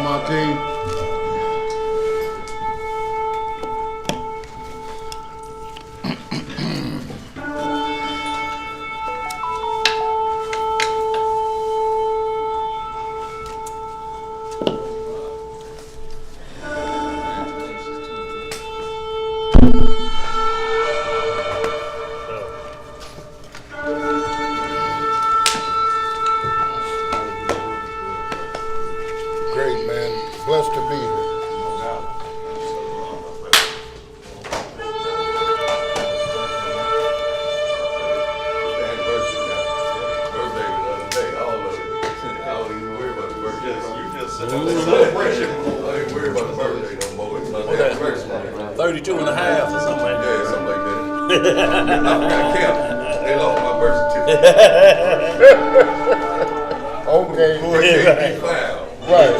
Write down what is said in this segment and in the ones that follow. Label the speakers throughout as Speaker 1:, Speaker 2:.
Speaker 1: Monty. Great, man. Blessed to be here.
Speaker 2: No doubt.
Speaker 3: Anniversary now. Birthday the other day, all of it. I don't even worry about the birthday.
Speaker 2: You just celebration.
Speaker 3: I ain't worried about the birthday no more. It's about the anniversary.
Speaker 4: 32 and a half or something like that.
Speaker 3: Yeah, something like that. I forgot to count. They lost my birth certificate.
Speaker 1: Okay.
Speaker 3: Boy, can't be found.
Speaker 1: Right.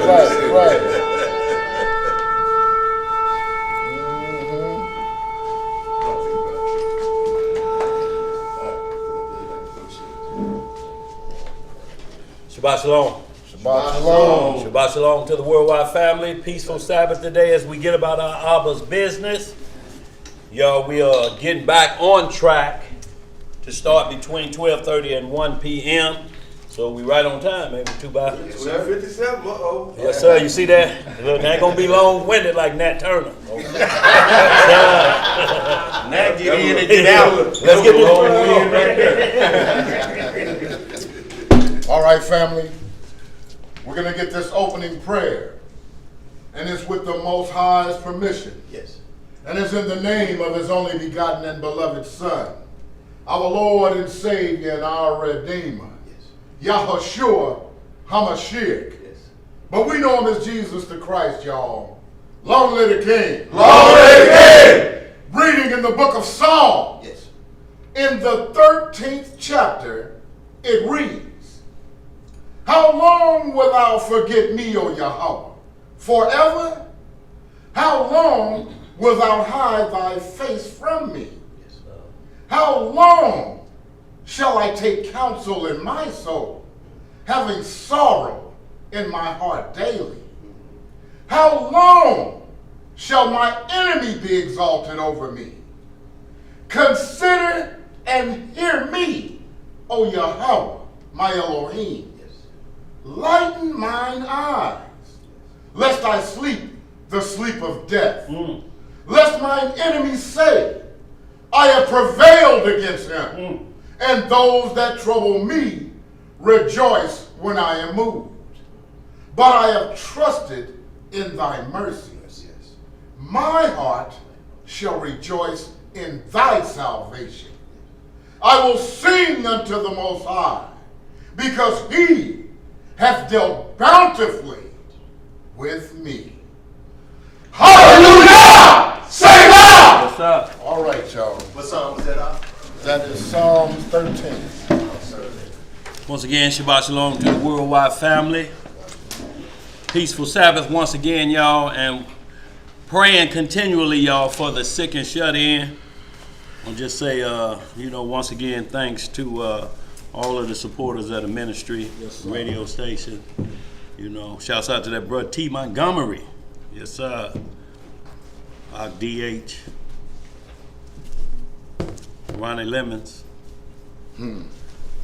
Speaker 4: Shabbat shalom.
Speaker 1: Shabbat shalom.
Speaker 4: Shabbat shalom to the worldwide family. Peaceful Sabbath today as we get about our Abba's business. Y'all, we are getting back on track to start between 12:30 and 1 p.m. So we right on time, maybe 2 by.
Speaker 3: 12:57. Uh-oh.
Speaker 4: Yes, sir. You see that? Look, they ain't gonna be long-winded like Nat Turner.
Speaker 2: Nat, get in and get out.
Speaker 4: Let's get this right there.
Speaker 1: All right, family. We're going to get this opening prayer. And it's with the Most High's permission.
Speaker 3: Yes.
Speaker 1: And it's in the name of his only begotten and beloved Son, our Lord and Savior and our Redeemer, Yahushua HaMashiach.
Speaker 3: Yes.
Speaker 1: But we know him as Jesus the Christ, y'all. Long live the King.
Speaker 3: Long live the King.
Speaker 1: Reading in the book of Psalms.
Speaker 3: Yes.
Speaker 1: In the 13th chapter, it reads, How long wilt thou forget me, O Yahweh? Forever? How long wilt thou hide thy face from me? How long shall I take counsel in my soul, having sorrow in my heart daily? How long shall my enemy be exalted over me? Consider and hear me, O Yahweh, my Elohim. Lighten mine eyes, lest I sleep the sleep of death. Lest mine enemies say, I have prevailed against him. And those that trouble me rejoice when I am moved. But I have trusted in thy mercies. My heart shall rejoice in thy salvation. I will sing unto the Most High, because he hath dealt bountifully with me. Hallelujah! Say loud!
Speaker 4: What's up?
Speaker 1: All right, y'all.
Speaker 3: What song was that?
Speaker 1: That is Psalms 13.
Speaker 4: Once again, Shabbat shalom to the worldwide family. Peaceful Sabbath once again, y'all, and praying continually, y'all, for the sick and shut in. I'll just say, once again, thanks to all of the supporters of the ministry, radio station. Shouts out to that brother T. Montgomery. Yes, sir. Our DH. Ronnie Lemons.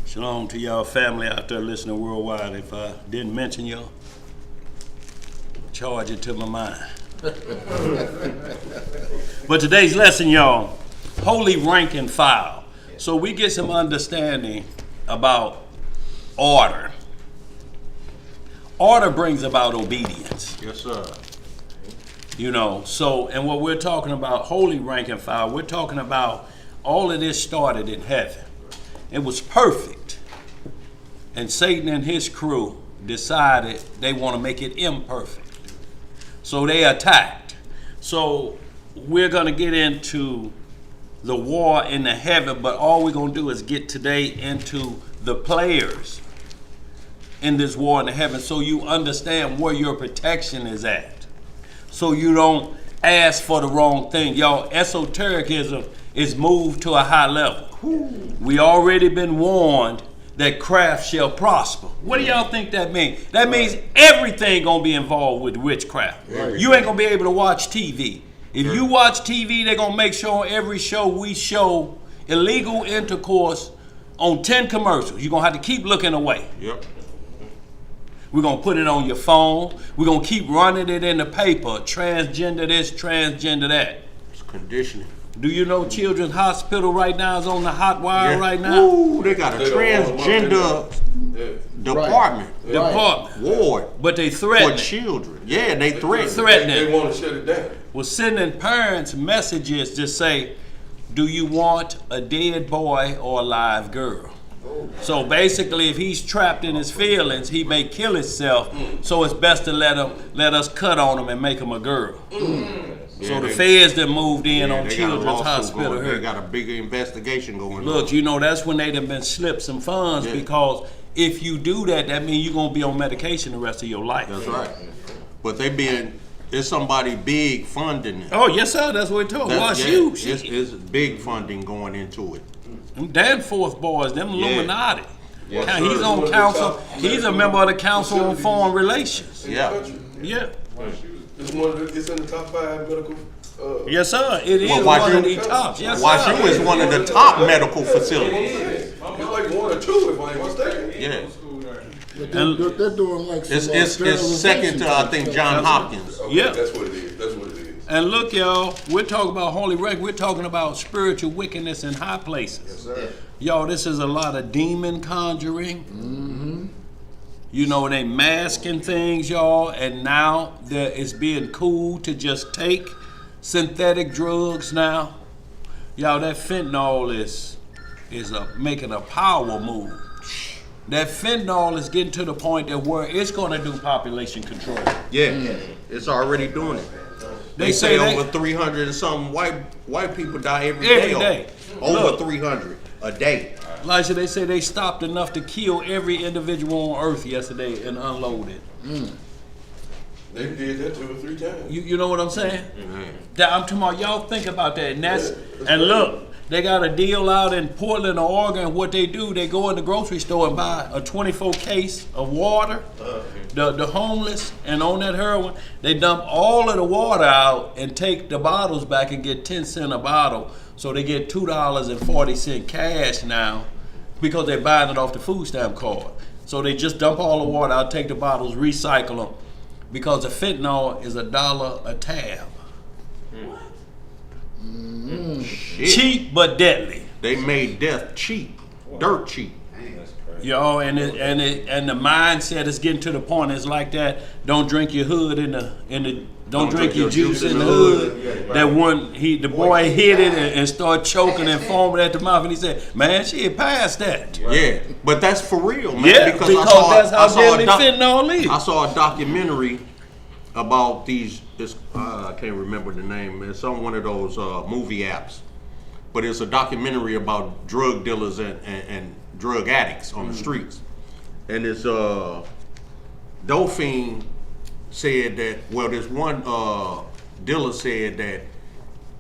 Speaker 4: Shalom to y'all family out there listening worldwide. If I didn't mention y'all, charge it to my mind. But today's lesson, y'all, holy rank and file. So we get some understanding about order. Order brings about obedience.
Speaker 2: Yes, sir.
Speaker 4: And what we're talking about, holy rank and file, we're talking about all of this started in heaven. It was perfect. And Satan and his crew decided they want to make it imperfect. So they attacked. So we're going to get into the war in the heaven, but all we're going to do is get today into the players in this war in the heaven so you understand where your protection is at. So you don't ask for the wrong thing. Y'all, esotericism is moved to a high level. We already been warned that craft shall prosper. What do y'all think that means? That means everything gonna be involved with witchcraft.
Speaker 1: Right.
Speaker 4: You ain't gonna be able to watch TV. If you watch TV, they're gonna make sure on every show we show illegal intercourse on 10 commercials. You're gonna have to keep looking away.
Speaker 3: Yep.
Speaker 4: We're gonna put it on your phone. We're gonna keep running it in the paper. Transgender this, transgender that.
Speaker 3: It's conditioning.
Speaker 4: Do you know Children's Hospital right now is on the hot wire right now?
Speaker 3: Ooh, they got a
Speaker 2: They don't want
Speaker 3: transgender department,
Speaker 4: Department.
Speaker 3: ward
Speaker 4: But they
Speaker 3: for
Speaker 4: threaten it.
Speaker 3: children. Yeah, they threaten.
Speaker 4: Threaten
Speaker 2: They
Speaker 4: it.
Speaker 2: want to shut it down.
Speaker 4: Was sending parents messages to say, do you want a dead boy or a live girl? So basically, if he's trapped in his feelings, he may kill himself. So it's best to let us cut on him and make him a girl. So the feds that moved in on
Speaker 3: they got a
Speaker 4: Children's
Speaker 3: lawsuit
Speaker 4: Hospital
Speaker 3: going. They
Speaker 4: here.
Speaker 3: got a bigger investigation going on.
Speaker 4: Look, you know that's when they done been slipped some funds because if you do that, that means you're gonna be on medication the rest of your life.
Speaker 3: That's right. But there's somebody big funding it.
Speaker 4: Oh yes, sir. That's what we told. Watch
Speaker 3: Yeah,
Speaker 4: you.
Speaker 3: it's big funding going into it.
Speaker 4: Them Danforth boys, them Illuminati.
Speaker 3: Yes,
Speaker 4: Now, he's
Speaker 3: sir.
Speaker 4: on council. He's a member of the Council on Foreign Relations.
Speaker 3: Yeah.
Speaker 4: Yeah.
Speaker 2: It's it's in the top 5 medical.
Speaker 4: Yes, sir. It is
Speaker 3: Well,
Speaker 4: one
Speaker 3: WashU
Speaker 4: of the tops. Yes,
Speaker 3: WashU
Speaker 4: sir.
Speaker 3: is one of the top medical facilities.
Speaker 2: It's like 1 or 2 if I ain't mistaken.
Speaker 3: Yeah.
Speaker 1: But they're doing like some
Speaker 3: It's second to, I think, John Hopkins.
Speaker 2: Okay,
Speaker 4: Yeah.
Speaker 2: That's what it is. That's what it is.
Speaker 4: And look, y'all, we're talking about holy wreck. We're talking about spiritual wickedness in high places.
Speaker 2: Sir.
Speaker 4: Y'all, this is a lot of demon conjuring. You know, they masking things, y'all, and now it's being cool to just take synthetic drugs now. Y'all, that fentanyl is making a power move. That fentanyl is getting to the point that where it's going to do population control.
Speaker 3: Yeah. It's already doing it. They say over 300 and something white people die every day. Over
Speaker 4: Look.
Speaker 3: 300 a day.
Speaker 4: Elijah, they say they stopped enough to kill every individual on earth yesterday and unloaded.
Speaker 2: They did that 2 or 3 times.
Speaker 4: You know what I'm saying? That I'm talking about, y'all think about that. And look, they got a deal out in Portland or Oregon. What they do, they go in the grocery store and buy a 24 case of water. The homeless and on that heroin, they dump all of the water out and take the bottles back and get 10 cents a bottle. So they get $2.40 cash now because they're buying it off the food stamp card. So they just dump all the water out, take the bottles, recycle them, because the fentanyl is $1 a tab.
Speaker 3: Shit.
Speaker 4: Cheap but deadly.
Speaker 3: They made death cheap. Dirt cheap.
Speaker 4: Yo, and the mindset is getting to the point. It's like that. Don't drink your hood don't drink your juice in the hood. That one, the boy hit it and started choking and foaming at the mouth, and he said, "Man, she had passed that."
Speaker 3: Yeah, but that's for real, man.
Speaker 4: Yeah, because that's how deadly fentanyl is.
Speaker 3: I saw a documentary about I can't remember the name. It's on one of those movie apps, but it's a documentary about drug dealers and drug addicts on the streets. And this Dolphin said that, well, this one dealer said that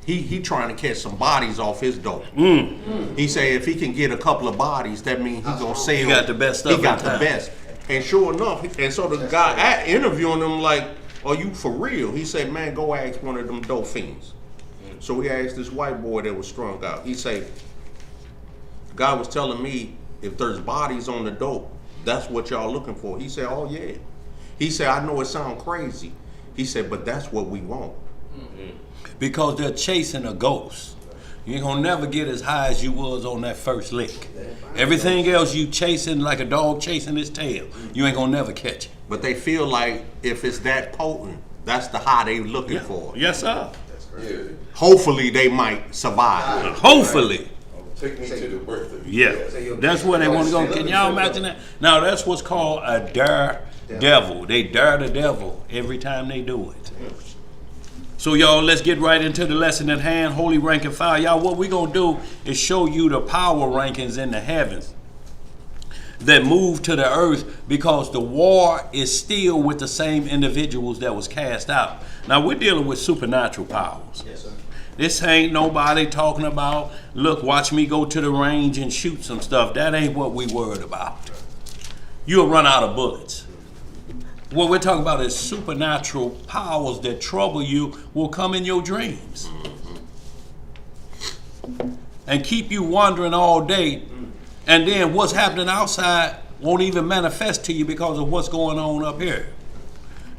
Speaker 3: he trying to catch some bodies off his dope. He said if he can get a couple of bodies, that means he's gonna sell.
Speaker 4: He got the best stuff.
Speaker 3: He got the best. And sure enough, and so the guy interviewing him like, "Are you for real?" He said, "Man, go ask one of them dope fiends." So he asked this white boy that was strung out. He said, "The guy was telling me if there's bodies on the dope, that's what y'all looking for." He said, "Oh yeah." He said, "I know it sounds crazy." He said, "But that's what we want."
Speaker 4: Because they're chasing a ghost. You ain't gonna never get as high as you was on that first lick. Everything else you chasing like a dog chasing his tail. You ain't gonna never catch it.
Speaker 3: But they feel like if it's that potent, that's the high they looking for.
Speaker 4: Yes, sir.
Speaker 2: Yeah.
Speaker 3: Hopefully they might survive.
Speaker 4: Hopefully.
Speaker 2: Take me to the birthday.
Speaker 4: Yeah. That's where they want to go. Can y'all imagine that? Now that's what's called a daredevil. They dare the devil every time they do it. So y'all, let's get right into the lesson at hand, Holy Rank and File. Y'all, what we're going to do is show you the power rankings in the heavens that move to the earth, because the war is still with the same individuals that was cast out. Now, we're dealing with supernatural powers.
Speaker 5: Yes, sir.
Speaker 4: This ain't nobody talking about, look, watch me go to the range and shoot some stuff. That ain't what we worried about. You'll run out of bullets. What we're talking about is supernatural powers that trouble you will come in your dreams and keep you wandering all day. And then what's happening outside won't even manifest to you because of what's going on up here.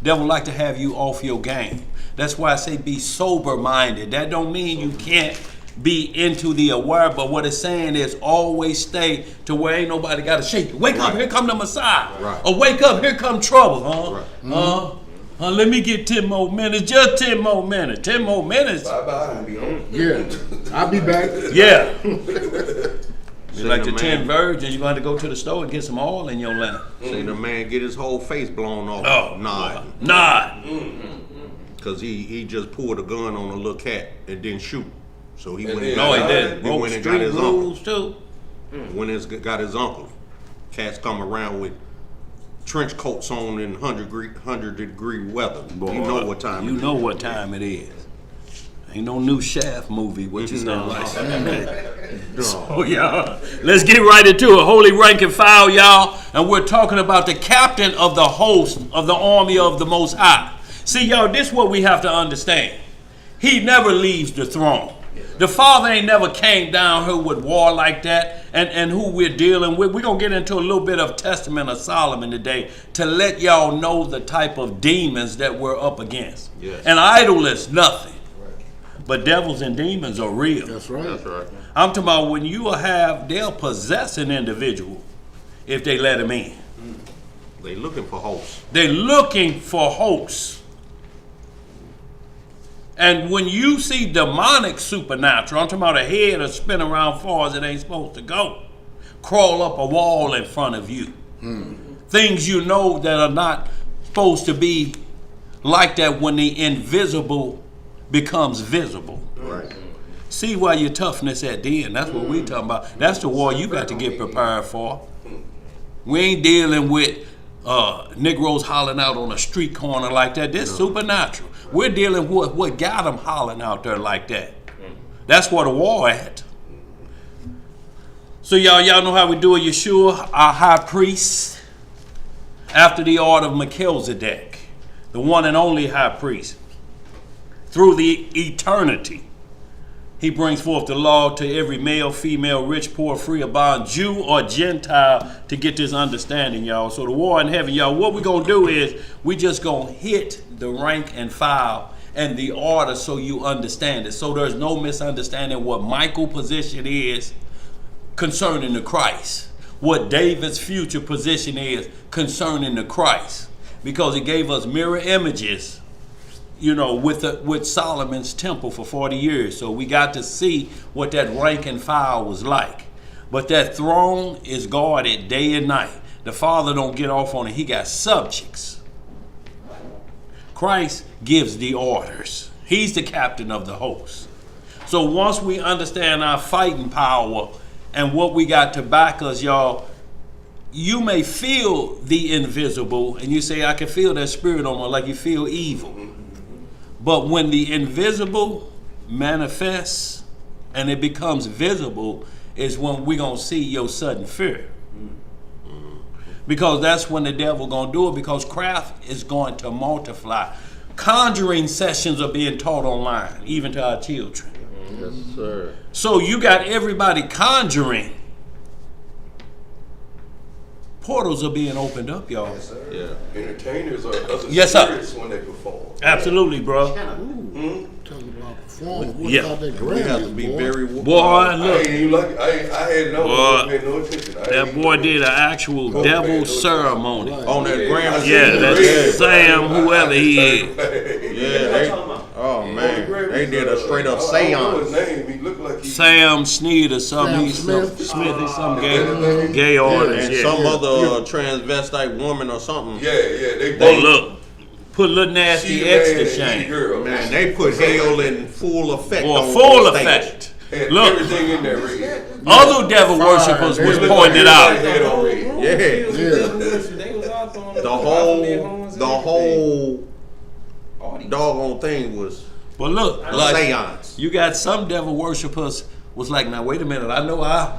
Speaker 4: Devil like to have you off your game. That's why I say be sober-minded. That don't mean you can't be into the aware, but what it's saying is always stay to where ain't nobody got to shake you. Wake up, here come the Messiah.
Speaker 3: Right.
Speaker 4: Or wake up, here come trouble. Huh?
Speaker 3: Right.
Speaker 4: Let me get 10 more minutes. Just 10 more minutes. 10 more minutes.
Speaker 2: Bye-bye. Be home.
Speaker 1: Yeah, I'll be back.
Speaker 4: Yeah. You're like the
Speaker 3: man.
Speaker 4: 10 virgins, you're going to go to the store and get some oil in your lamp.
Speaker 3: Seen the man get his whole face blown off.
Speaker 4: Oh,
Speaker 3: Nod. Because he just pulled a gun on a little cat and didn't shoot. So he went and
Speaker 4: No, he
Speaker 3: got
Speaker 4: didn't.
Speaker 3: he went and got
Speaker 4: Street
Speaker 3: his uncle.
Speaker 4: rules too.
Speaker 3: When it's got his uncle. Cats come around with trench coats on in 100-degree weather. You know what time
Speaker 4: You
Speaker 3: it is.
Speaker 4: know what time it is. Ain't no new Shaft movie, what you sound like. So, y'all, let's get right into it. Holy rank and file, y'all. And we're talking about the captain of the host of the army of the Most High. See, y'all, this is what we have to understand. He never leaves the throne. The Father ain't never came down here with war like that, and who we're dealing with. We're going to get into a little bit of Testament of Solomon today to let y'all know the type of demons that we're up against.
Speaker 3: Yes.
Speaker 4: An idol is nothing. But devils and demons are real.
Speaker 1: That's right.
Speaker 3: That's right.
Speaker 4: I'm talking about when you they'll possess an individual if they let him in.
Speaker 3: They looking for hosts.
Speaker 4: They're looking for hosts. And when you see demonic supernatural, I'm talking about a head that spin around far as it ain't supposed to go, crawl up a wall in front of you. Things you know that are not supposed to be like that when the invisible becomes visible.
Speaker 3: Right.
Speaker 4: See why your toughness at the end. That's what we talking about. That's the war you got to get prepared for. We ain't dealing with Negroes hollering out on a street corner like that. This supernatural. We're dealing with what got them hollering out there like that. That's where the war at. So y'all know how we do it. Yeshua, our high priest, after the order of Melchizedek, the one and only high priest, through the eternity, he brings forth the law to every male, female, rich, poor, free or bond, Jew or Gentile, to get this understanding, y'all. So the war in heaven, y'all, what we're going to do is we just going to hit the rank and file and the order so you understand it. So there's no misunderstanding what Michael's position is concerning the Christ, what David's future position is concerning the Christ, because he gave us mirror images, you know, with Solomon's temple for 40 years. So we got to see what that rank and file was like. But that throne is guarded day and night. The Father don't get off on it. He got subjects. Christ gives the orders. He's the captain of the host. So once we understand our fighting power and what we got to back us, y'all, you may feel the invisible and you say, I can feel that spirit on me, like you feel evil. But when the invisible manifests and it becomes visible is when we're going to see your sudden fear. Because that's when the devil going to do it, because craft is going to multiply. Conjuring sessions are being taught online, even to our children.
Speaker 3: Yes, sir.
Speaker 4: So you got everybody conjuring. Portals are being opened up, y'all.
Speaker 2: Yes, sir.
Speaker 3: Yeah.
Speaker 2: Entertainers are other
Speaker 4: Yes, sir.
Speaker 2: spirits when they perform.
Speaker 4: Absolutely, bro.
Speaker 1: Talking about performing. What
Speaker 4: Yeah.
Speaker 1: about that
Speaker 3: We have to
Speaker 1: Grammy,
Speaker 3: be
Speaker 1: boy?
Speaker 3: very
Speaker 4: Boy,
Speaker 2: I
Speaker 4: look.
Speaker 2: ain't even like I had no
Speaker 4: Boy,
Speaker 2: paying no attention.
Speaker 4: That boy did an actual devil ceremony.
Speaker 3: on that Grammy.
Speaker 4: Yeah, that's Sam, whoever he is.
Speaker 3: Yeah, they, oh man, they did a straight up
Speaker 2: I don't know his
Speaker 3: seance.
Speaker 2: name. He looked like he.
Speaker 4: Sam Sneed or something.
Speaker 1: Sam
Speaker 4: He's
Speaker 1: Smith?
Speaker 4: Smith. He's some gay artist.
Speaker 3: And
Speaker 4: Yeah.
Speaker 3: some other transvestite woman or something.
Speaker 2: Yeah, they
Speaker 4: Oh, look. Put a little nasty
Speaker 2: She
Speaker 4: X
Speaker 2: man
Speaker 4: to
Speaker 2: and he
Speaker 4: shame.
Speaker 2: girl.
Speaker 3: Man, they put hell in full effect.
Speaker 4: Or
Speaker 3: on
Speaker 4: full
Speaker 3: stage.
Speaker 4: effect.
Speaker 2: And
Speaker 4: Look,
Speaker 2: everything in there red.
Speaker 4: other devil worshippers was
Speaker 1: They
Speaker 4: pointing it out.
Speaker 2: Head on red.
Speaker 3: Yeah, the whole doggone thing was
Speaker 4: But look,
Speaker 3: Seance.
Speaker 4: you got some devil worshipers was like, now wait a minute, I know I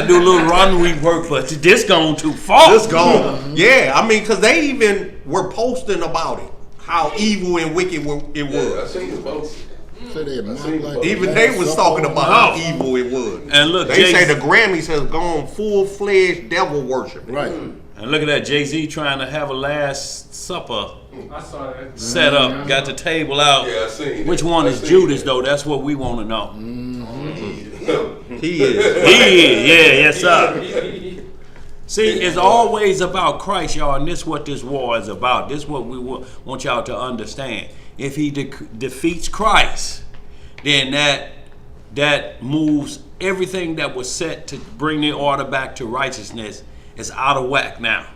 Speaker 4: do a little rendezvous work, but this gone too far.
Speaker 3: This gone. Yeah, I mean, because they even were posting about it, how evil and wicked it was.
Speaker 2: Yeah, I seen it both.
Speaker 1: Say they like
Speaker 3: Even they was talking about how evil it was.
Speaker 4: And look,
Speaker 3: they say the Grammys has gone full-fledged devil worship.
Speaker 1: right.
Speaker 4: And look at that, Jay-Z trying to have a Last Supper
Speaker 5: I saw that.
Speaker 4: set up, got the table out.
Speaker 2: Yeah, I seen
Speaker 4: Which
Speaker 2: it.
Speaker 4: one
Speaker 2: I
Speaker 4: is
Speaker 2: seen
Speaker 4: Judas
Speaker 2: it.
Speaker 4: though? That's what we want to know.
Speaker 3: He is.
Speaker 4: Yes sir. See, it's always about Christ, y'all, and this is what this war is about. This is what we want y'all to understand. If he defeats Christ, then that moves everything that was set to bring the order back to righteousness is out of whack now.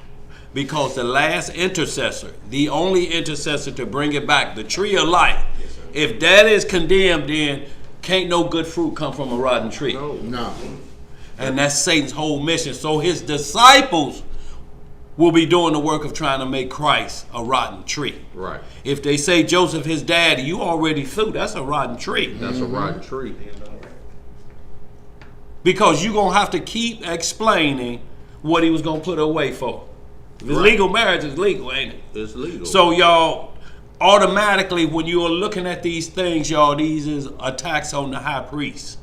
Speaker 4: Because the last intercessor, the only intercessor to bring it back, the tree of life, if that is condemned, then can't no good fruit come from a rotten tree.
Speaker 1: No.
Speaker 4: And that's Satan's whole mission. So his disciples will be doing the work of trying to make Christ a rotten tree.
Speaker 3: Right.
Speaker 4: If they say Joseph his daddy, you already through. That's a rotten tree.
Speaker 3: That's a rotten tree.
Speaker 4: Because you're going to have to keep explaining what he was going to put away for. If it's legal marriage, it's legal, ain't it?
Speaker 3: It's legal.
Speaker 4: So y'all, automatically when you are looking at these things, y'all, these is attacks on the high priest.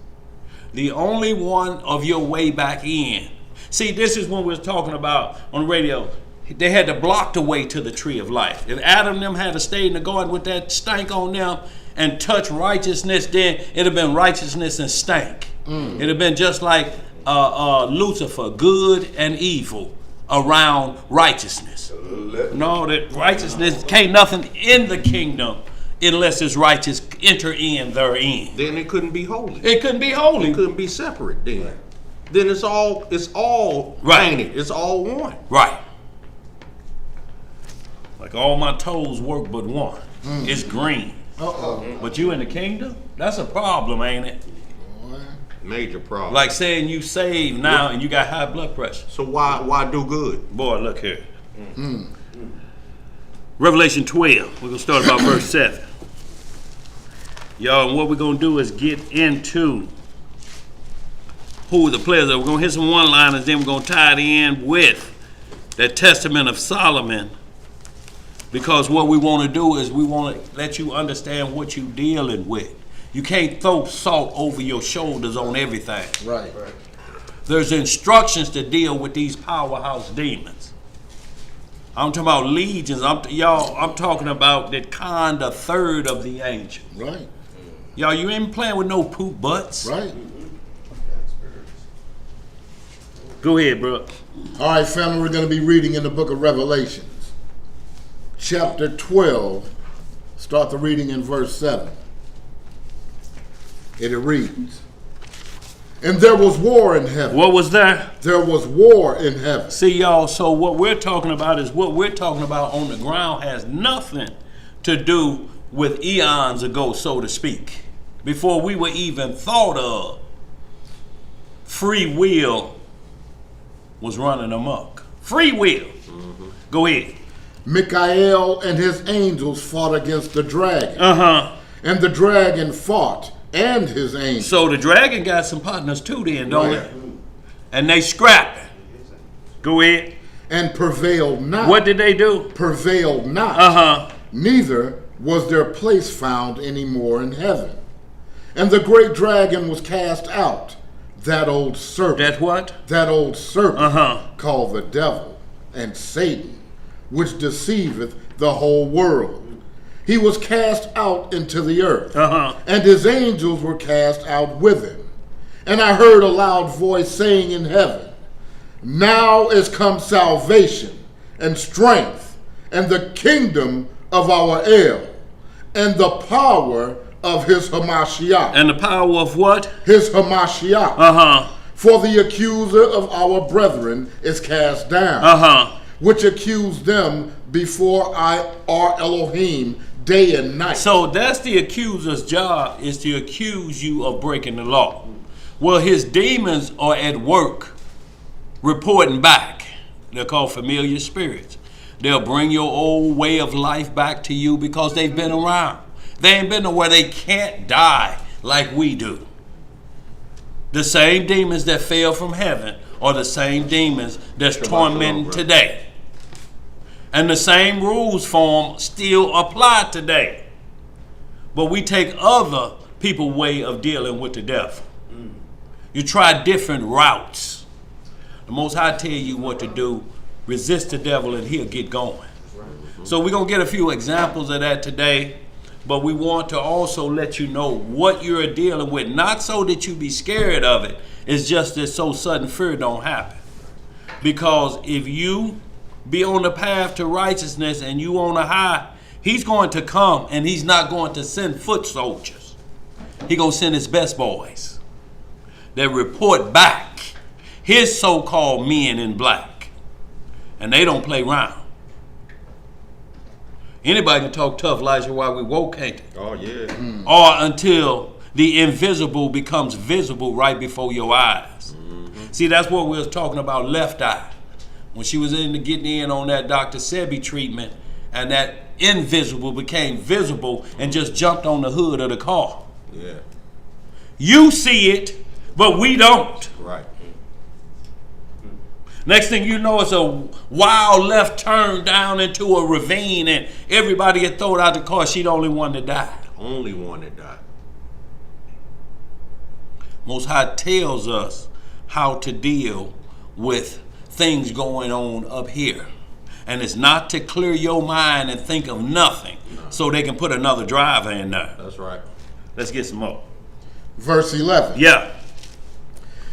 Speaker 4: The only one of your way back in. See, this is when we was talking about on the radio. They had to block the way to the tree of life. If Adam and them had to stay in the garden with that stank on them and touch righteousness, then it'd have been righteousness and stank. It'd have been just like Lucifer, good and evil around righteousness. No, that righteousness can't nothing in the kingdom unless it's righteous enter in therein.
Speaker 3: Then it couldn't be holy.
Speaker 4: It couldn't be holy.
Speaker 3: It couldn't be separate then. Then it's all
Speaker 4: Right.
Speaker 3: painted. It's all one.
Speaker 4: Right. Like all my toes work but one. It's green. But you in the kingdom? That's a problem, ain't it?
Speaker 3: Major problem.
Speaker 4: Like saying you saved now and you got high blood pressure.
Speaker 3: So why do good?
Speaker 4: Boy, look here. Revelation 12. We're going to start about verse 7. Y'all, and what we're going to do is get into who the players are. We're going to hit some one-liners, then we're going to tie it in with that Testament of Solomon. Because what we want to do is we want to let you understand what you're dealing with. You can't throw salt over your shoulders on everything.
Speaker 1: Right.
Speaker 4: There's instructions to deal with these powerhouse demons. I'm talking about legions. I'm talking about that kind of third of the angel.
Speaker 1: Right.
Speaker 4: Y'all, you ain't playing with no poop butts.
Speaker 1: Right.
Speaker 4: Go ahead, bro.
Speaker 1: All right, family, we're going to be reading in the book of Revelations, chapter 12. Start the reading in verse 7. It reads, and there was war in heaven.
Speaker 4: What was that?
Speaker 1: There was war in heaven.
Speaker 4: See, y'all, so what we're talking about is what we're talking about on the ground has nothing to do with eons ago, so to speak. Before we were even thought of, free will was running amok. Free will. Go ahead.
Speaker 1: Michael and his angels fought against the dragon.
Speaker 4: Uh-huh.
Speaker 1: And the dragon fought and his angels.
Speaker 4: So the dragon got some partners too then, don't
Speaker 1: Right.
Speaker 4: it? And they scrapping. Go ahead.
Speaker 1: And prevailed not.
Speaker 4: What did they do?
Speaker 1: Prevailed not.
Speaker 4: Uh-huh.
Speaker 1: Neither was their place found any more in heaven. And the great dragon was cast out, that old serpent.
Speaker 4: That what?
Speaker 1: That old serpent
Speaker 4: Uh-huh.
Speaker 1: called the devil and Satan, which deceiveth the whole world. He was cast out into the earth,
Speaker 4: Uh-huh.
Speaker 1: and his angels were cast out with him. And I heard a loud voice saying in heaven, now is come salvation and strength and the kingdom of our El and the power of his Hamashiach.
Speaker 4: And the power of what?
Speaker 1: His Hamashiach.
Speaker 4: Uh-huh.
Speaker 1: For the accuser of our brethren is cast down,
Speaker 4: Uh-huh.
Speaker 1: which accused them before our Elohim day and night.
Speaker 4: So that's the accuser's job, is to accuse you of breaking the law. Well, his demons are at work reporting back. They're called familiar spirits. They'll bring your old way of life back to you because they've been around. They ain't been nowhere. They can't die like we do. The same demons that fell from heaven are the same demons that's tormenting today. And the same rules for them still apply today. But we take other people's way of dealing with the devil. You try different routes. The Most High tell you what to do. Resist the devil and he'll get going. So we're going to get a few examples of that today. But we want to also let you know what you're dealing with. Not so that you be scared of it. It's just that so sudden fear don't happen. Because if you be on the path to righteousness and you on a high, he's going to come and he's not going to send foot soldiers. He's going to send his best boys that report back his so-called men in black. And they don't play around. Anybody can talk tough, Elijah, while we woke, can't they?
Speaker 3: Oh, yeah.
Speaker 4: Or until the invisible becomes visible right before your eyes. See, that's what we was talking about, left eye. When she was getting in on that Dr. Sebi treatment, and that invisible became visible and just jumped on the hood of the car.
Speaker 3: Yeah.
Speaker 4: You see it, but we don't.
Speaker 3: Right.
Speaker 4: Next thing you know, it's a wild left turn down into a ravine, and everybody get thrown out the car. She the only one that died.
Speaker 3: Only one that died.
Speaker 4: Most High tells us how to deal with things going on up here. And it's not to clear your mind and think of nothing so they can put another driver in there.
Speaker 3: That's right.
Speaker 4: Let's get some more.
Speaker 1: Verse 11.
Speaker 4: Yeah.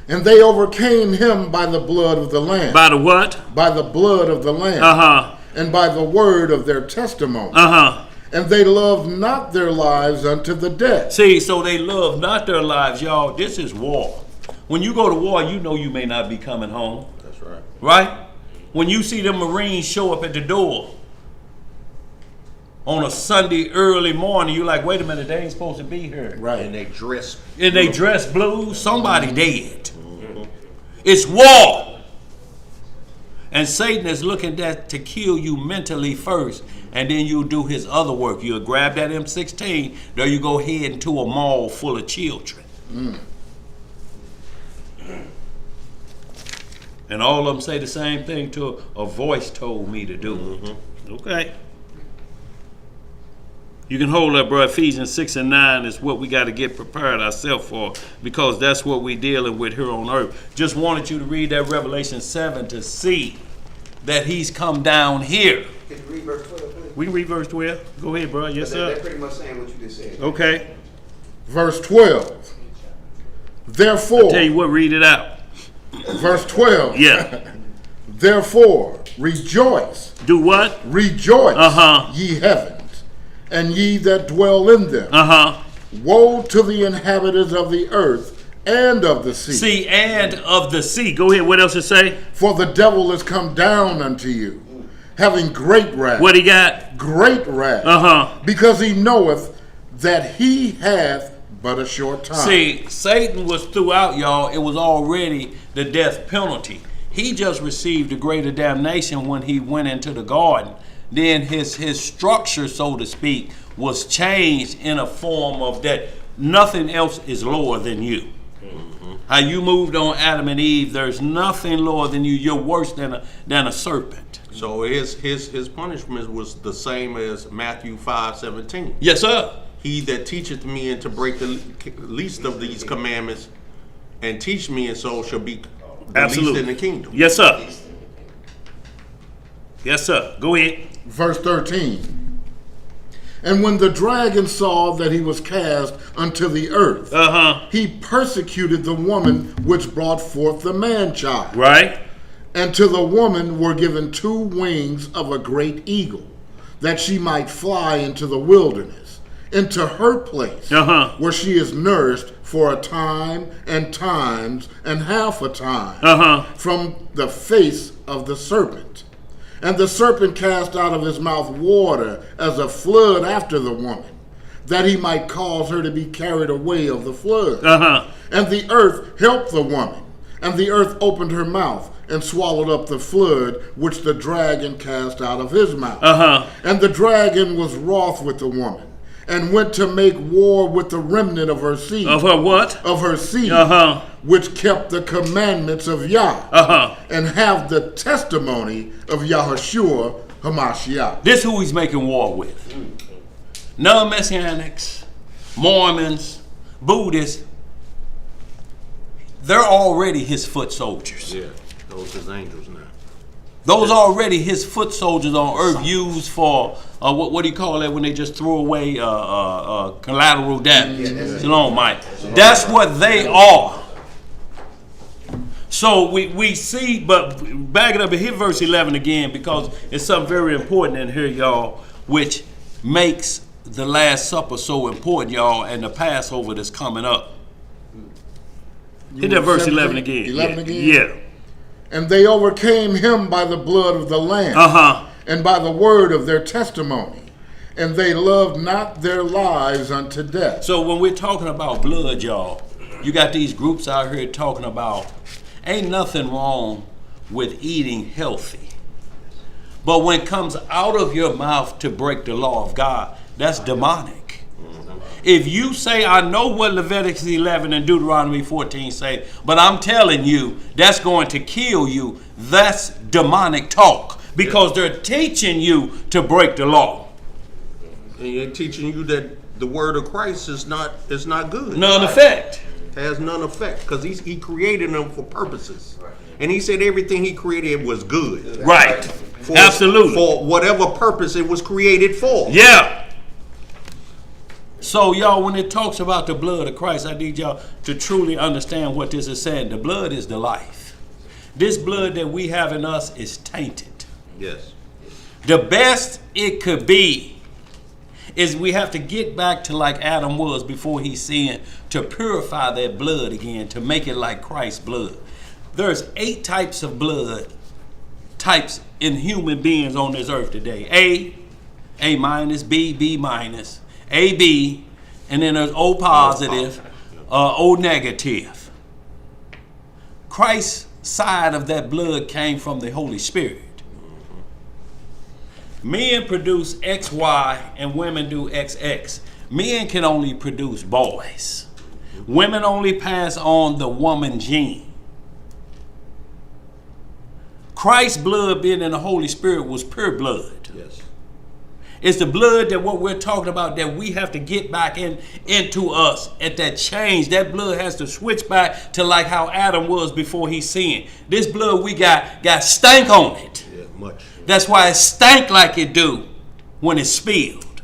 Speaker 1: And they overcame him by the blood of the Lamb.
Speaker 4: By the what?
Speaker 1: By the blood of the Lamb.
Speaker 4: Uh-huh.
Speaker 1: And by the word of their testimony.
Speaker 4: Uh-huh.
Speaker 1: And they loved not their lives unto the death.
Speaker 4: See, so they love not their lives, y'all. This is war. When you go to war, you know you may not be coming home.
Speaker 3: That's right.
Speaker 4: Right? When you see the Marines show up at the door on a Sunday early morning, you're like, wait a minute, they ain't supposed to be here.
Speaker 1: Right.
Speaker 3: And they dress.
Speaker 4: And they dress blue, somebody dead. It's war. And Satan is looking to kill you mentally first, and then you'll do his other work. You'll grab that M16, there you go head into a mall full of children. And all of them say the same thing to a voice told me to do. Okay. You can hold up, bro. Ephesians 6 and 9 is what we got to get prepared ourselves for, because that's what we're dealing with here on earth. Just wanted you to read that Revelation 7 to see that he's come down here.
Speaker 5: Could you read verse 12, please?
Speaker 4: We can read verse 12. Go ahead, bro. Yes,
Speaker 5: They're
Speaker 4: sir.
Speaker 5: pretty much saying what you just said.
Speaker 4: Okay.
Speaker 1: Verse 12. Therefore.
Speaker 4: Tell you what, read it out.
Speaker 1: Verse 12.
Speaker 4: Yeah.
Speaker 1: Therefore, rejoice.
Speaker 4: Do what?
Speaker 1: Rejoice,
Speaker 4: Uh-huh.
Speaker 1: ye heavens, and ye that dwell in them.
Speaker 4: Uh-huh.
Speaker 1: Woe to the inhabitants of the earth and of the sea.
Speaker 4: Sea and of the sea. Go ahead. What else it say?
Speaker 1: For the devil is come down unto you, having great wrath.
Speaker 4: What he got?
Speaker 1: Great wrath.
Speaker 4: Uh-huh.
Speaker 1: Because he knoweth that he hath but a short time.
Speaker 4: See, Satan was throughout, y'all. It was already the death penalty. He just received a greater damnation when he went into the garden. Then his structure, so to speak, was changed in a form of that nothing else is lower than you. How you moved on Adam and Eve, there's nothing lower than you. You're worse than a serpent.
Speaker 3: So his punishment was the same as Matthew 5:17.
Speaker 4: Yes, sir.
Speaker 3: He that teacheth me and to break the least of these commandments and teach me, and so shall be the
Speaker 4: Absolutely.
Speaker 3: least in the kingdom.
Speaker 4: Yes, sir. Yes, sir. Go ahead.
Speaker 1: Verse 13. And when the dragon saw that he was cast unto the earth, he persecuted the woman which brought forth the man-child.
Speaker 4: Right.
Speaker 1: And to the woman were given 2 wings of a great eagle, that she might fly into the wilderness, into her place, where she is nourished for a time and times and half a time from the face of the serpent. And the serpent cast out of his mouth water as a flood after the woman, that he might cause her to be carried away of the flood. And the earth helped the woman, and the earth opened her mouth and swallowed up the flood which the dragon cast out of his mouth. And the dragon was wroth with the woman, and went to make war with the remnant of her seed.
Speaker 4: Of her what?
Speaker 1: Of her seed, which kept the commandments of Yah, and have the testimony of Yahushua Hamashiach.
Speaker 4: This who he's making war with. Non-Messianics, Mormons, Buddhists, they're already his foot soldiers.
Speaker 3: Yeah, those is angels now.
Speaker 4: Those are already his foot soldiers on earth, used for what do you call that when they just throw away collateral damage? Shalom, Mike. That's what they are. So we see, but back it up and hit verse 11 again, because it's something very important in here, y'all, which makes the Last Supper so important, y'all, and the Passover that's coming up. Hit that verse 11 again.
Speaker 1: 11 again?
Speaker 4: Yeah.
Speaker 1: And they overcame him by the blood of the Lamb, and by the word of their testimony, and they loved not their lives unto death.
Speaker 4: So when we're talking about blood, y'all, you got these groups out here talking about ain't nothing wrong with eating healthy. But when it comes out of your mouth to break the law of God, that's demonic. If you say, I know what Leviticus 11 and Deuteronomy 14 say, but I'm telling you that's going to kill you, that's demonic talk, because they're teaching you to break the law.
Speaker 3: And they're teaching you that the word of Christ is not good.
Speaker 4: None effect.
Speaker 3: Has none effect, because he created them for purposes. And he said everything he created was good.
Speaker 4: Right. Absolutely.
Speaker 3: For whatever purpose it was created for.
Speaker 4: Yeah. So, y'all, when it talks about the blood of Christ, I need y'all to truly understand what this is saying. The blood is the life. This blood that we have in us is tainted.
Speaker 3: Yes.
Speaker 4: The best it could be is we have to get back to like Adam was before he sinned, to purify that blood again, to make it like Christ's blood. There's 8 types of blood types in human beings on this earth today. A minus, B minus, AB, and then there's O positive, O negative. Christ's side of that blood came from the Holy Spirit. Men produce XY and women do XX. Men can only produce boys. Women only pass on the woman gene. Christ's blood being in the Holy Spirit was pure blood.
Speaker 3: Yes.
Speaker 4: It's the blood that what we're talking about that we have to get back into us at that change. That blood has to switch back to like how Adam was before he sinned. This blood we got stank on it.
Speaker 3: Yeah, much.
Speaker 4: That's why it stank like it do when it's spilled.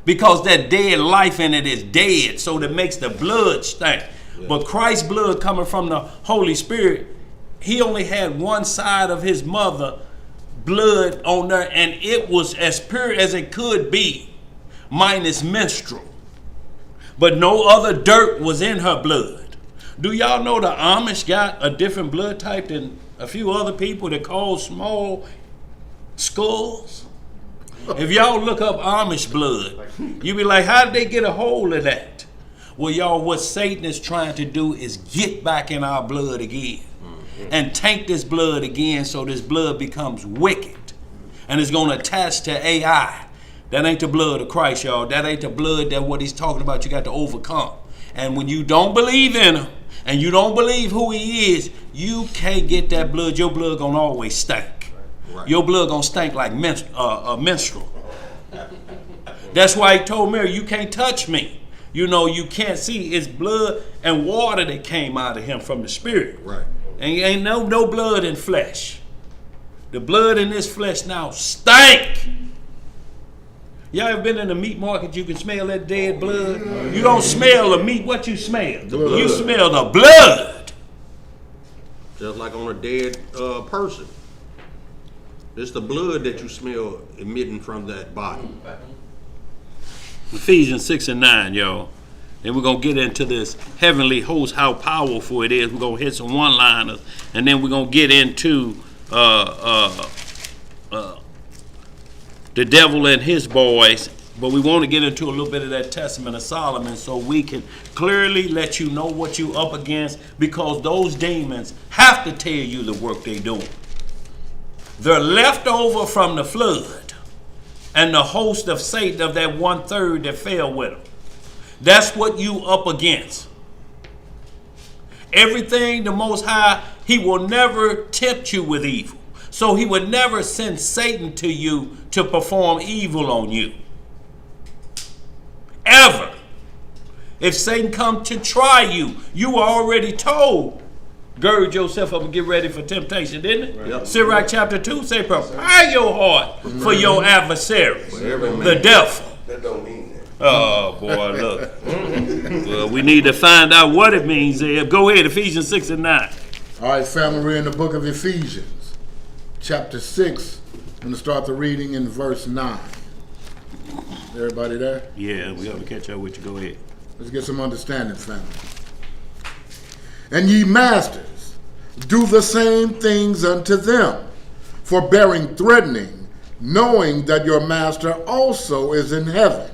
Speaker 4: Because that dead life in it is dead, so that makes the blood stink. Yeah. But Christ's blood coming from the Holy Spirit, he only had one side of his mother blood on there, and it was as pure as it could be, minus menstrual. But no other dirt was in her blood. Do y'all know the Amish got a different blood type than a few other people that call small skulls? If y'all look up Amish blood, you be like, how did they get a hold of that? Well, y'all, what Satan is trying to do is get back in our blood again. And taint this blood again, so this blood becomes wicked. And it's going to attach to AI. That ain't the blood of Christ, y'all. That ain't the blood that what he's talking about you got to overcome. And when you don't believe in him, and you don't believe who he is, you can't get that blood. Your blood going to always stink. Right. Your blood going to stink like menstrual. That's why he told Mary, you can't touch me. You know, you can't see. It's blood and water that came out of him from the Spirit.
Speaker 3: Right.
Speaker 4: And ain't no blood in flesh. The blood in this flesh now stank. Y'all ever been in the meat market? You can smell that dead blood. You don't smell the meat. What you smell? You smell the blood.
Speaker 3: Just like on a dead person. It's the blood that you smell emitting from that body.
Speaker 4: Ephesians 6 and 9, y'all. Then we're going to get into this heavenly host, how powerful it is. We're going to hit some one-liners. And then we're going to get into the devil and his boys. But we want to get into a little bit of that Testament of Solomon so we can clearly let you know what you're up against, because those demons have to tell you the work they're doing. They're left over from the flood. and the host of Satan of that 1/3 that fell with him. That's what you up against. Everything the Most High, he will never tempt you with evil. So he would never send Satan to you to perform evil on you. Ever. If Satan come to try you, you were already told, gird yourself up and get ready for temptation, didn't it? Yep. Sirach chapter 2 say, prepare your heart for your adversaries, the devil.
Speaker 2: That don't mean that.
Speaker 4: Oh, boy, look. Well, we need to find out what it means there. Go ahead, Ephesians 6 and 9.
Speaker 1: All right, family, we're in the book of Ephesians, chapter 6. I'm going to start the reading in verse 9. Everybody there?
Speaker 4: Yeah, we got to catch up with you. Go ahead.
Speaker 1: Let's get some understanding, family. And ye masters, do the same things unto them, forbearing threatening, knowing that your master also is in heaven.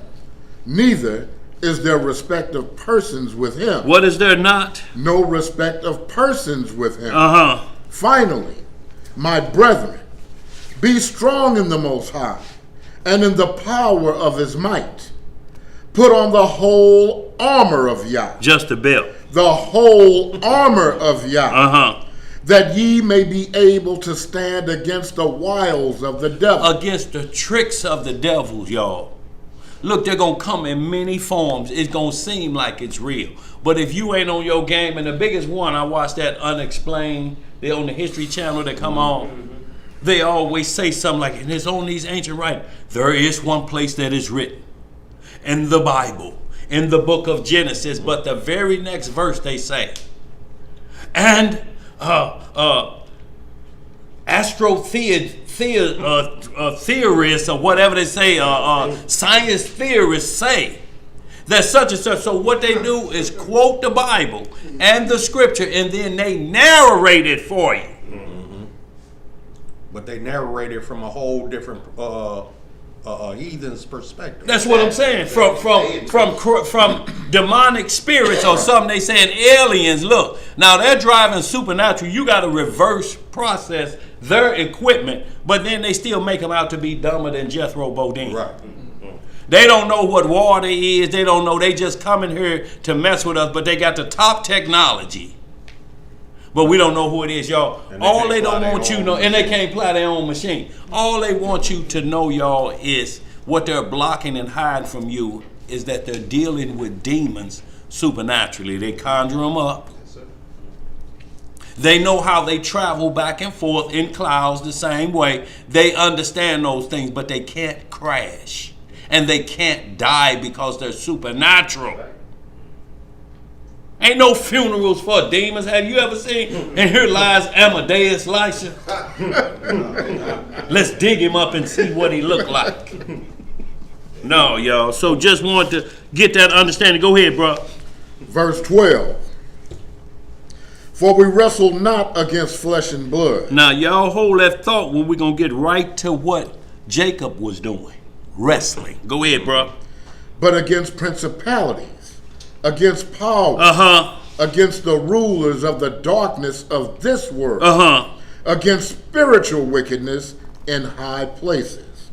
Speaker 1: Neither is there respect of persons with him.
Speaker 4: What is there not?
Speaker 1: No respect of persons with him.
Speaker 4: Uh-huh.
Speaker 1: Finally, my brethren, be strong in the Most High, and in the power of his might. Put on the whole armor of Yah.
Speaker 4: Just a belt.
Speaker 1: The whole armor of Yah.
Speaker 4: Uh-huh.
Speaker 1: That ye may be able to stand against the wiles of the devil.
Speaker 4: Against the tricks of the devils, y'all. Look, they're going to come in many forms. It's going to seem like it's real. But if you ain't on your game, and the biggest one, I watched that Unexplained, they're on the History Channel, they come on. They always say something like, and it's on these ancient writings. There is one place that is written in the Bible, in the book of Genesis, but the very next verse they say, and theorists or whatever they say, science theorists say that such and such. So what they do is quote the Bible and the scripture, and then they narrate it for you.
Speaker 3: Mm-hmm. But they narrate it from a whole different heathen's perspective.
Speaker 4: That's what I'm saying. From demonic spirits or something. They saying aliens. Look, now they're driving supernatural. You got to reverse process their equipment, but then they still make them out to be dumber than Jethro Bodine.
Speaker 3: Right.
Speaker 4: They don't know what water is. They don't know. They just coming here to mess with us, but they got the top technology. But we don't know who it is, y'all. All they don't want you to know, and they can't apply their own machine. All they want you to know, y'all, is what they're blocking and hiding from you is that they're dealing with demons supernaturally. They conjure them up. They know how they travel back and forth in clouds the same way. They understand those things, but they can't crash. And they can't die because they're supernatural. Ain't no funerals for demons. Have you ever seen? And here lies Amadeus Lysa. Let's dig him up and see what he looked like. No, y'all. So just want to get that understanding. Go ahead, bro.
Speaker 1: Verse 12. For we wrestle not against flesh and blood.
Speaker 4: Now, y'all hold that thought when we're going to get right to what Jacob was doing. Wrestling. Go ahead, bro.
Speaker 1: But against principalities, against powers, against the rulers of the darkness of this world, against spiritual wickedness in high places.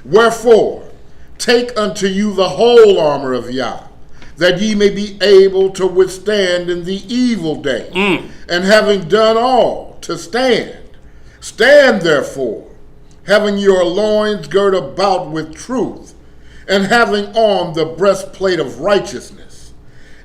Speaker 1: Wherefore, take unto you the whole armor of Yah, that ye may be able to withstand in the evil day, and having done all, to stand. Stand therefore, having your loins girt about with truth, and having on the breastplate of righteousness,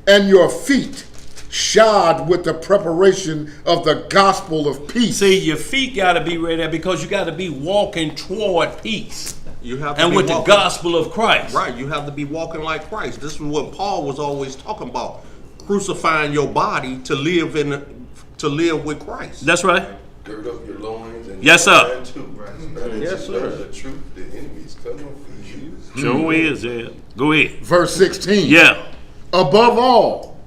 Speaker 1: and your feet shod with the preparation of the gospel of peace.
Speaker 4: See, your feet got to be ready because you got to be walking toward peace.
Speaker 3: You have to
Speaker 4: and
Speaker 3: be
Speaker 4: with
Speaker 3: walking,
Speaker 4: the gospel of Christ.
Speaker 3: Right, you have to be walking like Christ. This is what Paul was always talking about. Crucifying your body to live with Christ.
Speaker 4: That's right.
Speaker 2: Gird up your loins and
Speaker 4: yes, sir.
Speaker 2: Yes, sir. The truth, the enemy is coming for you.
Speaker 4: Sure is, yeah. Go ahead.
Speaker 1: Verse 16.
Speaker 4: Yeah.
Speaker 1: Above all,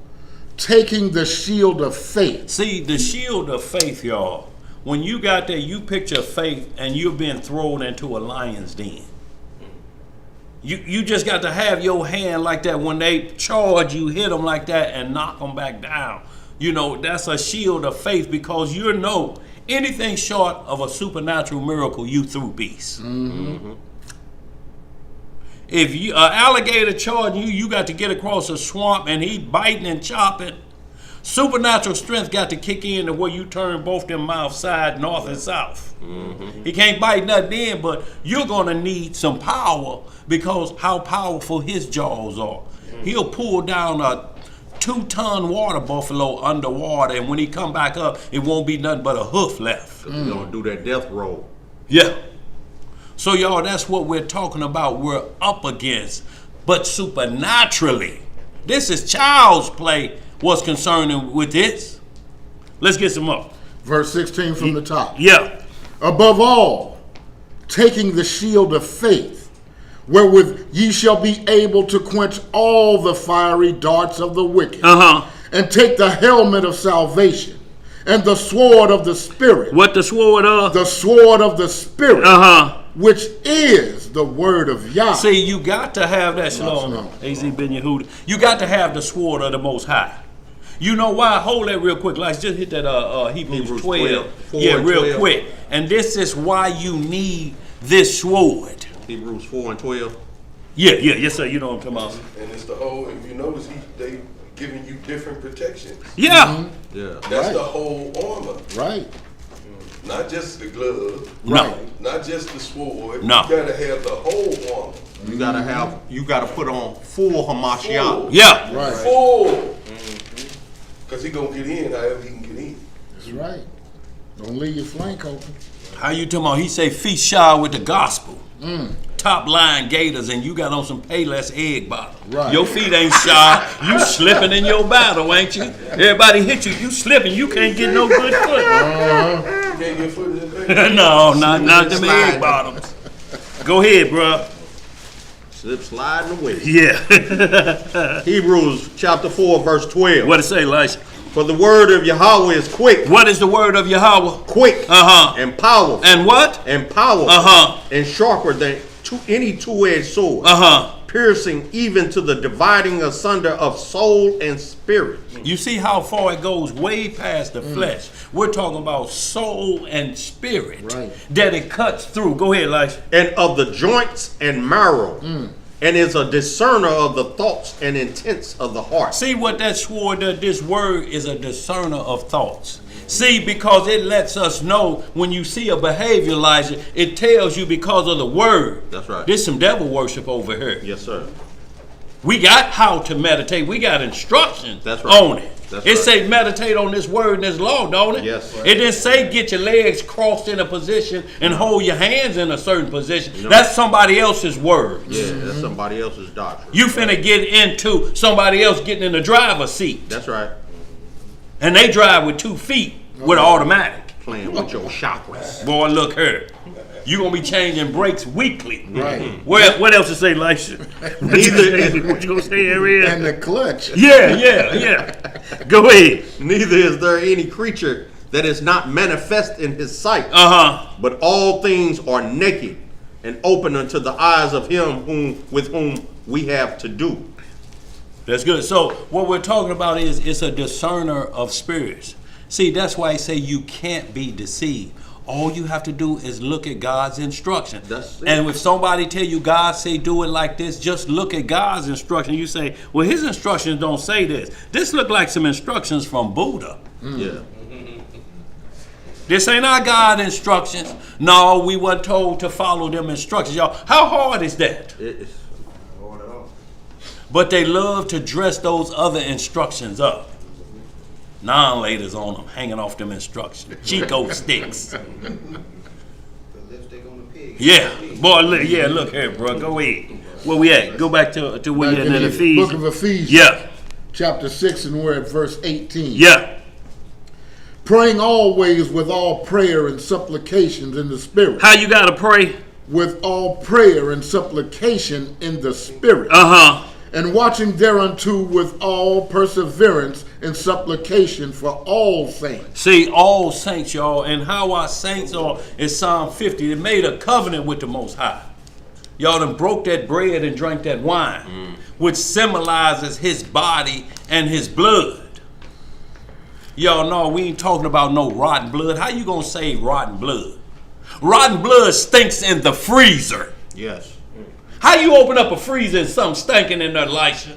Speaker 1: taking the shield of faith.
Speaker 4: See, the shield of faith, y'all. When you got there, you picture faith and you're being thrown into a lion's den. You just got to have your hand like that. When they charge, you hit them like that and knock them back down. You know, that's a shield of faith because you know anything short of a supernatural miracle, you through peace. If you alligator charging you, you got to get across a swamp and he biting and chopping. Supernatural strength got to kick in to where you turn both them mouths side, north and south. Mm-hmm. He can't bite nothing in, but you're going to need some power because how powerful his jaws are. Mm-hmm. He'll pull down a 2-ton water buffalo underwater, and when he come back up, it won't be nothing but a hoof left.
Speaker 3: He's going to do that death roll.
Speaker 4: Yeah. So, y'all, that's what we're talking about. We're up against. But supernaturally, this is child's play what's concerning with this. Let's get some up.
Speaker 1: Verse 16 from the top.
Speaker 4: Yeah.
Speaker 1: Above all, taking the shield of faith, wherewith ye shall be able to quench all the fiery darts of the wicked. And take the helmet of salvation, and the sword of the Spirit.
Speaker 4: What the sword of?
Speaker 1: The sword of the Spirit. Which is the word of Yah.
Speaker 4: See, you got to have that. Shalom, AZ Ben Yehuda. You got to have the sword of the Most High. You know why? Hold that real quick. Let's just hit that Hebrews 12. Yeah, real quick. And this is why you need this sword.
Speaker 3: Hebrews 4 and 12.
Speaker 4: Yes, sir. You know what I'm talking about.
Speaker 2: And it's the whole, if you notice, they giving you different protections.
Speaker 4: Yeah.
Speaker 3: Yeah.
Speaker 2: That's the whole armor.
Speaker 1: Right.
Speaker 2: Not just the glove.
Speaker 1: Right.
Speaker 2: Not just the sword.
Speaker 4: No.
Speaker 2: You gotta have the whole armor.
Speaker 3: You gotta put on full Hamashiach.
Speaker 4: Yeah.
Speaker 1: Right.
Speaker 2: Full. Because he gonna get in however he can get in.
Speaker 1: That's right. Don't leave your flank open.
Speaker 4: How you talking about? He say feet shy with the gospel. Top line gators, and you got on some Payless egg bottom.
Speaker 1: Right.
Speaker 4: Your feet ain't shy. You slipping in your battle, ain't you? Everybody hit you. You slipping. You can't get no good foot.
Speaker 2: You can't get foot in the thing.
Speaker 4: No, not them egg bottoms. Go ahead, bro.
Speaker 3: Slip sliding away.
Speaker 4: Yeah.
Speaker 3: Hebrews chapter 4 verse 12.
Speaker 4: What it say, Elisha?
Speaker 3: For the word of Yahweh is quick.
Speaker 4: What is the word of Yahweh?
Speaker 3: Quick. And powerful.
Speaker 4: And what?
Speaker 3: And powerful. And sharper than any two-edged sword. Piercing even to the dividing asunder of soul and spirit.
Speaker 4: You see how far it goes way past the flesh. We're talking about soul and spirit.
Speaker 1: Right.
Speaker 4: That it cuts through. Go ahead, Elisha.
Speaker 3: And of the joints and marrow. And is a discerner of the thoughts and intents of the heart.
Speaker 4: See what that sword does? This word is a discerner of thoughts. See, because it lets us know when you see a behavior, Elijah, it tells you because of the word.
Speaker 3: That's right.
Speaker 4: There's some devil worship over here.
Speaker 3: Yes, sir.
Speaker 4: We got how to meditate. We got instructions
Speaker 3: That's right.
Speaker 4: on it.
Speaker 3: That's
Speaker 4: It
Speaker 3: right.
Speaker 4: say meditate on this word and this law, don't it?
Speaker 3: Yes.
Speaker 4: It didn't say get your legs crossed in a position and hold your hands in a certain position.
Speaker 3: No.
Speaker 4: That's somebody else's words.
Speaker 3: Yeah, that's somebody else's doctrine.
Speaker 4: You finna get into somebody else getting in the driver's seat.
Speaker 3: That's right.
Speaker 4: And they drive with 2 feet with an automatic.
Speaker 3: Playing with your chakras.
Speaker 4: Boy, look here. You gonna be changing brakes weekly.
Speaker 1: Right.
Speaker 4: What else to say, Elisha? What you gonna say, Ariel?
Speaker 1: And the clutch.
Speaker 4: Yeah. Go ahead.
Speaker 3: Neither is there any creature that is not manifest in his sight. But all things are naked and open unto the eyes of him with whom we have to do.
Speaker 4: That's good. So what we're talking about is it's a discerner of spirits. See, that's why I say you can't be deceived. All you have to do is look at God's instruction.
Speaker 3: That's it.
Speaker 4: And if somebody tell you God say do it like this, just look at God's instruction. You say, well, his instructions don't say this. This look like some instructions from Buddha.
Speaker 3: Yeah.
Speaker 4: This ain't our God instructions. No, we were told to follow them instructions. Y'all, how hard is that?
Speaker 3: It's
Speaker 4: But they love to dress those other instructions up. Non-laters on them, hanging off them instructions. Chico sticks.
Speaker 5: The lipstick on the pig.
Speaker 4: Yeah, boy, look here, bro. Go ahead. Where we at? Go back to where
Speaker 1: Back
Speaker 4: you're
Speaker 1: in
Speaker 4: in
Speaker 1: the
Speaker 4: Ephesians.
Speaker 1: book of Ephesians.
Speaker 4: Yeah,
Speaker 1: Chapter 6, and we're at verse 18.
Speaker 4: yeah.
Speaker 1: Praying always with all prayer and supplications in the Spirit.
Speaker 4: How you gotta pray?
Speaker 1: With all prayer and supplication in the Spirit. And watching thereunto with all perseverance and supplication for all saints.
Speaker 4: See, all saints, y'all, and how our saints are is Psalm 50. They made a covenant with the Most High. Y'all done broke that bread and drank that wine, which symbolizes his body and his blood. Y'all know we ain't talking about no rotten blood. How you gonna say rotten blood? Rotten blood stinks in the freezer.
Speaker 3: yes.
Speaker 4: How you open up a freezer and something stinking in there, Elisha?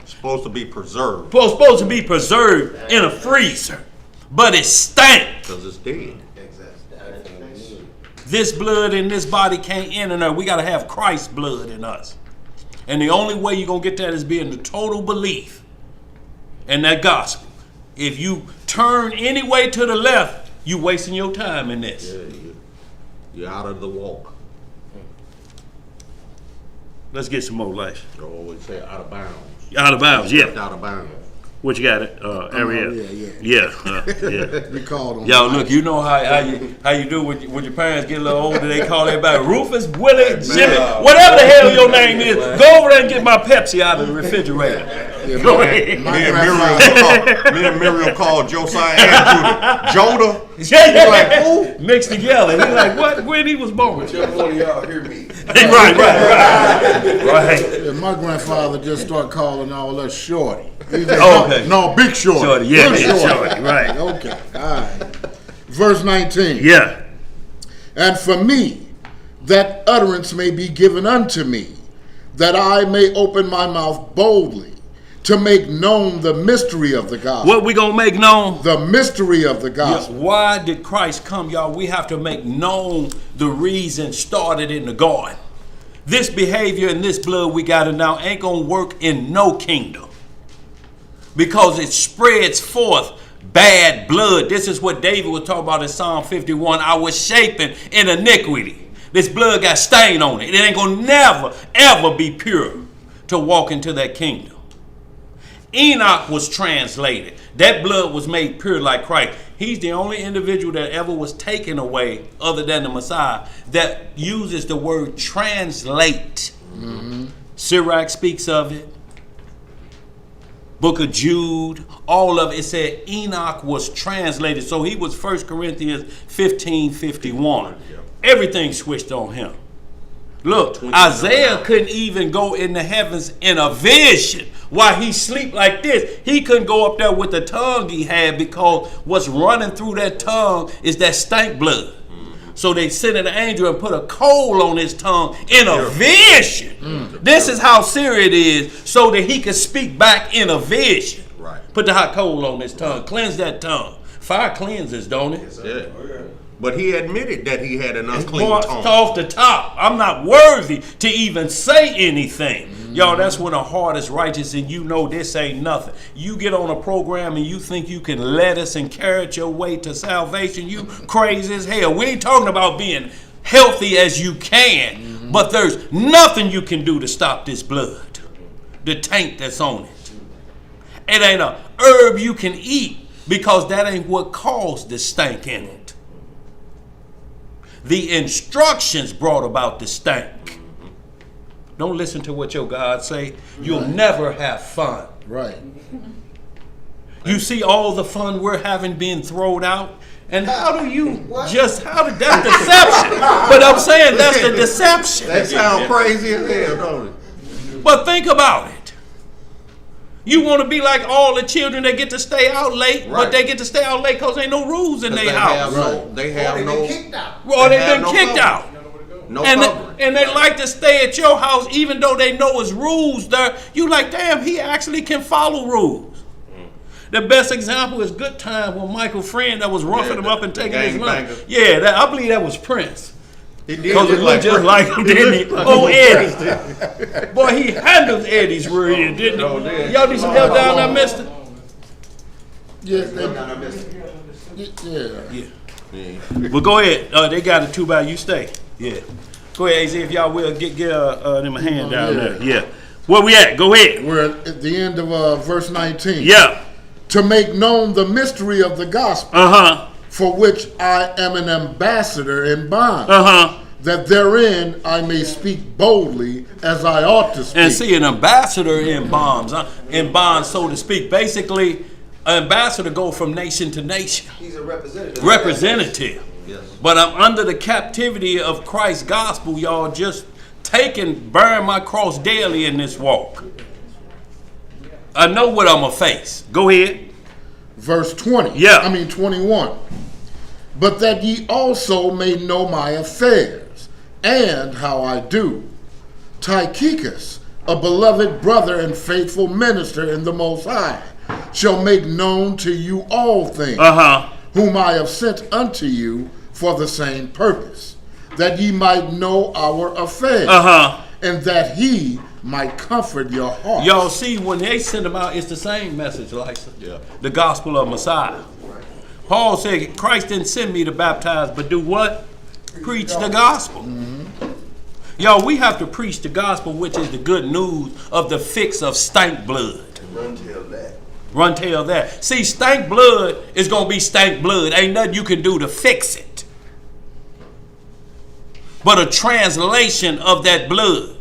Speaker 3: Supposed to be preserved
Speaker 4: Supposed to be preserved in a freezer, but it stank.
Speaker 3: because it's dead.
Speaker 4: This blood in this body can't enter there. We got to have Christ's blood in us. And the only way you're going to get that is being the total belief in that gospel. If you turn any way to the left, you wasting your time in this.
Speaker 3: Yeah, you're out of the walk.
Speaker 4: Let's get some more, Lash.
Speaker 3: They always say out of bounds.
Speaker 4: Out of bounds, yeah.
Speaker 3: Out of bounds.
Speaker 4: What you got it, Ariel? Yeah.
Speaker 1: We called him.
Speaker 4: Y'all, look, you know how you do when your parents get a little older. They call everybody Rufus, Willie, Jimmy, whatever the hell your name is. Go over there and get my Pepsi out of the refrigerator. Go ahead.
Speaker 3: Me and Miriam called Josiah and Judah.
Speaker 4: Yeah.
Speaker 3: Like, who?
Speaker 4: Mixed together. He's like, what? When he was born?
Speaker 2: Whichever one of y'all hear me.
Speaker 4: Right.
Speaker 1: Yeah, my grandfather just started calling all us Shorty. He just-
Speaker 4: Okay.
Speaker 1: No, Big Shorty.
Speaker 4: Shorty, yeah,
Speaker 1: Big
Speaker 4: Big Shorty, right.
Speaker 1: Okay, all right. Verse 19.
Speaker 4: Yeah.
Speaker 1: And for me, that utterance may be given unto me, that I may open my mouth boldly, to make known the mystery of the gospel.
Speaker 4: What we gonna make known?
Speaker 1: The mystery of the gospel.
Speaker 4: Why did Christ come, y'all? We have to make known the reason started in the garden. This behavior and this blood we got it now ain't gonna work in no kingdom, because it spreads forth bad blood. This is what David was talking about in Psalm 51. I was shapen in iniquity. This blood got stain on it. It ain't gonna never, ever be pure to walk into that kingdom. Enoch was translated. That blood was made pure like Christ. He's the only individual that ever was taken away, other than the Messiah, that uses the word translate. Sirach speaks of it. Book of Jude, all of it said Enoch was translated. So he was 1 Corinthians 15:51. Everything switched on him. Look, Isaiah couldn't even go in the heavens in a vision while he sleep like this. He couldn't go up there with the tongue he had, because what's running through that tongue is that stank blood. So they sent an angel and put a coal on his tongue in a vision. This is how serious it is, so that he could speak back in a vision.
Speaker 3: Right.
Speaker 4: Put the hot coal on his tongue. Cleanse that tongue. Fire cleanses, don't it?
Speaker 3: Yeah. But he admitted that he had an unclean
Speaker 4: Boy,
Speaker 3: tongue.
Speaker 4: off the top, I'm not worthy to even say anything. Y'all, that's when the heart is righteous and you know this ain't nothing. You get on a program and you think you can let us and carrot your way to salvation. You crazy as hell. We ain't talking about being healthy as you can, but there's nothing you can do to stop this blood, the taint that's on it. It ain't a herb you can eat, because that ain't what caused the stank in it. The instructions brought about the stank. Don't listen to what your God say. You'll never have fun.
Speaker 1: Right.
Speaker 4: You see all the fun we're having being thrown out? And how do you that's deception. But I'm saying that's the deception.
Speaker 3: That sounds crazy as hell, don't it?
Speaker 4: But think about it. You want to be like all the children that get to stay out late,
Speaker 3: Right.
Speaker 4: but they get to stay out late because ain't no rules in
Speaker 3: They
Speaker 4: their
Speaker 3: have
Speaker 4: house.
Speaker 3: no, they have no,
Speaker 5: kicked out.
Speaker 4: Or
Speaker 3: they
Speaker 4: they've
Speaker 3: have
Speaker 4: been
Speaker 3: no
Speaker 4: kicked
Speaker 3: cover.
Speaker 4: out.
Speaker 3: no
Speaker 4: And
Speaker 3: covering.
Speaker 4: they like to stay at your house even though they know it's rules there. You like, damn, he actually can follow rules. The best example is Good Time when Michael Friend that was roughing him up and
Speaker 3: the
Speaker 4: taking his money.
Speaker 3: gangbanger.
Speaker 4: Yeah, I believe that was Prince.
Speaker 3: He did
Speaker 4: Because it
Speaker 3: look
Speaker 4: looked just
Speaker 3: Prince.
Speaker 4: like him, didn't he? Oh, Eddie. Boy, he handled Eddie's real, didn't he?
Speaker 3: Oh, did.
Speaker 4: Y'all need some help down there, mister?
Speaker 1: Yeah,
Speaker 4: Yeah.
Speaker 3: Yeah.
Speaker 4: Well, go ahead. They got it too bad. You stay. Yeah. Go ahead, AZ, if y'all will. Get them a hand down there. Yeah. Where we at? Go ahead.
Speaker 1: we're at the end of verse 19.
Speaker 4: Yeah.
Speaker 1: To make known the mystery of the gospel,
Speaker 4: Uh-huh.
Speaker 1: for which I am an ambassador in bond,
Speaker 4: Uh-huh.
Speaker 1: that therein I may speak boldly as I ought to speak.
Speaker 4: And see, an ambassador in bonds, so to speak. Basically, an ambassador go from nation to nation.
Speaker 5: He's a representative.
Speaker 4: Representative.
Speaker 3: Yes.
Speaker 4: But I'm under the captivity of Christ's gospel, y'all. Just bearing my cross daily in this walk. I know what I'm going to face. Go ahead.
Speaker 1: Verse 20.
Speaker 4: Yeah.
Speaker 1: 21. But that ye also may know my affairs, and how I do. Tychicus, a beloved brother and faithful minister in the Most High, shall make known to you all things, whom I have sent unto you for the same purpose, that ye might know our affairs, and that he might comfort your heart.
Speaker 4: Y'all see, when they send them out, it's the same message, Lisa.
Speaker 3: Yeah.
Speaker 4: The gospel of Messiah. Paul said, Christ didn't send me to baptize, but do what? Preach the gospel. Y'all, we have to preach the gospel, which is the good news of the fix of stank blood.
Speaker 2: Run tell that.
Speaker 4: Run tell that. See, stank blood is going to be stank blood. Ain't nothing you can do to fix it. But a translation of that blood.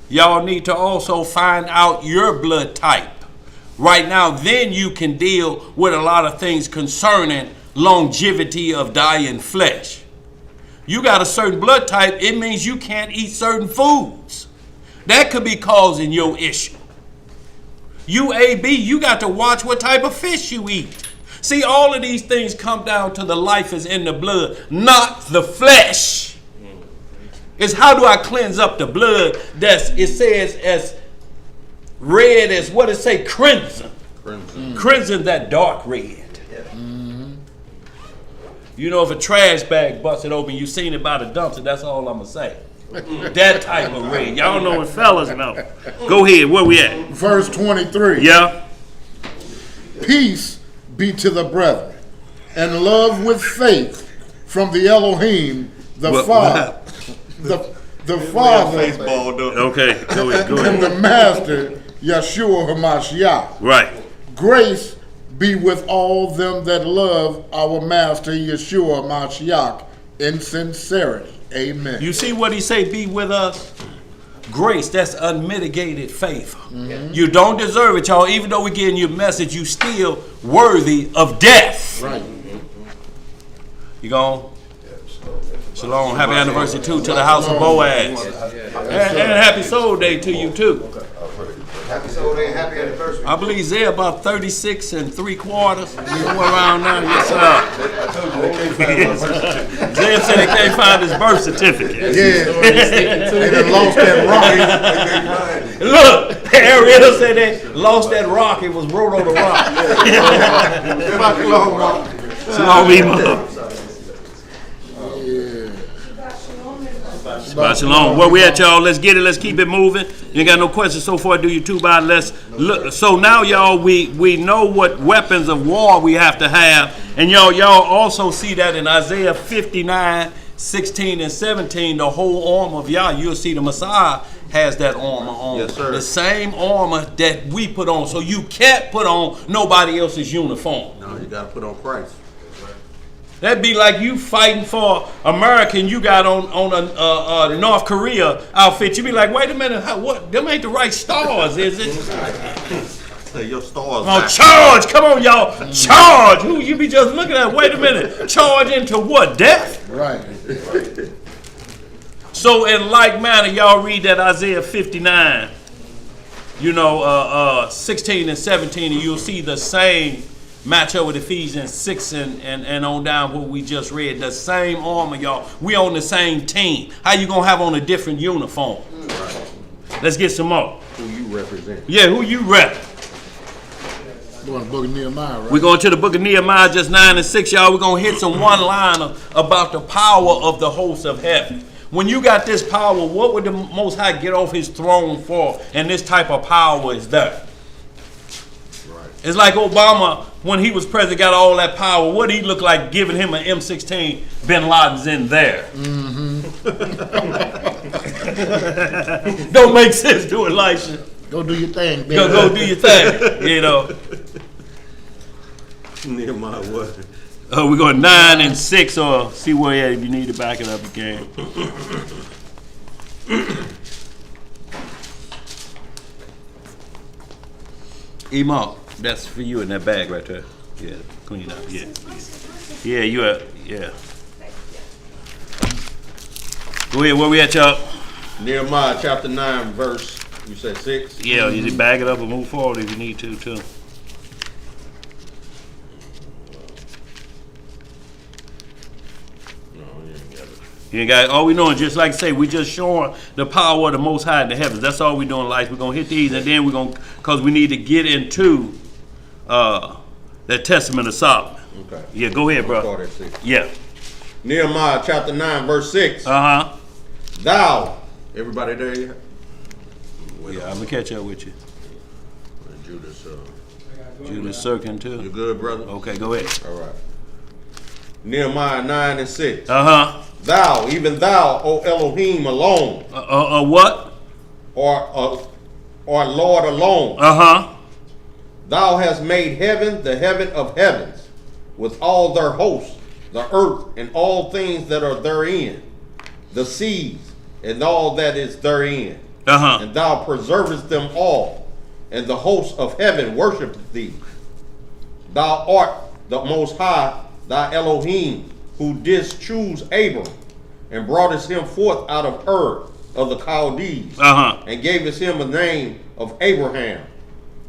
Speaker 4: Y'all need to also find out your blood type. Right now, then you can deal with a lot of things concerning longevity of dying flesh. You got a certain blood type, it means you can't eat certain foods. That could be causing your issue. You AB, you got to watch what type of fish you eat. See, all of these things come down to the life is in the blood, not the flesh. It's how do I cleanse up the blood that's, it says, as red as what it say, crimson. Crimson, that dark red. You know, if a trash bag busted open, you seen it by the dumpster, that's all I'm going to say. That type of red. Y'all know what fellas know. Go ahead, where we at?
Speaker 1: Verse 23.
Speaker 4: Yeah.
Speaker 1: Peace be to the brethren, and love with faith from the Elohim, the Father, the Father,
Speaker 4: Okay, go ahead.
Speaker 1: and the Master, Yeshua HaMashiach.
Speaker 4: Right.
Speaker 1: Grace be with all them that love our Master, Yeshua HaMashiach, in sincerity. Amen.
Speaker 4: You see what he say, be with us? Grace, that's unmitigated faith. You don't deserve it, y'all. Even though we're getting your message, you still worthy of death.
Speaker 1: Right.
Speaker 4: You gone? Shalom. Happy anniversary too to the house of Boaz. And happy soul day to you too.
Speaker 5: Happy soul day, happy anniversary.
Speaker 4: I believe they're about 36 3/4. Somewhere around now, yes sir. Zeb said they can't find his birth certificate.
Speaker 1: Yeah. They done lost that rock.
Speaker 4: Look, Ariel said they lost that rock. It was wrote on the rock. Shalom, Ema. Shabbat shalom. Where we at, y'all? Let's get it. Let's keep it moving. You ain't got no questions so far, do you? Too bad. Let's look. So now, y'all, we know what weapons of war we have to have, and y'all also see that in Isaiah 59, 16, and 17, the whole armor of Yah. You'll see the Messiah has that armor on.
Speaker 3: Yes, sir.
Speaker 4: The same armor that we put on. So you can't put on nobody else's uniform.
Speaker 3: No, you got to put on Christ.
Speaker 4: That'd be like you fighting for America and you got on a North Korea outfit. You'd be like, wait a minute, what? Them ain't the right stars, is it?
Speaker 3: Your stars.
Speaker 4: Oh, charge! Come on, y'all, charge! Who you be just looking at? Wait a minute, charge into what? Death?
Speaker 1: Right.
Speaker 4: So in like manner, y'all read that Isaiah 59, 16 and 17, and you'll see the same match up with Ephesians 6 and on down what we just read. The same armor, y'all. We on the same team. How you gonna have on a different uniform?
Speaker 3: Right.
Speaker 4: Let's get some more.
Speaker 3: Who you represent?
Speaker 4: Yeah, who you rep?
Speaker 1: Going to the book of Nehemiah, right?
Speaker 4: We're going to the book of Nehemiah, just 9 and 6, y'all. We're going to hit some one-liner about the power of the hosts of heaven. When you got this power, what would the Most High get off his throne for? And this type of power is there. It's like Obama, when he was president, got all that power. What did he look like giving him an M16? Bin Laden's in there. Don't make sense to it, Elisha.
Speaker 1: Go do your thing, baby.
Speaker 4: Go do your thing,
Speaker 3: Nehemiah what?
Speaker 4: We're going 9 and 6, or see where you're at. If you need to back it up, you can. Emo, that's for you in that bag right there. Yeah, clean up. Yeah, yeah, you are. Yeah. Go ahead. Where we at, y'all?
Speaker 3: Nehemiah chapter 9, verse, you said 6?
Speaker 4: Yeah, you just bag it up and move forward if you need to, too.
Speaker 3: No, you ain't got it.
Speaker 4: You ain't got all we doing, just like I say, we just showing the power of the Most High in the heavens. That's all we doing, life. We're gonna hit these, and then we're gonna, cause we need to get into that Testament of Solomon.
Speaker 3: Okay.
Speaker 4: Yeah, go ahead, bro.
Speaker 3: Start at 6.
Speaker 4: Yeah.
Speaker 3: Nehemiah chapter 9, verse 6. Thou, everybody there yet?
Speaker 4: Yeah, I'm gonna catch up with you.
Speaker 3: Judas,
Speaker 4: Judas Cirkin too.
Speaker 3: you good, brother?
Speaker 4: Okay, go ahead.
Speaker 3: All right. Nehemiah 9 and 6.
Speaker 4: Thou,
Speaker 3: even thou, O Elohim alone,
Speaker 4: what?
Speaker 3: or Lord alone. Thou hast made heaven, the heaven of heavens, with all their hosts, the earth and all things that are therein, the seas and all that is therein. And thou preservest them all, and the hosts of heaven worshipeth thee. Thou art the Most High, thy Elohim, who didst choose Abram, and broughtest him forth out of Ur of the Chaldees, and gavest him a name of Abraham,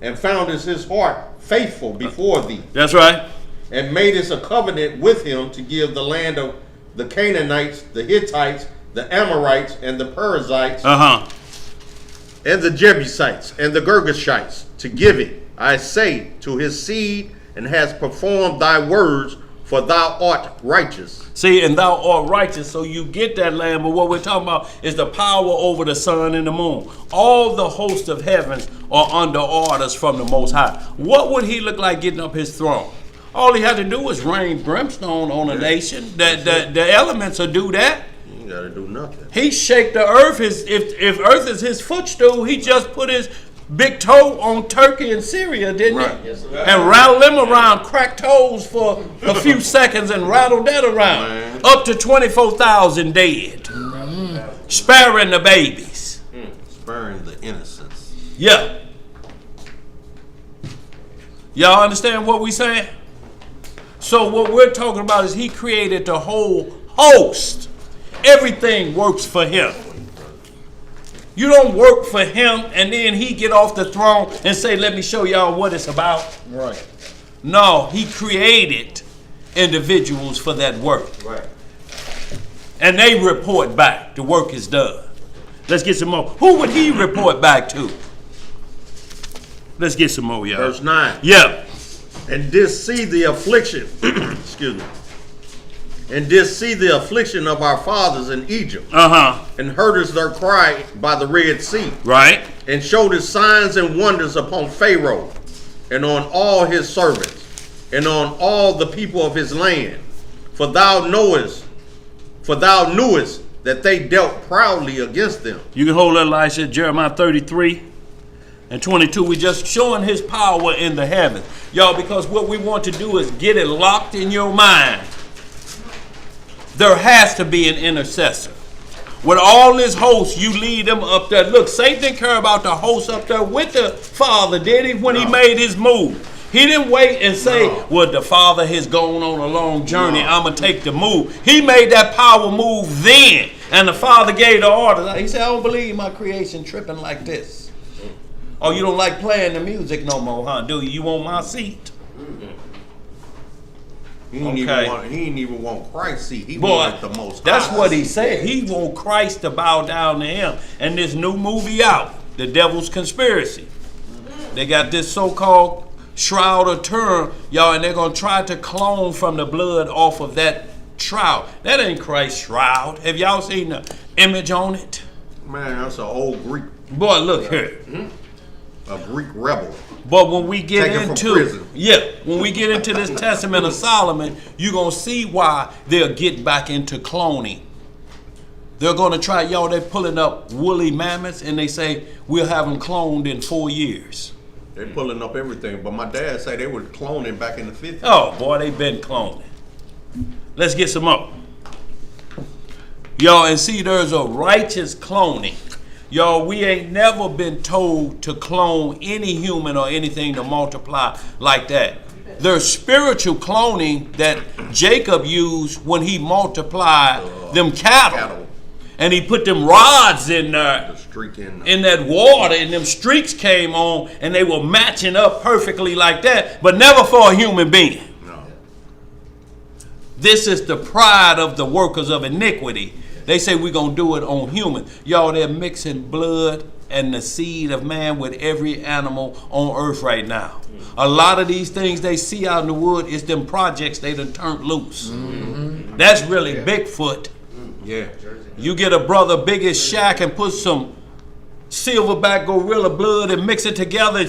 Speaker 3: and foundest his heart faithful before thee.
Speaker 4: That's right.
Speaker 3: And madest a covenant with him to give the land of the Canaanites, the Hittites, the Amorites, and the Perizzites, and the Jebusites, and the Girgashites, to give it, I say, to his seed, and has performed thy words, for thou art righteous.
Speaker 4: See, and thou art righteous, so you get that land, but what we're talking about is the power over the sun and the moon. All the hosts of heaven are under orders from the Most High. What would he look like getting up his throne? All he had to do was rain brimstone on a nation. The elements will do that.
Speaker 3: You gotta do nothing.
Speaker 4: He shake the earth. If earth is his footstool, he just put his big toe on Turkey and Syria, didn't he?
Speaker 5: Yes,
Speaker 4: and rattled them around, cracked toes for a few seconds and rattled that around.
Speaker 3: Man.
Speaker 4: Up to 24,000 dead. Sparing the babies.
Speaker 3: Sparing the innocents.
Speaker 4: Yeah. Y'all understand what we saying? So what we're talking about is he created the whole host. Everything works for him. You don't work for him and then he get off the throne and say, let me show y'all what it's about.
Speaker 3: Right.
Speaker 4: No, he created individuals for that work.
Speaker 3: Right.
Speaker 4: And they report back. The work is done. Let's get some more. Who would he report back to? Let's get some more, y'all.
Speaker 3: Verse 9.
Speaker 4: Yeah.
Speaker 3: And didst see the affliction, excuse me, and didst see the affliction of our fathers in Egypt, and heardest their cry by the Red Sea,
Speaker 4: right,
Speaker 3: and showed signs and wonders upon Pharaoh, and on all his servants, and on all the people of his land. For thou knewest that they dealt proudly against them.
Speaker 4: You can hold that, Elisha. Jeremiah 33 and 22. We just showing his power in the heavens. Y'all, because what we want to do is get it locked in your mind. There has to be an intercessor. With all his hosts, you lead them up there. Look, Satan didn't care about the hosts up there with the Father, did he, when he made his move? He didn't wait and say, well, the Father has gone on a long journey. I'm going to take the move. He made that power move then. And the Father gave the order. He said, I don't believe my creation tripping like this. Oh, you don't like playing the music no more, huh? Do you? You want my seat?
Speaker 3: He didn't even want Christ's seat. He
Speaker 4: Boy,
Speaker 3: wanted the Most High.
Speaker 4: that's what he said. He want Christ to bow down to him. And this new movie out, The Devil's Conspiracy. They got this so-called Shroud of Turin, y'all, and they're going to try to clone from the blood off of that shroud. That ain't Christ's shroud. Have y'all seen the image on it?
Speaker 3: Man, that's an old Greek.
Speaker 4: Boy, look here.
Speaker 3: A Greek rebel.
Speaker 4: But when we get
Speaker 3: Taken from
Speaker 4: into
Speaker 3: prison.
Speaker 4: when we get into this Testament of Solomon, you're gonna see why they'll get back into cloning. They're gonna try, y'all, they're pulling up woolly mammoths and they say we'll have them cloned in 4 years.
Speaker 3: They're pulling up everything, but my dad said they were cloning back in the 50s.
Speaker 4: Oh boy, they've been cloning. Let's get some more. Y'all, and see, there's a righteous cloning. Y'all, we ain't never been told to clone any human or anything to multiply like that. There's spiritual cloning that Jacob used when he multiplied them cattle. And he put them rods in there, in that water, and them streaks came on, and they were matching up perfectly like that, but never for a human being.
Speaker 3: No.
Speaker 4: This is the pride of the workers of iniquity. They say we're going to do it on human. Y'all, they're mixing blood and the seed of man with every animal on earth right now. A lot of these things they see out in the wood is them projects they done turned loose. That's really Bigfoot.
Speaker 3: Yeah.
Speaker 4: You get a brother big as Shaq and put some silverback gorilla blood and mix it together.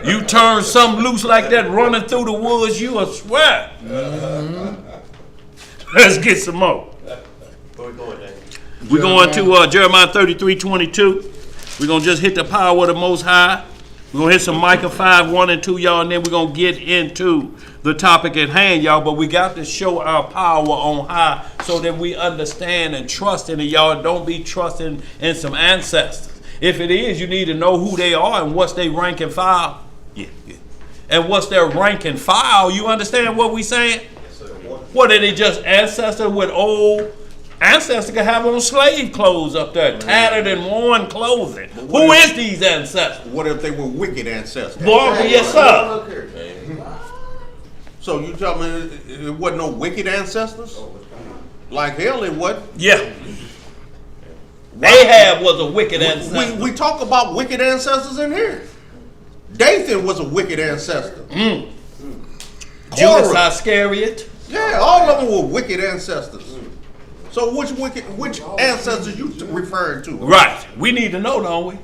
Speaker 4: You turn something loose like that running through the woods, you will swear. Let's get some more.
Speaker 2: Where we going, Dave?
Speaker 4: We're going to Jeremiah 33:22. We're going to just hit the power of the Most High. We're going to hit some Micah 5:1 and 2, y'all, and then we're going to get into the topic at hand, y'all. But we got to show our power on high so that we understand and trust in it, y'all. Don't be trusting in some ancestors. If it is, you need to know who they are and what's their rank and file. Yeah. And what's their rank and file. You understand what we saying? What, are they just ancestors with old ancestors can have on slave clothes up there, tattered and worn clothing? Who is these ancestors?
Speaker 3: What if they were wicked ancestors?
Speaker 4: Boy, yes, sir.
Speaker 3: So you tell me it wasn't no wicked ancestors? Like hell it wasn't.
Speaker 4: Yeah. Ahab was a wicked ancestor.
Speaker 3: We talk about wicked ancestors in here. Dathan was a wicked ancestor.
Speaker 4: Judas Iscariot.
Speaker 3: Yeah, all of them were wicked ancestors. So which ancestors you referring to?
Speaker 4: Right. We need to know, don't we?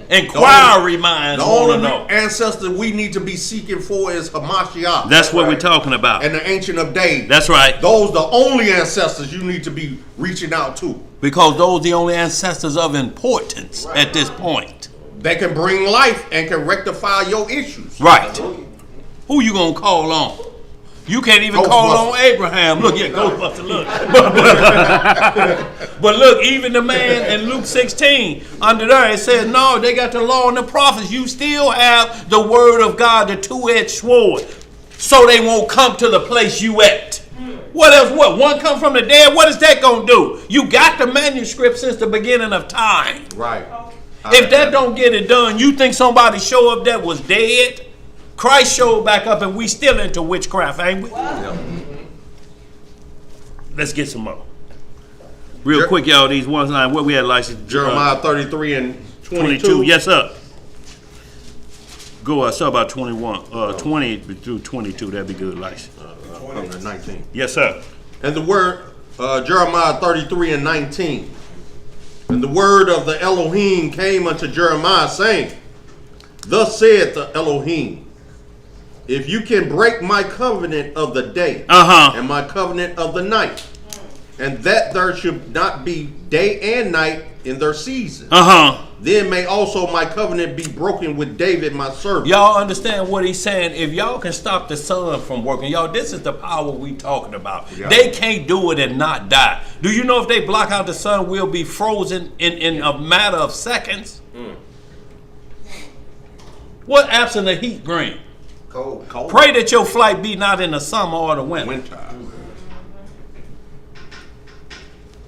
Speaker 4: Inquiry minds
Speaker 3: The
Speaker 4: want to
Speaker 3: only
Speaker 4: know.
Speaker 3: ancestor we need to be seeking for is Hamashiach.
Speaker 4: That's what we're talking about.
Speaker 3: And the Ancient of Days.
Speaker 4: That's right.
Speaker 3: Those the only ancestors you need to be reaching out to.
Speaker 4: Because those are the only ancestors of importance at this point.
Speaker 3: They can bring life and can rectify your issues.
Speaker 4: Right. Who you gonna call on? You can't even call on Abraham. Look, yeah, Ghostbuster, look. But look, even the man in Luke 16, under there, it says, no, they got the law and the prophets. You still have the word of God, the two-edged sword, so they won't come to the place you at. What else? What? One come from the dead? What is that going to do? You got the manuscript since the beginning of time.
Speaker 3: Right.
Speaker 4: If that don't get it done, you think somebody show up that was dead? Christ showed back up and we still into witchcraft, ain't we? Wow. Let's get some more. Real quick, y'all, these ones line. What we had license?
Speaker 3: Jeremiah 33 and 22.
Speaker 4: Yes, sir. Go so about 21, 20 through 22. That'd be good, license.
Speaker 3: From the 19.
Speaker 4: Yes, sir.
Speaker 3: And the word, Jeremiah 33 and 19. And the word of the Elohim came unto Jeremiah, saying, thus saith the Elohim, if you can break my covenant of the day and my covenant of the night, and that there should not be day and night in their season, then may also my covenant be broken with David my servant. Y'all understand what he's saying? If y'all can stop the sun from working, y'all, this is the power we talking about. Yeah. They can't do it and not die. Do you know if they block out the sun, we'll be frozen in a matter of seconds? What absent of heat, green?
Speaker 5: Cold.
Speaker 4: Pray that your flight be not in the summer or the winter.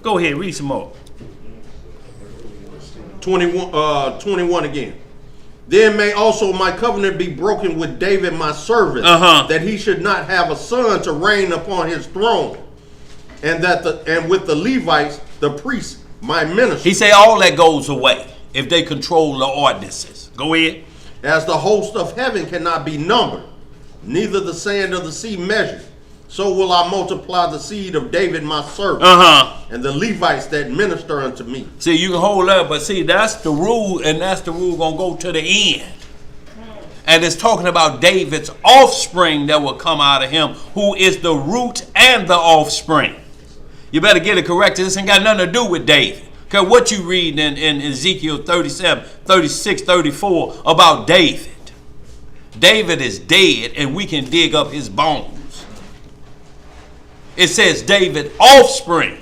Speaker 4: Go ahead, read some more. 21 again. Then may also my covenant be broken with David my servant, that he should not have a son to reign upon his throne, and with the Levites, the priests, my ministers. He say all that goes away if they control the ordinances. Go ahead. As the host of heaven cannot be numbered, neither the sand of the sea measured, so will I multiply the seed of David my servant, and the Levites that minister unto me. See, you can hold up, but see, that's the rule, and that's the rule gonna go to the end. And it's talking about David's offspring that will come out of him, who is the root and the offspring. You better get it corrected. This ain't got nothing to do with David. Okay, what you read in Ezekiel 37, 36, 34 about David. David is dead, and we can dig up his bones. It says David offspring,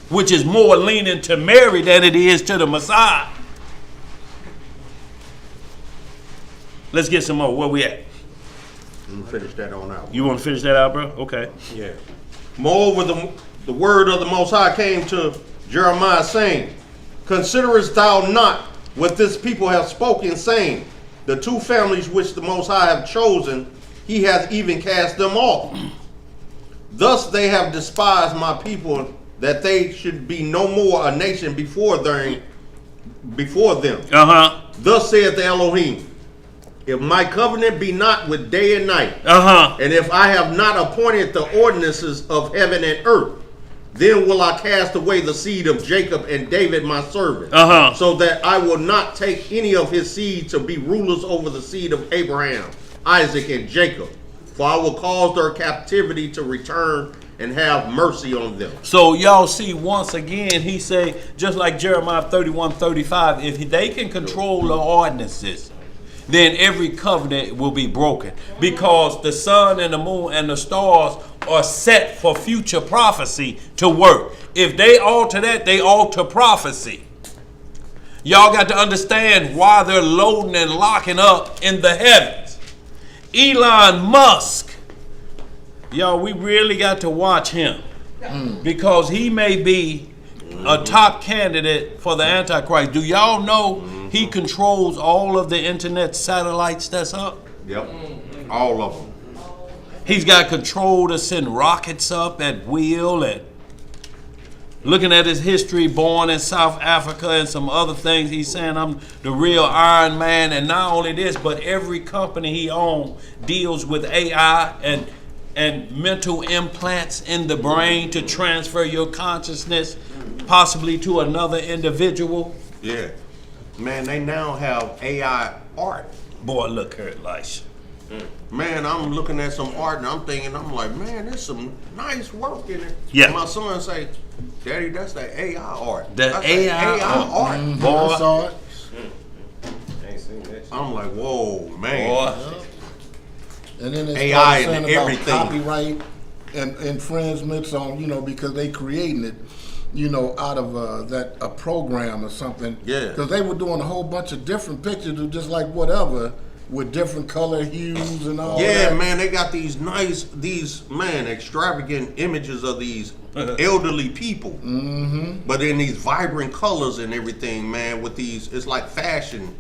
Speaker 4: which is more leaning to Mary than it is to the Messiah. Let's get some more. Where we at?
Speaker 3: I'm gonna finish that on out.
Speaker 4: You want to finish that out, bro? Okay.
Speaker 3: Yeah. Moreover, the word of the Most High came to Jeremiah, saying, considerest thou not what this people have spoken, saying, the two families which the Most High have chosen, he hath even cast them off. Thus they have despised my people, that they should be no more a nation before them. Thus saith the Elohim, if my covenant be not with day and night, and if I have not appointed the ordinances of heaven and earth, then will I cast away the seed of Jacob and David my servant, so that I will not take any of his seed to be rulers over the seed of Abraham, Isaac, and Jacob. For I will cause their captivity to return and have mercy on them.
Speaker 4: So y'all see, once again, he say, just like Jeremiah 31:35, if they can control the ordinances, then every covenant will be broken, because the sun and the moon and the stars are set for future prophecy to work. If they alter that, they alter prophecy. Y'all got to understand why they're loading and locking up in the heavens. Elon Musk, y'all, we really got to watch him, because he may be a top candidate for the Antichrist. Do y'all know he controls all of the internet satellites that's up?
Speaker 3: Yep, all of them.
Speaker 4: He's got control to send rockets up at will. And looking at his history, born in South Africa and some other things, he's saying I'm the real Iron Man. And not only this, but every company he owns deals with AI and mental implants in the brain to transfer your consciousness possibly to another individual.
Speaker 3: Yeah. Man, they now have AI art.
Speaker 4: Boy, look here, Elisha.
Speaker 3: Man, I'm looking at some art and I'm thinking, I'm like, man, there's some nice work in it.
Speaker 4: Yeah.
Speaker 3: And my son say, Daddy, that's the AI art.
Speaker 4: The AI
Speaker 3: art.
Speaker 4: Boy.
Speaker 1: I saw it.
Speaker 5: Ain't seen that shit.
Speaker 3: I'm like, whoa, man.
Speaker 4: Boy.
Speaker 1: And then they
Speaker 3: AI
Speaker 1: started
Speaker 3: and
Speaker 1: saying about
Speaker 3: everything.
Speaker 1: copyright and infringements on, because they creating it, out of a program or something.
Speaker 3: Yeah.
Speaker 1: Because they were doing a whole bunch of different pictures of just like whatever with different color hues and all that.
Speaker 3: Yeah, man, they got these extravagant images of these elderly people. But in these vibrant colors and everything, man, with these, it's like fashion.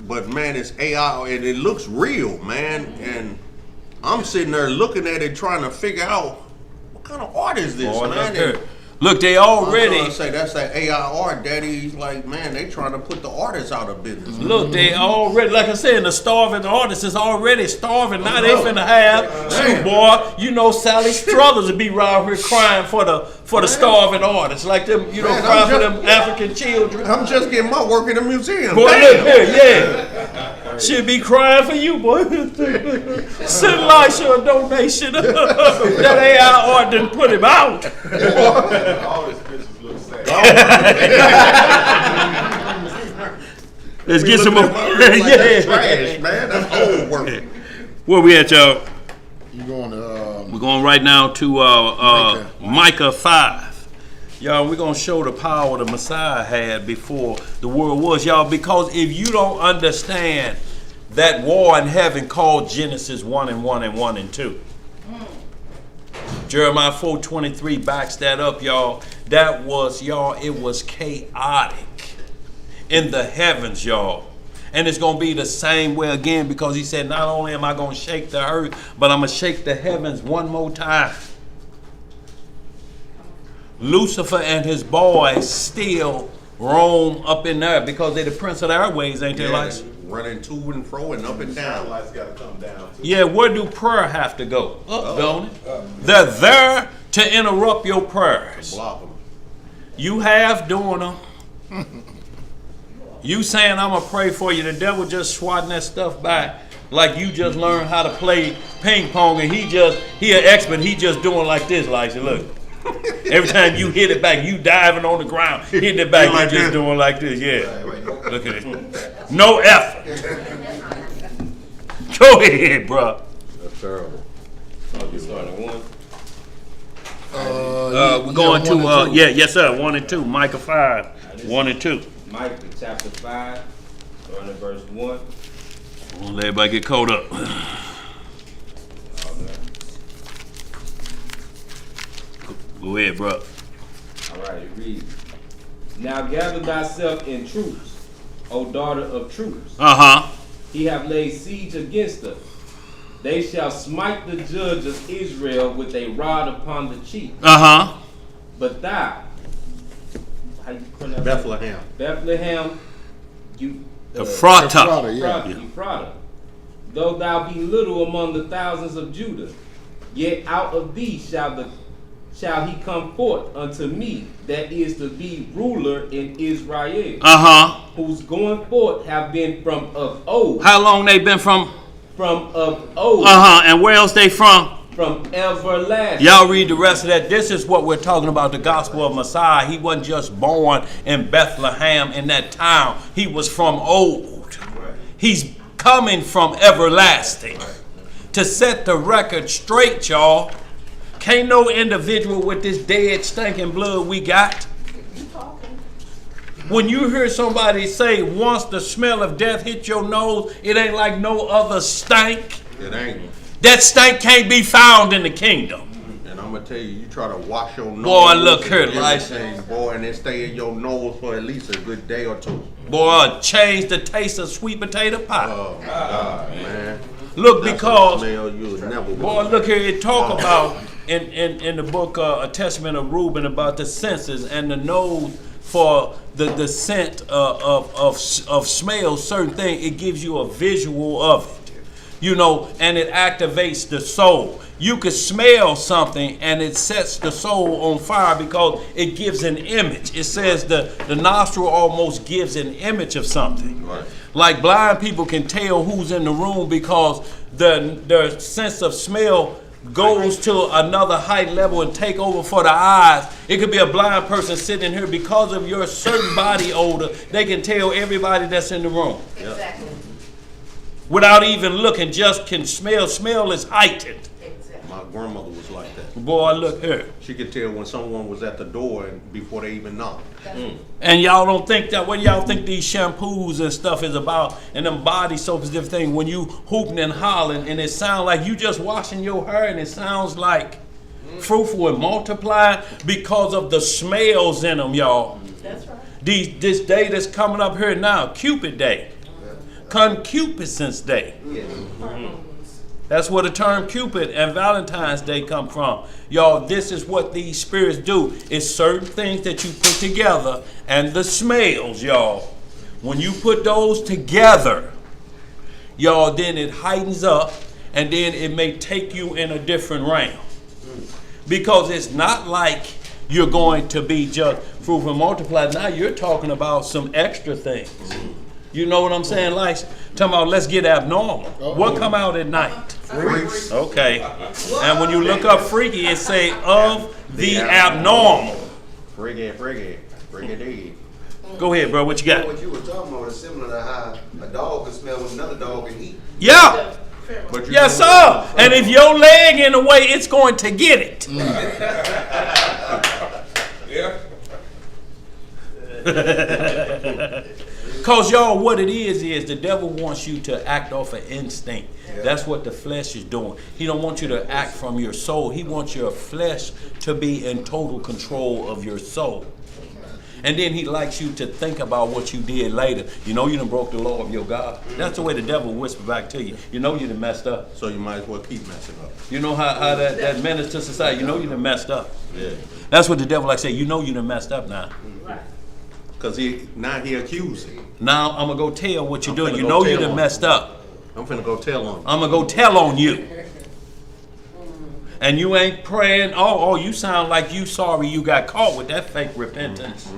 Speaker 3: But man, it's AI and it looks real, man. And I'm sitting there looking at it, trying to figure out what kind of art is this,
Speaker 4: Boy,
Speaker 3: man.
Speaker 4: look, look, they already
Speaker 3: I'm say that's that AI art, Daddy. He's like, man, they trying to put the artists out of business.
Speaker 4: Look, they already, like I said, the starving artist is already starving. Now they finna have, shoot, boy, Sally Struthers would be around here crying for the starving artists, like them,
Speaker 3: Man,
Speaker 4: crying for them African children.
Speaker 3: I'm just getting my work in the museum.
Speaker 4: Boy,
Speaker 3: Damn.
Speaker 4: look here, yeah. She'll be crying for you, boy. Send Elisha a donation. That AI art didn't put him out.
Speaker 5: All his pictures look sad.
Speaker 4: Let's get some more.
Speaker 3: That's trash, man. That's old work.
Speaker 4: Where we at, y'all?
Speaker 1: You going to
Speaker 4: We're going right now to Micah 5. Y'all, we're going to show the power the Messiah had before the world was, y'all, because if you don't understand that war in heaven called Genesis 1 and 1 and 1 and 2. Jeremiah 4:23 backs that up, y'all. That was, y'all, it was chaotic in the heavens, y'all. And it's going to be the same way again, because he said, not only am I going to shake the earth, but I'm going to shake the heavens one more time. Lucifer and his boys still roam up in there because they're the prince of the airways, ain't they, Elisha?
Speaker 3: Running to and fro and up and down.
Speaker 5: Satellites got to come down too.
Speaker 4: Yeah, where do prayer have to go? Up, don't it? They're there to interrupt your prayers.
Speaker 3: Block them.
Speaker 4: You half doing them. You saying, I'm going to pray for you. The devil just swatting that stuff back like you just learned how to play ping pong, and he an expert. He just doing like this, Elisha. Look. Every time you hit it back, you diving on the ground, hitting it back,
Speaker 3: like
Speaker 4: you just
Speaker 3: this.
Speaker 4: doing like this. Yeah. Look at it. No effort. Go ahead, bro.
Speaker 5: That's terrible. Oh, you started one?
Speaker 4: We're going to, yes, sir, 1 and 2. Micah 5, 1 and 2.
Speaker 6: Micah chapter 5, starting at verse 1.
Speaker 4: Don't let everybody get caught up. Go ahead, bro.
Speaker 6: All right, it reads. Now gather thyself in troops, O daughter of troops.
Speaker 4: Uh-huh.
Speaker 6: He hath laid siege against us. They shall smite the judge of Israel with a rod upon the cheek. But thou, how you pronounce
Speaker 3: Bethlehem.
Speaker 6: Bethlehem, you
Speaker 4: Ephrata.
Speaker 1: Ephrata, yeah.
Speaker 6: Ephrata, though thou be little among the thousands of Judah, yet out of thee shall he come forth unto me, that is to be ruler in Israel, whose going forth have been from of old.
Speaker 4: How long they been from?
Speaker 6: From of old.
Speaker 4: And where else they from?
Speaker 6: From everlasting.
Speaker 4: Y'all read the rest of that. This is what we're talking about, the gospel of Messiah. He wasn't just born in Bethlehem in that town. He was from old. He's coming from everlasting. To set the record straight, y'all, can't no individual with this dead stinking blood we got. When you hear somebody say, once the smell of death hit your nose, it ain't like no other stank.
Speaker 3: It ain't.
Speaker 4: That stank can't be found in the kingdom.
Speaker 3: And I'm gonna tell you, you try to wash your nose.
Speaker 4: Boy, look here,
Speaker 3: and
Speaker 4: like-
Speaker 3: everything, boy, and it stay in your nose for at least a good day or two.
Speaker 4: Boy, change the taste of sweet potato pie.
Speaker 3: Oh God, man.
Speaker 4: Look,
Speaker 3: That's
Speaker 4: because,
Speaker 3: a smell you would never.
Speaker 4: boy, look here, it talk about in the book A Testament of Reuben about the senses and the nose for the scent of smell, certain thing. It gives you a visual of it. You know, and it activates the soul. You could smell something and it sets the soul on fire because it gives an image. It says the nostril almost gives an image of something.
Speaker 3: Right.
Speaker 4: Like blind people can tell who's in the room because their sense of smell goes to another height level and take over for the eyes. It could be a blind person sitting here because of your certain body odor. They can tell everybody that's in the room.
Speaker 7: Exactly.
Speaker 4: Without even looking, just can smell. Smell is heightened.
Speaker 7: Exactly.
Speaker 3: My grandmother was like that.
Speaker 4: Boy, look here.
Speaker 3: She could tell when someone was at the door and before they even knocked.
Speaker 4: And y'all don't think that, what y'all think these shampoos and stuff is about, and them body soaps and different things, when you hooping and hollering, and it sounds like you just washing your hair, and it sounds like fruitful and multiplying because of the smells in them, y'all.
Speaker 7: That's right.
Speaker 4: This day that's coming up here now, Cupid Day. Concupiscence Day. That's where the term Cupid and Valentine's Day come from. Y'all, this is what these spirits do. It's certain things that you put together and the smells, y'all. When you put those together, y'all, then it heightens up and then it may take you in a different realm. Because it's not like you're going to be just fruitful and multiply. Now you're talking about some extra things. You know what I'm saying? Like, talking about let's get abnormal. What come out at night?
Speaker 3: Freaks.
Speaker 4: Okay. And when you look up freaky, it say of the abnormal.
Speaker 3: Friggy.
Speaker 4: Go ahead, bro. What you got?
Speaker 8: What you were talking about is similar to how a dog can smell what another dog can eat.
Speaker 4: Yeah.
Speaker 3: But you
Speaker 4: Yes,
Speaker 3: know-
Speaker 4: sir. And if your leg in the way, it's going to get it. Because y'all, what it is the devil wants you to act off an instinct. That's what the flesh is doing. He don't want you to act from your soul. He wants your flesh to be in total control of your soul. And then he likes you to think about what you did later. You know you done broke the law of your God. That's the way the devil whisper back to you. You know you done messed up.
Speaker 3: So you might as well keep messing up.
Speaker 4: You know how that menace to society, you know you done messed up.
Speaker 3: Yeah.
Speaker 4: That's what the devil like say, you know you done messed up now.
Speaker 7: Right.
Speaker 3: Cause he accusing.
Speaker 4: Now I'm going to go tell what you're
Speaker 3: I'm
Speaker 4: doing.
Speaker 3: finna
Speaker 4: You
Speaker 3: go
Speaker 4: know you
Speaker 3: tell
Speaker 4: done
Speaker 3: on
Speaker 4: messed up.
Speaker 3: I'm finna go tell on you.
Speaker 4: I'm going to go tell on you. And you ain't praying, oh, you sound like you sorry you got caught with that fake repentance.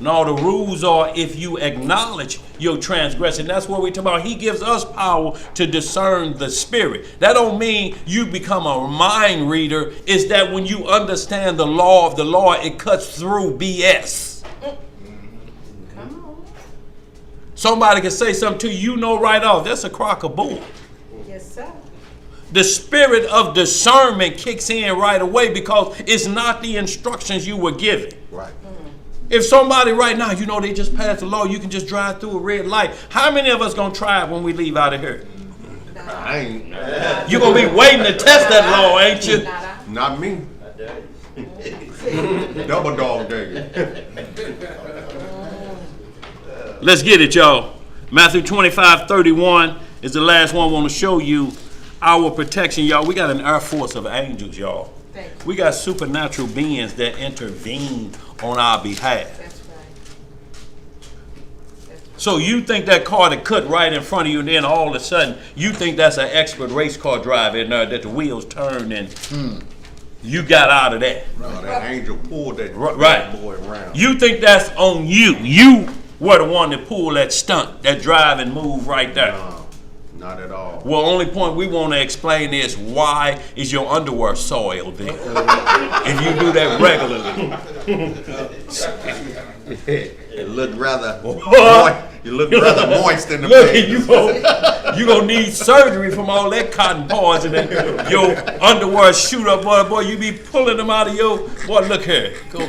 Speaker 4: No, the rules are if you acknowledge your transgression. That's what we talk about. He gives us power to discern the spirit. That don't mean you become a mind reader. It's that when you understand the law of the Lord, it cuts through BS.
Speaker 7: Come on.
Speaker 4: Somebody can say something to you, you know right off, that's a crock of bull.
Speaker 7: Yes, sir.
Speaker 4: The spirit of discernment kicks in right away because it's not the instructions you were given.
Speaker 3: Right.
Speaker 4: If somebody right now, you know, they just passed the law, you can just drive through a red light. How many of us gonna try it when we leave out of here?
Speaker 3: I ain't.
Speaker 4: You're gonna be waiting to test that law, ain't you?
Speaker 3: Not me. Double dog dare
Speaker 4: Let's get it, y'all. Matthew 25:31. is the last one I want to show you. Our protection, y'all. We got an air force of angels, y'all.
Speaker 7: Thank you.
Speaker 4: We got supernatural beings that intervene on our behalf.
Speaker 7: That's right.
Speaker 4: So you think that car that cut right in front of you, and then all of a sudden you think that's an expert race car driver in there that the wheels turned and you got out of that.
Speaker 3: No, that angel pulled that
Speaker 4: Right.
Speaker 3: boy around.
Speaker 4: You think that's on you. You were the one that pulled that stunt, that drive and move right there.
Speaker 3: No, not at all.
Speaker 4: Well, only point we want to explain is why is your underwear soiled then? If you do that regularly.
Speaker 3: It looked rather
Speaker 4: What?
Speaker 3: you look rather moist in the
Speaker 4: Look,
Speaker 3: face.
Speaker 4: you gonna need surgery from all that cotton poison and your underwear shoot up, boy. You be pulling them out of your boy. Look here, go.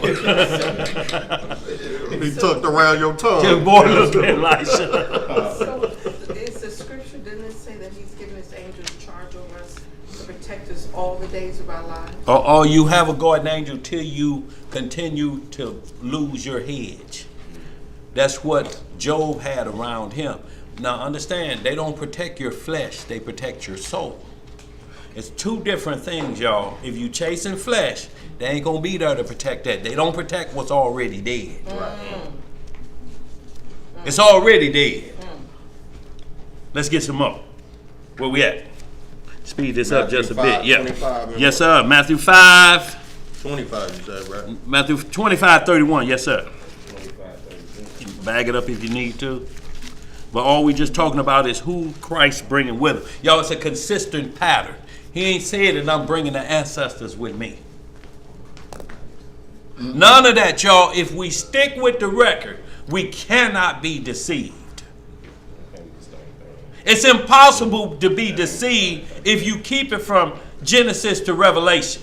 Speaker 3: He tucked around your tongue.
Speaker 4: Your boy look at Elisha.
Speaker 7: So, is the scripture, didn't it say that he's given his angels charge over us to protect us all the days of our lives?
Speaker 4: Or you have a guardian angel till you continue to lose your hedge. That's what Job had around him. Now understand, they don't protect your flesh, they protect your soul. It's two different things, y'all. If you chasing flesh, they ain't gonna be there to protect that. They don't protect what's already dead. It's already dead. Let's get some more. Where we at? Speed this up just a bit. Yeah.
Speaker 3: 25,
Speaker 4: Yes, sir. Matthew 5.
Speaker 3: 25, you said, right?
Speaker 4: Matthew 25:31. Yes, sir. Bag it up if you need to. But all we just talking about is who Christ bringing with him. Y'all, it's a consistent pattern. He ain't said that I'm bringing the ancestors with me. None of that, y'all. If we stick with the record, we cannot be deceived. It's impossible to be deceived if you keep it from Genesis to Revelation.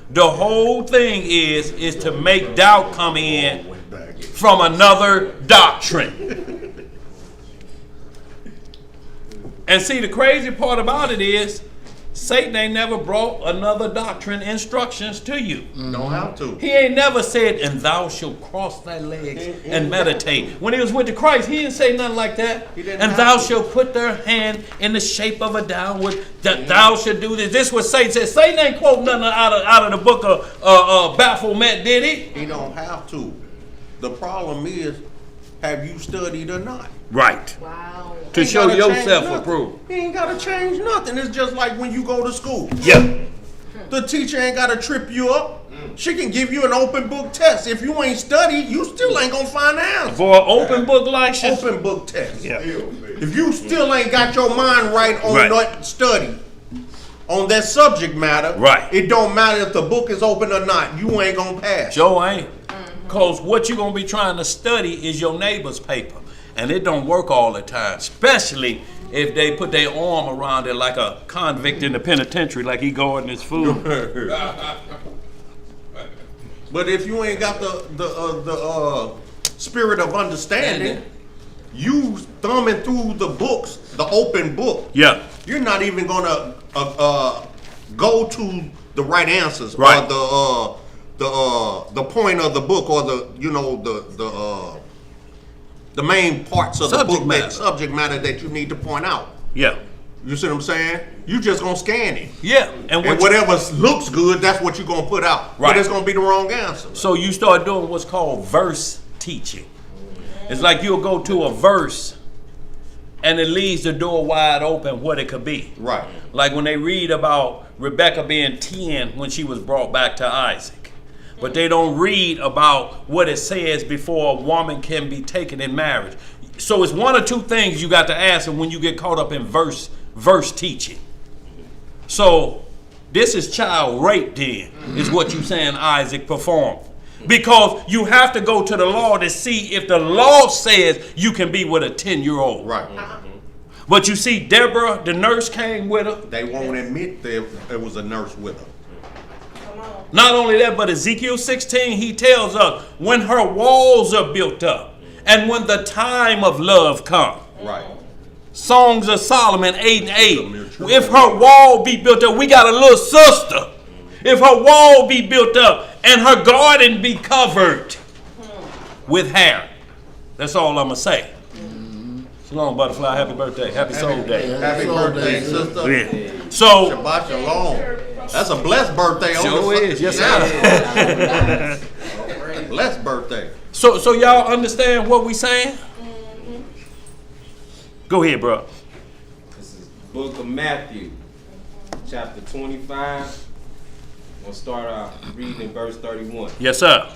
Speaker 4: The whole thing is to make doubt come in from another doctrine. And see, the crazy part about it is Satan ain't never brought another doctrine instructions to you.
Speaker 3: Don't have to.
Speaker 4: He ain't never said, and thou shalt cross thy legs and meditate. When he was with the Christ, he didn't say nothing like that. And thou shalt put their hand in the shape of a downward, that thou shalt do this. This was Satan said. Satan ain't quoting nothing out of the book of Baphomet, did he?
Speaker 3: He don't have to. The problem is, have you studied or not?
Speaker 4: Right.
Speaker 7: Wow.
Speaker 4: To
Speaker 3: Ain't
Speaker 4: show
Speaker 3: gotta change
Speaker 4: yourself
Speaker 3: nothing.
Speaker 4: approved.
Speaker 3: He ain't got to change nothing. It's just like when you go to school.
Speaker 4: Yeah.
Speaker 3: The teacher ain't got to trip you up. She can give you an open book test. If you ain't studied, you still ain't going to find the answer.
Speaker 4: For an open book license.
Speaker 3: Open book test.
Speaker 4: Yeah.
Speaker 3: If you still ain't got your mind right on
Speaker 4: Right.
Speaker 3: that study, on that subject matter,
Speaker 4: Right.
Speaker 3: it don't matter if the book is open or not. You ain't going to pass.
Speaker 4: Joe ain't. Because what you're going to be trying to study is your neighbor's paper. And it don't work all the time, especially if they put their arm around it like a convict in the penitentiary, like he guarding his food.
Speaker 3: But if you ain't got the spirit of understanding, you thumbing through the books, the open book.
Speaker 4: Yeah.
Speaker 3: You're not even gonna go to the right answers,
Speaker 4: Right.
Speaker 3: or the point of the book, or the main parts of the
Speaker 4: Subject
Speaker 3: book,
Speaker 4: matter.
Speaker 3: that subject matter that you need to point out.
Speaker 4: Yeah.
Speaker 3: You see what I'm saying? You just gonna scan it,
Speaker 4: Yeah. And
Speaker 3: and whatever looks good, that's what you're gonna put out.
Speaker 4: Right.
Speaker 3: But it's gonna be the wrong answer.
Speaker 4: So you start doing what's called verse teaching. It's like you'll go to a verse and it leaves the door wide open what it could be.
Speaker 3: Right.
Speaker 4: Like when they read about Rebecca being 10 when she was brought back to Isaac. But they don't read about what it says before a woman can be taken in marriage. So it's one or two things you got to ask when you get caught up in verse teaching. So this is child rape then, is what you saying Isaac performed. Because you have to go to the law to see if the law says you can be with a 10-year-old.
Speaker 3: Right.
Speaker 4: But you see, Deborah, the nurse, came with her.
Speaker 3: They won't admit there was a nurse with her.
Speaker 4: Not only that, but Ezekiel 16, he tells us when her walls are built up and when the time of love comes.
Speaker 3: Right.
Speaker 4: Songs of Solomon 8 and 8. If her wall be built up, we got a little sister. If her wall be built up and her garden be covered with hair. That's all I'm going to say. So long, butterfly. Happy birthday. Happy soul day.
Speaker 3: Happy birthday, sister.
Speaker 4: Yeah. So,
Speaker 3: Shabbat shalom. That's a blessed birthday.
Speaker 4: sure is. Yes, sir.
Speaker 3: Blessed birthday.
Speaker 4: So y'all understand what we saying? Go ahead, bro.
Speaker 6: This is Book of Matthew, chapter 25. We'll start out reading in verse 31.
Speaker 4: Yes, sir.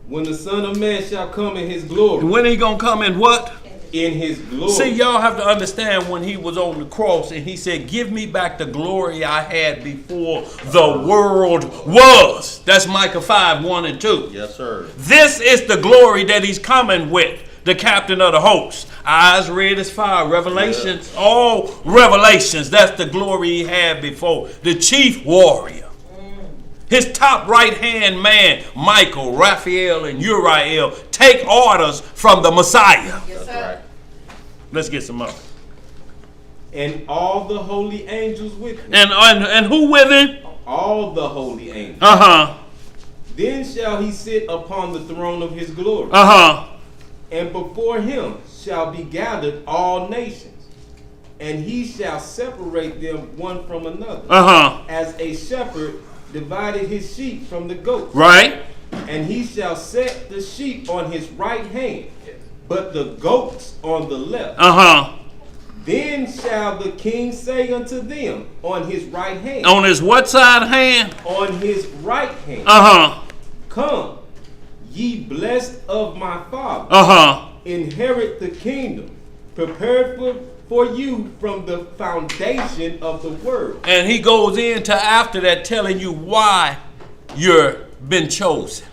Speaker 6: When the Son of Man shall come in his glory.
Speaker 4: When he gonna come in what?
Speaker 6: In his glory.
Speaker 4: See, y'all have to understand when he was on the cross and he said, give me back the glory I had before the world was. That's Micah 5, 1 and 2.
Speaker 3: Yes, sir.
Speaker 4: This is the glory that he's coming with, the captain of the host. Eyes red as fire, Revelations, all Revelations. That's the glory he had before. The chief warrior. His top right-hand man, Michael, Raphael, and Uriel, take orders from the Messiah.
Speaker 7: Yes, sir.
Speaker 4: Let's get some more.
Speaker 6: And all the holy angels with him.
Speaker 4: And who with him?
Speaker 6: All the holy angels.
Speaker 4: Uh-huh.
Speaker 6: Then shall he sit upon the throne of his glory.
Speaker 4: Uh-huh.
Speaker 6: And before him shall be gathered all nations. And he shall separate them one from another.
Speaker 4: Uh-huh.
Speaker 6: As a shepherd divided his sheep from the goats.
Speaker 4: Right?
Speaker 6: And he shall set the sheep on his right hand, but the goats on the left.
Speaker 4: Uh-huh.
Speaker 6: Then shall the king say unto them on his right hand.
Speaker 4: On his what side hand?
Speaker 6: On his right hand.
Speaker 4: Uh-huh.
Speaker 6: Come, ye blessed of my Father.
Speaker 4: Uh-huh.
Speaker 6: Inherit the kingdom, prepared for you from the foundation of the world.
Speaker 4: And he goes into after that telling you why you're been chosen.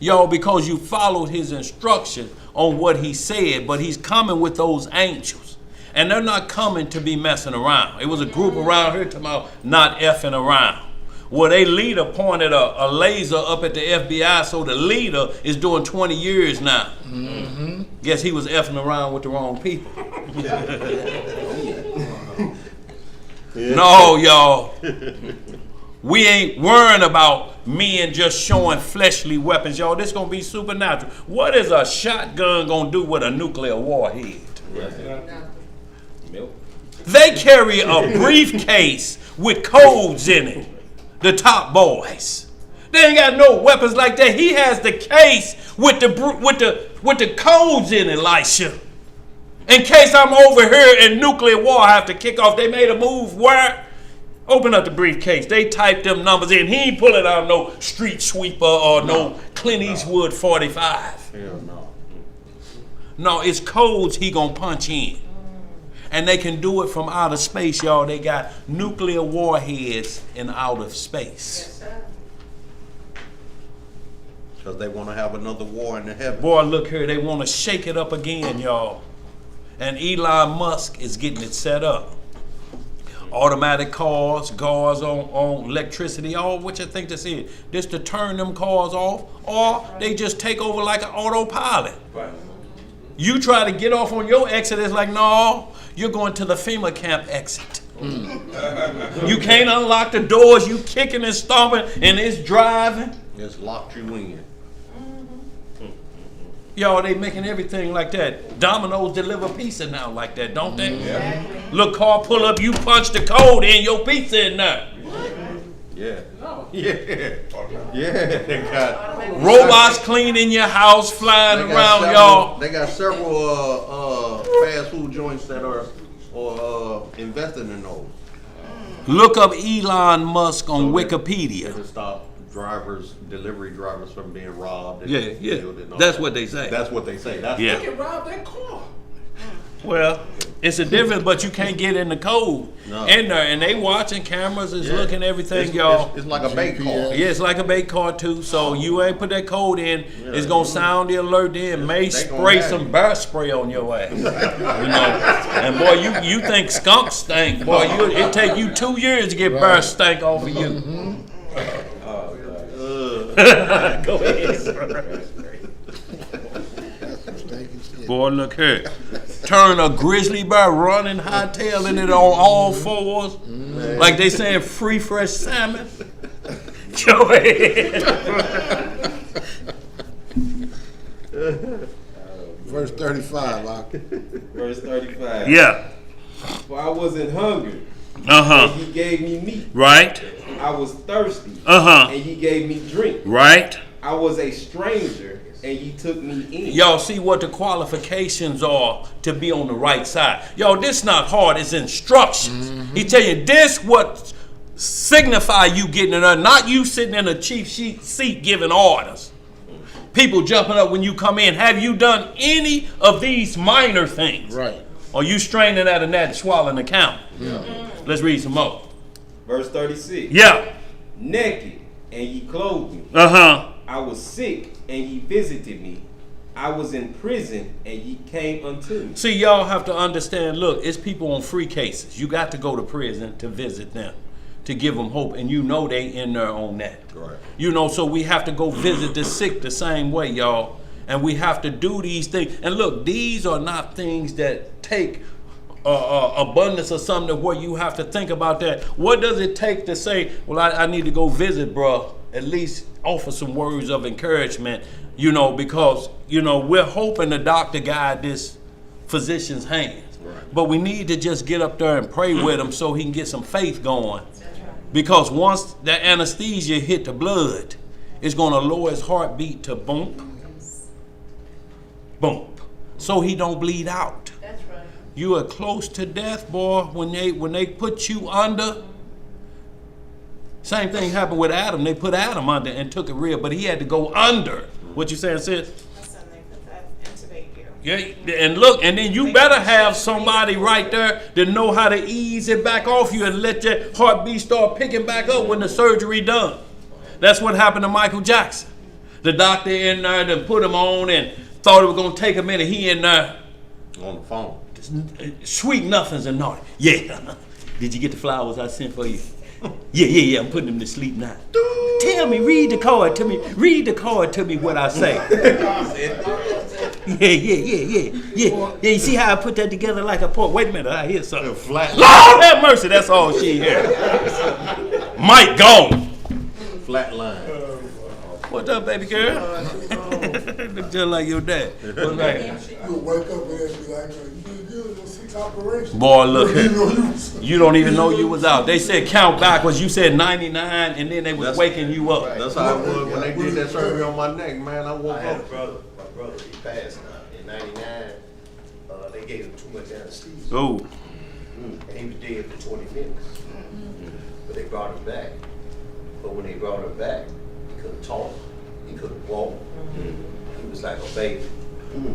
Speaker 4: Y'all, because you followed his instruction on what he said, but he's coming with those angels. And they're not coming to be messing around. It was a group around here talking about not effing around. Well, their leader pointed a laser up at the FBI, so the leader is doing 20 years now. Mm-hmm. Guess he was effing around with the wrong people. No, y'all. We ain't worrying about men just showing fleshly weapons, y'all. This gonna be supernatural. What is a shotgun gonna do with a nuclear warhead?
Speaker 6: Milk.
Speaker 4: They carry a briefcase with codes in it. The top boys. They ain't got no weapons like that. He has the case with the codes in it, Elisha. In case I'm over here and nuclear war have to kick off. They made a move where? Open up the briefcase. They typed them numbers in. He ain't pulling out no street sweeper or no Clint Eastwood 45.
Speaker 3: Hell no.
Speaker 4: No, it's codes he gonna punch in. And they can do it from outer space, y'all. They got nuclear warheads in outer space.
Speaker 7: Yes, sir.
Speaker 3: Because they want to have another war in the heavens.
Speaker 4: Boy, look here. They want to shake it up again, y'all. And Elon Musk is getting it set up. Automatic cars on electricity, all what you think this is. This to turn them cars off, or they just take over like an autopilot.
Speaker 6: Right.
Speaker 4: You try to get off on your exit, it's like, no, you're going to the FEMA camp exit. You can't unlock the doors, you kicking and stomping, and it's driving.
Speaker 3: It's locked you in.
Speaker 4: Y'all, they making everything like that. Domino's deliver pizza now like that, don't they?
Speaker 7: Exactly.
Speaker 4: Look, car pull up, you punch the code in, your pizza in there.
Speaker 3: Yeah. Yeah. Yeah. They got
Speaker 4: Robots cleaning your house, flying
Speaker 3: they got
Speaker 4: around,
Speaker 3: several,
Speaker 4: y'all.
Speaker 3: They got several fast food joints that are invested in those.
Speaker 4: Look up Elon Musk on
Speaker 3: So
Speaker 4: Wikipedia.
Speaker 3: To stop delivery drivers from being robbed. And
Speaker 4: Yeah.
Speaker 3: killed and all
Speaker 4: That's
Speaker 3: that.
Speaker 4: what they say.
Speaker 3: That's what they say. That's
Speaker 4: Yeah.
Speaker 3: They can rob that car.
Speaker 4: Well, it's a difference, but you can't get in the code
Speaker 3: No.
Speaker 4: in there, and they watching cameras is
Speaker 3: Yeah.
Speaker 4: looking everything,
Speaker 3: It's-
Speaker 4: y'all.
Speaker 3: It's like a bait car.
Speaker 4: Yeah, it's like a bait car too. So you ain't put that code in, it's gonna sound the alert. Then may
Speaker 3: They gonna
Speaker 4: spray
Speaker 3: have
Speaker 4: some
Speaker 3: you.
Speaker 4: bear spray on your ass. You know, and boy, you think skunk stink, boy. It take you 2 years to get bear stink off of you. Go ahead. Boy, look here. Turn a grizzly bear running, hightailing it on all fours. Like they saying free fresh salmon. Go ahead.
Speaker 1: 35,
Speaker 6: Verse 35.
Speaker 4: Yeah.
Speaker 6: For I was in hunger,
Speaker 4: Uh-huh.
Speaker 6: and he gave me meat.
Speaker 4: Right.
Speaker 6: I was thirsty,
Speaker 4: Uh-huh.
Speaker 6: and he gave me drink.
Speaker 4: Right.
Speaker 6: I was a stranger, and he took me in.
Speaker 4: Y'all see what the qualifications are to be on the right side. Y'all, this not hard. It's instructions. He tell you this what signify you getting it done, not you sitting in a chief seat giving orders. People jumping up when you come in. Have you done any of these minor things?
Speaker 1: right.
Speaker 4: Or you straining at a gnat and swallowing a camel? Let's read some more.
Speaker 6: Verse 36.
Speaker 4: Yeah.
Speaker 6: Naked, and ye clothed me.
Speaker 4: Uh-huh.
Speaker 6: I was sick, and ye visited me. I was in prison, and ye came unto me.
Speaker 4: See, y'all have to understand, look, it's people on free cases. You got to go to prison to visit them, to give them hope, and you know they in there on that.
Speaker 3: Right.
Speaker 4: You know, so we have to go visit the sick the same way, y'all. And we have to do these things. And look, these are not things that take abundance or something where you have to think about that. What does it take to say, well, I need to go visit, bro? At least offer some words of encouragement, you know, because, you know, we're hoping the doctor guide this physician's hands. Right. But we need to just get up there and pray with him so he can get some faith going. Because once that anesthesia hit the blood, it's going to lower his heartbeat to boom, boom, so he don't bleed out.
Speaker 7: That's right.
Speaker 4: You are close to death, boy, when they put you under. Same thing happened with Adam. They put Adam under and took it real, but he had to go under. What you saying, sis?
Speaker 9: That's when they put that intubate you.
Speaker 4: Yeah, and look, and then you better have somebody right there that know how to ease it back off you and let your heartbeat start picking back up when the surgery done. That's what happened to Michael Jackson. The doctor in there that put him on and thought it was gonna take a minute. He in there,
Speaker 3: On the phone.
Speaker 4: sweet nothings and naughty. Yeah. Did you get the flowers I sent for you? Yeah. I'm putting them to sleep now. Tell me, read the card to me. Read the card to me what I say. Yeah. You see how I put that together like a pork? Wait a minute, I hear something.
Speaker 3: Flat,
Speaker 4: Lord have mercy, that's all she hear. Mike gone.
Speaker 3: flat line.
Speaker 4: What's up, baby girl? Look just like your dad. What's like?
Speaker 10: You'll wake up and be like, you did good, 6 operations.
Speaker 4: Boy, look,
Speaker 10: You know, you was-
Speaker 4: you don't even know you was out. They said count backwards. You said 99, and then they was waking you up.
Speaker 3: That's how it was when they did that surgery on my neck, man. I woke
Speaker 8: I had a
Speaker 3: up.
Speaker 8: brother, my brother, he passed in 99. They gave him too much anesthesia.
Speaker 4: Ooh,
Speaker 8: And he was dead for 20 minutes. But they brought him back. But when they brought him back, he couldn't talk. He couldn't walk. He was like a baby.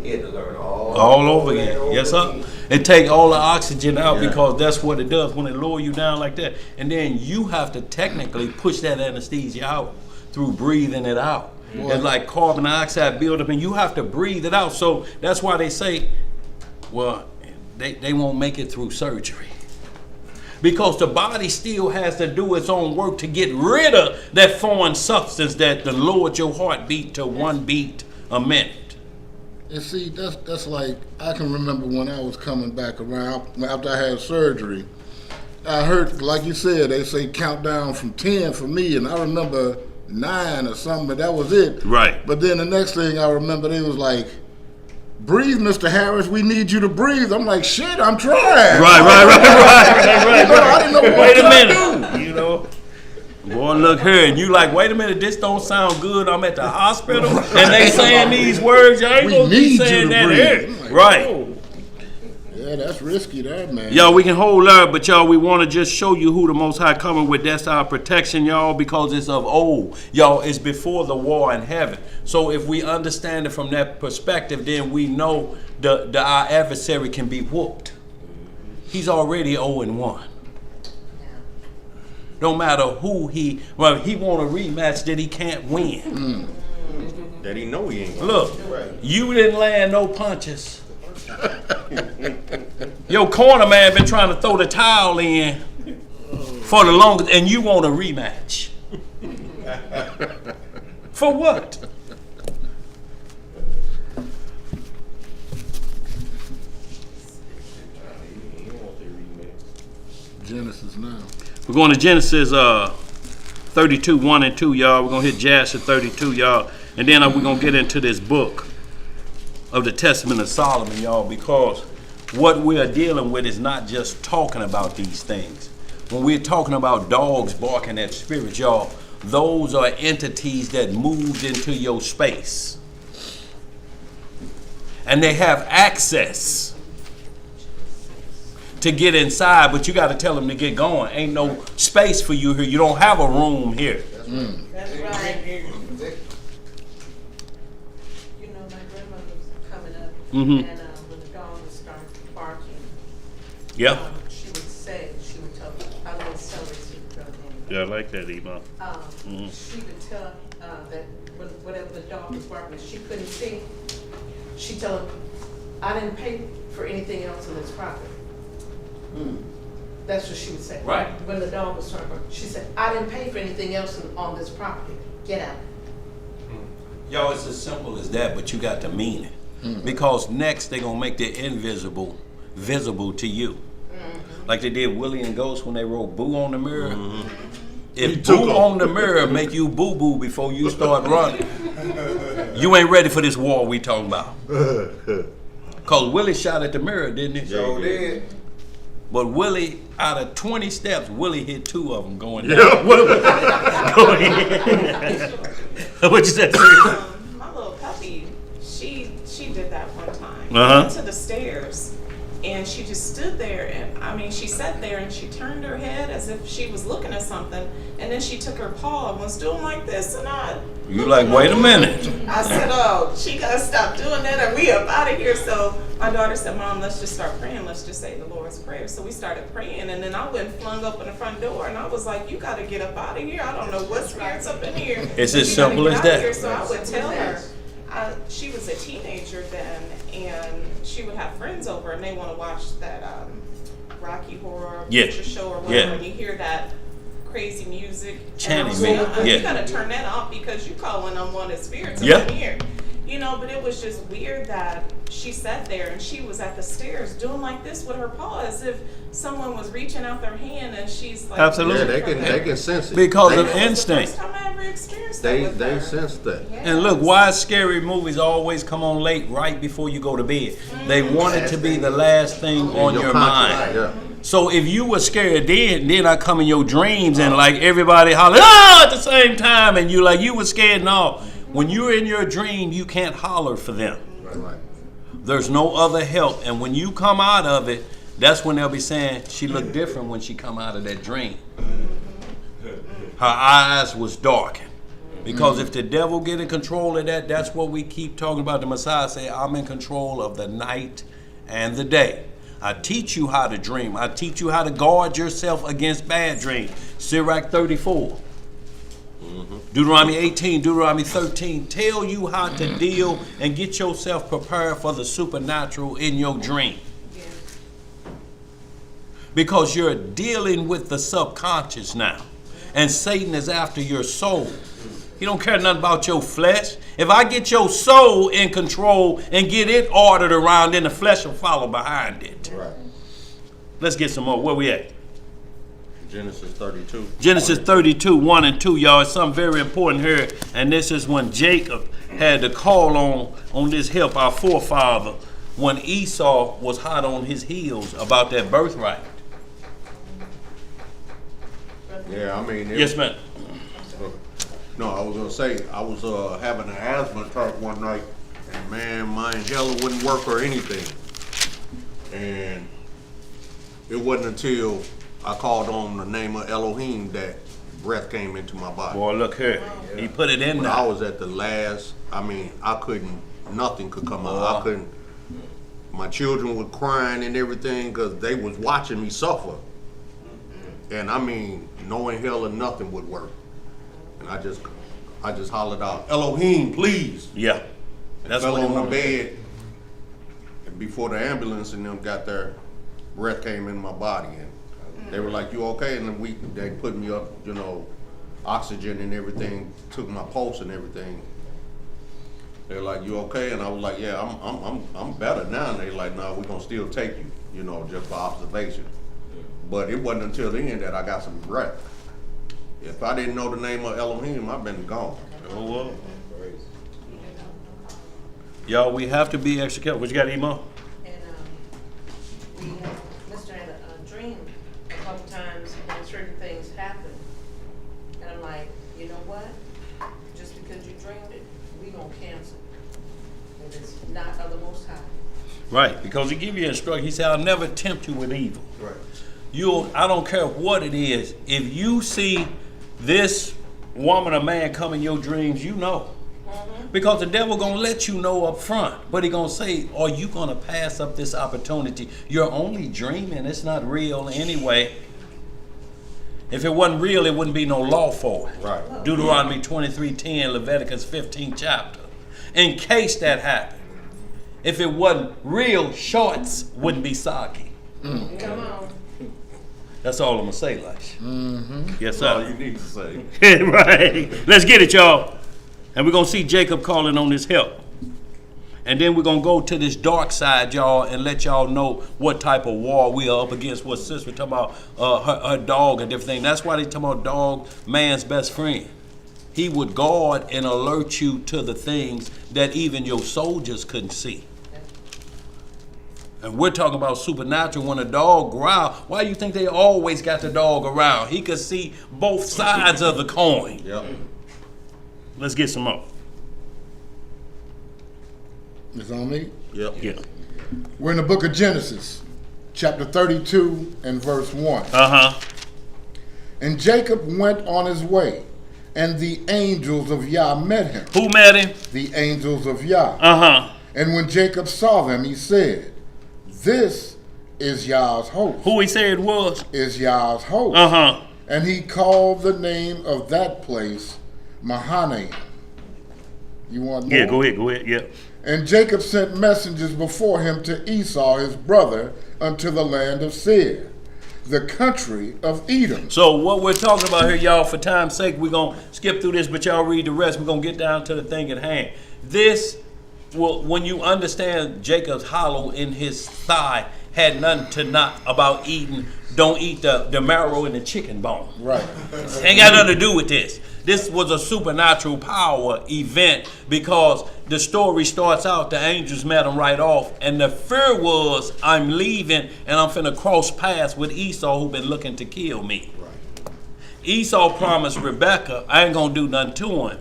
Speaker 8: He had to learn
Speaker 4: all over
Speaker 8: that
Speaker 4: again.
Speaker 8: over
Speaker 4: Yes, sir.
Speaker 8: again.
Speaker 4: It take all the oxygen out
Speaker 3: Yeah.
Speaker 4: because that's what it does when it lower you down like that. And then you have to technically push that anesthesia out through breathing it out. It's like carbon dioxide buildup, and you have to breathe it out. So that's why they say, well, they won't make it through surgery. Because the body still has to do its own work to get rid of that foreign substance that lowered your heartbeat to 1 beat a minute.
Speaker 1: And see, that's like, I can remember when I was coming back around after I had surgery. I heard, like you said, they say count down from 10 for me, and I remember 9 or something, but that was it.
Speaker 4: Right.
Speaker 1: But then the next thing I remember, they was like, breathe, Mr. Harris, we need you to breathe. I'm like, shit, I'm trying.
Speaker 4: Right.
Speaker 1: You know, I didn't know what
Speaker 4: Wait a
Speaker 1: to
Speaker 4: minute. You know, boy, look here, and you like, wait a minute, this don't sound good. I'm at the hospital, and they saying these words. I ain't
Speaker 1: We
Speaker 4: gonna be
Speaker 1: need you
Speaker 4: saying
Speaker 1: to
Speaker 4: that
Speaker 1: breathe.
Speaker 4: here.
Speaker 1: I'm like,
Speaker 4: Right.
Speaker 1: whoa. Yeah, that's risky there, man.
Speaker 4: Y'all, we can hold up, but y'all, we want to just show you who the Most High coming with. That's our protection, y'all, because it's of old. Y'all, it's before the war in heaven. So if we understand it from that perspective, then we know our adversary can be whooped. He's already 0-1. No matter who he want a rematch that he can't win.
Speaker 3: That he know he ain't gonna.
Speaker 4: Look, you didn't land no punches. Your corner man been trying to throw the towel in for the longest, and you want a rematch. For what?
Speaker 1: Genesis now.
Speaker 4: We're going to Genesis 32, 1 and 2, y'all. We're going to hit Jasher 32, y'all. And then we're going to get into this book. of the Testament of Solomon, y'all, because what we are dealing with is not just talking about these things. When we're talking about dogs barking at spirits, y'all, those are entities that moved into your space. And they have access to get inside, but you got to tell them to get going. Ain't no space for you here. You don't have a room here.
Speaker 7: That's right. You know, my grandmother was coming up,
Speaker 4: Mhm.
Speaker 7: and when the dog would start barking,
Speaker 4: Yeah.
Speaker 7: she would tell, I always tell her to go in.
Speaker 4: Yeah, I like that, Iman.
Speaker 7: She would tell that whatever the dog was barking, she couldn't see. She'd tell him, I didn't pay for anything else in this property. That's what she would say.
Speaker 4: Right.
Speaker 7: When the dog was starting barking, she said, I didn't pay for anything else on this property. Get out.
Speaker 4: Y'all, it's as simple as that, but you got to mean it. Because next they're going to make the invisible visible to you. Like they did Willie and Ghost when they wrote boo on the mirror. If boo on the mirror make you boo-boo before you start running, you ain't ready for this war we talking about. Because Willie shot at the mirror, didn't he?
Speaker 5: So did.
Speaker 4: But Willie, out of 20 steps, Willie hit 2 of them going down. Yeah. Go ahead. What you said?
Speaker 9: My little puppy, she did that one time.
Speaker 4: Uh-huh.
Speaker 9: Went to the stairs, and she just stood there, and I mean, she sat there and she turned her head as if she was looking at something, and then she took her paw and was doing like this, and
Speaker 4: You like, wait a minute.
Speaker 9: I said, oh, she gotta stop doing that, or we up out of here. So my daughter said, Mom, let's just start praying. Let's just say the Lord's Prayer. So we started praying, and then I went and flung open the front door, and I was like, you gotta get up out of here. I don't know what spirit's up in here.
Speaker 4: It's
Speaker 9: but
Speaker 4: as
Speaker 9: you gotta
Speaker 4: simple
Speaker 9: get
Speaker 4: as
Speaker 9: out of
Speaker 4: that.
Speaker 9: here. So I would tell her, she was a teenager then, and she would have friends over, and they want to watch that Rocky Horror Picture Show or whatever, and you hear that crazy music.
Speaker 4: Chanting
Speaker 9: and I was
Speaker 4: me.
Speaker 9: you gotta turn that off because you calling unwanted spirits up
Speaker 4: Yeah.
Speaker 9: in here. You know, but it was just weird that she sat there and she was at the stairs doing like this with her paw as if someone was reaching out their hand, and she's like,
Speaker 4: Absolutely.
Speaker 3: Yeah, they can sense it.
Speaker 4: Because of
Speaker 9: That was the
Speaker 4: instinct.
Speaker 9: first time I ever experienced that with
Speaker 3: They
Speaker 9: her.
Speaker 3: sense that.
Speaker 9: Yes.
Speaker 4: And look, why scary movies always come on late right before you go to bed? They want it to be the last thing on your mind.
Speaker 3: Yeah.
Speaker 4: So if you were scared then I come in your dreams and like everybody holler at the same time, and you were scared and all. When you're in your dream, you can't holler for them.
Speaker 3: Right.
Speaker 4: There's no other help. And when you come out of it, that's when they'll be saying she looked different when she come out of that dream. Her eyes was darkened. Because if the devil get in control of that, that's what we keep talking about. The Messiah say, I'm in control of the night and the day. I teach you how to dream. I teach you how to guard yourself against bad dreams. Sirach 34. Deuteronomy 18, Deuteronomy 13 tell you how to deal and get yourself prepared for the supernatural in your dream. Because you're dealing with the subconscious now. And Satan is after your soul. He don't care nothing about your flesh. If I get your soul in control and get it ordered around, then the flesh will follow behind it.
Speaker 3: Right.
Speaker 4: Let's get some more. Where we at?
Speaker 3: Genesis 32.
Speaker 4: Genesis 32, 1 and 2, y'all. It's something very important here. And this is when Jacob had to call on this help, our forefather, when Esau was hot on his heels about that birthright.
Speaker 3: Yeah, I mean.
Speaker 4: Yes, ma'am.
Speaker 3: No, I was gonna say I was having an asthma attack one night, and man, my inhaler wouldn't work or anything. And it wasn't until I called on the name of Elohim that breath came into my body.
Speaker 4: Boy, look here. He put it in
Speaker 3: When
Speaker 4: there.
Speaker 3: I was at the last, I couldn't, nothing could come out. I couldn't, my children were crying and everything because they was watching me suffer. And I mean, no inhaler, nothing would work. And I just hollered out, Elohim, please.
Speaker 4: Yeah. That's
Speaker 3: Fell
Speaker 4: what he
Speaker 3: on the
Speaker 4: wanted.
Speaker 3: bed. And before the ambulance and them got there, breath came in my body. And they were like, you okay? And then they put me up, oxygen and everything, took my pulse and everything. They're like, you okay? And I was like, yeah, I'm better now. And they're like, no, we're gonna still take you, just for observation. But it wasn't until then that I got some breath. If I didn't know the name of Elohim, I'd been gone.
Speaker 4: Oh, well. Y'all, we have to be extra careful. What you got, Emo?
Speaker 7: And Mr. had a dream a couple times when certain things happen. And I'm like, you know what? Just because you dreamed it, we gonna cancel. If it's not of the Most High.
Speaker 4: Right, because he give you instruction. He said, I'll never tempt you with evil.
Speaker 2: Right.
Speaker 4: I don't care what it is. If you see this woman or man come in your dreams, you know. Because the devil gonna let you know up front, but he gonna say, are you gonna pass up this opportunity? You're only dreaming, it's not real anyway. If it wasn't real, it wouldn't be no law for it.
Speaker 2: Right.
Speaker 4: Deuteronomy 23:10, Leviticus 15 chapter. In case that happened. If it wasn't real, shorts wouldn't be soggy.
Speaker 7: Come on.
Speaker 4: That's all I'm gonna say, Lash. Yes,
Speaker 3: That's all
Speaker 4: sir.
Speaker 3: you need to say.
Speaker 4: Right. Let's get it, y'all. And we're going to see Jacob calling on his help. And then we're going to go to this dark side, y'all, and let y'all know what type of war we are up against. What sister talking about her dog and everything. That's why they talking about dog, man's best friend. He would guard and alert you to the things that even your soldiers couldn't see. And we're talking about supernatural. When a dog growls, why do you think they always got the dog around? He could see both sides of the coin.
Speaker 2: Yep.
Speaker 4: Let's get some more.
Speaker 1: It's on me.
Speaker 2: Yep.
Speaker 4: Yeah.
Speaker 1: We're in the book of Genesis, chapter 32 and verse 1.
Speaker 4: Uh-huh.
Speaker 1: And Jacob went on his way, and the angels of Yah met him.
Speaker 4: Who met him?
Speaker 1: The angels of Yah.
Speaker 4: Uh-huh.
Speaker 1: And when Jacob saw them, he said, this is Yah's host.
Speaker 4: Who he said was?
Speaker 1: Is Yah's host.
Speaker 4: Uh-huh.
Speaker 1: And he called the name of that place Mahanaim. You want more?
Speaker 4: Yeah, go ahead, yeah.
Speaker 1: And Jacob sent messengers before him to Esau his brother unto the land of Seir, the country of Edom.
Speaker 4: So what we're talking about here, y'all, for time's sake, we're going to skip through this, but y'all read the rest. We're going to get down to the thing at hand. This, well, when you understand Jacob's hollow in his thigh had nothing to not about eating, don't eat the marrow and the chicken bone.
Speaker 1: Right.
Speaker 4: Ain't got nothing to do with this. This was a supernatural power event because the story starts out, the angels met him right off, and the fear was, I'm leaving and I'm finna cross paths with Esau who been looking to kill me. Right. Esau promised Rebekah, I ain't gonna do nothing to him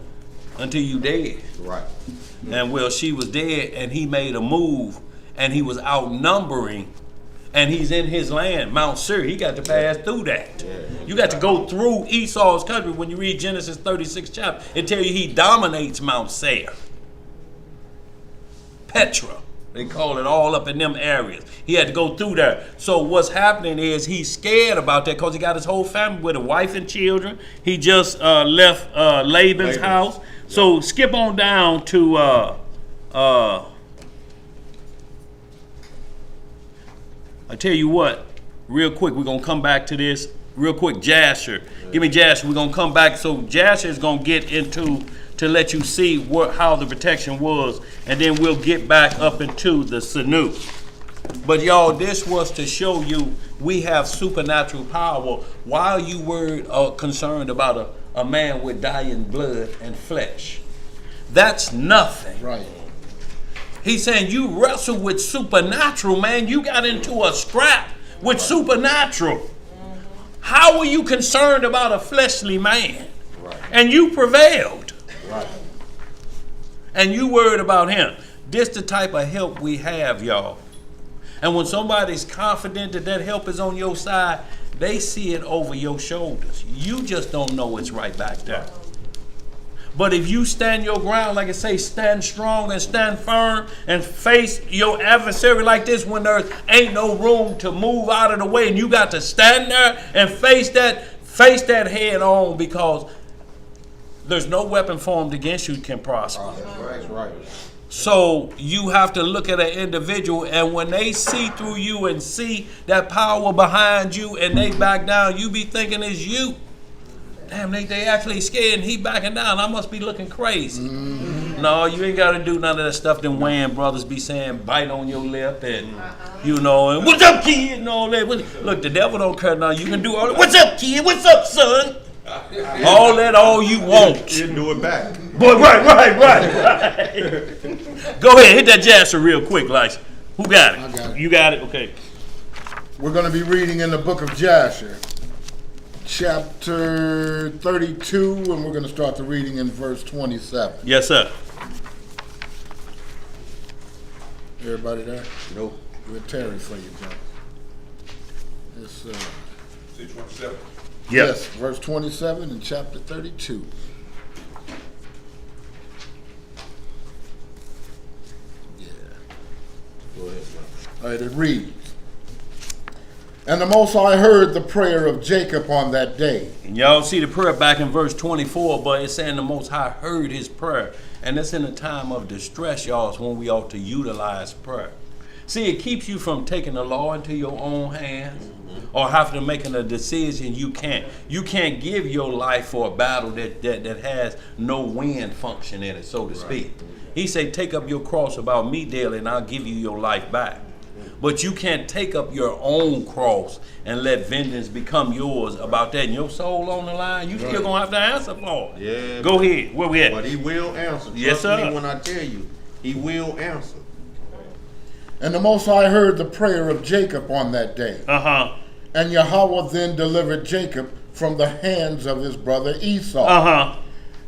Speaker 4: until you dead.
Speaker 2: Right.
Speaker 4: And well, she was dead and he made a move and he was outnumbering. And he's in his land, Mount Seir. He got to pass through that. You got to go through Esau's country. When you read Genesis 36 chapter, it tells you he dominates Mount Seir. Petra, they call it all up in them areas. He had to go through there. So what's happening is he's scared about that because he got his whole family with a wife and children. He just left Laban's house. So skip on down to I tell you what, real quick, we're going to come back to this. Real quick, Jasher. Give me Jasher. We're going to come back. So Jasher is going to get into, to let you see how the protection was. And then we'll get back up into the Sanu. But y'all, this was to show you we have supernatural power while you were concerned about a man with dying blood and flesh. That's nothing.
Speaker 1: Right.
Speaker 4: He's saying you wrestle with supernatural, man. You got into a scrap with supernatural. How are you concerned about a fleshly man?
Speaker 2: Right.
Speaker 4: And you prevailed.
Speaker 2: Right.
Speaker 4: And you worried about him. This the type of help we have, y'all. And when somebody's confident that that help is on your side, they see it over your shoulders. You just don't know it's right back there. But if you stand your ground, like I say, stand strong and stand firm and face your adversary like this when there ain't no room to move out of the way and you got to stand there and face that head on because there's no weapon formed against you can prosper.
Speaker 2: That's right.
Speaker 4: So you have to look at an individual and when they see through you and see that power behind you and they back down, you be thinking it's you. Damn, they actually scared and he backing down. I must be looking crazy. Mm-hmm. No, you ain't got to do none of that stuff them Wayne brothers be saying, bite on your lip and, you know, and what's up, kid, and all that. Look, the devil don't care now. You can do all that. What's up, kid? What's up, son? All that all you want.
Speaker 3: He'll do it back.
Speaker 4: Boy, right. Go ahead, hit that Jasper real quick, Lysa. Who got it?
Speaker 1: I got it.
Speaker 4: You got it? Okay.
Speaker 1: We're going to be reading in the book of Jasher, chapter 32, and we're going to start the reading in verse 27.
Speaker 4: Yes, sir.
Speaker 1: Everybody there?
Speaker 3: Nope.
Speaker 1: We're Terry for you, John. It's,
Speaker 2: 627.
Speaker 1: yes, verse 27 in chapter 32. Yeah.
Speaker 2: Go ahead, man.
Speaker 1: All right, it reads, "And the Most High heard the prayer of Jacob on that day."
Speaker 4: And y'all see the prayer back in verse 24, but it's saying the Most High heard his prayer. And that's in a time of distress, y'all, is when we ought to utilize prayer. See, it keeps you from taking the law into your own hands or having to making a decision you can't. You can't give your life for a battle that has no win function in it, so to speak. He said, take up your cross about me daily and I'll give you your life back. But you can't take up your own cross and let vengeance become yours about that. And your soul on the line, you still going to have to answer for it.
Speaker 3: Yeah.
Speaker 4: Go ahead. Where we at?
Speaker 3: But he will answer.
Speaker 4: Yes,
Speaker 3: Trust
Speaker 4: sir.
Speaker 3: me when I tell you, he will answer.
Speaker 1: And the Most High heard the prayer of Jacob on that day.
Speaker 4: Uh-huh.
Speaker 1: And Yahweh then delivered Jacob from the hands of his brother Esau.
Speaker 4: Uh-huh.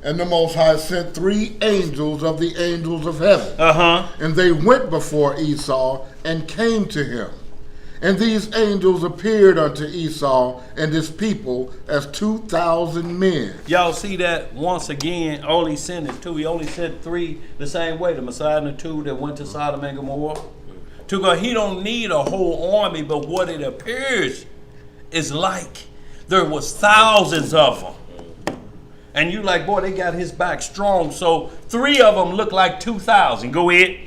Speaker 1: And the Most High sent 3 angels of the angels of heaven.
Speaker 4: Uh-huh.
Speaker 1: And they went before Esau and came to him. And these angels appeared unto Esau and his people as 2,000 men.
Speaker 4: Y'all see that once again, all he sent is 2. He only sent 3 the same way. The Messiah and the 2 that went to Sodom and Gomorrah. To go, he don't need a whole army, but what it appears is like there was thousands of them. And you like, boy, they got his back strong. So 3 of them look like 2,000. Go ahead.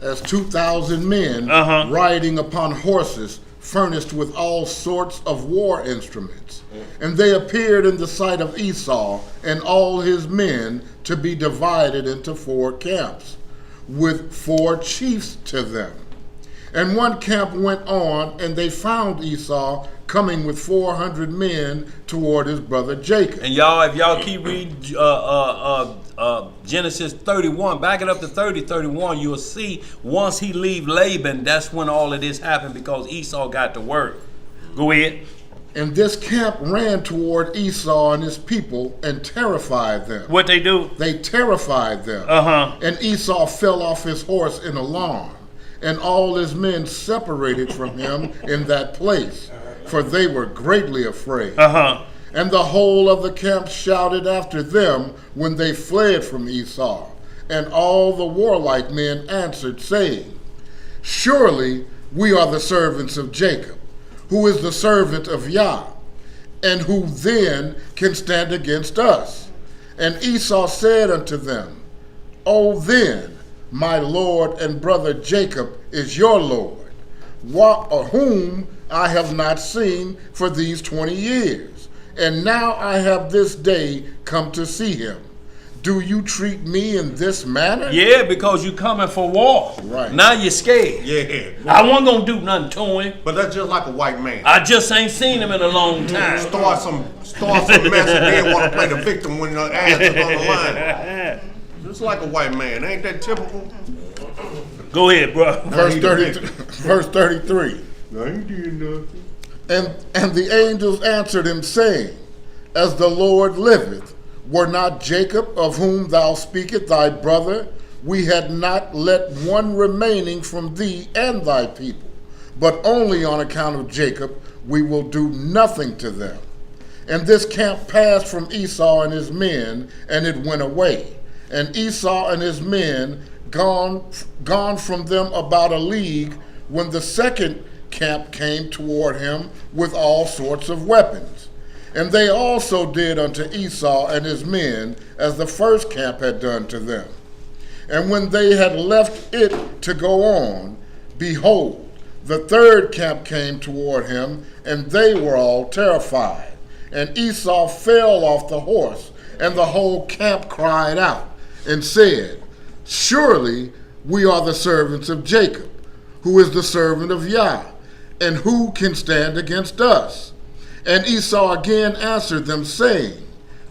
Speaker 1: As 2,000 men riding upon horses furnished with all sorts of war instruments. And they appeared in the sight of Esau and all his men to be divided into 4 camps, with 4 chiefs to them. And one camp went on, and they found Esau coming with 400 men toward his brother Jacob.
Speaker 4: And y'all, if y'all keep reading Genesis 31, back it up to 31, you'll see once he leave Laban, that's when all of this happened because Esau got to work. Go ahead.
Speaker 1: And this camp ran toward Esau and his people and terrified them.
Speaker 4: What they do?
Speaker 1: They terrified them. And Esau fell off his horse in alarm, and all his men separated from him in that place, for they were greatly afraid. And the whole of the camp shouted after them when they fled from Esau. And all the warlike men answered, saying, Surely we are the servants of Jacob, who is the servant of Yah, and who then can stand against us? And Esau said unto them, O then, my lord and brother Jacob is your lord, whom I have not seen for these 20 years, and now I have this day come to see him. Do you treat me in this manner?
Speaker 4: Yeah, because you coming for war.
Speaker 1: Right.
Speaker 4: Now you're scared.
Speaker 3: Yeah.
Speaker 4: I wasn't going to do nothing to him.
Speaker 3: But that's just like a white man.
Speaker 4: I just ain't seen him in a long time.
Speaker 3: Start some mess and then want to play the victim when the ass is on the line. Just like a white man. Ain't that typical?
Speaker 4: Go ahead, bro.
Speaker 1: Verse 33.
Speaker 3: I ain't doing nothing.
Speaker 1: And the angels answered him, saying, As the Lord liveth, were not Jacob, of whom thou speakest, thy brother? We had not let one remaining from thee and thy people, but only on account of Jacob we will do nothing to them. And this camp passed from Esau and his men, and it went away. And Esau and his men gone from them about a league, when the second camp came toward him with all sorts of weapons. And they also did unto Esau and his men as the first camp had done to them. And when they had left it to go on, behold, the third camp came toward him, and they were all terrified. And Esau fell off the horse, and the whole camp cried out and said, Surely we are the servants of Jacob, who is the servant of Yah, and who can stand against us? And Esau again answered them, saying,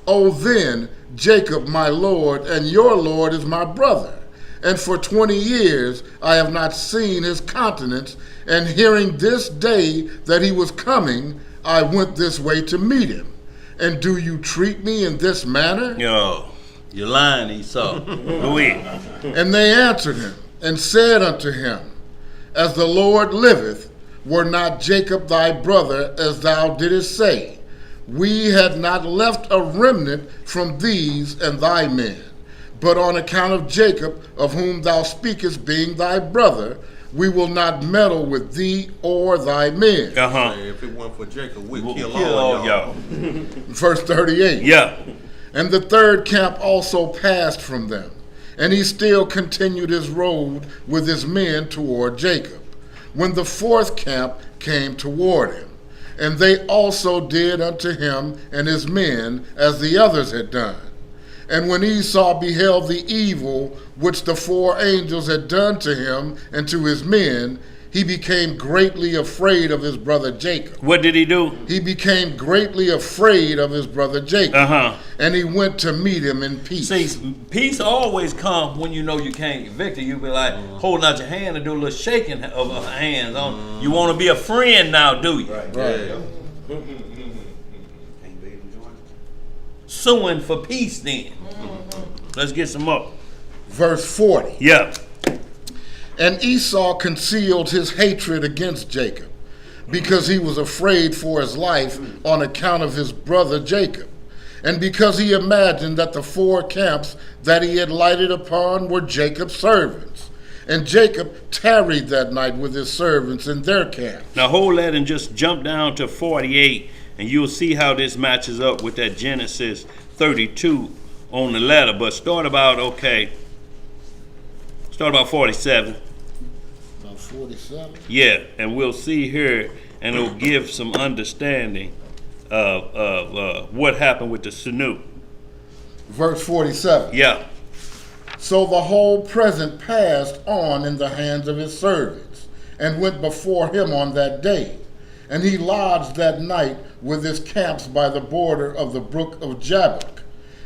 Speaker 1: O then, Jacob my lord, and your lord is my brother. And for 20 years I have not seen his countenance, and hearing this day that he was coming, I went this way to meet him. And do you treat me in this manner?
Speaker 4: Yo, you're lying, Esau. Go ahead.
Speaker 1: And they answered him, and said unto him, As the Lord liveth, were not Jacob thy brother, as thou didst say, we had not left a remnant from these and thy men. But on account of Jacob, of whom thou speakest, being thy brother, we will not meddle with thee or thy men.
Speaker 3: If it weren't for Jacob, we'd
Speaker 4: We'll
Speaker 3: kill
Speaker 4: kill
Speaker 3: all
Speaker 4: all
Speaker 3: y'all.
Speaker 1: Verse 38.
Speaker 4: Yeah.
Speaker 1: And the third camp also passed from them, and he still continued his road with his men toward Jacob, when the fourth camp came toward him. And they also did unto him and his men as the others had done. And when Esau beheld the evil which the 4 angels had done to him and to his men, he became greatly afraid of his brother Jacob.
Speaker 4: What did he do?
Speaker 1: He became greatly afraid of his brother Jacob. And he went to meet him in peace.
Speaker 4: See, peace always comes when you know you can't get victory. You be like holding out your hand and do a little shaking of hands. On you want to be a friend now, do you?
Speaker 1: Right.
Speaker 4: Suing for peace then. Let's get some more.
Speaker 1: Verse 40.
Speaker 4: Yeah.
Speaker 1: And Esau concealed his hatred against Jacob, because he was afraid for his life on account of his brother Jacob, and because he imagined that the 4 camps that he had lighted upon were Jacob's servants. And Jacob tarried that night with his servants in their camp.
Speaker 4: Now hold that and just jump down to 48, and you'll see how this matches up with that Genesis 32 on the ladder. But start about 47.
Speaker 1: About 47.
Speaker 4: Yeah, and we'll see here, and it'll give some understanding of what happened with the Sanu.
Speaker 1: Verse 47.
Speaker 4: Yeah.
Speaker 1: So the whole present passed on in the hands of his servants, and went before him on that day. And he lodged that night with his camps by the border of the brook of Jabbok.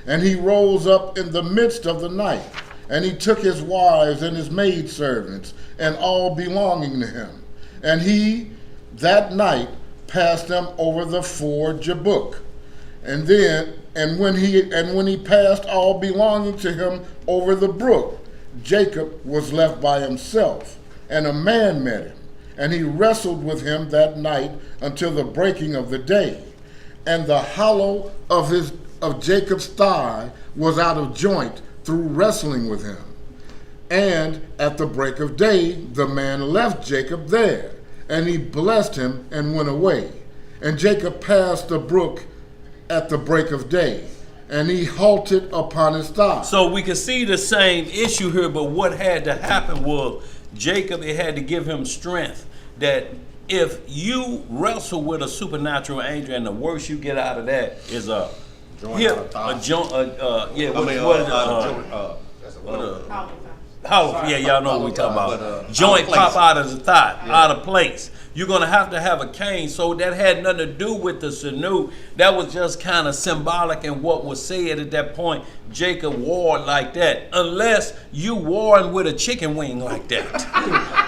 Speaker 1: And he rose up in the midst of the night, and he took his wives and his maidservants, and all belonging to him. And he that night passed them over the ford Jabbok. And when he passed all belonging to him over the brook, Jacob was left by himself, and a man met him, and he wrestled with him that night until the breaking of the day. And the hollow of Jacob's thigh was out of joint through wrestling with him. And at the break of day, the man left Jacob there, and he blessed him and went away. And Jacob passed the brook at the break of day, and he halted upon his thigh.
Speaker 4: So we can see the same issue here, but what had to happen was Jacob, it had to give him strength that if you wrestle with a supernatural angel, and the worst you get out of that is a joint, hollow, yeah, y'all know what we talking about. Joint pop out of the thigh, out of place. You're gonna have to have a cane. So that had nothing to do with the Sanu. That was just kind of symbolic in what was said at that point. Jacob warred like that, unless you warring with a chicken wing like that.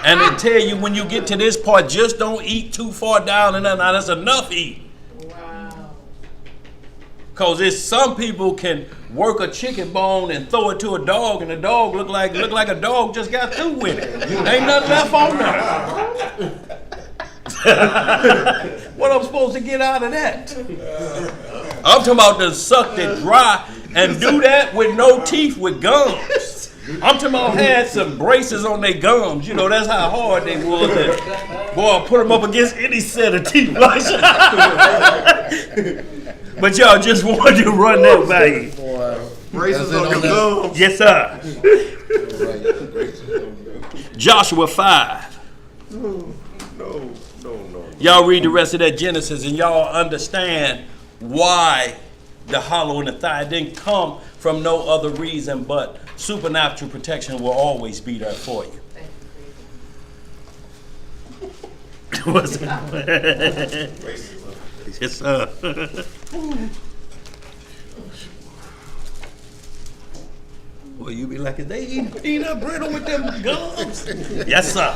Speaker 4: And they tell you when you get to this part, just don't eat too far down, and now that's enough eating.
Speaker 7: Wow.
Speaker 4: Cause it's some people can work a chicken bone and throw it to a dog, and the dog look like a dog just got through with it. Ain't nothing left on there. What I'm supposed to get out of that? I'm talking about to suck it dry and do that with no teeth, with gums. I'm talking about had some braces on their gums. You know, that's how hard they was. And boy, I put them up against any set of teeth. But y'all just wanted to run that by you.
Speaker 3: Braces on your gums.
Speaker 4: Yes, sir. Joshua 5.
Speaker 3: No.
Speaker 4: Y'all read the rest of that Genesis and y'all understand why the hollow in the thigh didn't come from no other reason but supernatural protection will always be there for you. Yes, sir. Well, you be like, they eating peanut brittle with them gums? Yes, sir.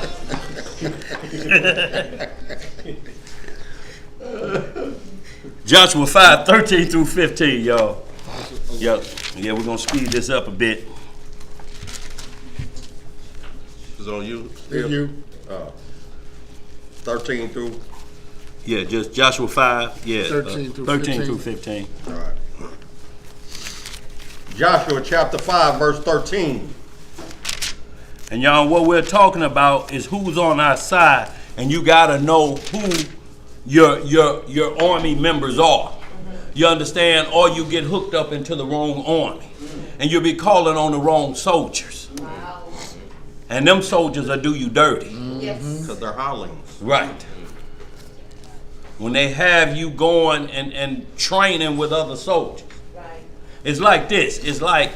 Speaker 4: Joshua 5:13 through 15, y'all. Yep. Yeah, we're gonna speed this up a bit.
Speaker 3: It's on you.
Speaker 10: Thank you.
Speaker 3: 13 through.
Speaker 4: Yeah, just Joshua 5. Yeah,
Speaker 10: 13 through
Speaker 4: 13
Speaker 10: 15.
Speaker 4: through 15.
Speaker 3: All right. Joshua chapter 5, verse 13.
Speaker 4: And y'all, what we're talking about is who's on our side, and you gotta know who your army members are. You understand? Or you get hooked up into the wrong army, and you'll be calling on the wrong soldiers.
Speaker 7: Wow.
Speaker 4: And them soldiers will do you dirty.
Speaker 7: Yes.
Speaker 3: Because they're hirelings.
Speaker 4: Right. When they have you going and training with other soldiers.
Speaker 7: Right.
Speaker 4: It's like this. It's like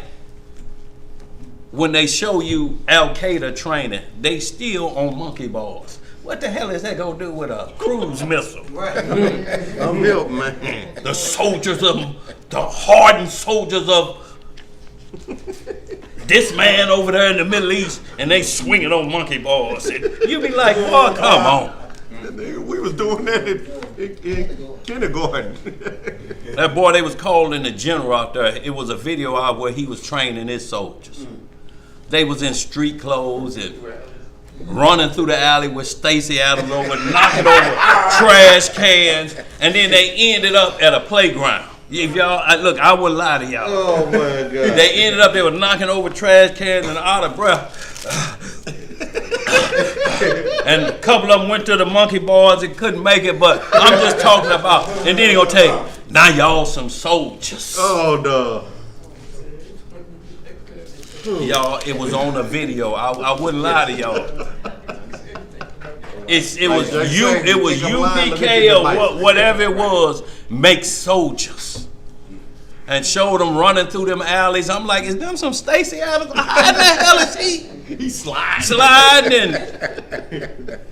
Speaker 4: when they show you Al-Qaeda training, they still on monkey bars. What the hell is that going to do with a cruise missile?
Speaker 3: I'm milk, man.
Speaker 4: The soldiers of, the hardened soldiers of this man over there in the Middle East, and they swinging on monkey bars. And you be like, boy, come on.
Speaker 3: We was doing that in kindergarten.
Speaker 4: That boy, they was calling the general out there. It was a video out where he was training his soldiers. They was in street clothes and running through the alley with Stacey Adams over, knocking over trash cans, and then they ended up at a playground. If y'all, look, I wouldn't lie to y'all.
Speaker 3: Oh my God.
Speaker 4: They ended up, they were knocking over trash cans and out of breath. And a couple of them went to the monkey bars and couldn't make it, but I'm just talking about, and then he gonna tell you, now y'all some soldiers.
Speaker 3: Oh no.
Speaker 4: Y'all, it was on a video. I wouldn't lie to y'all. It was UPK or whatever it was, make soldiers. And showed them running through them alleys. I'm like, is them some Stacey Adams? How the hell is he?
Speaker 3: He's sliding.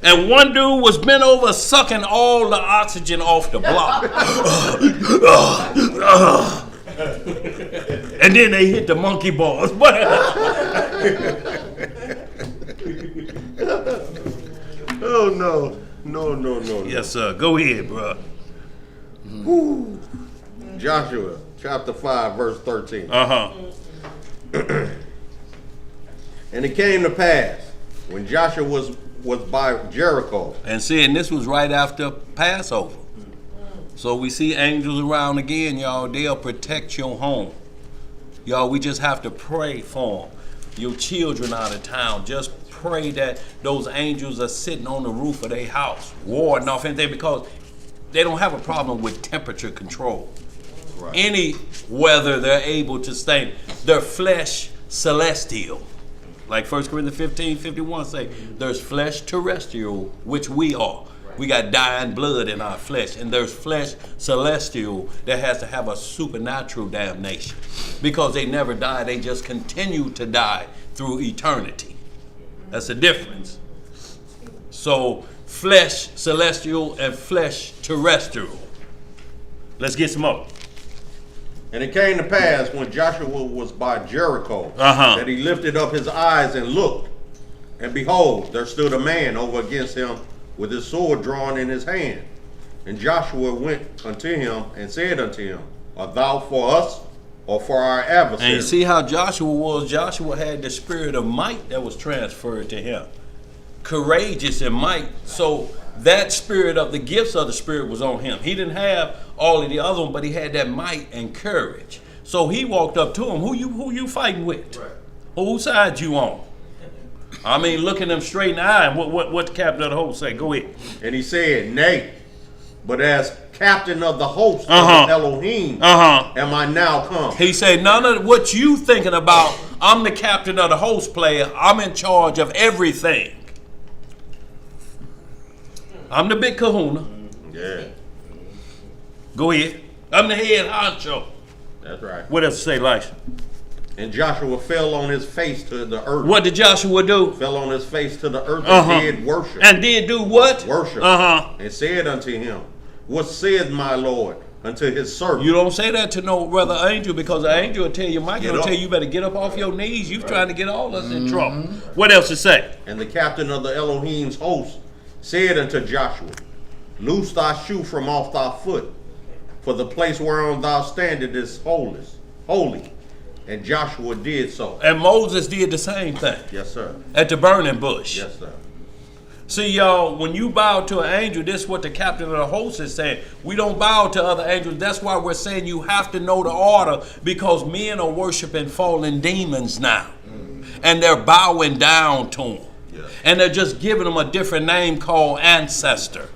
Speaker 4: And one dude was bent over sucking all the oxygen off the block. And then they hit the monkey bars.
Speaker 3: Oh no. No.
Speaker 4: Yes, sir. Go ahead, bro.
Speaker 3: Joshua chapter 5, verse 13. And it came to pass when Joshua was by Jericho.
Speaker 4: And this was right after Passover. So we see angels around again, y'all. They'll protect your home. Y'all, we just have to pray for them. Your children out of town, just pray that those angels are sitting on the roof of their house, warding off anything, because they don't have a problem with temperature control. Right. Any weather they're able to stay, their flesh celestial. Like 1 Corinthians 15:51 say, there's flesh terrestrial, which we are. We got dying blood in our flesh, and there's flesh celestial that has to have a supernatural damnation, because they never die, they just continue to die through eternity. That's the difference. So flesh celestial and flesh terrestrial. Let's get some more.
Speaker 3: And it came to pass when Joshua was by Jericho that he lifted up his eyes and looked, and behold, there stood a man over against him with his sword drawn in his hand. And Joshua went unto him and said unto him, art thou for us or for our adversary?
Speaker 4: And you see how Joshua was? Joshua had the spirit of might that was transferred to him. Courageous and might. So that spirit of the gifts of the spirit was on him. He didn't have all of the other ones, but he had that might and courage. So he walked up to him. Who you fighting with? Right. Whose side you on? I mean, looking them straight in the eye. What the captain of the host say? Go ahead.
Speaker 3: And he said, nay, but as captain of the host of Elohim am I now come.
Speaker 4: He said, none of what you thinking about, I'm the captain of the host, player. I'm in charge of everything. I'm the big kahuna.
Speaker 3: Yeah.
Speaker 4: Go ahead. I'm the head honcho.
Speaker 3: That's right.
Speaker 4: What else say, Elisha?
Speaker 3: And Joshua fell on his face to the earth.
Speaker 4: What did Joshua do?
Speaker 3: Fell on his face to the earth and did worship.
Speaker 4: And did do what?
Speaker 3: Worship. And said unto him, what said my Lord unto his servant?
Speaker 4: You don't say that to no brother angel, because the angel will tell you, Michael
Speaker 3: Get
Speaker 4: will
Speaker 3: up.
Speaker 4: tell you better get up off your knees. You trying to get all us in trouble. What else it say?
Speaker 3: And the captain of the Elohim's host said unto Joshua, loose thy shoe from off thy foot, for the place whereon thou standest is holy. And Joshua did so.
Speaker 4: And Moses did the same thing
Speaker 3: Yes, sir.
Speaker 4: at the burning bush.
Speaker 3: Yes, sir.
Speaker 4: See, y'all, when you bow to an angel, this is what the captain of the host is saying. We don't bow to other angels. That's why we're saying you have to know the order, because men are worshiping fallen demons now. And they're bowing down to them.
Speaker 3: Yes.
Speaker 4: And they're just giving them a different name called ancestor.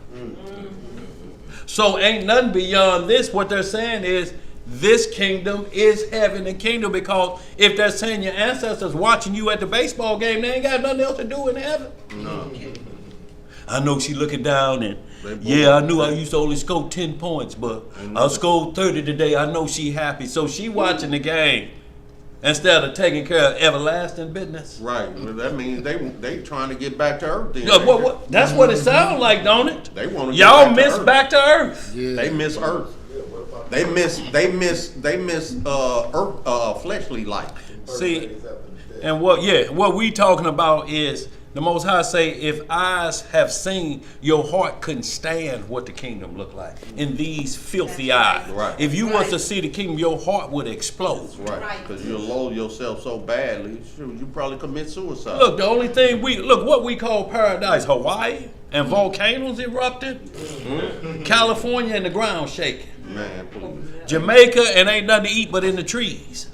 Speaker 4: So ain't nothing beyond this. What they're saying is this kingdom is heaven and kingdom, because if they're saying your ancestors watching you at the baseball game, they ain't got nothing else to do in heaven.
Speaker 3: No.
Speaker 4: I know she looking down and,
Speaker 3: They both-
Speaker 4: yeah, I knew I used to only score 10 points, but I scored 30 today. I know she happy. So she watching the game instead of taking care of everlasting business.
Speaker 3: Right. Well, that means they trying to get back to earth then.
Speaker 4: Yeah, what? That's what it sounds like, don't it?
Speaker 3: They want to
Speaker 4: Y'all miss back to earth.
Speaker 3: They miss earth. They miss earth, fleshly life.
Speaker 4: See, and what we talking about is the Most High say, if eyes have seen, your heart couldn't stand what the kingdom looked like in these filthy eyes.
Speaker 3: Right.
Speaker 4: If you was to see the kingdom, your heart would explode.
Speaker 3: Right. Because you'll loathe yourself so badly, shoot, you probably commit suicide.
Speaker 4: Look, the only thing what we call paradise, Hawaii, and volcanoes erupted, California and the ground shaking,
Speaker 3: Man, please.
Speaker 4: Jamaica and ain't nothing to eat but in the trees.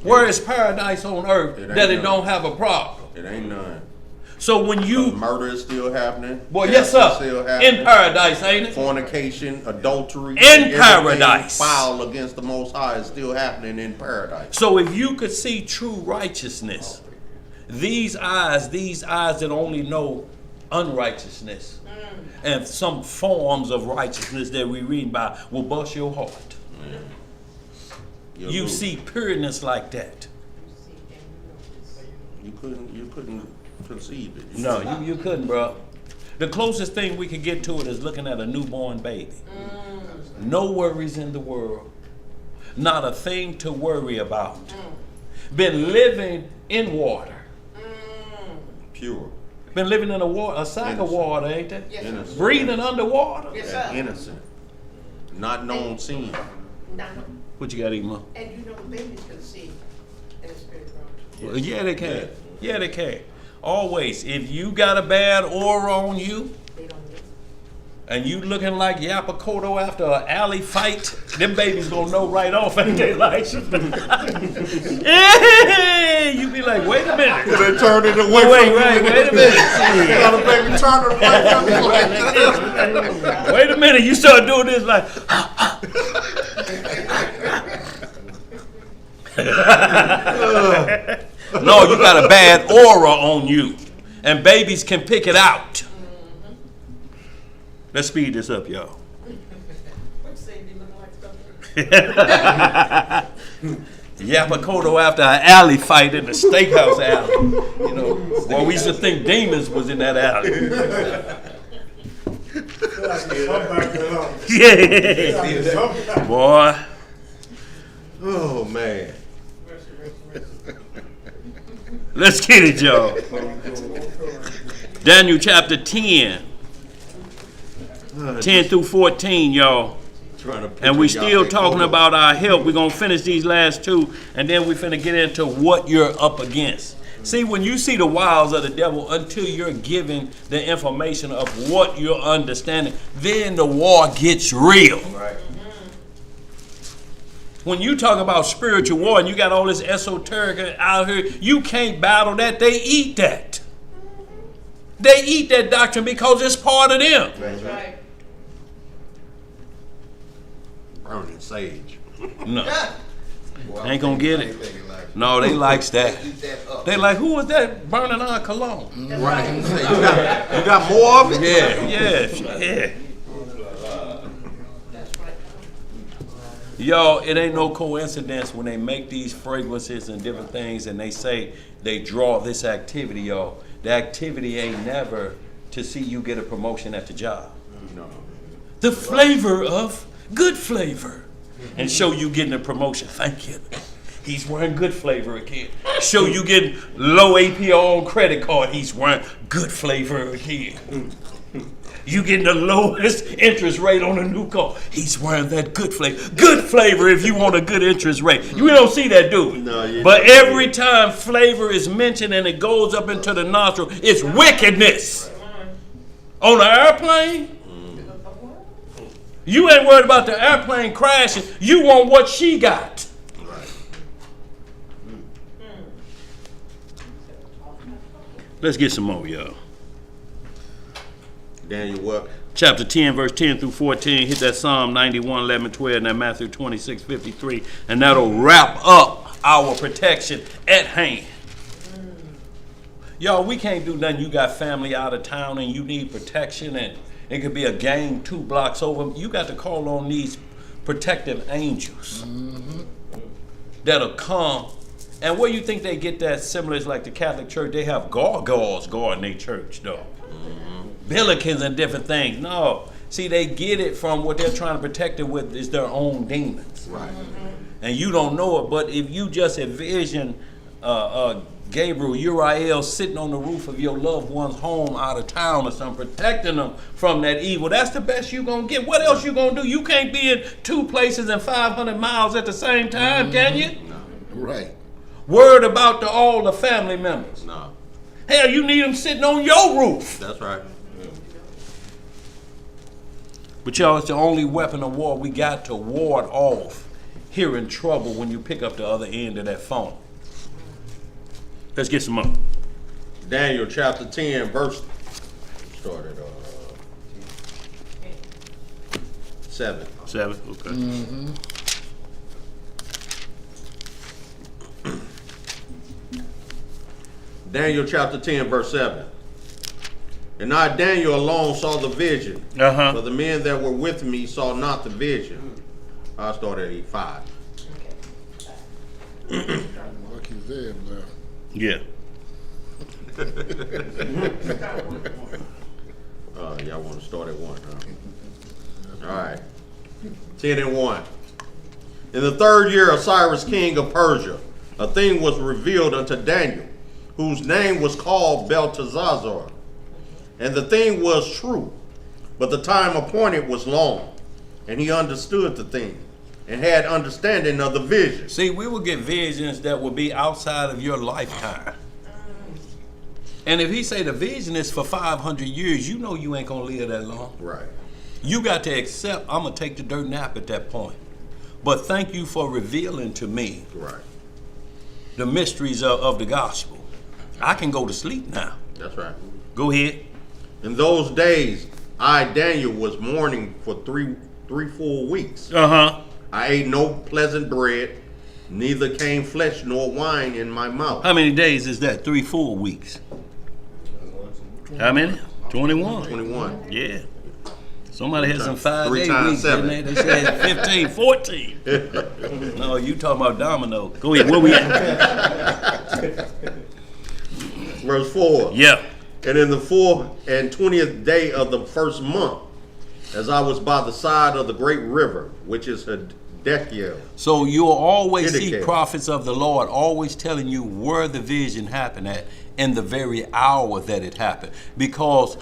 Speaker 4: Where is paradise on earth
Speaker 3: It ain't
Speaker 4: that it
Speaker 3: none.
Speaker 4: don't have a problem?
Speaker 3: It ain't none.
Speaker 4: So when you,
Speaker 3: Murder is still happening.
Speaker 4: boy,
Speaker 3: Theft
Speaker 4: yes
Speaker 3: is
Speaker 4: sir,
Speaker 3: still happening.
Speaker 4: in paradise, ain't it?
Speaker 3: Fornication, adultery,
Speaker 4: In
Speaker 3: everything
Speaker 4: paradise.
Speaker 3: foul against the Most High is still happening in paradise.
Speaker 4: So if you could see true righteousness, these eyes that only know unrighteousness and some forms of righteousness that we read about will bust your heart. You see pureness like that.
Speaker 3: You couldn't conceive it.
Speaker 4: No, you couldn't, bro. The closest thing we could get to it is looking at a newborn baby. No worries in the world. Not a thing to worry about. Been living in water.
Speaker 3: Pure.
Speaker 4: Been living in a sack of water, ain't they?
Speaker 7: Yes,
Speaker 3: Innocent.
Speaker 4: Breathing underwater.
Speaker 7: Yes,
Speaker 3: And
Speaker 7: sir.
Speaker 3: innocent. Not known sin.
Speaker 7: Now,
Speaker 4: What you got, Ema?
Speaker 7: and you know the babies can see in the spirit realm.
Speaker 4: Well, yeah, they can. Yeah, they can. Always. If you got a bad aura on you,
Speaker 7: They don't know.
Speaker 4: and you looking like Yapakoto after an alley fight, them babies gonna know right off, ain't they? Like, hey, you be like, wait a minute.
Speaker 1: They turned it away
Speaker 4: Wait a minute.
Speaker 1: Got a baby turn it away.
Speaker 4: Wait a minute. You start doing this like, no, you got a bad aura on you, and babies can pick it out. Let's speed this up, y'all.
Speaker 7: What say you look like stuff?
Speaker 4: Yapakoto after an alley fight in the steakhouse alley. You know, well, we used to think demons was in that alley. Yeah, boy.
Speaker 3: Oh man.
Speaker 4: Let's get it, y'all. Daniel chapter 10. 10 through 14, y'all. And we still talking about our help. We're going to finish these last two, and then we're finna get into what you're up against. See, when you see the wiles of the devil, until you're given the information of what you're understanding, then the war gets real.
Speaker 5: Right.
Speaker 4: When you talk about spiritual war and you got all this esoteric out here, you can't battle that. They eat that. They eat that doctrine because it's part of them.
Speaker 7: That's right.
Speaker 3: Burning sage.
Speaker 4: No. Ain't gonna get it. No, they likes that. They like, who was that burning our cologne?
Speaker 3: Right. You got more of it?
Speaker 4: Yeah. Y'all, it ain't no coincidence when they make these fragrances and different things and they say they draw this activity, y'all. The activity ain't never to see you get a promotion at the job.
Speaker 3: No.
Speaker 4: The flavor of good flavor. And show you getting a promotion. Thank you. He's wearing good flavor again. Show you getting low APR on credit card. He's wearing good flavor again. You getting the lowest interest rate on a new car. He's wearing that good flavor. Good flavor if you want a good interest rate. You don't see that, do we?
Speaker 3: No,
Speaker 4: but every time flavor is mentioned and it goes up into the nostril, it's wickedness. On an airplane, you ain't worried about the airplane crashing. You want what she got. Let's get some more, y'all.
Speaker 3: Daniel what?
Speaker 4: Chapter 10, verse 10 through 14. Hit that Psalm 91, 11, 12, and that Matthew 26, 53. And that'll wrap up our protection at hand. Y'all, we can't do nothing. You got family out of town and you need protection, and it could be a gang 2 blocks over. You got to call on these protective angels that'll come. And where you think they get that similar is like the Catholic Church. They have gargoyles guarding their church, though. Billikens and different things. No. See, they get it from what they're trying to protect it with is their own demons.
Speaker 3: Right.
Speaker 4: And you don't know it, but if you just envision Gabriel, Uriel sitting on the roof of your loved one's home out of town or something, protecting them from that evil, that's the best you're going to get. What else you going to do? You can't be in 2 places and 500 miles at the same time, can you?
Speaker 3: No.
Speaker 1: Right.
Speaker 4: Worried about all the family members.
Speaker 3: No.
Speaker 4: Hell, you need them sitting on your roof.
Speaker 3: That's right.
Speaker 4: But y'all, it's the only weapon of war we got to ward off hearing trouble when you pick up the other end of that phone. Let's get some more.
Speaker 3: Daniel chapter 10, verse started 7.
Speaker 4: 7, okay.
Speaker 3: Daniel chapter 10, verse 7. And I, Daniel, alone saw the vision. For the men that were with me saw not the vision. I started at 5.
Speaker 1: Lucky Zeb left.
Speaker 4: Yeah.
Speaker 3: Y'all want to start at 1, huh? All right. 10 and 1. In the 3rd year of Cyrus, king of Persia, a thing was revealed unto Daniel, whose name was called Belteshazzar. And the thing was true, but the time appointed was long, and he understood the thing, and had understanding of the vision.
Speaker 4: See, we will get visions that will be outside of your lifetime. And if he say the vision is for 500 years, you know you ain't going to live that long.
Speaker 3: Right.
Speaker 4: You got to accept, I'm going to take the dirt nap at that point. But thank you for revealing to me
Speaker 3: Right.
Speaker 4: the mysteries of the gospel. I can go to sleep now.
Speaker 3: That's right.
Speaker 4: Go ahead.
Speaker 3: In those days, I, Daniel, was mourning for three full weeks.
Speaker 4: Uh-huh.
Speaker 3: I ate no pleasant bread, neither came flesh nor wine in my mouth.
Speaker 4: How many days is that? 3 full weeks. How many? 21.
Speaker 3: 21.
Speaker 4: Yeah. Somebody had some 5-day
Speaker 3: 3 times
Speaker 4: weeks,
Speaker 3: 7.
Speaker 4: didn't they? They said 15, 14. No, you talking about domino. Go ahead, where we at?
Speaker 3: Verse 4.
Speaker 4: Yeah.
Speaker 3: And in the 4th and 20th day of the first month, as I was by the side of the great river, which is Hiddekel.
Speaker 4: So you'll always see
Speaker 3: Hiddekel.
Speaker 4: prophets of the Lord always telling you where the vision happened at in the very hour that it happened. Because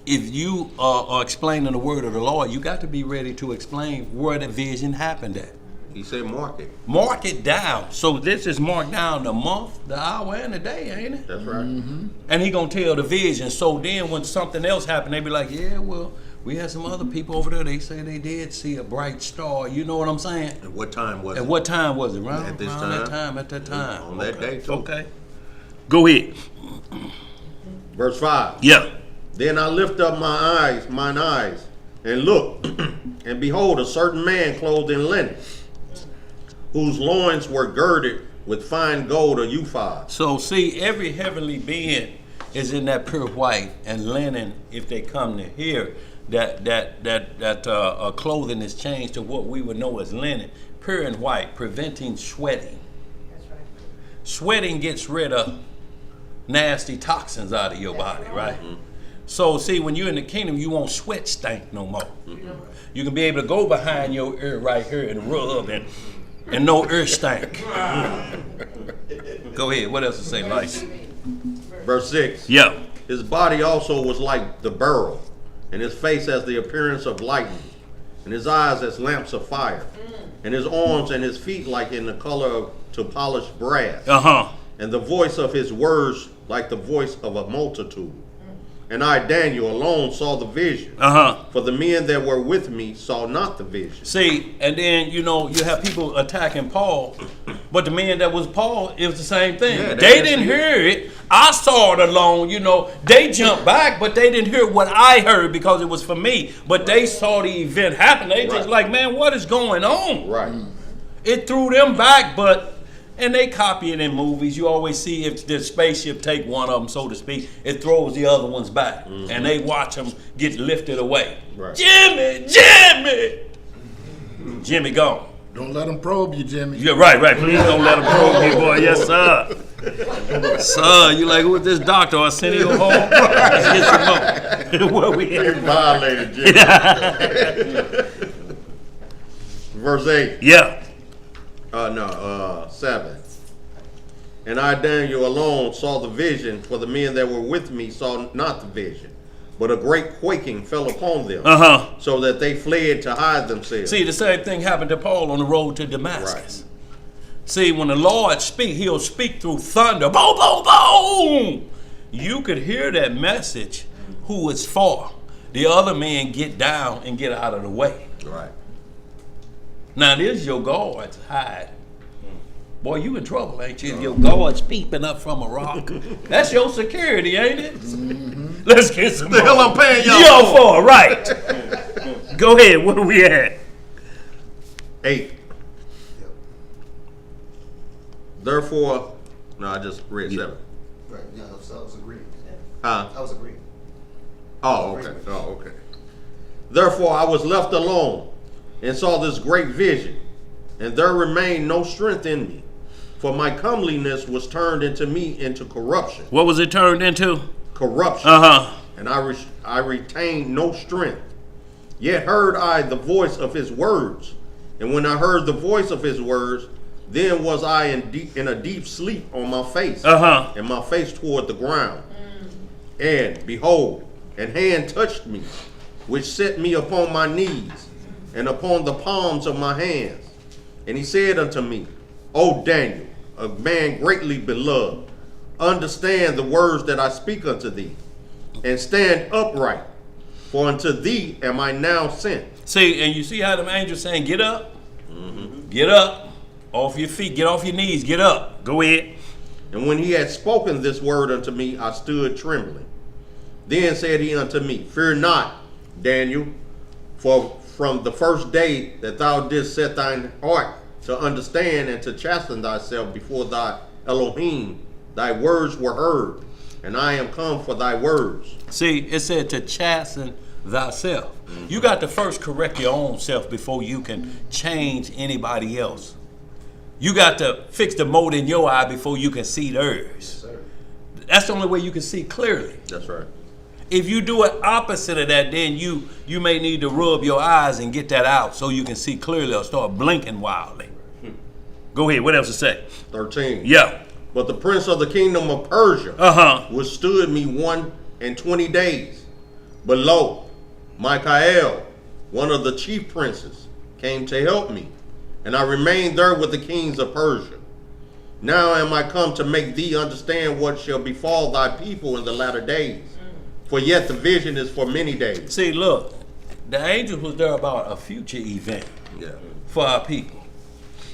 Speaker 4: if you are explaining the word of the Lord, you got to be ready to explain where the vision happened at.
Speaker 3: He said mark it.
Speaker 4: Mark it down. So this is marked down the month, the hour, and the day, ain't it?
Speaker 3: That's right.
Speaker 4: And he gonna tell the vision. So then when something else happened, they be like, yeah, well, we had some other people over there. They say they did see a bright star. You know what I'm saying?
Speaker 3: At what time was
Speaker 4: At
Speaker 3: it?
Speaker 4: what time was it? Around,
Speaker 3: At this
Speaker 4: around
Speaker 3: time?
Speaker 4: that time. At that time.
Speaker 3: On that day, too.
Speaker 4: Okay. Go ahead.
Speaker 3: Verse 5.
Speaker 4: Yeah.
Speaker 3: Then I lift up mine eyes, and look, and behold, a certain man clothed in linen, whose loins were girded with fine gold or ephod.
Speaker 4: So see, every heavenly being is in that pure white, and linen, if they come to here, that clothing is changed to what we would know as linen, pure and white, preventing sweating.
Speaker 7: That's right.
Speaker 4: Sweating gets rid of nasty toxins out of your body, right? So see, when you're in the kingdom, you won't sweat stank no more. You can be able to go behind your ear right here and rub and no ear stank. Go ahead. What else to say, Lice?
Speaker 3: Verse 6.
Speaker 4: Yeah.
Speaker 3: His body also was like the beryl, and his face as the appearance of lightning, and his eyes as lamps of fire, and his arms and his feet like in the color to polished brass, and the voice of his words like the voice of a multitude. And I, Daniel, alone saw the vision. For the men that were with me saw not the vision.
Speaker 4: See, and then, you have people attacking Paul, but the men that was Paul, it was the same thing.
Speaker 3: Yeah,
Speaker 4: they didn't hear it. I saw it alone, They jumped back, but they didn't hear what I heard because it was for me. But they saw the event happen. They just like, man, what is going on?
Speaker 3: Right.
Speaker 4: It threw them back, and they copy it in movies. You always see if the spaceship take one of them, so to speak, it throws the other ones back. And they watch them get lifted away.
Speaker 3: Right.
Speaker 4: Jimmy gone.
Speaker 1: Don't let them probe you, Jimmy.
Speaker 4: Yeah, right. Please don't let them probe you, boy. Yes, sir. Sir, you like, who is this doctor? I'll send you home. Let's get some more. Where we at?
Speaker 3: Violated, Jimmy. Verse 8.
Speaker 4: Yeah.
Speaker 3: 7. And I, Daniel, alone saw the vision, for the men that were with me saw not the vision. But a great quaking fell upon them, so that they fled to hide themselves.
Speaker 4: See, the same thing happened to Paul on the road to Damascus. See, when the Lord speaks, he'll speak through thunder. Boom, boom, boom. You could hear that message, who it's for. The other men get down and get out of the way.
Speaker 3: Right.
Speaker 4: Now, this your guards hide. Boy, you in trouble, ain't you? Your guards peeping up from a rock. That's your security, ain't it? Mm-hmm. Let's get some
Speaker 3: The hell I'm paying y'all
Speaker 4: Yo for, right. Go ahead, where we at?
Speaker 3: 8. Therefore, no, I just read 7.
Speaker 8: Right, yeah, I was agreeing.
Speaker 3: Huh?
Speaker 8: I was agreeing.
Speaker 3: Oh, okay. Therefore, I was left alone and saw this great vision, and there remained no strength in me, for my comeliness was turned into corruption.
Speaker 4: What was it turned into?
Speaker 3: Corruption. And I retained no strength. Yet heard I the voice of his words, and when I heard the voice of his words, then was I in a deep sleep on my face, and my face toward the ground. And behold, an hand touched me, which set me upon my knees, and upon the palms of my hands. And he said unto me, O Daniel, a man greatly beloved, understand the words that I speak unto thee, and stand upright, for unto thee am I now sent.
Speaker 4: See, and you see how the angels saying, get up, get up, off your feet, get off your knees, get up, go ahead.
Speaker 3: And when he had spoken this word unto me, I stood trembling. Then said he unto me, fear not, Daniel, for from the first day that thou didst set thine heart to understand and to chasten thyself before thy Elohim, thy words were heard, and I am come for thy words.
Speaker 4: See, it said to chasten thyself. You got to first correct your own self before you can change anybody else. You got to fix the mote in your eye before you can see theirs. That's the only way you can see clearly.
Speaker 3: That's right.
Speaker 4: If you do it opposite of that, then you may need to rub your eyes and get that out so you can see clearly or start blinking wildly. Go ahead. What else to say?
Speaker 3: 13.
Speaker 4: Yeah.
Speaker 3: But the prince of the kingdom of Persia withstood me 21 days. But lo, Michael, one of the chief princes, came to help me, and I remained there with the kings of Persia. Now am I come to make thee understand what shall befall thy people in the latter days. For yet the vision is for many days.
Speaker 4: See, look, the angel was there about a future event for our people.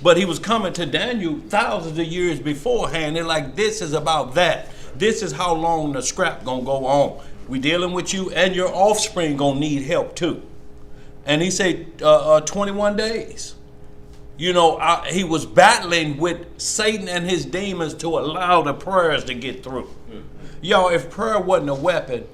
Speaker 4: But he was coming to Daniel thousands of years beforehand. They're like, this is about that. This is how long the scrap gonna go on. We dealing with you, and your offspring gonna need help too. And he said 21 days. You know, he was battling with Satan and his demons to allow the prayers to get through. Y'all, if prayer wasn't a weapon,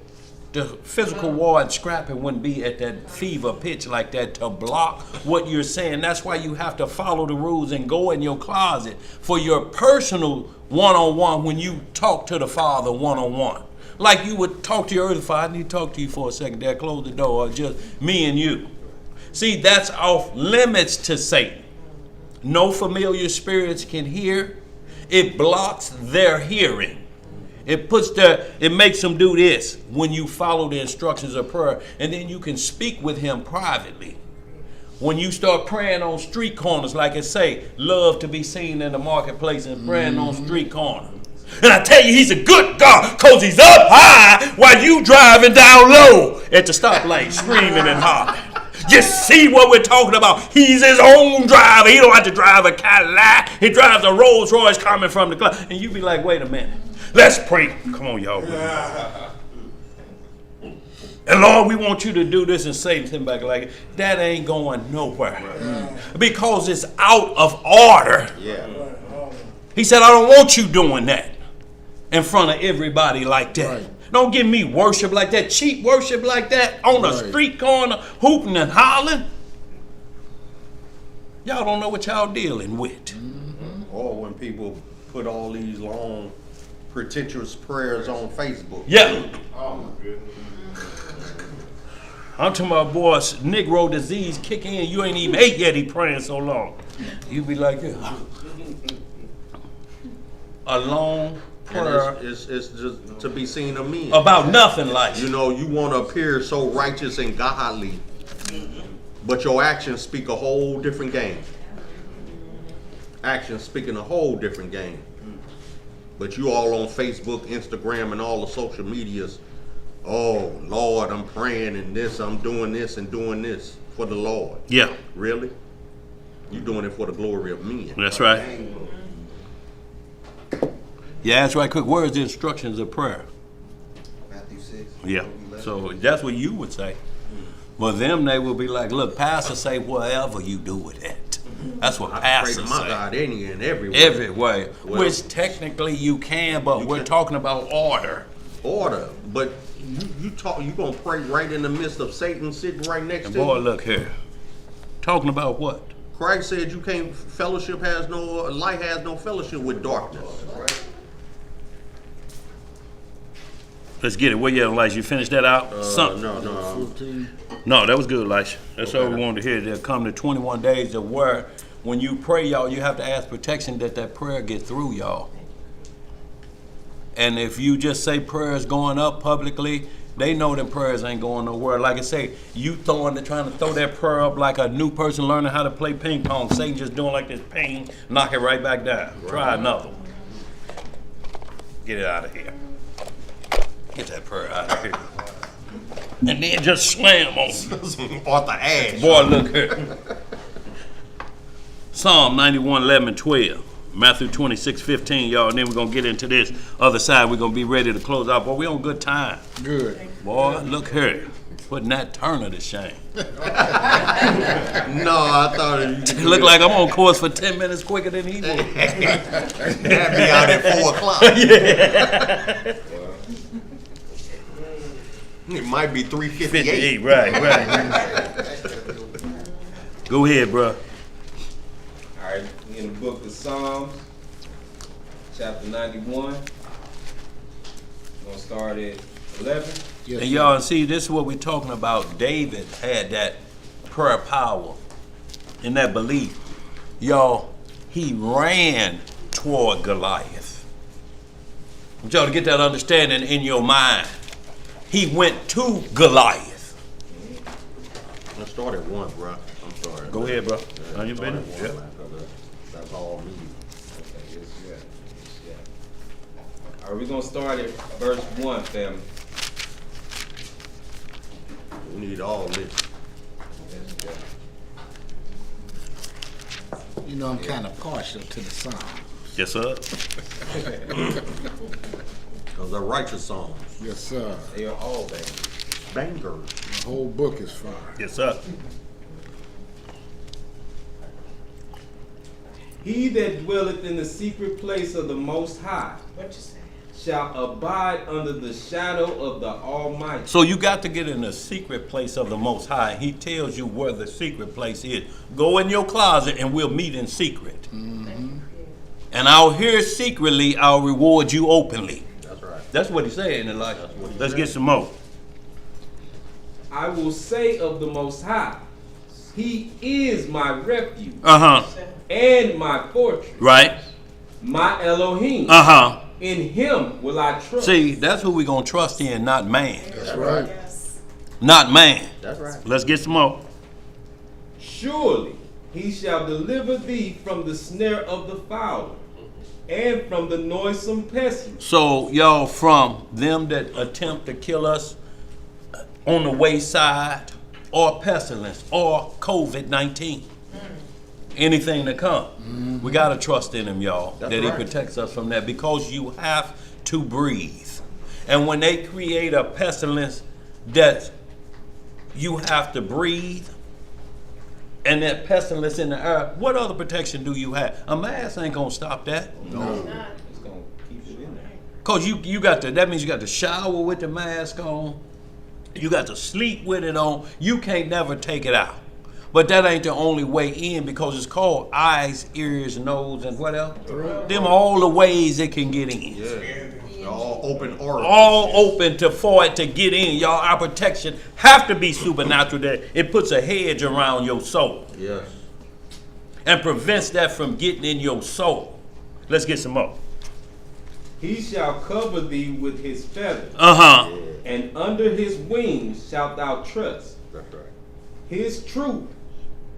Speaker 4: the physical war and scrapping wouldn't be at that fever pitch like that to block what you're saying. That's why you have to follow the rules and go in your closet for your personal one-on-one when you talk to the Father one-on-one. Like you would talk to your earthly father. I need to talk to you for a second. Dad, close the door. Or just me and you. See, that's off limits to Satan. No familiar spirits can hear. It blocks their hearing. It makes them do this when you follow the instructions of prayer, and then you can speak with him privately. When you start praying on street corners, like it say, love to be seen in the marketplace and praying on street corners. And I tell you, he's a good God, because he's up high while you driving down low at the stoplight, screaming and hollering. Just see what we're talking about. He's his own driver. He don't have to drive a Cadillac. He drives a Rolls Royce coming from the club. And you be like, wait a minute. Let's pray. Come on, y'all. And Lord, we want you to do this, and Satan sitting back like, that ain't going nowhere. Because it's out of order.
Speaker 5: Yeah.
Speaker 4: He said, I don't want you doing that in front of everybody like that.
Speaker 10: Right.
Speaker 4: Don't give me worship like that, cheap worship like that on a street corner, hooping and hollering. Y'all don't know what y'all dealing with.
Speaker 3: Or when people put all these long, pretentious prayers on Facebook.
Speaker 4: Yeah.
Speaker 5: Oh my goodness.
Speaker 4: I'm talking about, boys, Negro disease kick in. You ain't even ate yet. He praying so long. You be like, yeah. A long prayer
Speaker 3: And it's just to be seen of men.
Speaker 4: about nothing like
Speaker 3: You know, you want to appear so righteous and godly, but your actions speak a whole different game. Actions speaking a whole different game. But you all on Facebook, Instagram, and all the social medias. Oh, Lord, I'm praying and this, I'm doing this and doing this for the Lord.
Speaker 4: Yeah,
Speaker 3: Really? You doing it for the glory of men.
Speaker 4: that's right. Yeah, that's right. Quick, where's the instructions of prayer?
Speaker 8: Matthew 6.
Speaker 4: Yeah. So that's what you would say. But them, they will be like, look, pastor say whatever you do with it. That's what
Speaker 3: I pray
Speaker 4: pastor
Speaker 3: to my
Speaker 4: say.
Speaker 3: God any and every way.
Speaker 4: Every way.
Speaker 3: Well,
Speaker 4: Which technically you can, but
Speaker 3: you
Speaker 4: we're
Speaker 3: can.
Speaker 4: talking about order.
Speaker 3: Order. But you gonna pray right in the midst of Satan sitting right next
Speaker 4: And
Speaker 3: to
Speaker 4: boy,
Speaker 3: you.
Speaker 4: look here. Talking about what?
Speaker 3: Christ said you can't light has no fellowship with darkness.
Speaker 4: Let's get it. Where you at, Elisha? You finished that out?
Speaker 3: No.
Speaker 4: No, that was good, Elisha. That's all we wanted to hear. There'll come to 21 days of where when you pray, y'all, you have to ask protection that prayer get through, y'all. And if you just say prayers going up publicly, they know them prayers ain't going nowhere. Like I say, you trying to throw that prayer up like a new person learning how to play ping pong. Satan just doing like this, ping, knock it right back down. Try another one. Get it out of here. Get that prayer out of here. And then just slam on it.
Speaker 3: Off the ash.
Speaker 4: Boy, look here. Psalm 91, 11, 12. Matthew 26, 15, y'all. And then we're going to get into this other side. We're going to be ready to close out. Boy, we on good time.
Speaker 10: Good.
Speaker 4: Boy, look here. Putting that Turner to shame.
Speaker 3: No, I thought
Speaker 4: It look like I'm on course for 10 minutes quicker than he did.
Speaker 3: That'd be out at 4 o'clock. It might be 3:58.
Speaker 4: 58, right. Go ahead, bro.
Speaker 6: All right, in the book of Psalms, chapter 91. We're gonna start at 11.
Speaker 10: Yes,
Speaker 4: And y'all see, this is what we're talking about. David had that prayer power and that belief. Y'all, he ran toward Goliath. I want y'all to get that understanding in your mind. He went to Goliath.
Speaker 3: Let's start at 1, bro. I'm sorry.
Speaker 4: Go ahead, bro.
Speaker 3: Yeah,
Speaker 4: On your
Speaker 3: start
Speaker 4: business?
Speaker 3: at 1,
Speaker 4: Yep.
Speaker 3: man, 'cause that's all me.
Speaker 6: Okay, yes, yeah. All right, we're gonna start at verse 1, family.
Speaker 3: We need all this.
Speaker 6: Yes, yeah.
Speaker 10: You know, I'm kind of partial to the Psalms.
Speaker 4: Yes, sir.
Speaker 3: Those are righteous songs.
Speaker 10: Yes, sir.
Speaker 6: They are all bad.
Speaker 3: Bangers.
Speaker 10: The whole book is fire.
Speaker 4: Yes, sir.
Speaker 6: He that dwelleth in the secret place of the Most High
Speaker 7: What you say?
Speaker 6: shall abide under the shadow of the Almighty.
Speaker 4: So you got to get in the secret place of the Most High. He tells you where the secret place is. Go in your closet and we'll meet in secret. And out here secretly, I'll reward you openly.
Speaker 3: That's right.
Speaker 4: That's what he said in the life. Let's get some more.
Speaker 6: I will say of the Most High, He is my refuge and my fortress,
Speaker 4: Right.
Speaker 6: my Elohim. In Him will I trust.
Speaker 4: See, that's who we gonna trust in, not man.
Speaker 10: That's right.
Speaker 9: Yes.
Speaker 4: Not man.
Speaker 5: That's right.
Speaker 4: Let's get some more.
Speaker 6: Surely He shall deliver thee from the snare of the fowler and from the noisome pestilence.
Speaker 4: So, y'all, from them that attempt to kill us on the wayside, or pestilence, or COVID-19, anything to come, we gotta trust in Him, y'all, that He protects us from that, because you have to breathe. And when they create a pestilence that you have to breathe, and that pestilence in the air, what other protection do you have? A mask ain't gonna stop that.
Speaker 6: It's gonna keep it in there.
Speaker 4: Cause you got to, that means you got to shower with the mask on. You got to sleep with it on. You can't never take it out. But that ain't the only way in, because it's called eyes, ears, nose, and what else? Them all the ways it can get in.
Speaker 3: All open orifices.
Speaker 4: All open for it to get in. Y'all, our protection have to be supernatural, that it puts a hedge around your soul.
Speaker 5: Yes.
Speaker 4: And prevents that from getting in your soul. Let's get some more.
Speaker 6: He shall cover thee with His feathers, and under His wings shalt thou trust.
Speaker 5: That's right.
Speaker 6: His truth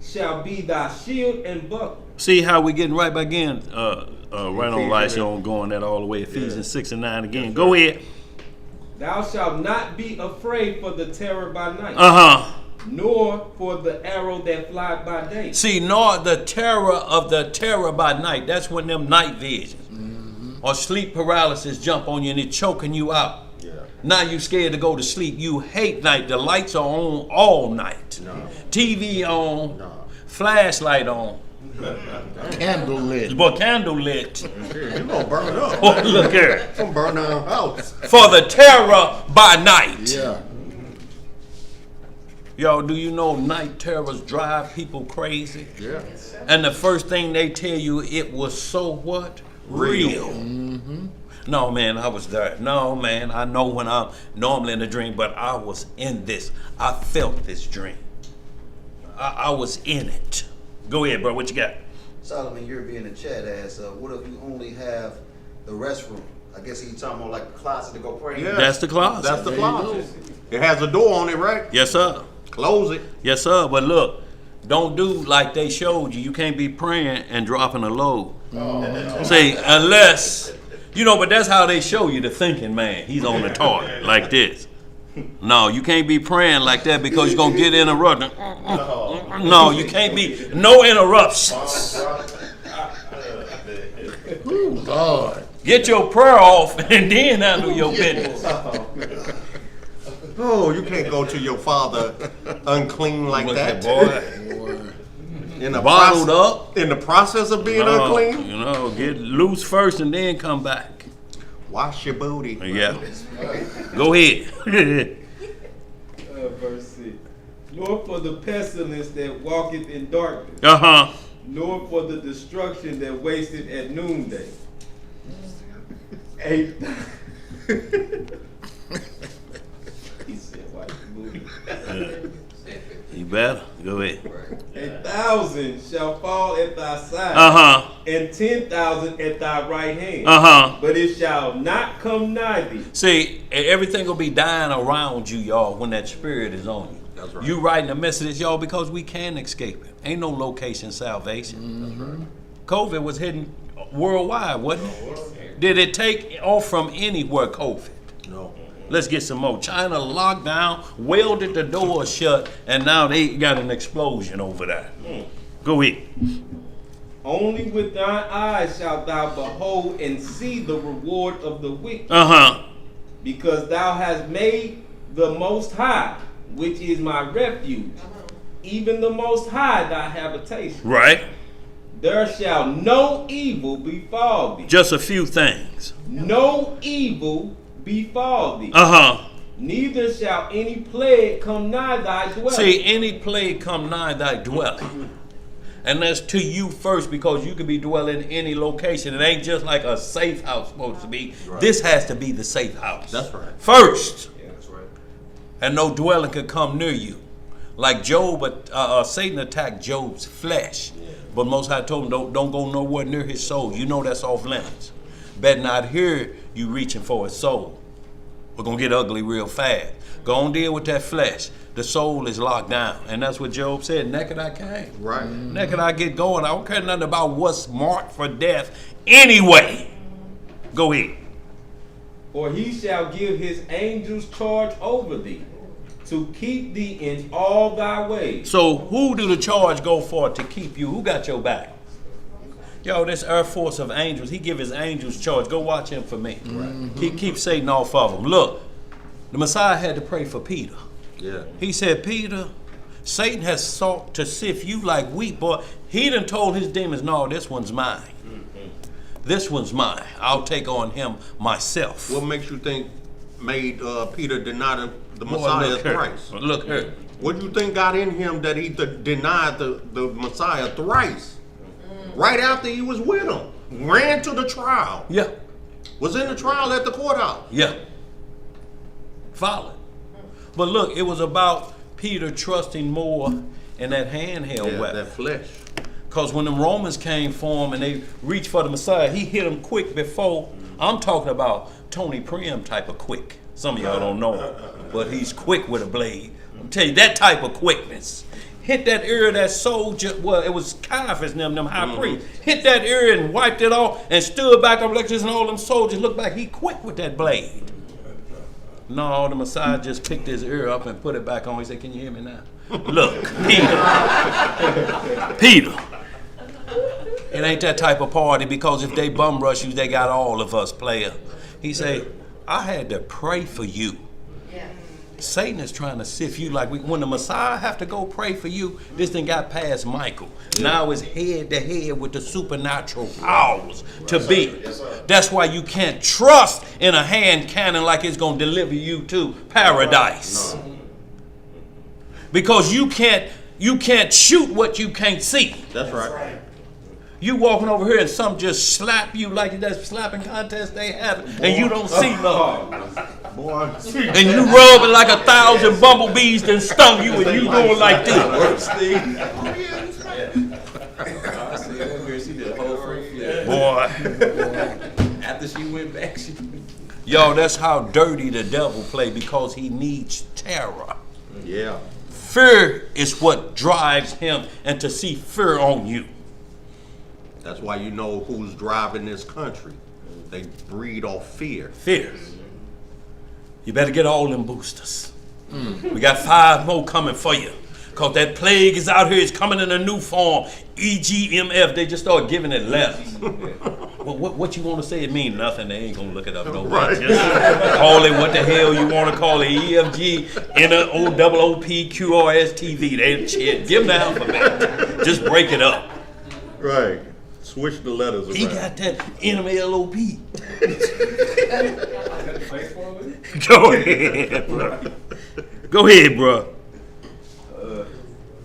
Speaker 6: shall be thy shield and buckler.
Speaker 4: See how we getting right back in, right on lights on, going that all the way. Ephesians 6 and 9 again. Go ahead.
Speaker 6: Thou shalt not be afraid for the terror by night, nor for the arrow that fly by day.
Speaker 4: See, nor the terror of the terror by night. That's when them night visions or sleep paralysis jump on you and it choking you out.
Speaker 5: Yeah.
Speaker 4: Now you scared to go to sleep. You hate night. The lights are on all night.
Speaker 5: No.
Speaker 4: TV on.
Speaker 5: No.
Speaker 4: Flashlight on.
Speaker 1: Candle lit.
Speaker 4: But candle lit.
Speaker 3: You gonna burn up.
Speaker 4: Oh, look here.
Speaker 3: I'm burn down house.
Speaker 4: For the terror by night.
Speaker 1: Yeah.
Speaker 4: Y'all, do you know night terrors drive people crazy?
Speaker 3: Yeah.
Speaker 4: And the first thing they tell you, it was so what? Real. No, man, I was there. No, man, I know when I'm normally in a dream, but I was in this. I felt this dream. I was in it. Go ahead, bro. What you got?
Speaker 11: Solomon Yerby in the chat asks, what if you only have the restroom? I guess he's talking about like a closet to go pray in.
Speaker 3: Yeah.
Speaker 4: That's the closet.
Speaker 3: That's the closet. It has a door on it, right?
Speaker 4: Yes, sir.
Speaker 3: Close it.
Speaker 4: Yes, sir. But look, don't do like they showed you. You can't be praying and dropping a load. See, unless, but that's how they show you the thinking man. He's on the toilet like this. No, you can't be praying like that, because you're going to get interrupted. No, you can't be, no interruptions.
Speaker 1: Ooh, Lord.
Speaker 4: Get your prayer off and then handle your business.
Speaker 3: Oh, you can't go to your father unclean like
Speaker 4: Look
Speaker 3: that.
Speaker 4: at boy.
Speaker 3: In the
Speaker 4: Bottled up.
Speaker 3: In the process of being unclean.
Speaker 4: Get loose first and then come back.
Speaker 3: Wash your booty.
Speaker 4: Yeah. Go ahead.
Speaker 6: Verse 6. Nor for the pestilence that walketh in darkness, nor for the destruction that wasteth at noonday. He said, "Wipe the booty."
Speaker 4: You better. Go ahead.
Speaker 6: 1,000 shall fall at thy side, and 10,000 at thy right hand, but it shall not come nigh thee.
Speaker 4: See, everything will be dying around you, y'all, when that spirit is on you.
Speaker 3: That's right.
Speaker 4: You writing a message, y'all, because we can escape it. Ain't no location salvation.
Speaker 3: That's right.
Speaker 4: COVID was hitting worldwide, wasn't it? Did it take off from anywhere, COVID?
Speaker 3: No.
Speaker 4: Let's get some more. China locked down, welded the doors shut, and now they got an explosion over there. Go ahead.
Speaker 6: Only with thine eyes shalt thou behold and see the reward of the wicked. Because thou hast made the Most High, which is my refuge, even the Most High thy habitation.
Speaker 4: Right.
Speaker 6: There shall no evil befall thee.
Speaker 4: Just a few things.
Speaker 6: No evil befall thee. Neither shall any plague come nigh thy dwelling.
Speaker 4: See, any plague come nigh thy dwelling. And that's to you first, because you can be dwelling in any location. It ain't just like a safe house supposed to be.
Speaker 3: Right.
Speaker 4: This has to be the safe house.
Speaker 3: That's right.
Speaker 4: First.
Speaker 5: Yeah, that's right.
Speaker 4: And no dwelling could come near you. Like Job, Satan attacked Job's flesh. Yeah. But Most High told him, don't go nowhere near his soul. You know that's off limits. Better not hear you reaching for his soul. We're going to get ugly real fast. Go on, deal with that flesh. The soul is locked down. And that's what Job said. Naked I came.
Speaker 3: Right.
Speaker 4: Naked I get going. I don't care nothing about what's marked for death anyway. Go ahead.
Speaker 6: For he shall give his angels charge over thee, to keep thee in all thy ways.
Speaker 4: So who do the charge go for to keep you? Who got your back? Yo, this Air Force of angels, he give his angels charge. Go watch him for me. Right. Keep Satan off of him. Look, the Messiah had to pray for Peter.
Speaker 3: Yeah.
Speaker 4: He said, Peter, Satan has sought to sift you like wheat, boy. He done told his demons, no, this one's mine. This one's mine. I'll take on him myself.
Speaker 3: What makes you think made Peter deny the Messiah thrice?
Speaker 4: Look here.
Speaker 3: What do you think got in him that he denied the Messiah thrice? Right after he was with him. Ran to the trial.
Speaker 4: Yeah.
Speaker 3: Was in the trial at the courthouse.
Speaker 4: Yeah. Follow. But look, it was about Peter trusting more in that handheld weapon.
Speaker 3: That flesh.
Speaker 4: Because when the Romans came for him and they reached for the Messiah, he hit them quick before. I'm talking about Tony Prim type of quick. Some of y'all don't know him, but he's quick with a blade. I'll tell you, that type of quickness. Hit that ear of that soldier, well, it was Caiaphas and them high priests. Hit that ear and wiped it off and stood back up like this, and all them soldiers looked back. He quick with that blade. No, the Messiah just picked his ear up and put it back on. He said, can you hear me now? Look, Peter. It ain't that type of party, because if they bum rush you, they got all of us, player. He said, I had to pray for you.
Speaker 7: Yeah.
Speaker 4: Satan is trying to sift you like when the Messiah have to go pray for you, this thing got past Michael. Now it's head to head with the supernatural powers to be. That's why you can't trust in a hand cannon like it's going to deliver you to paradise. Because you can't shoot what you can't see.
Speaker 3: That's right.
Speaker 4: You walking over here and some just slap you like that slapping contest they have, and you don't see nothing.
Speaker 3: Boy.
Speaker 4: And you rub it like 1,000 bumblebees that stung you, and you going like this.
Speaker 6: She did a whole front flip.
Speaker 4: Boy.
Speaker 6: After she went back, she...
Speaker 4: Yo, that's how dirty the devil play, because he needs terror.
Speaker 3: Yeah.
Speaker 4: Fear is what drives him, and to see fear on you.
Speaker 3: That's why you know who's driving this country. They breed off fear.
Speaker 4: Fear. You better get all them boosters. We got 5 more coming for you. Because that plague is out here. It's coming in a new form. EGMF. They just start giving it letters. What you want to say? It mean nothing. They ain't going to look it up. No right. Just call it what the hell you want to call it. EFG, NOOOP, QRSTV. They shit. Give them the alphabet. Just break it up.
Speaker 3: Right. Switch the letters around.
Speaker 4: He got that NMLOP. Go ahead, bro. Go ahead, bro.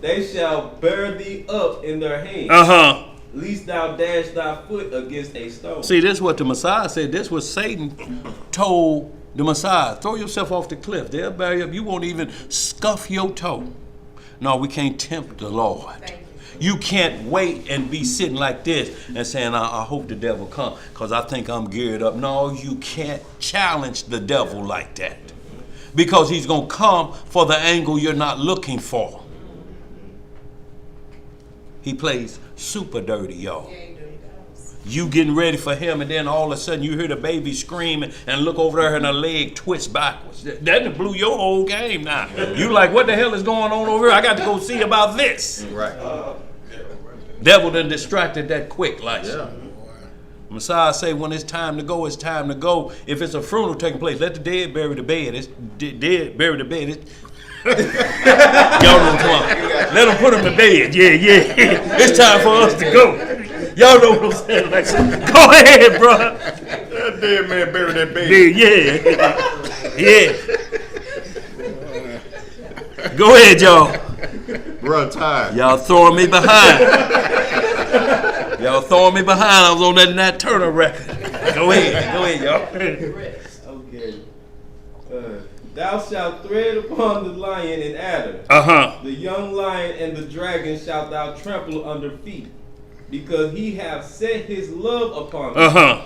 Speaker 6: They shall bear thee up in their hands. Lest thou dash thy foot against a stone.
Speaker 4: See, this is what the Messiah said. This was Satan told the Messiah. Throw yourself off the cliff. They'll bury you up. You won't even scuff your toe. No, we can't tempt the Lord. You can't wait and be sitting like this and saying, I hope the devil come because I think I'm geared up. No, you can't challenge the devil like that, because he's going to come for the angle you're not looking for. He plays super dirty, y'all. You getting ready for him, and then all of a sudden you hear the baby screaming and look over there and her leg twist backwards. That blew your whole game now. You like, what the hell is going on over here? I got to go see about this.
Speaker 3: Right.
Speaker 4: Devil done distracted that quick like that. Messiah say when it's time to go, it's time to go. If it's a funeral taking place, let the dead bury the bed. It's dead bury the bed. Y'all know come on. Let them put them to bed. Yeah. It's time for us to go. Y'all know what I'm saying? Like, go ahead, bro.
Speaker 3: That dead man buried that bed.
Speaker 4: Yeah. Go ahead, y'all.
Speaker 3: Run time.
Speaker 4: Y'all throwing me behind. Y'all throwing me behind. I was on that Nat Turner record. Go ahead, y'all.
Speaker 6: Okay. Thou shalt tread upon the lion and adder. The young lion and the dragon shalt thou trample under feet, because he hath set his love upon me.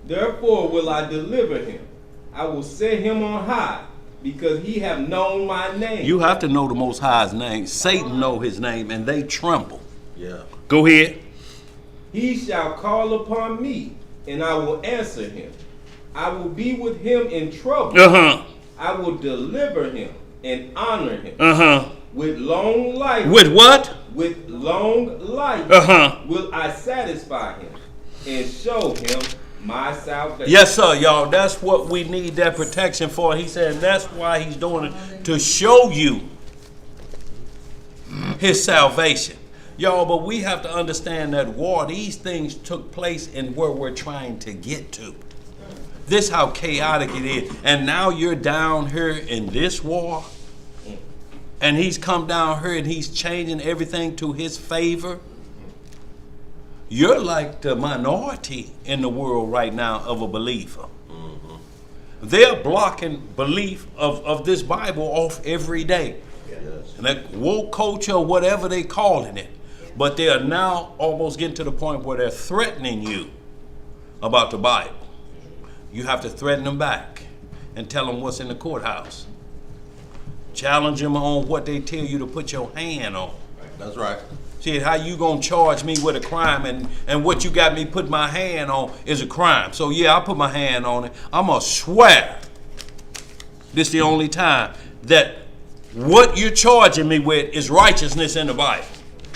Speaker 6: Therefore will I deliver him. I will set him on high, because he have known my name.
Speaker 4: You have to know the Most High's name. Satan know his name, and they tremble.
Speaker 3: Yeah.
Speaker 4: Go ahead.
Speaker 6: He shall call upon me, and I will answer him. I will be with him in trouble. I will deliver him and honor him. With long life.
Speaker 4: With what?
Speaker 6: With long life will I satisfy him and show him my salvation.
Speaker 4: Yes, sir, y'all. That's what we need that protection for. He said that's why he's doing it, to show you his salvation. Y'all, but we have to understand that war, these things took place in where we're trying to get to. This how chaotic it is. And now you're down here in this war, and he's come down here and he's changing everything to his favor. You're like the minority in the world right now of a believer. They're blocking belief of this Bible off every day. And that woke culture, whatever they calling it. But they are now almost getting to the point where they're threatening you about the Bible. You have to threaten them back and tell them what's in the courthouse. Challenge them on what they tell you to put your hand on.
Speaker 3: That's right.
Speaker 4: See, how you gonna charge me with a crime, and what you got me put my hand on is a crime. So yeah, I put my hand on it. I'm gonna swear this is the only time that what you're charging me with is righteousness in the Bible.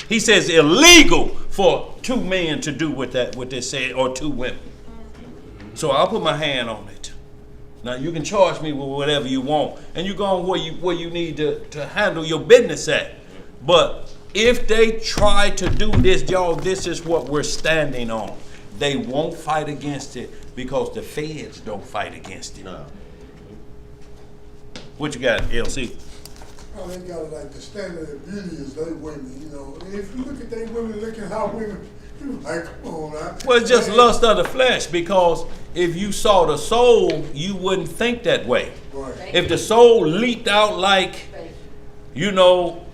Speaker 4: He says illegal for two men to do what they said, or two women. So I'll put my hand on it. Now you can charge me with whatever you want, and you go where you need to handle your business at. But if they try to do this, y'all, this is what we're standing on. They won't fight against it because the feds don't fight against it. No. What you got, LC?
Speaker 10: Oh, they got it like the standard of beauty is they women, you know. And if you look at they women, look at how women, you like, come on now.
Speaker 4: Well, it's just lust of the flesh, because if you saw the soul, you wouldn't think that way.
Speaker 10: Right.
Speaker 4: If the soul leaped out like, you know,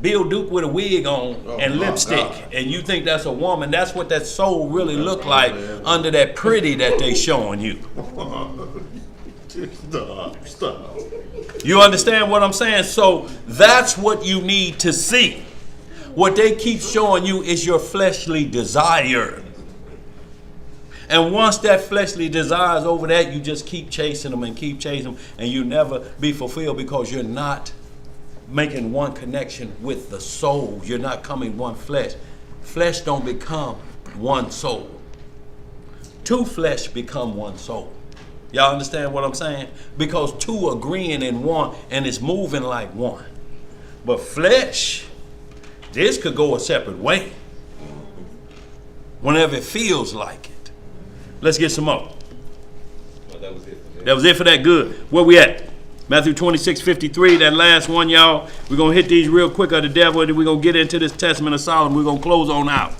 Speaker 4: Bill Duke with a wig on and lipstick, and you think that's a woman, that's what that soul really looked like under that pretty that they showing you.
Speaker 3: Stop.
Speaker 4: You understand what I'm saying? So that's what you need to see. What they keep showing you is your fleshly desire. And once that fleshly desire is over that, you just keep chasing them and keep chasing them, and you never be fulfilled because you're not making one connection with the soul. You're not coming one flesh. Flesh don't become one soul. Two flesh become one soul. Y'all understand what I'm saying? Because two agreeing in one, and it's moving like one. But flesh, this could go a separate way whenever it feels like it. Let's get some more.
Speaker 6: Well, that was it for that.
Speaker 4: That was it for that. Good. Where we at? Matthew 26:53, that last one, y'all. We're going to hit these real quick of the devil, and then we're going to get into this Testament of Solomon. We're going to close on out.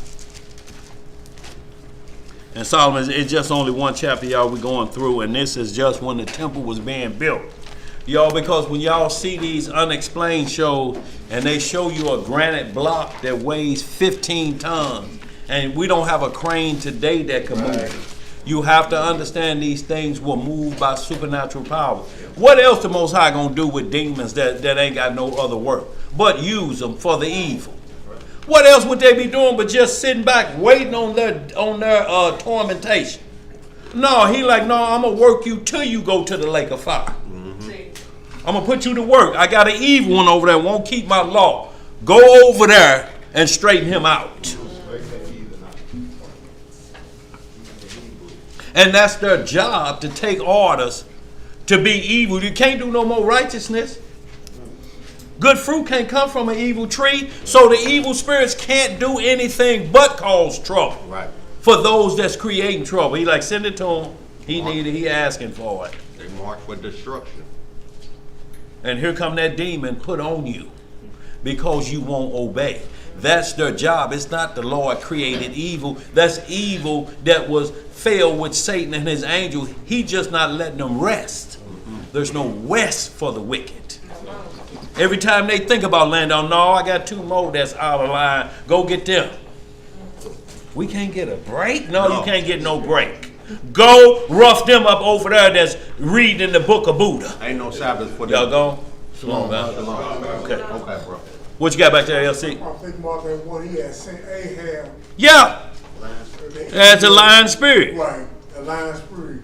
Speaker 4: And Solomon, it's just only one chapter, y'all, we're going through, and this is just when the temple was being built. Y'all, because when y'all see these unexplained shows, and they show you a granite block that weighs 15 tons, and we don't have a crane today that can move. You have to understand these things were moved by supernatural power. What else the Most High gonna do with demons that ain't got no other work but use them for the evil? What else would they be doing but just sitting back waiting on their tormentation? No, he like, no, I'm gonna work you till you go to the lake of fire. I'm gonna put you to work. I got an evil one over there, won't keep my law. Go over there and straighten him out. And that's their job, to take orders, to be evil. You can't do no more righteousness. Good fruit can't come from an evil tree, so the evil spirits can't do anything but cause trouble.
Speaker 3: Right.
Speaker 4: For those that's creating trouble. He like, send it to him. He needed, he asking for it.
Speaker 3: They march for destruction.
Speaker 4: And here come that demon put on you because you won't obey. That's their job. It's not the Lord created evil. That's evil that was failed with Satan and his angels. He just not letting them rest. There's no rest for the wicked. Every time they think about laying down, no, I got 2 more that's out of line. Go get them. We can't get a break? No, you can't get no break. Go rough them up over there that's reading the book of Buddha.
Speaker 3: Ain't no Sabbath for them.
Speaker 4: Y'all go? Shalom, man. Okay.
Speaker 3: Okay, bro.
Speaker 4: What you got back there, LC?
Speaker 10: I think about that one he had sent Ahab.
Speaker 4: Yeah. That's a lying spirit.
Speaker 10: Right, a lying spirit.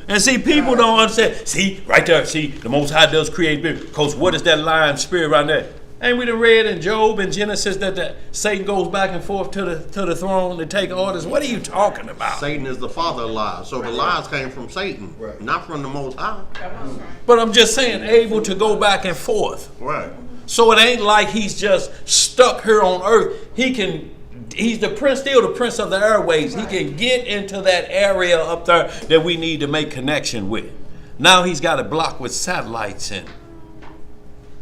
Speaker 4: And see, people don't understand. See, right there, see, the Most High does create spirit. Because what is that lying spirit right there? Ain't we done read in Job and Genesis that Satan goes back and forth to the throne to take orders? What are you talking about?
Speaker 3: Satan is the father of lies. So the lies came from Satan, not from the Most High.
Speaker 4: But I'm just saying, able to go back and forth.
Speaker 3: Right.
Speaker 4: So it ain't like he's just stuck here on earth. He's the prince, still the prince of the airways. He can get into that area up there that we need to make connection with. Now he's got it blocked with satellites and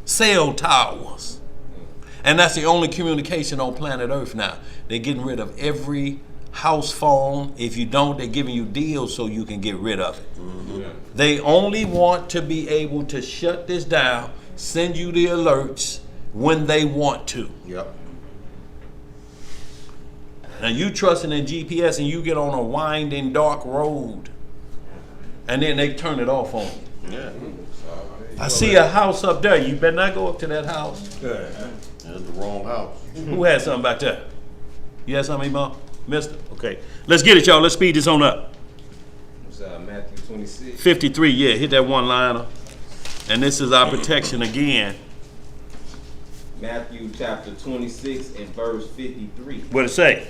Speaker 4: cell towers. And that's the only communication on planet Earth now. They're getting rid of every house phone. If you don't, they're giving you deals so you can get rid of it. Mm-hmm. They only want to be able to shut this down, send you the alerts when they want to.
Speaker 3: Yep.
Speaker 4: Now you trusting in GPS and you get on a winding dark road and then they turn it off on you.
Speaker 3: Yeah.
Speaker 4: I see a house up there. You better not go up to that house.
Speaker 3: That's the wrong house.
Speaker 4: Who had something back there? You had something, Mom? Mister? Okay. Let's get it, y'all. Let's speed this on up.
Speaker 6: It's Matthew 26.
Speaker 4: 53, yeah. Hit that one liner. And this is our protection again.
Speaker 6: Matthew chapter 26 and verse 53.
Speaker 4: What it say?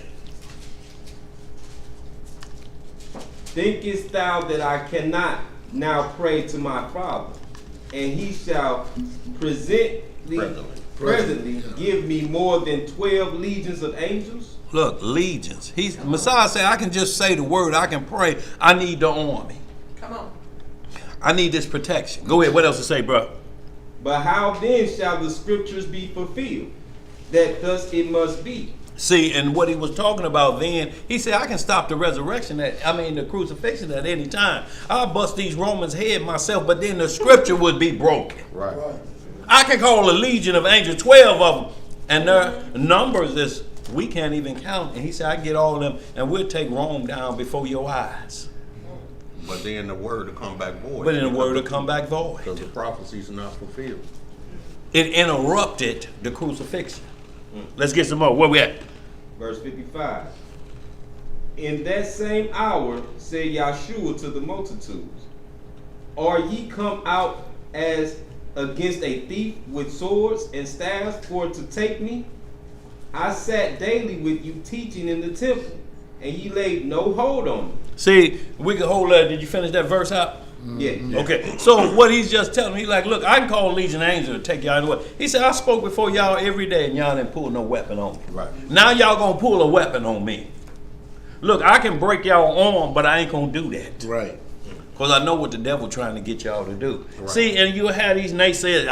Speaker 6: Thinkest thou that I cannot now pray to my Father, and he shall presently give me more than 12 legions of angels?
Speaker 4: Look, legions. Messiah said, I can just say the word. I can pray. I need the army.
Speaker 7: Come on.
Speaker 4: I need this protection. Go ahead. What else to say, bro?
Speaker 6: But how then shall the scriptures be fulfilled, that thus it must be?
Speaker 4: See, and what he was talking about then, he said, I can stop the resurrection, the crucifixion at any time. I'll bust these Romans' head myself, but then the scripture would be broken.
Speaker 3: Right.
Speaker 4: I can call a legion of angels, 12 of them, and their numbers is, we can't even count. And he said, I can get all of them, and we'll take Rome down before your eyes.
Speaker 3: But then the word will come back void.
Speaker 4: Because
Speaker 3: the prophecies are not fulfilled.
Speaker 4: It interrupted the crucifixion. Let's get some more. Where we at?
Speaker 6: Verse 55. In that same hour said Yahshua to the multitudes, Are ye come out as against a thief with swords and staffs for to take me? I sat daily with you teaching in the temple, and ye laid no hold on me.
Speaker 4: See, we can hold that. Did you finish that verse out?
Speaker 6: Yeah.
Speaker 4: Okay. So what he's just telling me, like, look, I can call Legion Angel to take y'all away. He said, I spoke before y'all every day, and y'all didn't pull no weapon on me.
Speaker 3: Right.
Speaker 4: Now y'all gonna pull a weapon on me. Look, I can break y'all arm, but I ain't gonna do that.
Speaker 3: Right.
Speaker 4: Because I know what the devil trying to get y'all to do. Right. See, and you had these naysayers,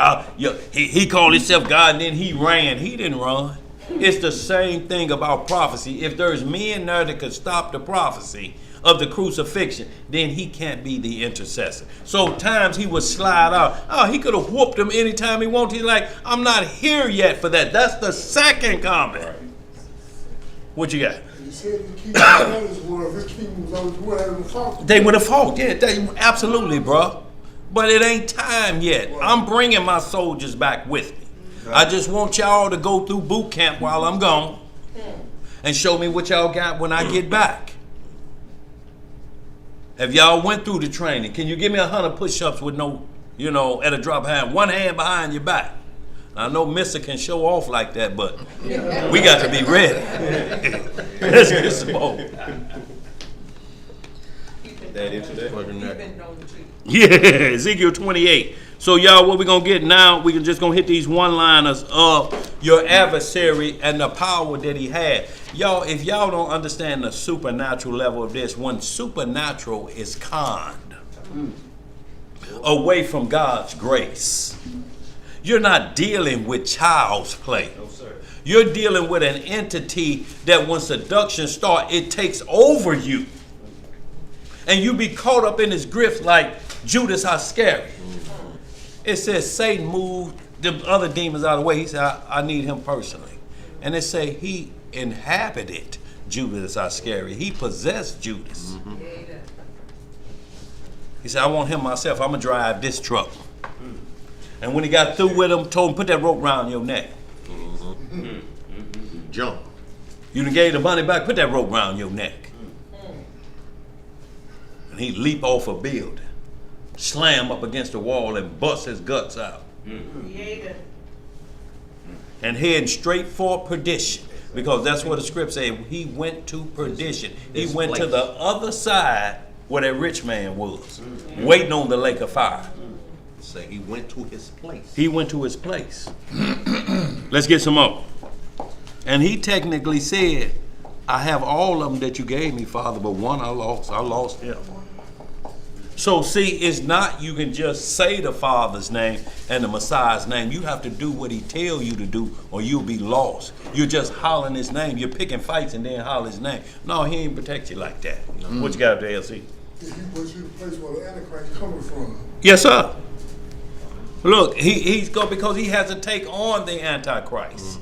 Speaker 4: he called himself God and then he ran. He didn't run. It's the same thing about prophecy. If there's men there that could stop the prophecy of the crucifixion, then he can't be the intercessor. So times he would slide out. Oh, he could have whooped him anytime he wanted. He's like, I'm not here yet for that. That's the second comment. Right. What you got?
Speaker 10: He said the kingdom of his world, his kingdom would have fought.
Speaker 4: They would have fought, yeah, absolutely, bro. But it ain't time yet. Right. I'm bringing my soldiers back with me. Right. I just want y'all to go through boot camp while I'm gone and show me what y'all got when I get back. Have y'all went through the training? Can you give me 100 push-ups with no, at a drop of hand, one hand behind your back? I know Mister can show off like that, but we got to be ready. Let's get some more. Yeah, Ezekiel 28. So y'all, what we gonna get now? We just gonna hit these one-liners of your adversary and the power that he had. Y'all, if y'all don't understand the supernatural level of this, when supernatural is conned, away from God's grace. You're not dealing with child's play.
Speaker 5: No, sir.
Speaker 4: You're dealing with an entity that when seduction starts, it takes over you. And you be caught up in his grips like Judas Iscariot. It says Satan moved the other demons out of the way. He said, I need him personally. And it say he inhabited Judas Iscariot. He possessed Judas. He said, I want him myself. I'm going to drive this truck. And when he got through with him, told him, put that rope around your neck.
Speaker 3: Jump.
Speaker 4: You done gave the money back, put that rope around your neck. And he leap off a building, slam up against the wall and bust his guts out. And heading straight for perdition. Because that's what the script said. He went to perdition. He went to the other side where that rich man was, waiting on the lake of fire.
Speaker 3: Say he went to his place.
Speaker 4: He went to his place. Let's get some more. And he technically said, I have all of them that you gave me, Father, but one I lost. I lost him. So see, it's not you can just say the Father's name and the Messiah's name. You have to do what he tell you to do or you'll be lost. You're just hollering his name. You're picking fights and then holler his name. No, he ain't protect you like that. What you got up there, LC?
Speaker 10: He puts you in the place where the Antichrist coming from.
Speaker 4: Yes, sir. Look, he's going because he has to take on the Antichrist.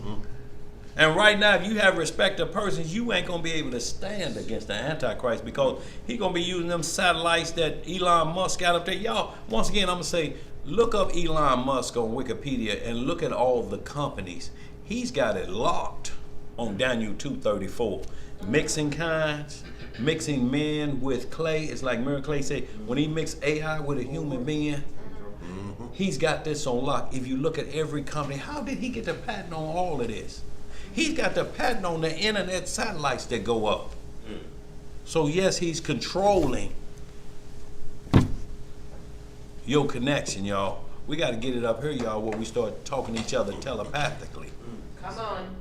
Speaker 4: And right now, if you have respect of persons, you ain't going to be able to stand against the Antichrist because he's going to be using them satellites that Elon Musk got up there. Y'all, once again, I'm going to say, look up Elon Musk on Wikipedia and look at all the companies. He's got it locked on Daniel 2:34. Mixing kinds, mixing men with clay. It's like Mary Clay said, when he mixed AI with a human being, he's got this on lock. If you look at every company, how did he get the patent on all of this? He's got the patent on the internet satellites that go up. So yes, he's controlling your connection, y'all. We got to get it up here, y'all, where we start talking to each other telepathically.
Speaker 7: Come on.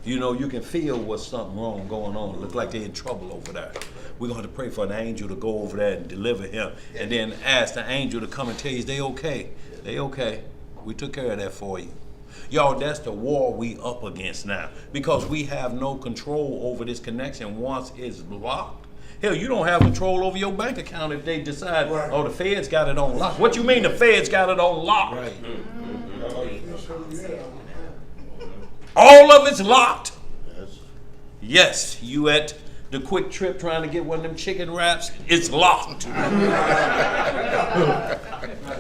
Speaker 4: You know, you can feel what's something wrong going on. It looks like they're in trouble over there. We're going to have to pray for an angel to go over there and deliver him. And then ask the angel to come and tell you, they okay? They okay. We took care of that for you. Y'all, that's the war we up against now. Because we have no control over this connection once it's blocked. Hell, you don't have control over your bank account if they decide, oh, the feds got it on lock. What you mean the feds got it on lock? Right. All of it's locked. Yes, you at the Quick Trip trying to get one of them chicken wraps, it's locked.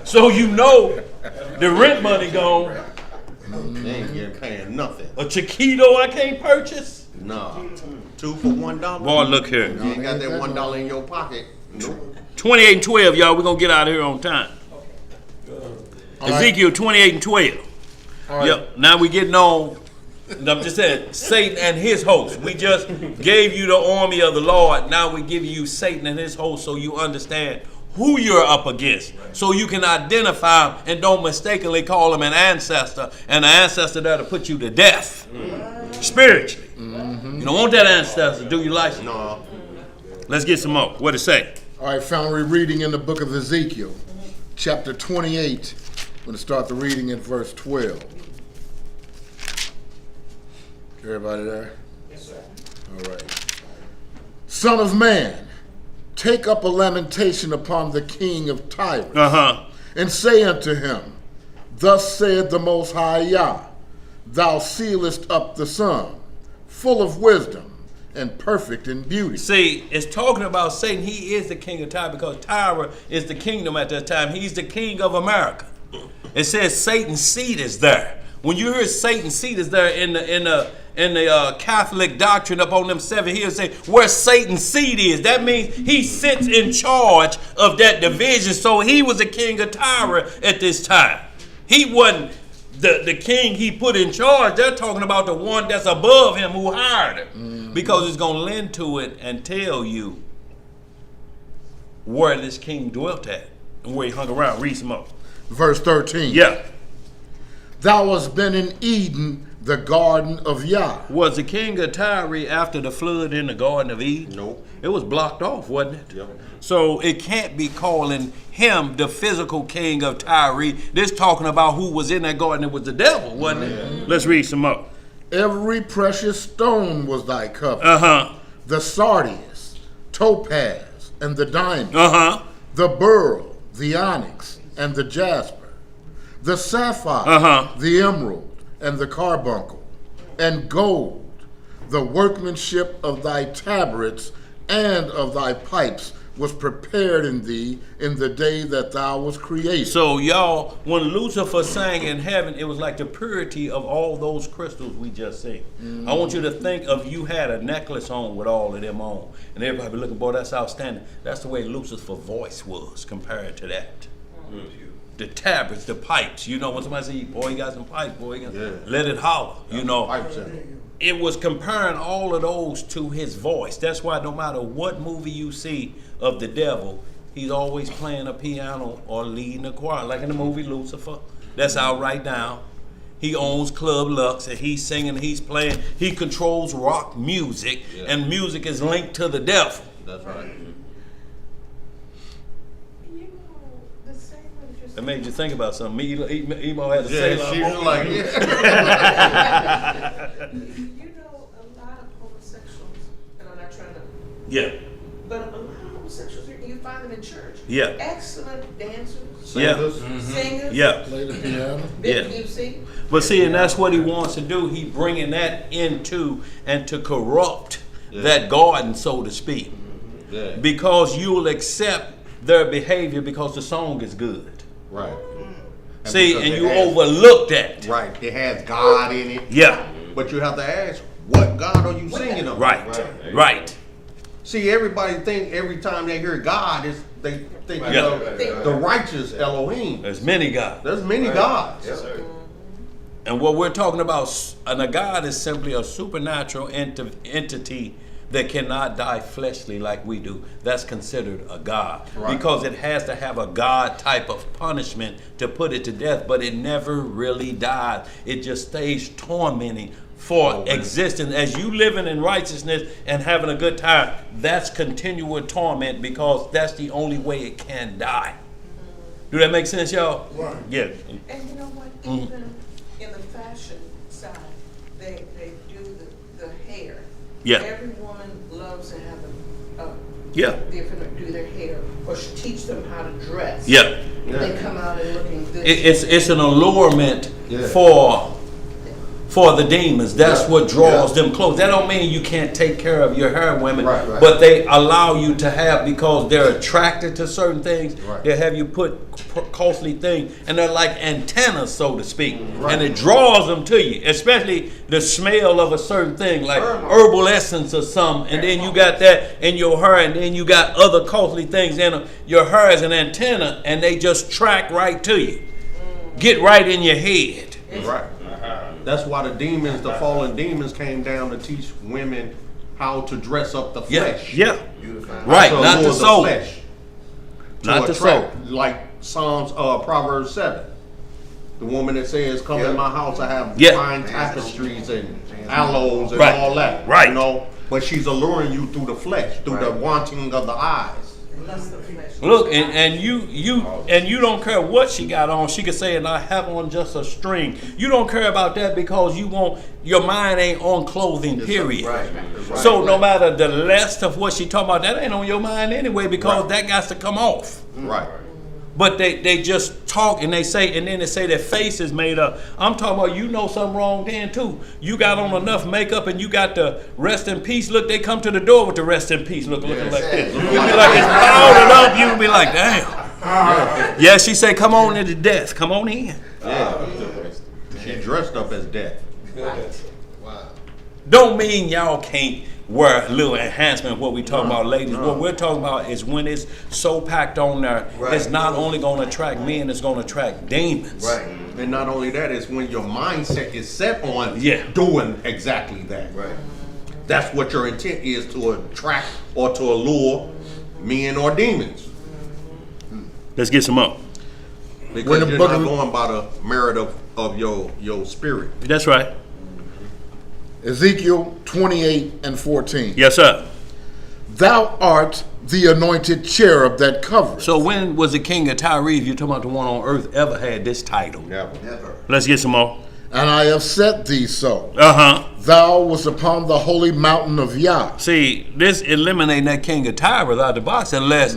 Speaker 4: So you know the rent money gone.
Speaker 3: They ain't getting paying nothing.
Speaker 4: A Chiquito I can't purchase?
Speaker 3: No. 2 for $1.
Speaker 4: Boy, look here.
Speaker 3: You ain't got that $1 in your pocket. Nope.
Speaker 4: 28 and 12, y'all. We're going to get out of here on time. Ezekiel 28 and 12. Yep. Now we getting on. I'm just saying, Satan and his host. We just gave you the army of the Lord. Now we give you Satan and his host so you understand who you're up against. So you can identify him and don't mistakenly call him an ancestor. And an ancestor there to put you to death. Spiritually. You don't want that ancestor, do you like it?
Speaker 3: No.
Speaker 4: Let's get some more. What it say?
Speaker 1: All right, family, reading in the book of Ezekiel, chapter 28. I'm going to start the reading in verse 12. Everybody there? Yes, sir. All right. Son of man, take up a lamentation upon the king of Tyrus, and say unto him, Thus saith the Most High Yah, Thou sealest up the sun, full of wisdom and perfect in beauty.
Speaker 4: See, it's talking about Satan. He is the king of Tyre because Tyre is the kingdom at that time. He's the king of America. It says Satan's seat is there. When you hear Satan's seat is there in the Catholic doctrine up on them 7 hills, say where Satan's seat is. That means he sits in charge of that division. So he was the king of Tyre at this time. He wasn't the king he put in charge. They're talking about the one that's above him who hired him. Because it's going to lend to it and tell you where this king dwelt at and where he hung around. Read some more.
Speaker 1: Verse 13.
Speaker 4: Yeah.
Speaker 1: Thou hast been in Eden the garden of Yah.
Speaker 4: Was the king of Tyre after the flood in the Garden of Eden?
Speaker 3: Nope.
Speaker 4: It was blocked off, wasn't it?
Speaker 3: Yep.
Speaker 4: So it can't be calling him the physical king of Tyre. This talking about who was in that garden. It was the devil, wasn't it? Let's read some more.
Speaker 1: Every precious stone was thy cup.
Speaker 4: The
Speaker 1: sardius, topaz, and the diamond.
Speaker 4: The
Speaker 1: beryl, the onyx, and the jasper. The sapphire, the emerald, and the carbuncle. And gold, the workmanship of thy tabrets and of thy pipes was prepared in thee in the day that thou was created.
Speaker 4: So y'all, when Lucifer sang in heaven, it was like the purity of all those crystals we just seen. I want you to think of you had a necklace on with all of them on, and everybody be looking, boy, that's outstanding. That's the way Lucifer's voice was compared to that. The tabrets, the pipes. You know, when somebody say, boy, you got some pipes, boy, you got, let it holler. You know,
Speaker 3: Pipes in it.
Speaker 4: it was comparing all of those to his voice. That's why no matter what movie you see of the devil, he's always playing a piano or leading a choir. Like in the movie Lucifer, that's out right now. He owns Club Lux and he's singing, he's playing, he controls rock music, and music is linked to the devil.
Speaker 3: That's right.
Speaker 4: That made you think about something. Emo had to say
Speaker 3: She was like,
Speaker 7: You know, a lot of homosexuals, and I'm not trying to, but a lot of homosexuals, you find them in church.
Speaker 4: Yeah.
Speaker 7: Excellent dancers,
Speaker 4: Singers.
Speaker 7: singers,
Speaker 1: Play the piano.
Speaker 7: big music.
Speaker 4: But see, and that's what he wants to do. He bringing that into and to corrupt that garden, so to speak. Because you'll accept their behavior because the song is good.
Speaker 3: Right.
Speaker 4: See, and you overlook that.
Speaker 3: Right. It has God in it.
Speaker 4: Yeah.
Speaker 3: But you have to ask, what God are you singing of?
Speaker 4: Right.
Speaker 3: See, everybody think every time they hear God, they think of the righteous Elohim.
Speaker 4: There's many gods.
Speaker 3: There's many gods.
Speaker 4: And what we're talking about, and a God is simply a supernatural entity that cannot die fleshly like we do. That's considered a God. Because it has to have a God type of punishment to put it to death, but it never really died. It just stays tormenting for existence. As you living in righteousness and having a good time, that's continual torment because that's the only way it can die. Do that make sense, y'all?
Speaker 10: Right.
Speaker 4: Yeah.
Speaker 7: And you know what, even in the fashion side, they do the hair.
Speaker 4: Yeah.
Speaker 7: Every woman loves to have a
Speaker 4: Yeah.
Speaker 7: do their hair or teach them how to dress.
Speaker 4: Yeah.
Speaker 7: They come out and looking good.
Speaker 4: It's an allurement for the demons. That's what draws them close. That don't mean you can't take care of your hair, women, but they allow you to have, because they're attracted to certain things. They have you put costly things, and they're like antennas, so to speak, and it draws them to you, especially the smell of a certain thing, like herbal essence or something, and then you got that in your hair, and then you got other costly things in them. Your hair is an antenna, and they just track right to you, get right in your head.
Speaker 3: Right. That's why the demons, the fallen demons, came down to teach women how to dress up the flesh. Right,
Speaker 4: not the soul.
Speaker 3: Not the soul. Like Psalms, Proverbs 7. The woman that says, "Come in my house, I have fine tapestries and aloes and all that."
Speaker 4: Right.
Speaker 3: You know, but she's alluring you through the flesh, through the wanting of the eyes.
Speaker 4: Look, and you don't care what she got on. She could say, "And I have on just a string." You don't care about that because your mind ain't on clothing, period. So no matter the less of what she talking about, that ain't on your mind anyway, because that got to come off.
Speaker 3: Right.
Speaker 4: But they just talk and they say, and then they say their face is made up. I'm talking about, you know something wrong then too. You got on enough makeup and you got the rest in peace look. They come to the door with the rest in peace look, looking like this. You be like, it's powdered up. You be like, damn. Yeah, she say, come on into death. Come on in.
Speaker 3: She dressed up as death.
Speaker 4: Don't mean y'all can't wear a little enhancement of what we talking about, ladies. What we're talking about is when it's so packed on there, it's not only going to attract men, it's going to attract demons.
Speaker 3: Right. And not only that, it's when your mindset is set on doing exactly that. Right. That's what your intent is, to attract or to allure men or demons.
Speaker 4: Let's get some up.
Speaker 3: Because you're not going by the merit of your spirit.
Speaker 4: That's right.
Speaker 1: Ezekiel 28:14.
Speaker 4: Yes, sir.
Speaker 1: Thou art the anointed cherub that covereth.
Speaker 4: So when was the king of Tyre, if you're talking about the one on earth, ever had this title?
Speaker 3: Never.
Speaker 11: Never.
Speaker 4: Let's get some more.
Speaker 1: And I have set thee so.
Speaker 4: Uh-huh.
Speaker 1: Thou was upon the holy mountain of Yah.
Speaker 4: See, this eliminating that king of Tyre out the box, unless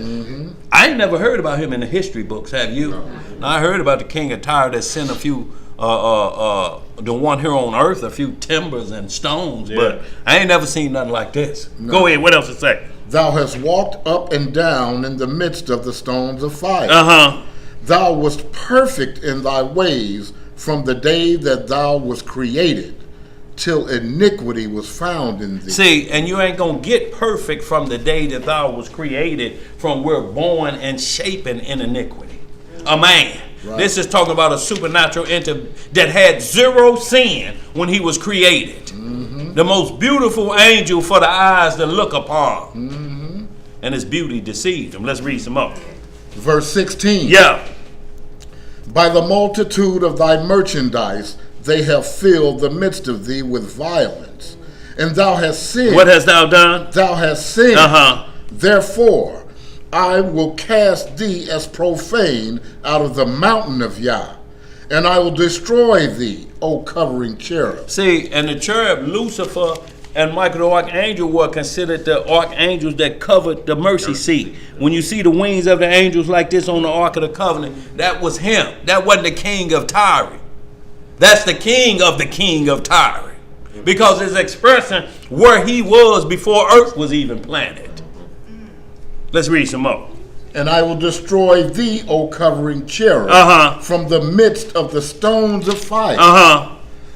Speaker 4: I ain't never heard about him in the history books, have you? Now, I heard about the king of Tyre that sent a few the one here on earth, a few timbers and stones, but I ain't never seen nothing like this. Go ahead, what else to say?
Speaker 1: Thou hast walked up and down in the midst of the stones of fire.
Speaker 4: Uh-huh.
Speaker 1: Thou wast perfect in thy ways from the day that thou was created, till iniquity was found in thee.
Speaker 4: See, and you ain't gonna get perfect from the day that thou was created, from we're born and shapen in iniquity. A man.
Speaker 1: Right.
Speaker 4: This is talking about a supernatural entity that had zero sin when he was created. The most beautiful angel for the eyes to look upon. And his beauty deceived him. Let's read some more.
Speaker 1: Verse 16.
Speaker 4: Yeah.
Speaker 1: By the multitude of thy merchandise they have filled the midst of thee with violence. And thou hast sinned.
Speaker 4: What hast thou done?
Speaker 1: Thou hast sinned.
Speaker 4: Uh-huh.
Speaker 1: Therefore, I will cast thee as profane out of the mountain of Yah, and I will destroy thee, O covering cherub.
Speaker 4: See, and the cherub, Lucifer, and Michael the archangel were considered the archangels that covered the mercy seat. When you see the wings of the angels like this on the Ark of the Covenant, that was him. That wasn't the king of Tyre. That's the king of Tyre. Because it's expressing where he was before earth was even planted. Let's read some more.
Speaker 1: And I will destroy thee, O covering cherub, from the midst of the stones of fire.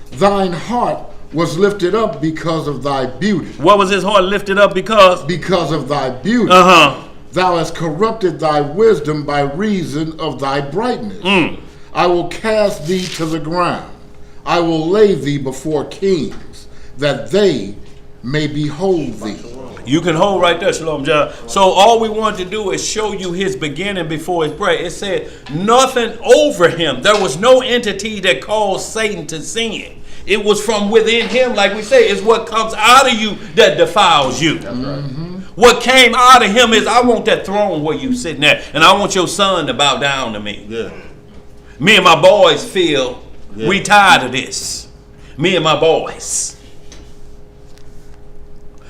Speaker 1: Thine heart was lifted up because of thy beauty.
Speaker 4: What was his heart lifted up because?
Speaker 1: Because of thy beauty. Thou hast corrupted thy wisdom by reason of thy brightness. I will cast thee to the ground. I will lay thee before kings, that they may behold thee.
Speaker 4: You can hold right there, Shalom John. So all we want to do is show you his beginning before his prayer. It said nothing over him. There was no entity that caused Satan to sin. It was from within him, like we say, it's what comes out of you that defiles you. That's right. What came out of him is, I want that throne where you sitting there, and I want your son to bow down to me.
Speaker 3: Yeah.
Speaker 4: Me and my boys feel we tired of this. Me and my boys.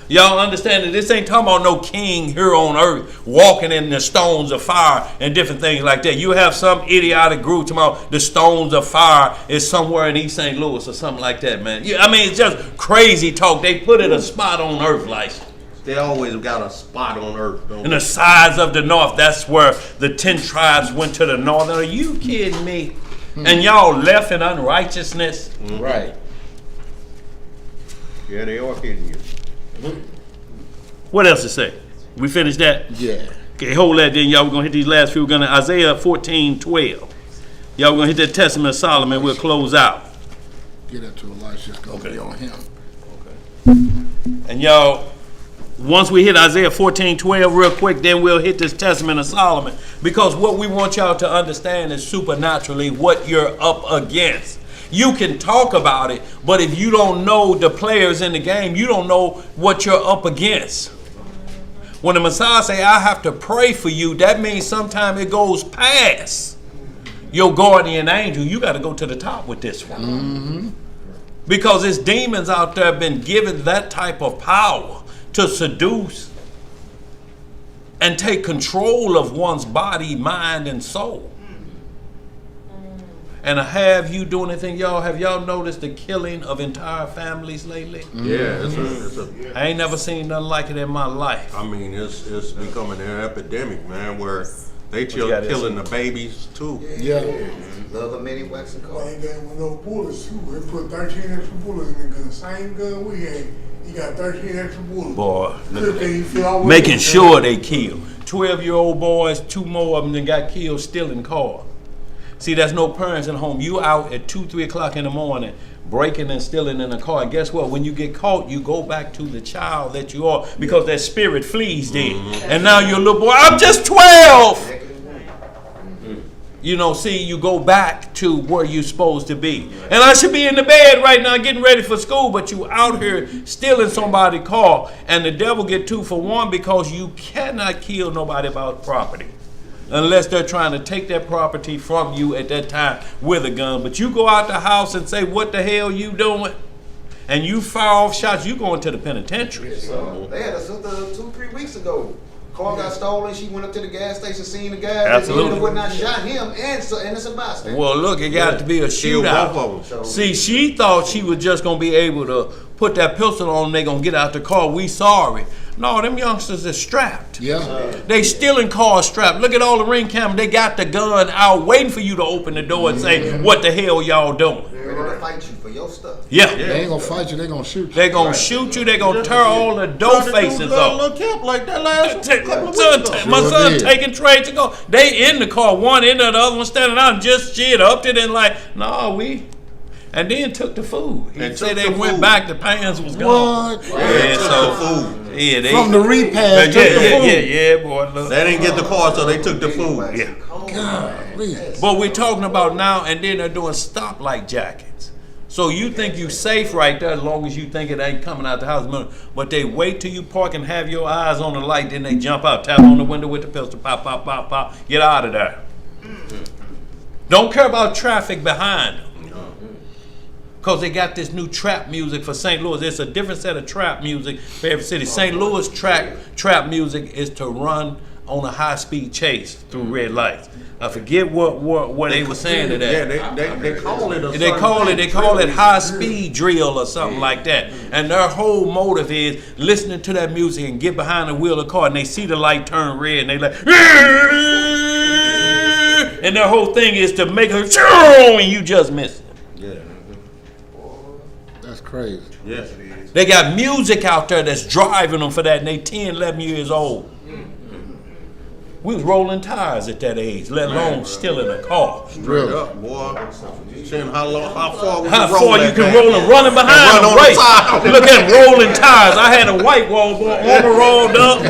Speaker 4: Y'all understand that this ain't talking about no king here on earth walking in the stones of fire and different things like that. You have some idiotic group talking about the stones of fire is somewhere in East St. Louis or something like that, man. I mean, it's just crazy talk. They put it a spot on earth like.
Speaker 3: They always got a spot on earth, don't
Speaker 4: In the sides of the north, that's where the 10 tribes went to the north. Are you kidding me? And y'all left in unrighteousness?
Speaker 1: Right.
Speaker 3: Yeah, they are kidding you.
Speaker 4: What else to say? We finished that?
Speaker 1: Yeah.
Speaker 4: Okay, hold that then, y'all. We're going to hit these last few. We're going to Isaiah 14:12. Y'all going to hit that Testament of Solomon. We'll close out.
Speaker 1: Get that to Elisha. It's going to be on him.
Speaker 4: And y'all, once we hit Isaiah 14:12 real quick, then we'll hit this Testament of Solomon. Because what we want y'all to understand is supernaturally what you're up against. You can talk about it, but if you don't know the players in the game, you don't know what you're up against. When the Messiah say, I have to pray for you, that means sometimes it goes past your guardian angel. You got to go to the top with this one. Because there's demons out there been given that type of power to seduce and take control of one's body, mind, and soul. And have you doing anything, y'all? Have y'all noticed the killing of entire families lately?
Speaker 3: Yeah,
Speaker 4: I ain't never seen nothing like it in my life.
Speaker 3: I mean, it's becoming an epidemic, man, where they killing the babies too.
Speaker 1: Yeah.
Speaker 11: Love of many waxing
Speaker 10: Well,
Speaker 11: cold.
Speaker 10: ain't got with no bullets too. They put 13 extra bullets in the gun. Same gun we had. He got 13 extra bullets.
Speaker 4: Boy,
Speaker 10: Making
Speaker 4: making sure they kill. 12-year-old boys, 2 more of them that got killed stealing cars. See, there's no parents in home. You out at 2, 3 o'clock in the morning, breaking and stealing in a car. And guess what? When you get caught, you go back to the child that you are because that spirit flees then. And now you're a little boy. I'm just 12. see, you go back to where you're supposed to be. And I should be in the bed right now getting ready for school, but you out here stealing somebody's car, and the devil get 2 for 1 because you cannot kill nobody about property unless they're trying to take that property from you at that time with a gun. But you go out the house and say, what the hell you doing? And you fire off shots, you going to the penitentiary.
Speaker 11: They had a sister 2-3 weeks ago. Car got stolen. She went up to the gas station, seen the guy,
Speaker 4: Absolutely.
Speaker 11: and whatnot, shot him and innocent bystander.
Speaker 4: Well, look, it got to be a shootout. See, she thought she was just going to be able to put that pistol on and they going to get out the car. We sorry. No, them youngsters are strapped.
Speaker 1: Yeah.
Speaker 4: They stealing cars strapped. Look at all the ring cameras. They got the gun out waiting for you to open the door and say, what the hell y'all doing?
Speaker 11: They're ready to fight you for your stuff.
Speaker 4: Yeah.
Speaker 1: They ain't gonna fight you, they gonna shoot you.
Speaker 4: They going to shoot you. They going to tear all the dough faces off.
Speaker 3: Little camp like that last couple of weeks ago.
Speaker 4: My son
Speaker 1: did.
Speaker 4: taking trades to go. They in the car, one in there, the other one standing out and just shit up to them like, no, we. And then took the food. He
Speaker 3: And
Speaker 4: said
Speaker 3: took
Speaker 4: they
Speaker 3: the
Speaker 4: went
Speaker 3: food.
Speaker 4: back, the pans was gone.
Speaker 1: What?
Speaker 4: Yeah,
Speaker 3: Took
Speaker 4: so
Speaker 3: the food.
Speaker 4: yeah, they
Speaker 1: From the repast, took the food.
Speaker 4: yeah, boy. Look.
Speaker 3: They didn't get the car, so they took the food.
Speaker 4: Yeah.
Speaker 1: Golly.
Speaker 4: But we're talking about now, and then they're doing stoplight jackets. So you think you safe right there as long as you think it ain't coming out the house. But they wait till you park and have your eyes on the light, then they jump out, tap on the window with the pistol, pop, pop, pop, pop, get out of there. Don't care about traffic behind them. Because they got this new trap music for St. Louis. It's a different set of trap music for every city. St. Louis trap music is to run on a high-speed chase through red lights. I forget what they were saying to that.
Speaker 3: Yeah, they call it a
Speaker 4: They call it high speed drill or something like that. And their whole motive is listening to that music and get behind the wheel of the car and they see the light turn red and they like, and their whole thing is to make her and you just miss it.
Speaker 3: Yeah.
Speaker 1: That's crazy.
Speaker 3: Yeah.
Speaker 4: They got music out there that's driving them for that and they 10, 11 years old. We was rolling tires at that age, let alone stealing a car.
Speaker 3: Straight up, boy. Seeing how far we
Speaker 4: How
Speaker 3: can roll
Speaker 4: far
Speaker 3: that
Speaker 4: you can
Speaker 3: thing.
Speaker 4: roll and running behind
Speaker 3: And
Speaker 4: them,
Speaker 3: run on the
Speaker 4: race.
Speaker 3: side.
Speaker 4: Look at them rolling tires. I had a white wall, boy, armor rolled up.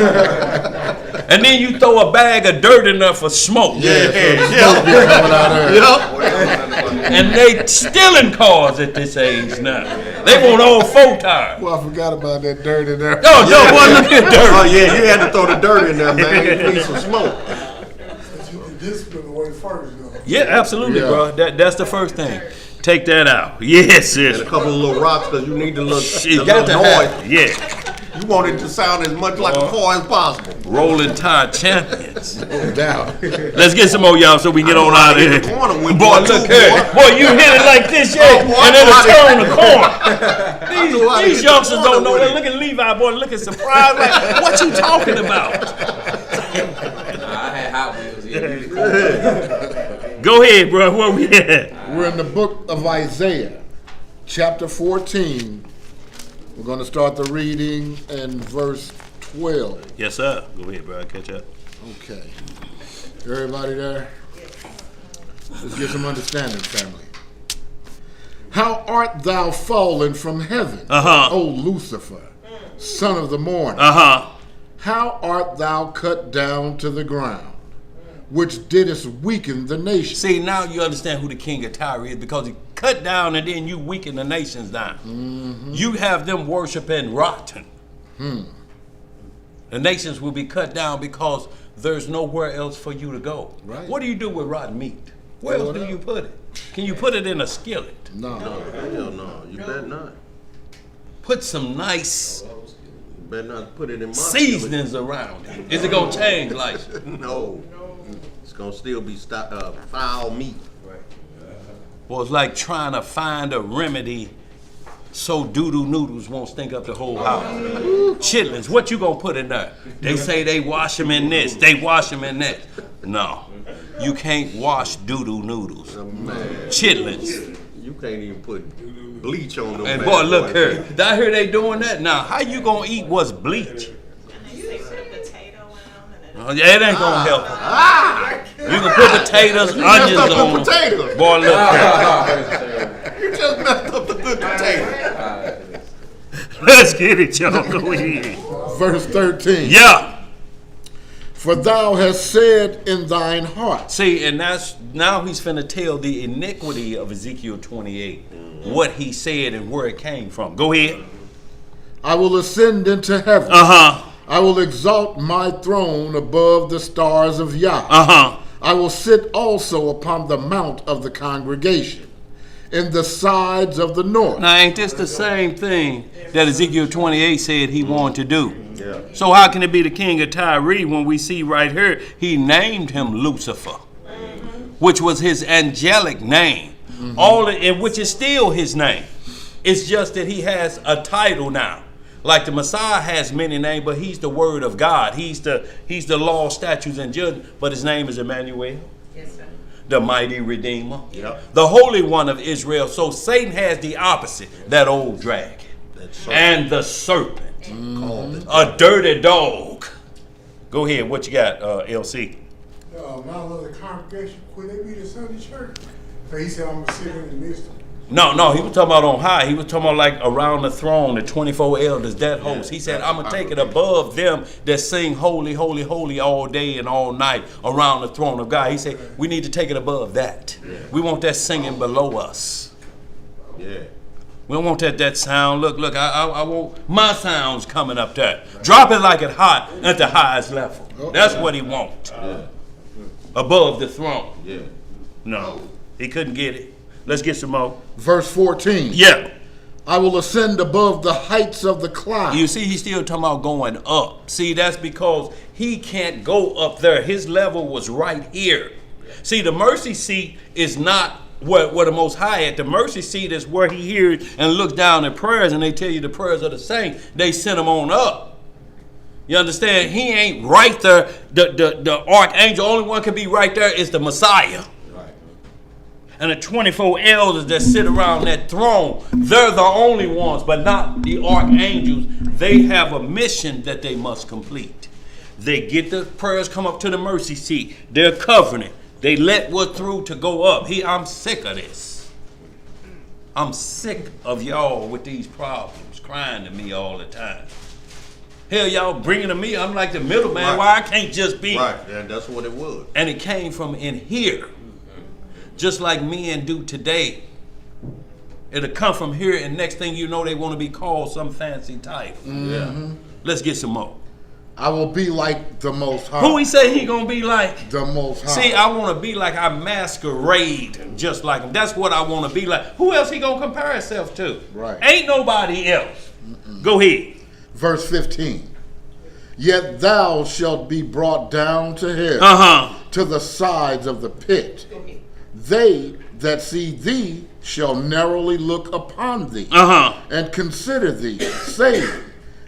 Speaker 4: And then you throw a bag of dirt in there for smoke.
Speaker 3: Yeah.
Speaker 1: Coming out there.
Speaker 3: Yeah.
Speaker 4: And they stealing cars at this age now. They want all 4 tires.
Speaker 1: Well, I forgot about that dirt in there.
Speaker 4: No, boy, look at dirt.
Speaker 3: Oh yeah, you had to throw the dirt in there, man. You need some smoke.
Speaker 10: But you can discipline away first, though.
Speaker 4: Yeah, absolutely,
Speaker 1: Yeah.
Speaker 4: bro. That's the first thing. Take that out. Yes,
Speaker 3: And
Speaker 4: yes.
Speaker 3: a couple of little rocks because you need the little,
Speaker 4: Shit,
Speaker 3: the
Speaker 4: got to
Speaker 3: little noise.
Speaker 4: have. Yeah.
Speaker 3: You want it to sound as much like a car as possible.
Speaker 4: Rolling tire champions.
Speaker 1: No doubt.
Speaker 4: Let's get some more, y'all, so we can get on out of
Speaker 3: in
Speaker 4: here.
Speaker 3: the corner with
Speaker 4: Boy,
Speaker 3: you,
Speaker 4: look
Speaker 3: too,
Speaker 4: here. Boy, you hit it like this, yeah,
Speaker 3: Oh, boy,
Speaker 4: and then
Speaker 3: I
Speaker 4: it turn the corner. These youngsters don't know that. Look at Levi, boy, looking surprised. Like, what you talking about?
Speaker 6: I had Hot Wheels. Yeah.
Speaker 4: Go ahead, bro. Where we at?
Speaker 1: We're in the book of Isaiah, chapter 14. We're going to start the reading in verse 12.
Speaker 4: Yes, sir. Go ahead, bro. I'll catch up.
Speaker 1: Okay. Everybody there? Let's get some understanding, family. How art thou fallen from heaven, O Lucifer, son of the morning? How art thou cut down to the ground, which didst weaken the nation?
Speaker 4: See, now you understand who the king of Tyre is because he cut down and then you weaken the nations down. Mm-hmm. You have them worshiping rotten. The nations will be cut down because there's nowhere else for you to go.
Speaker 1: Right.
Speaker 4: What do you do with rotten meat? Where else do you put it? Can you put it in a skillet?
Speaker 1: No.
Speaker 3: Hell no, you better not.
Speaker 4: Put some nice
Speaker 3: You better not put it in my
Speaker 4: seasonings around it. Is it going to change like it?
Speaker 3: No. It's going to still be foul meat.
Speaker 4: Well, it's like trying to find a remedy so doo-doo noodles won't stink up the whole house. Chitlins, what you gonna put in there? They say they wash them in this, they wash them in that. No, you can't wash doo-doo noodles. Chitlins.
Speaker 3: You can't even put bleach on them.
Speaker 4: And boy, look here. I hear they doing that now. How you gonna eat what's bleach? Oh, yeah, it ain't gonna help. You can put potatoes, onions on them.
Speaker 3: Potatoes.
Speaker 4: Boy, look here.
Speaker 3: You just messed up the good potato.
Speaker 4: Let's get it, y'all. Go ahead.
Speaker 1: Verse 13.
Speaker 4: Yeah.
Speaker 1: For thou hast said in thine heart.
Speaker 4: See, and that's now he's finna tell the iniquity of Ezekiel 28, what he said and where it came from. Go ahead.
Speaker 1: I will ascend into heaven. I will exalt my throne above the stars of Yah. I will sit also upon the mount of the congregation, in the sides of the north.
Speaker 4: Now, ain't this the same thing that Ezekiel 28 said he wanted to do? Yeah. So how can it be the king of Tyre when we see right here, he named him Lucifer, which was his angelic name, which is still his name. It's just that he has a title now. Like the Messiah has many names, but he's the word of God. He's the law, statutes, and judgment, but his name is Emmanuel. Yes, sir. The mighty Redeemer. Yep. The Holy One of Israel. So Satan has the opposite, that old dragon. And the serpent. A dirty dog. Go ahead, what you got, LC?
Speaker 10: Mount of the congregation, could they be the Sunday church? So he said, I'm going to sit in the midst of them.
Speaker 4: No, he was talking about on high. He was talking about like around the throne, the 24 elders, that host. He said, I'm going to take it above them that sing holy, holy, holy all day and all night around the throne of God. He said, we need to take it above that. Yeah. We want that singing below us. Yeah. We don't want that sound. Look, I want my sounds coming up there. Drop it like it hot at the highest level. That's what he wants. Above the throne. Yeah. No, he couldn't get it. Let's get some more.
Speaker 1: Verse 14.
Speaker 4: Yeah.
Speaker 1: I will ascend above the heights of the clouds.
Speaker 4: You see, he's still talking about going up. See, that's because he can't go up there. His level was right here. See, the mercy seat is not where the Most High at. The mercy seat is where he hears and looks down at prayers, and they tell you the prayers of the saints. They send them on up. You understand? He ain't right there. The archangel, only one can be right there is the Messiah. And the 24 elders that sit around that throne, they're the only ones, but not the archangels. They have a mission that they must complete. They get the prayers come up to the mercy seat. They're covering it. They let what's through to go up. I'm sick of this. I'm sick of y'all with these problems, crying to me all the time. Hell, y'all bringing to me, I'm like the middleman. Right. Why I can't just be.
Speaker 3: Right, and that's what it was.
Speaker 4: And it came from in here. Just like men do today. It'll come from here, and next thing you know, they want to be called some fancy title. Yeah. Let's get some more.
Speaker 1: I will be like the Most High.
Speaker 4: Who he say he gonna be like?
Speaker 1: The Most High.
Speaker 4: See, I want to be like I masquerade just like him. That's what I want to be like. Who else he gonna compare himself to?
Speaker 1: Right.
Speaker 4: Ain't nobody else. Go ahead.
Speaker 1: Verse 15. Yet thou shalt be brought down to hell, to the sides of the pit. They that see thee shall narrowly look upon thee, and consider thee, saying,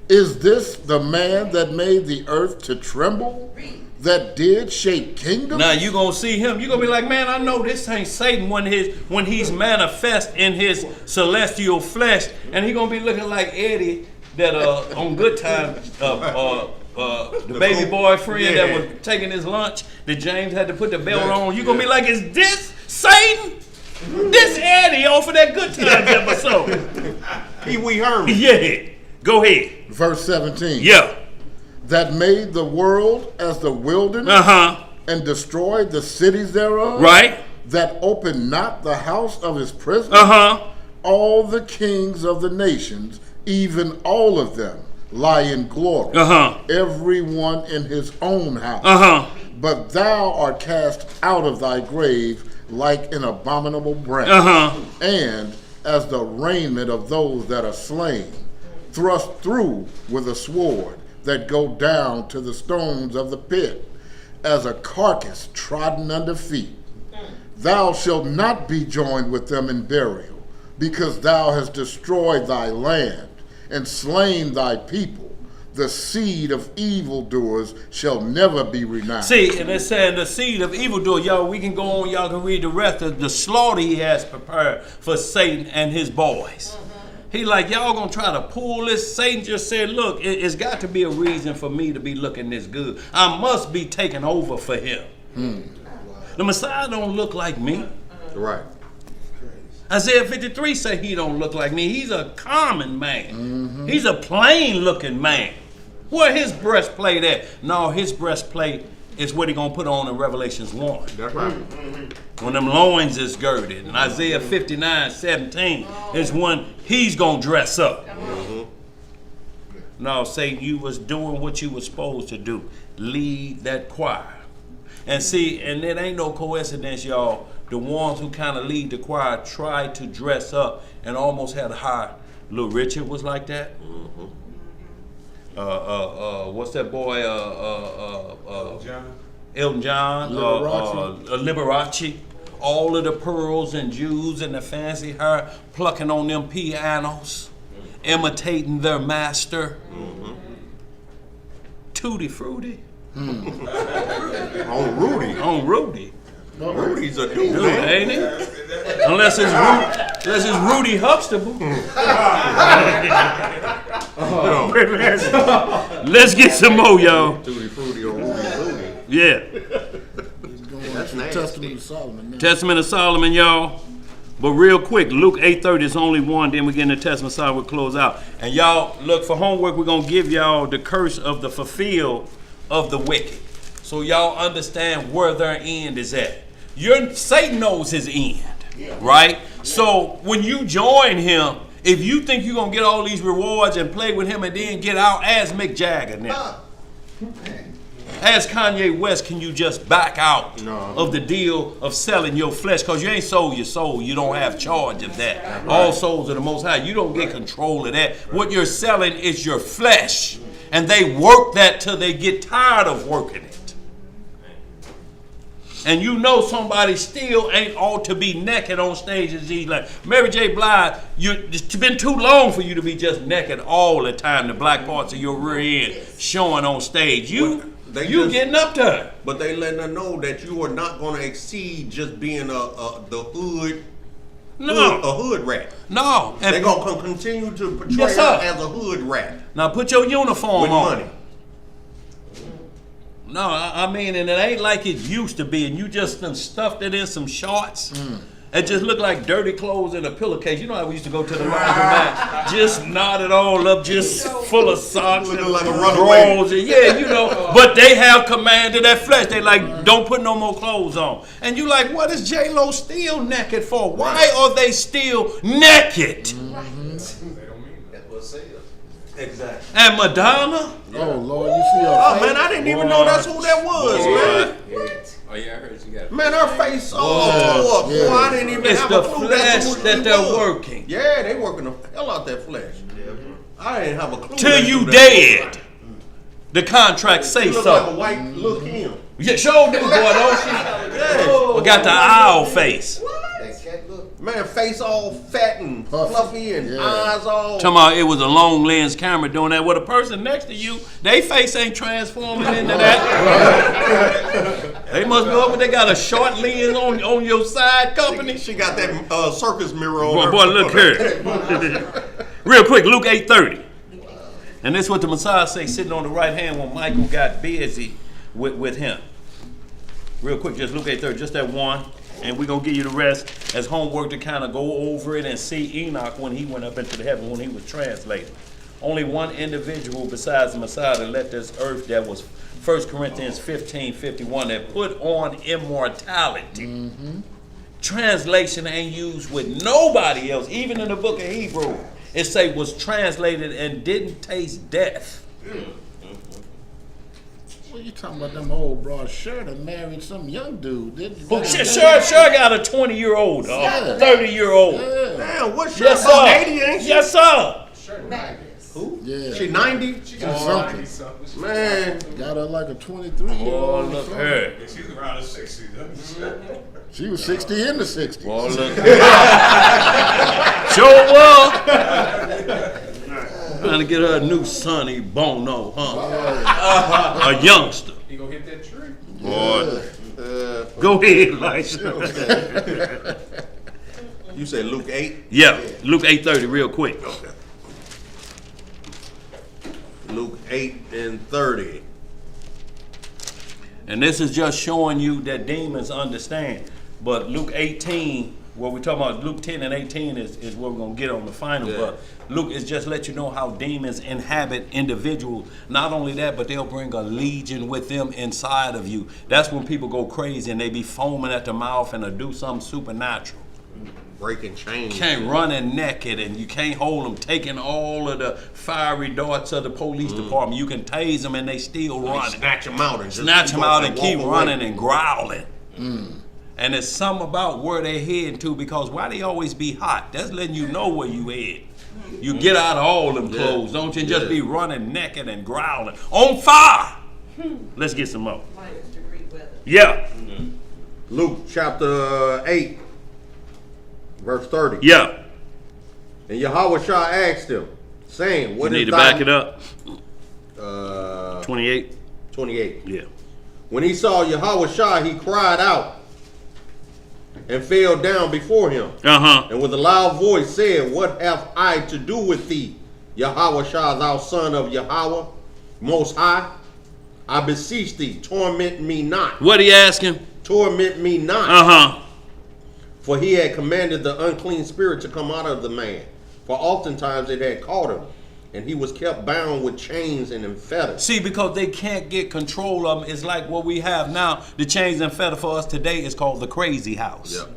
Speaker 1: is this the man that made the earth to tremble, that did shake kingdoms?
Speaker 4: Now you gonna see him, you gonna be like, man, I know this ain't Satan when he's manifest in his celestial flesh, and he gonna be looking like Eddie that on Good Time, the baby boyfriend that was taking his lunch, that James had to put the belt on. You gonna be like, is this Satan? This Eddie off of that Good Times episode.
Speaker 3: We heard him.
Speaker 4: Yeah. Go ahead.
Speaker 1: Verse 17.
Speaker 4: Yeah.
Speaker 1: That made the world as the wilderness, and destroyed the cities thereof.
Speaker 4: Right.
Speaker 1: That opened not the house of his prison. All the kings of the nations, even all of them, lie in glory. Every one in his own house. But thou art cast out of thy grave like an abominable branch, and as the raiment of those that are slain, thrust through with a sword, that go down to the stones of the pit, as a carcass trodden under feet. Thou shalt not be joined with them in burial, because thou hast destroyed thy land, and slain thy people. The seed of evildoers shall never be renowned.
Speaker 4: See, and it's saying the seed of evildoers. Y'all, we can go on. Y'all can read the rest of the slaughter he has prepared for Satan and his boys. He like, y'all gonna try to pull this. Satan just said, look, it's got to be a reason for me to be looking this good. I must be taking over for him. The Messiah don't look like me.
Speaker 3: Right.
Speaker 4: Isaiah 53 say he don't look like me. He's a common man. He's a plain looking man. Where his breastplate at? No, his breastplate is what he gonna put on in Revelations 1.
Speaker 3: That's right.
Speaker 4: When them loins is girded. And Isaiah 59:17 is when he's gonna dress up. No, Satan, you was doing what you was supposed to do. Lead that choir. And see, and it ain't no coincidence, y'all. The ones who kind of lead the choir tried to dress up and almost had a high. Little Richard was like that. What's that boy? Elton John. Liberace. All of the pearls and jewels and the fancy hair, plucking on them pianos, imitating their master. Tutti Frutti.
Speaker 3: On Rudy.
Speaker 4: On Rudy.
Speaker 3: Rudy's a dude,
Speaker 4: Dude,
Speaker 3: man.
Speaker 4: ain't it? Unless it's Rudy Huxtable. Let's get some more, y'all.
Speaker 3: Tutti Frutti or Rudy.
Speaker 4: Yeah.
Speaker 3: That's nasty.
Speaker 10: Testament of Solomon. Now.
Speaker 4: Testament of Solomon, y'all. But real quick, Luke 8:30 is only one, then we get into Testament of Solomon, we'll close out. And y'all, look, for homework, we're going to give y'all the curse of the fulfilled of the wicked. So y'all understand where their end is at. Satan knows his end, right? So when you join him, if you think you're going to get all these rewards and play with him and then get out, ask Mick Jagger now. Ask Kanye West, can you just back out of the deal of selling your flesh? Because you ain't sold your soul. You don't have charge of that. All souls are the Most High. You don't get control of that. What you're selling is your flesh. And they work that till they get tired of working it. And you know somebody still ain't ought to be naked on stage as he's like, Mary J. Blige, it's been too long for you to be just naked all the time, the black parts of your rear end showing on stage. You getting up there.
Speaker 3: But they letting her know that you are not going to exceed just being the hood.
Speaker 4: No.
Speaker 3: A hood rat.
Speaker 4: No. And
Speaker 3: they're going to continue to portray
Speaker 4: Yes,
Speaker 3: her
Speaker 4: sir.
Speaker 3: as a hood rat.
Speaker 4: Now put your uniform
Speaker 3: With
Speaker 4: on.
Speaker 3: money.
Speaker 4: No, I mean, and it ain't like it used to be, and you just done stuffed it in some shorts. It just looked like dirty clothes in a pillowcase. You know how we used to go to the laundromat, just knot it all up, just full of socks and
Speaker 3: like a runaway.
Speaker 4: drawers. And yeah, you know, but they have command of that flesh. They like, don't put no more clothes on. And you like, what is J-Lo still naked for? Why are they still naked?
Speaker 8: That's what it says.
Speaker 3: Exactly.
Speaker 4: And Madonna?
Speaker 10: Oh Lord, you see her
Speaker 3: Oh
Speaker 10: face?
Speaker 3: man, I didn't even know that's who that was, man.
Speaker 5: What? Oh yeah, I heard you got.
Speaker 3: Man, her face all tore up.
Speaker 10: Yeah.
Speaker 3: Boy, I didn't even
Speaker 4: It's
Speaker 3: have
Speaker 4: the
Speaker 3: a clue
Speaker 4: flesh
Speaker 3: that's who
Speaker 4: that
Speaker 3: she
Speaker 4: they're
Speaker 3: was.
Speaker 4: working.
Speaker 3: Yeah, they working the hell out that flesh. I didn't have a clue.
Speaker 4: Till
Speaker 3: that's
Speaker 4: you
Speaker 3: who that
Speaker 4: dead. The contract say
Speaker 3: was. She look like a
Speaker 4: so.
Speaker 3: white look him.
Speaker 4: Yeah, show them, boy, don't she? We got the owl face.
Speaker 8: That cat look.
Speaker 3: Man, face all fat and
Speaker 10: Puffy.
Speaker 3: fluffy and
Speaker 10: Yeah.
Speaker 3: eyes all.
Speaker 4: Talking about it was a long lens camera doing that. Well, the person next to you, they face ain't transforming into that. They must be over. They got a short lens on your side, company.
Speaker 3: She got that circus mirror on
Speaker 4: Boy,
Speaker 3: her.
Speaker 4: boy, look here. Real quick, Luke 8:30. And this is what the Messiah say sitting on the right hand when Michael got busy with him. Real quick, just Luke 8:30, just that one. And we're going to give you the rest as homework to kind of go over it and see Enoch when he went up into the heaven, when he was translated. Only one individual besides the Messiah that left this earth that was 1 Corinthians 15:51 that put on immortality. Translation ain't used with nobody else. Even in the book of Hebrew, it say was translated and didn't taste death.
Speaker 10: What you talking about? Them old broad shirt and married some young dude.
Speaker 4: Sure got a 20-year-old,
Speaker 10: Yeah.
Speaker 4: 30-year-old.
Speaker 10: Yeah.
Speaker 3: Damn, what's she
Speaker 4: Yes,
Speaker 3: about
Speaker 4: sir.
Speaker 3: 80, ain't she?
Speaker 4: Yes, sir.
Speaker 3: Who?
Speaker 10: Yeah.
Speaker 3: She 90?
Speaker 10: Something.
Speaker 3: Man.
Speaker 10: Got her like a 23-year-old.
Speaker 4: Oh, look her.
Speaker 5: She's around the 60s, doesn't she?
Speaker 10: She was 60 in the 60s.
Speaker 4: Oh, look sure was. Trying to get her a new Sonny Bono, huh? A youngster.
Speaker 5: You gonna hit that tree?
Speaker 4: Boy. Go ahead, Elisha.
Speaker 3: You said Luke 8?
Speaker 4: Yeah, Luke 8:30, real quick.
Speaker 3: Okay. Luke 8:30.
Speaker 4: And this is just showing you that demons understand. But Luke 18, what we're talking about, Luke 10 and 18 is what we're going to get on the final.
Speaker 3: Yeah.
Speaker 4: But Luke is just let you know how demons inhabit individuals. Not only that, but they'll bring a legion with them inside of you. That's when people go crazy and they be foaming at the mouth and do something supernatural.
Speaker 3: Breaking chains.
Speaker 4: You can't run in naked and you can't hold them, taking all of the fiery darts of the police department. You can tase them and they still running.
Speaker 3: Snatch them out and just
Speaker 4: Snatch them out and
Speaker 3: walk
Speaker 4: keep
Speaker 3: away.
Speaker 4: running and growling. And it's something about where they heading to, because why they always be hot? That's letting you know where you head. You get out of all them clothes, don't you? And just be running naked and growling. On fire! Let's get some more.
Speaker 7: Minus degree weather.
Speaker 4: Yeah.
Speaker 3: Luke chapter 8, verse 30.
Speaker 4: Yeah.
Speaker 3: And Yahushua asked him, saying,
Speaker 4: You
Speaker 3: what
Speaker 4: need
Speaker 3: is
Speaker 4: to
Speaker 3: thy...
Speaker 4: back it up. 28.
Speaker 3: 28.
Speaker 4: Yeah.
Speaker 3: When he saw Yahushua, he cried out and fell down before him. And with a loud voice said, what have I to do with thee, Yahushua, thou son of Yahweh, most high? I beseech thee, torment me not.
Speaker 4: What he asking?
Speaker 3: Torment me not. For he had commanded the unclean spirit to come out of the man. For oftentimes it had caught him, and he was kept bound with chains and in fetters.
Speaker 4: See, because they can't get control of them. It's like what we have now. The chains and fetter for us today is called the crazy house.
Speaker 3: Yep.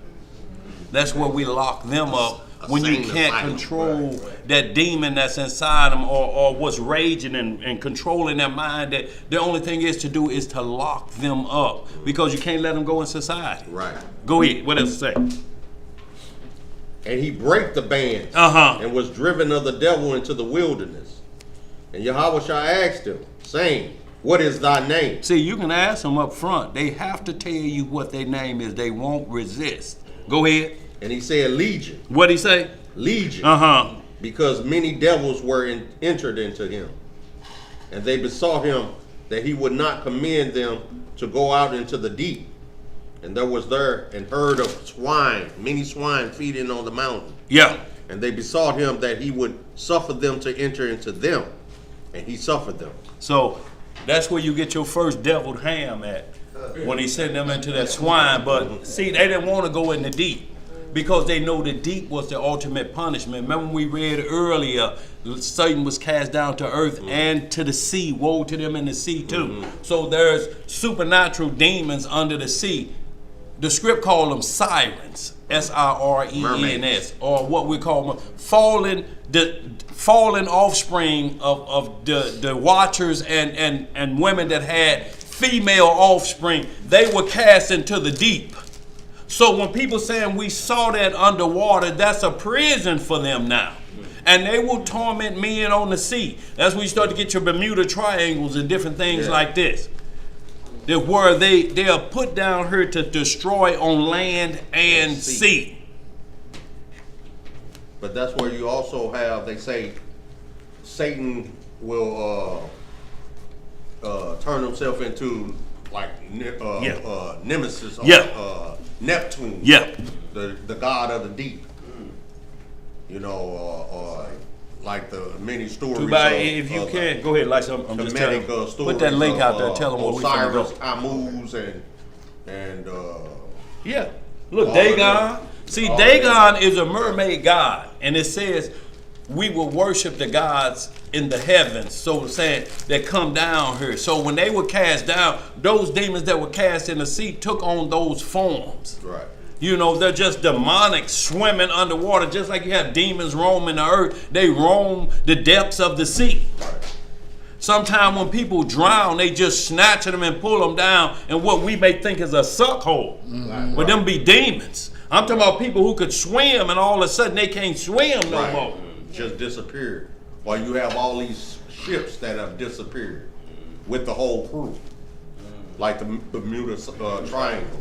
Speaker 4: That's where we lock them up when you
Speaker 3: insane
Speaker 4: can't
Speaker 3: asylum.
Speaker 4: control that demon that's inside them, or what's raging and controlling their mind. That the only thing is to do is to lock them up, because you can't let them go in society.
Speaker 3: Right.
Speaker 4: Go ahead. What else to say?
Speaker 3: And he brake the bands and was driven of the devil into the wilderness. And Yahushua asked him, saying, what is thy name?
Speaker 4: See, you can ask them up front. They have to tell you what their name is. They won't resist. Go ahead.
Speaker 3: And he said, Legion.
Speaker 4: What'd he say?
Speaker 3: Legion. Because many devils were entered into him. And they besought him that he would not command them to go out into the deep. And there was there an herd of swine, many swine feeding on the mountain.
Speaker 4: Yeah.
Speaker 3: And they besought him that he would suffer them to enter into them. And he suffered them.
Speaker 4: So that's where you get your first deviled ham at, when he sent them into that swine. But see, they didn't want to go in the deep, because they know the deep was the ultimate punishment. Remember when we read earlier, Satan was cast down to earth and to the sea. Woe to them in the sea too. So there's supernatural demons under the sea. The script called them sirens, S-I-R-E-N-S, or what we call them, fallen offspring of the watchers and women that had female offspring. They were cast into the deep. So when people saying we saw that underwater, that's a prison for them now. And they will torment men on the sea. That's when you start to get your Bermuda Triangles and different things like this. That where they are put down here to destroy on land and sea.
Speaker 3: But that's where you also have, they say, Satan will turn himself into like Nemesis or Neptune, the god of the deep. You know, like the many stories.
Speaker 4: If you can, go ahead, like I'm just telling you. Put that link out there. Tell them where we can go.
Speaker 3: Osiris, Tammuz, and
Speaker 4: yeah. Look, Dagon. See, Dagon is a mermaid god, and it says we will worship the gods in the heavens. So it's saying that come down here. So when they were cast down, those demons that were cast in the sea took on those forms.
Speaker 3: Right.
Speaker 4: You know, they're just demonic, swimming underwater, just like you have demons roaming the earth. They roam the depths of the sea.
Speaker 3: Right.
Speaker 4: Sometimes when people drown, they just snatch them and pull them down in what we may think is a suck hole. But them be demons. I'm talking about people who could swim, and all of a sudden they can't swim no more.
Speaker 3: Just disappeared. While you have all these ships that have disappeared with the whole crew, like the Bermuda Triangle.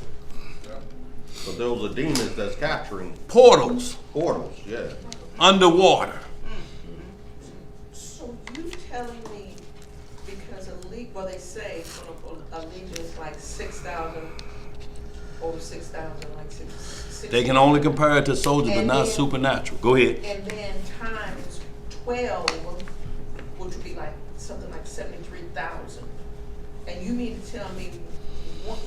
Speaker 3: So those are demons that's capturing
Speaker 4: portals.
Speaker 3: Portals, yeah.
Speaker 4: Underwater.
Speaker 7: So you telling me, because they say a legion is like 6,000, over 6,000, like 6.
Speaker 4: They can only compare it to soldiers, but not supernatural. Go ahead.
Speaker 7: And then times 12, which would be like something like 73,000. And you mean to tell me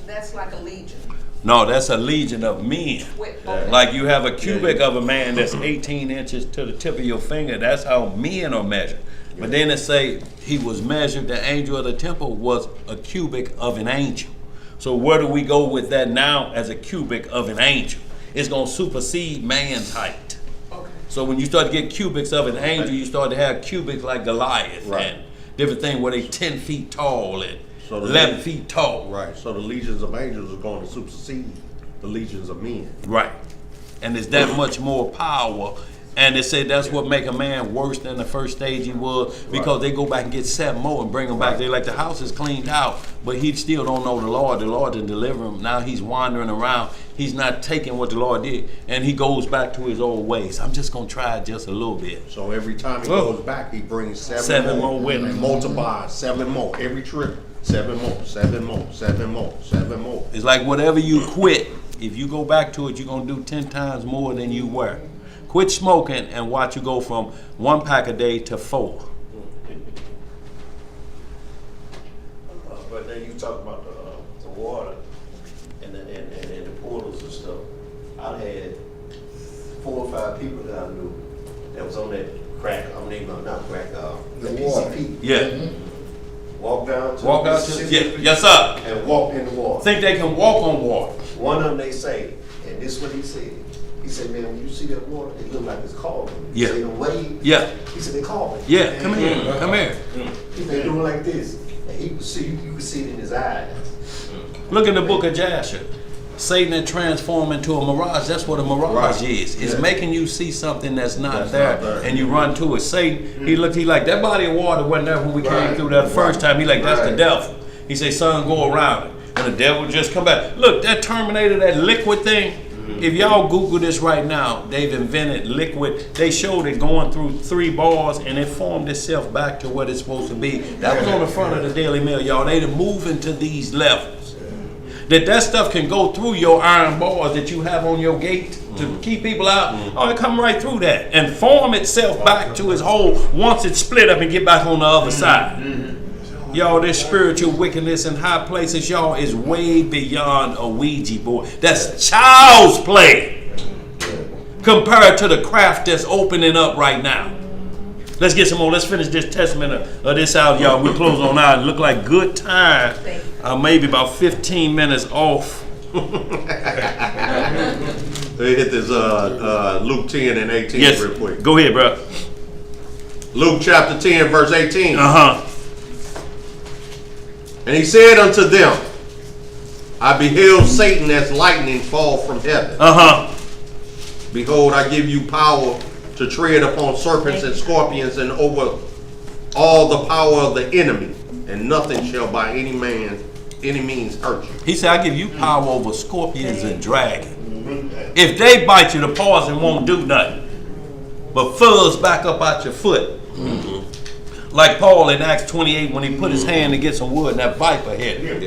Speaker 7: that's like a legion?
Speaker 4: No, that's a legion of men.
Speaker 7: Yeah.
Speaker 4: Like you have a cubic of a man that's 18 inches to the tip of your finger. That's how men are measured. But then it say he was measured, the angel of the temple was a cubic of an angel. So where do we go with that now as a cubic of an angel? It's going to supersede man's height.
Speaker 7: Okay.
Speaker 4: So when you start to get cubics of an angel, you start to have cubics like Goliath and different things where they 10 feet tall and 11 feet tall.
Speaker 3: Right. So the legions of angels are going to supersede the legions of men.
Speaker 4: Right. And there's that much more power. And they say that's what make a man worse than the first stage he was, because they go back and get 7 more and bring him back. They like, the house is cleaned out, but he still don't know the Lord. The Lord didn't deliver him. Now he's wandering around. He's not taking what the Lord did, and he goes back to his old ways. I'm just gonna try it just a little bit.
Speaker 3: So every time he goes back, he brings
Speaker 4: 7 more with him.
Speaker 3: And multiplies 7 more every trip. 7 more, 7 more, 7 more, 7 more.
Speaker 4: It's like whatever you quit, if you go back to it, you're gonna do 10 times more than you were. Quit smoking and watch you go from 1 pack a day to 4.
Speaker 8: But then you talk about the water and the portals and stuff. I had 4 or 5 people that I knew that was on that crack. I'm naming not crack. The PCP.
Speaker 4: Yeah.
Speaker 8: Walk down to
Speaker 4: Walk out to
Speaker 8: Mississippi
Speaker 4: yes sir.
Speaker 8: and walk in the water.
Speaker 4: Think they can walk on water.
Speaker 8: One of them they say, and this is what he said. He said, man, when you see that water, it look like it's calling.
Speaker 4: Yeah.
Speaker 8: He said, the wave.
Speaker 4: Yeah.
Speaker 8: He said, they calling.
Speaker 4: Yeah, come here, come here.
Speaker 8: He been doing like this. And he could see, you could see it in his eyes.
Speaker 4: Look in the book of Jasher. Satan had transformed into a mirage. That's what a mirage is. It's making you see something that's not there, and you run to it. Satan, he like, that body of water wasn't there when we came through that first time. He like, that's the devil. He said, son, go around it. And the devil just come back. Look, that Terminator, that liquid thing, if y'all Google this right now, they've invented liquid. They showed it going through 3 bars, and it formed itself back to what it's supposed to be. That was on the front of the Daily Mail, y'all. They moving to these levels. That stuff can go through your iron bars that you have on your gate to keep people out. Oh, it come right through that and form itself back to its hole once it's split up and get back on the other side. Y'all, this spiritual wickedness in high places, y'all, is way beyond a Ouija board. That's child's play compared to the craft that's opening up right now. Let's get some more. Let's finish this testament of this out, y'all. We'll close on out. It look like good time. Maybe about 15 minutes off.
Speaker 3: They hit this Luke 10 and 18 real quick.
Speaker 4: Go ahead, bro.
Speaker 3: Luke chapter 10, verse 18.
Speaker 4: Uh-huh.
Speaker 3: And he said unto them, I beheld Satan as lightning fall from heaven.
Speaker 4: Uh-huh.
Speaker 3: Behold, I give you power to tread upon serpents and scorpions and over all the power of the enemy, and nothing shall by any means hurt you.
Speaker 4: He said, I give you power over scorpions and dragons. If they bite you, the poison won't do nothing. But fuzz back up out your foot. Like Paul in Acts 28 when he put his hand to get some wood and that viper hit him.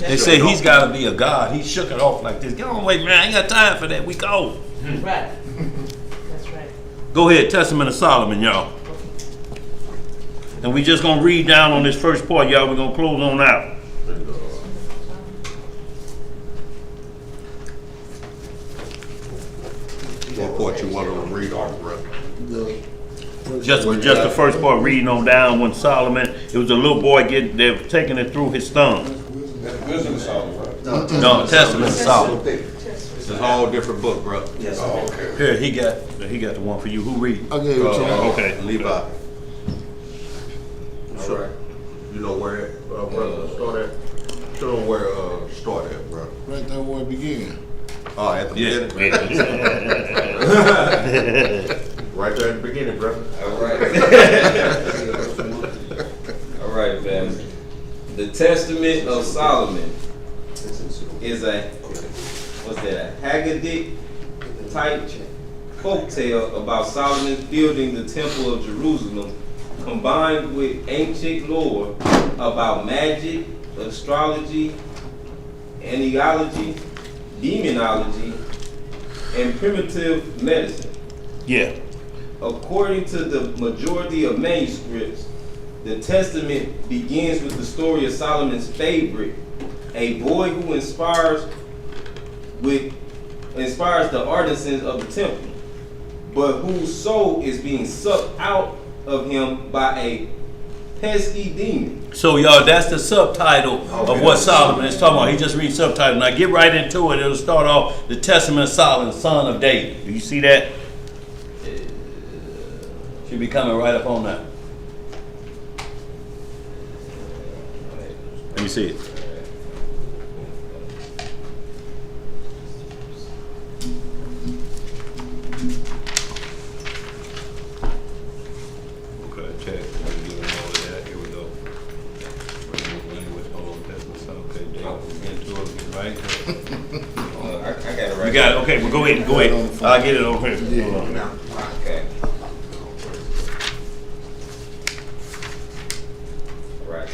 Speaker 4: They say he's got to be a god. He shook it off like this. Get on, wait, man. I ain't got time for that. We go.
Speaker 7: Right. That's right.
Speaker 4: Go ahead, Testament of Solomon, y'all. And we just going to read down on this first part, y'all. We're going to close on out.
Speaker 3: What part you want to read on, bro?
Speaker 4: Just the first part, reading on down when Solomon, it was a little boy they were taking it through his thumb.
Speaker 2: That's Wisdom of Solomon, right?
Speaker 4: No, Testament of Solomon.
Speaker 3: It's a whole different book, bro.
Speaker 8: Yes.
Speaker 2: Oh, okay.
Speaker 4: Here, he got the one for you. Who read?
Speaker 11: I gave it to him.
Speaker 4: Okay.
Speaker 3: Levi.
Speaker 2: All right.
Speaker 3: You know where brother start at? Show them where start at, bro.
Speaker 11: Right there where it began.
Speaker 3: Oh, at the beginning. Right there at the beginning, brother.
Speaker 6: All right. All right, family. The Testament of Solomon is a Haggadic type folktale about Solomon's building the Temple of Jerusalem, combined with ancient lore about magic, astrology, aneology, demonology, and primitive medicine.
Speaker 4: Yeah.
Speaker 6: According to the majority of manuscripts, the Testament begins with the story of Solomon's favorite, a boy who inspires with, as far as the artisans of the temple, but whose soul is being sucked out of him by a pesky demon.
Speaker 4: So y'all, that's the subtitle of what Solomon is talking about. He just reads subtitle. Now get right into it. It'll start off the Testament of Solomon, son of David. Do you see that? Should be coming right up on that. Let me see it. Okay, check. Let me get all of that. Here we go. Okay, Dave, into it, right?
Speaker 6: I got it right.
Speaker 4: You got it. Okay, well go ahead. Go ahead. I'll get it over here. Hold on.
Speaker 6: Okay. All right.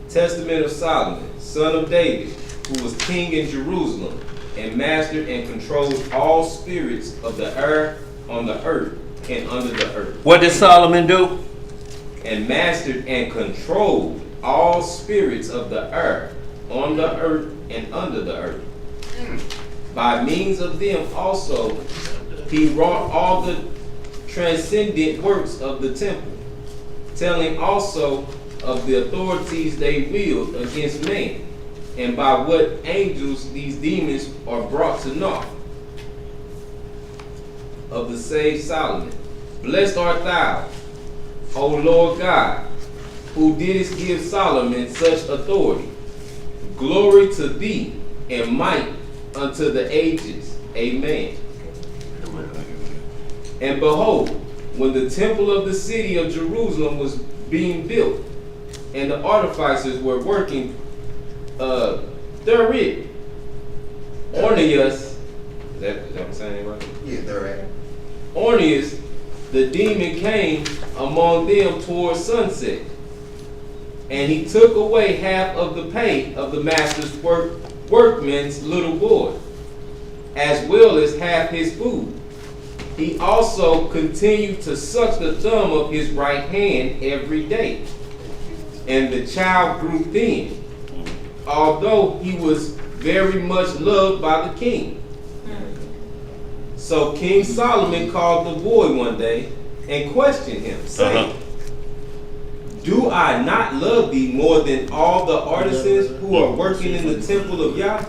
Speaker 6: Testament of Solomon, son of David, who was king in Jerusalem, and mastered and controlled all spirits of the air on the earth and under the earth.
Speaker 4: What did Solomon do?
Speaker 6: And mastered and controlled all spirits of the earth on the earth and under the earth. By means of them also he wrought all the transcendent works of the temple, telling also of the authorities they wield against man, and by what angels these demons are brought to naught. Of the sage Solomon, blessed art thou, O Lord God, who didst give Solomon such authority. Glory to thee and might unto the ages. Amen. And behold, when the temple of the city of Jerusalem was being built, and the artificers were working therein, Orneus, is that what I'm saying right?
Speaker 11: Yeah, they're at.
Speaker 6: Orneus, the demon, came among them towards sunset, and he took away half of the pay of the master's workman's little boy, as well as half his food. He also continued to suck the thumb of his right hand every day. And the child grew thin, although he was very much loved by the king. So King Solomon called the boy one day and questioned him, saying, Do I not love thee more than all the artisans who are working in the temple of Yah?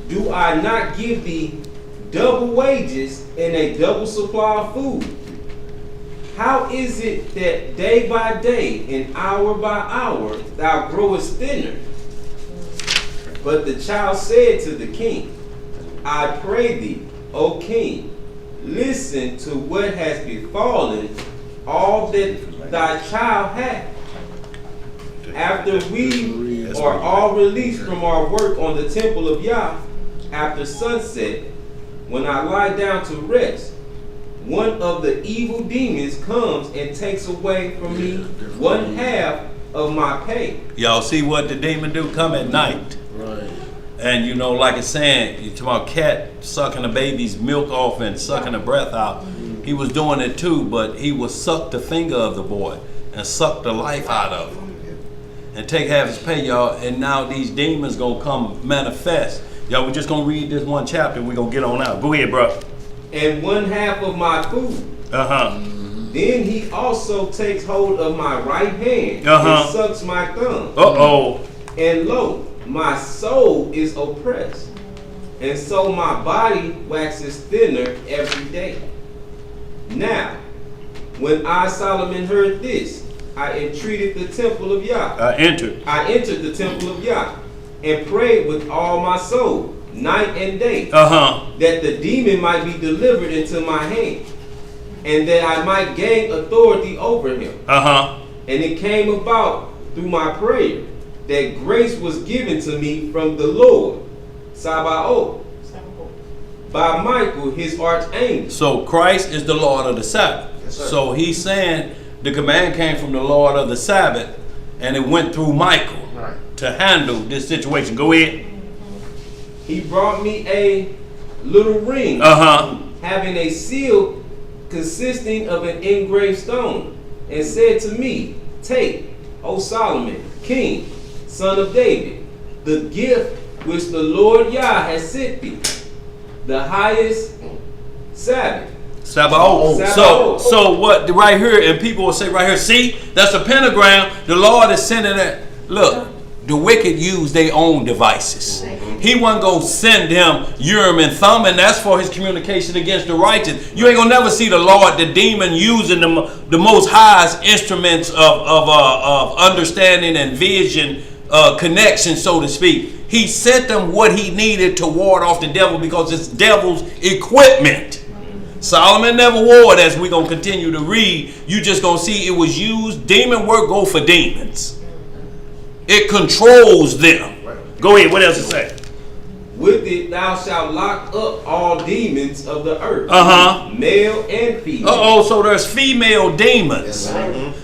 Speaker 6: Do I not give thee double wages and a double supply of food? How is it that day by day and hour by hour thou growest thinner? But the child said to the king, I pray thee, O king, listen to what has befallen all that thy child hath. After we are all released from our work on the temple of Yah, after sunset, when I lie down to rest, one of the evil demons comes and takes away from me one half of my pay.
Speaker 4: Y'all see what the demon do? Come at night.
Speaker 1: Right.
Speaker 4: And you know, like it's saying, you talking about cat sucking the baby's milk off and sucking the breath out. He was doing it too, but he would suck the finger of the boy and suck the life out of him and take half his pay, y'all. And now these demons gonna come manifest. Y'all, we're just gonna read this one chapter and we're gonna get on out. Go ahead, bro.
Speaker 6: And one half of my food. Then he also takes hold of my right hand and sucks my thumb. And lo, my soul is oppressed, and so my body waxes thinner every day. Now, when I, Solomon, heard this, I entreated the temple of Yah. I entered the temple of Yah and prayed with all my soul, night and day, that the demon might be delivered into my hand, and that I might gain authority over him. And it came about through my prayer that grace was given to me from the Lord, Sabaoth, by Michael, his archangel.
Speaker 4: So Christ is the Lord of the Sabbath. Yes, so he's saying the command came from the Lord of the Sabbath, and it went through Michael to handle this situation. Go ahead.
Speaker 6: He brought me a little ring having a seal consisting of an engraved stone, and said to me, Take, O Solomon, king, son of David, the gift which the Lord Yah has sent thee, the highest Sabbath.
Speaker 4: Sabaoth. So what right here, and people will say right here, see, that's a pentagram. The Lord is sending it. Look, the wicked use their own devices. He wasn't going to send them Urim and Thummim, that's for his communication against the righteous. You ain't going to never see the Lord, the demon, using the most highest instruments of understanding and vision, connection, so to speak. He sent them what he needed to ward off the devil because it's devil's equipment. Solomon never wore it, as we're going to continue to read. You just going to see it was used. Demon work go for demons. It controls them. Go ahead. What else it say?
Speaker 6: With it thou shalt lock up all demons of the earth, male and female.
Speaker 4: So there's female demons.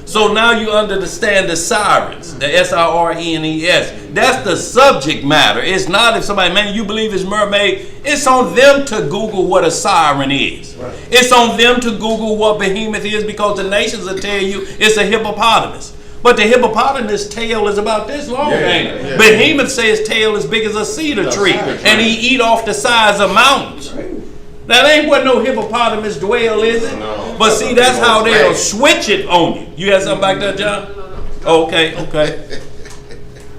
Speaker 4: So now you understand the sirens, the S-I-R-E-N-E-S. That's the subject matter. It's not if somebody, man, you believe it's mermaid. It's on them to Google what a siren is. It's on them to Google what behemoth is, because the nations will tell you it's a hippopotamus. But the hippopotamus tail is about this long, ain't it? Behemoth says tail as big as a cedar tree, and he eat off the size of mountains. That ain't what no hippopotamus dwell, is it? No. But see, that's how they'll switch it on you. You had something back there, John? Okay.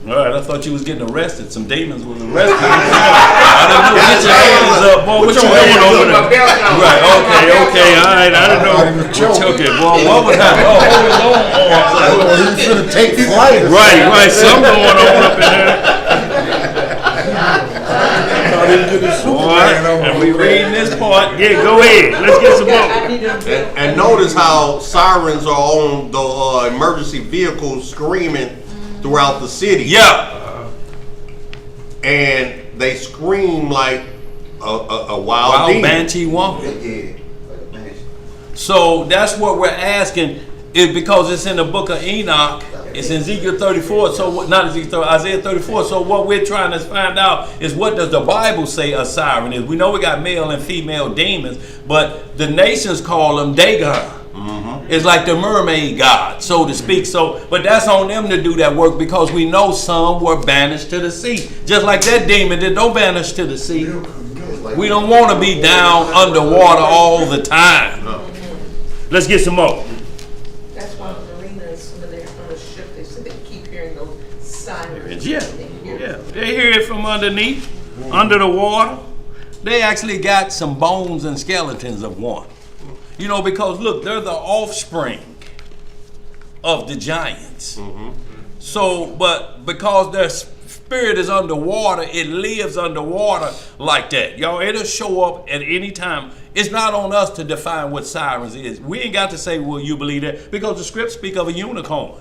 Speaker 4: All right, I thought you was getting arrested. Some demons was arrested. I didn't know. Get your hands up, boy. What you doing over there? Right, okay. All right, I didn't know. Okay, boy, what was happening? Oh, hold on.
Speaker 1: He's gonna take flight.
Speaker 4: Right. Something going on up in there. And we reading this part. Yeah, go ahead. Let's get some more.
Speaker 3: And notice how sirens are on the emergency vehicles screaming throughout the city.
Speaker 4: Yeah.
Speaker 3: And they scream like a wild
Speaker 4: banshee woman. So that's what we're asking, is because it's in the book of Enoch. It's in Ezekiel 34. So not Ezekiel, Isaiah 34. So what we're trying to find out is, what does the Bible say a siren is? We know we got male and female demons, but the nations call them Dagon. It's like the mermaid god, so to speak. So, but that's on them to do that work, because we know some were banished to the sea. Just like that demon that don't banish to the sea. We don't want to be down underwater all the time. Let's get some more.
Speaker 7: That's why the mariners, when they're on a ship, they said they keep hearing those sirens.
Speaker 4: Yeah. They hear it from underneath, under the water. They actually got some bones and skeletons of one. You know, because look, they're the offspring of the giants. So, but because their spirit is underwater, it lives underwater like that. Y'all, it'll show up at any time. It's not on us to define what sirens is. We ain't got to say, well, you believe that, because the scripts speak of a unicorn.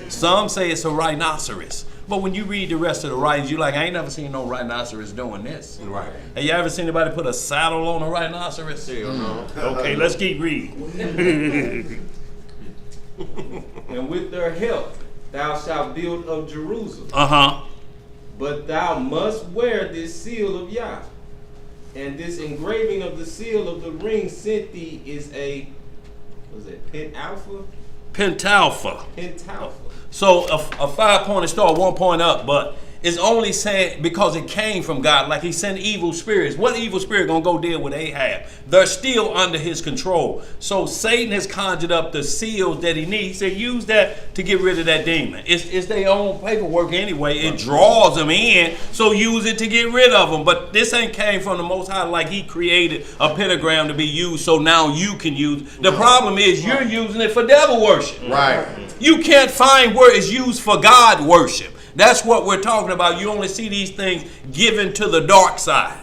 Speaker 4: Some say it's a rhinoceros. But when you read the rest of the writings, you're like, I ain't never seen no rhinoceros doing this.
Speaker 3: Right.
Speaker 4: Have you ever seen anybody put a saddle on a rhinoceros?
Speaker 3: No.
Speaker 4: Okay, let's keep reading.
Speaker 6: And with their help thou shalt build of Jerusalem. But thou must wear this seal of Yah. And this engraving of the seal of the ring sent thee is a, was it pentalpha?
Speaker 4: Pentalpha. So a 5-pointed star, 1 point up, but it's only saying because it came from God. Like he sent evil spirits. What evil spirit gonna go deal with Ahab? They're still under his control. So Satan has conjured up the seals that he needs. He said use that to get rid of that demon. It's their own paperwork anyway. It draws them in, so use it to get rid of them. But this ain't came from the Most High, like he created a pentagram to be used, so now you can use. The problem is you're using it for devil worship.
Speaker 3: Right.
Speaker 4: You can't find where it's used for God worship. That's what we're talking about. You only see these things given to the dark side.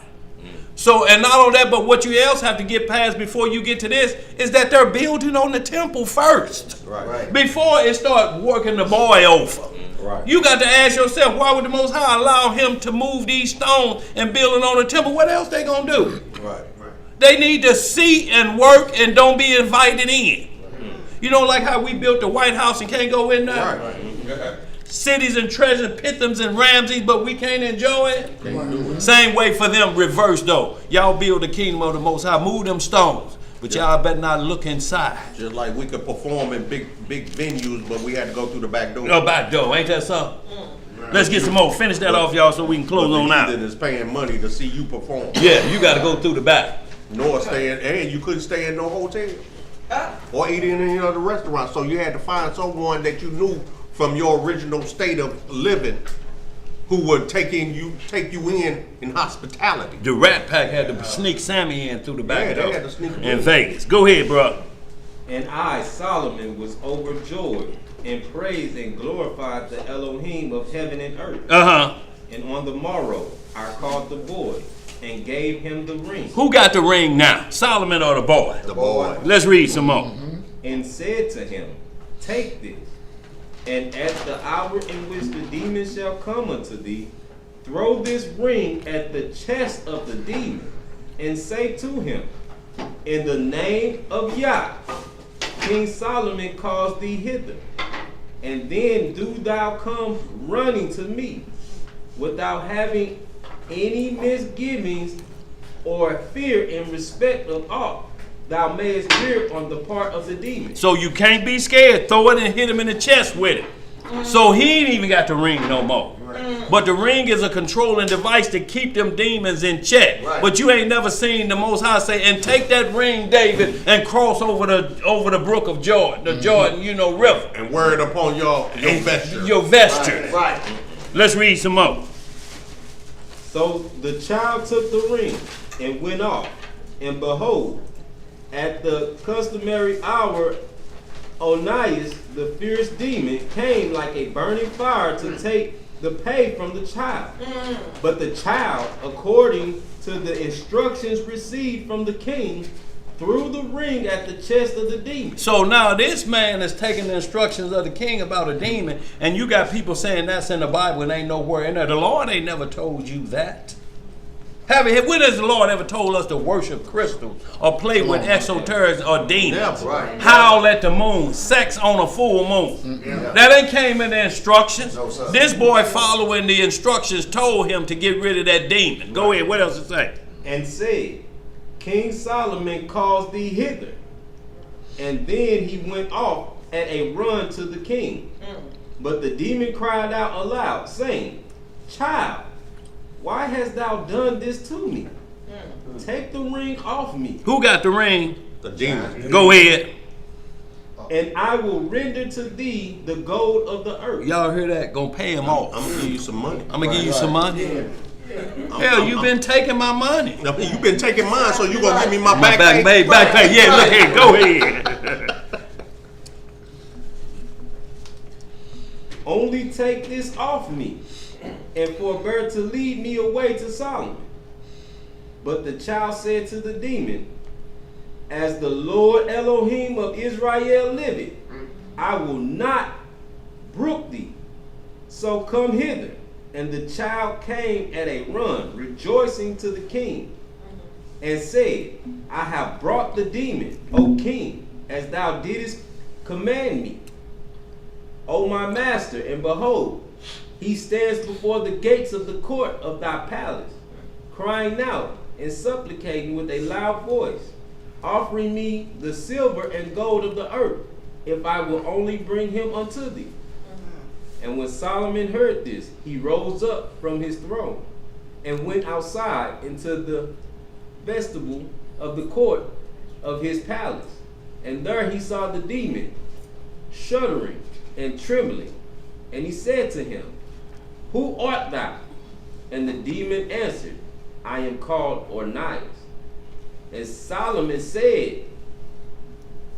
Speaker 4: So, and not only that, but what you else have to get past before you get to this is that they're building on the temple first.
Speaker 3: Right.
Speaker 4: Before it start working the boy over.
Speaker 3: Right.
Speaker 4: You got to ask yourself, why would the Most High allow him to move these stones and building on the temple? What else they going to do?
Speaker 3: Right.
Speaker 4: They need to see and work and don't be invited in. You know, like how we built the White House and can't go in there?
Speaker 3: Right.
Speaker 4: Cities and treasures, Pithams and Ramses, but we can't enjoy it. Same way for them, reverse though. Y'all build the kingdom of the Most High, move them stones, but y'all better not look inside.
Speaker 3: Just like we could perform in big venues, but we had to go through the back door.
Speaker 4: No, back door, ain't that something? Let's get some more. Finish that off, y'all, so we can close on out.
Speaker 3: That is paying money to see you perform.
Speaker 4: Yeah, you got to go through the back.
Speaker 3: Nor stay in, and you couldn't stay in no hotel or eat in any other restaurant. So you had to find someone that you knew from your original state of living who would take you in hospitality.
Speaker 4: The Rat Pack had to sneak Sammy in through the back
Speaker 3: Yeah,
Speaker 4: of
Speaker 3: they
Speaker 4: the
Speaker 3: had to sneak him
Speaker 4: in
Speaker 3: in.
Speaker 4: Vegas. Go ahead, bro.
Speaker 6: And I, Solomon, was overjoyed and praised and glorified the Elohim of heaven and earth.
Speaker 4: Uh-huh.
Speaker 6: And on the morrow I called the boy and gave him the ring.
Speaker 4: Who got the ring now? Solomon or the boy?
Speaker 3: The boy.
Speaker 4: Let's read some more.
Speaker 6: And said to him, take this, and at the hour in which the demon shall come unto thee, throw this ring at the chest of the demon, and say to him, in the name of Yah, King Solomon calls thee hither, and then do thou come running to me, without having any misgivings or fear in respect of aught thou mayest hear on the part of the demon.
Speaker 4: So you can't be scared. Throw it and hit him in the chest with it. So he ain't even got the ring no more. But the ring is a controlling device to keep them demons in check.
Speaker 11: Right.
Speaker 4: But you ain't never seen the Most High say, and take that ring, David, and cross over the brook of Jordan, the Jordan, river.
Speaker 3: And word upon your vesture.
Speaker 4: Your vesture.
Speaker 11: Right.
Speaker 4: Let's read some more.
Speaker 6: So the child took the ring and went off, and behold, at the customary hour, Onias, the fierce demon, came like a burning fire to take the pay from the child. But the child, according to the instructions received from the king, threw the ring at the chest of the demon.
Speaker 4: So now this man is taking the instructions of the king about a demon, and you got people saying that's in the Bible and ain't nowhere in there. The Lord ain't never told you that. When has the Lord ever told us to worship crystals or play with exoterics or demons?
Speaker 3: Yeah, right.
Speaker 4: Howl at the moon, sex on a full moon. That ain't came in the instructions.
Speaker 11: No, sir.
Speaker 4: This boy following the instructions told him to get rid of that demon. Go ahead, what else it say?
Speaker 6: And said, King Solomon calls thee hither. And then he went off at a run to the king. But the demon cried out aloud, saying, Child, why hast thou done this to me? Take the ring off me,
Speaker 4: Who got the ring?
Speaker 3: The demon.
Speaker 4: Go ahead.
Speaker 6: and I will render to thee the gold of the earth.
Speaker 4: Y'all hear that? Gonna pay him off.
Speaker 3: I'm gonna give you some money.
Speaker 4: I'm gonna give you some money. Hell, you been taking my money.
Speaker 3: Now, you've been taking mine, so you gonna give me my back
Speaker 4: Back
Speaker 3: pay?
Speaker 4: pay, back pay. Yeah, look here. Go ahead.
Speaker 6: Only take this off me, and forbear to lead me away to Solomon. But the child said to the demon, as the Lord Elohim of Israel liveth, I will not brook thee. So come hither. And the child came at a run, rejoicing to the king, and said, I have brought the demon, O king, as thou didst command me. O my master, and behold, he stands before the gates of the court of thy palace, crying out and supplicating with a loud voice, offering me the silver and gold of the earth, if I will only bring him unto thee. And when Solomon heard this, he rose up from his throne and went outside into the vestibule of the court of his palace. And there he saw the demon, shuddering and trembling. And he said to him, Who art thou? And the demon answered, I am called Onias. And Solomon said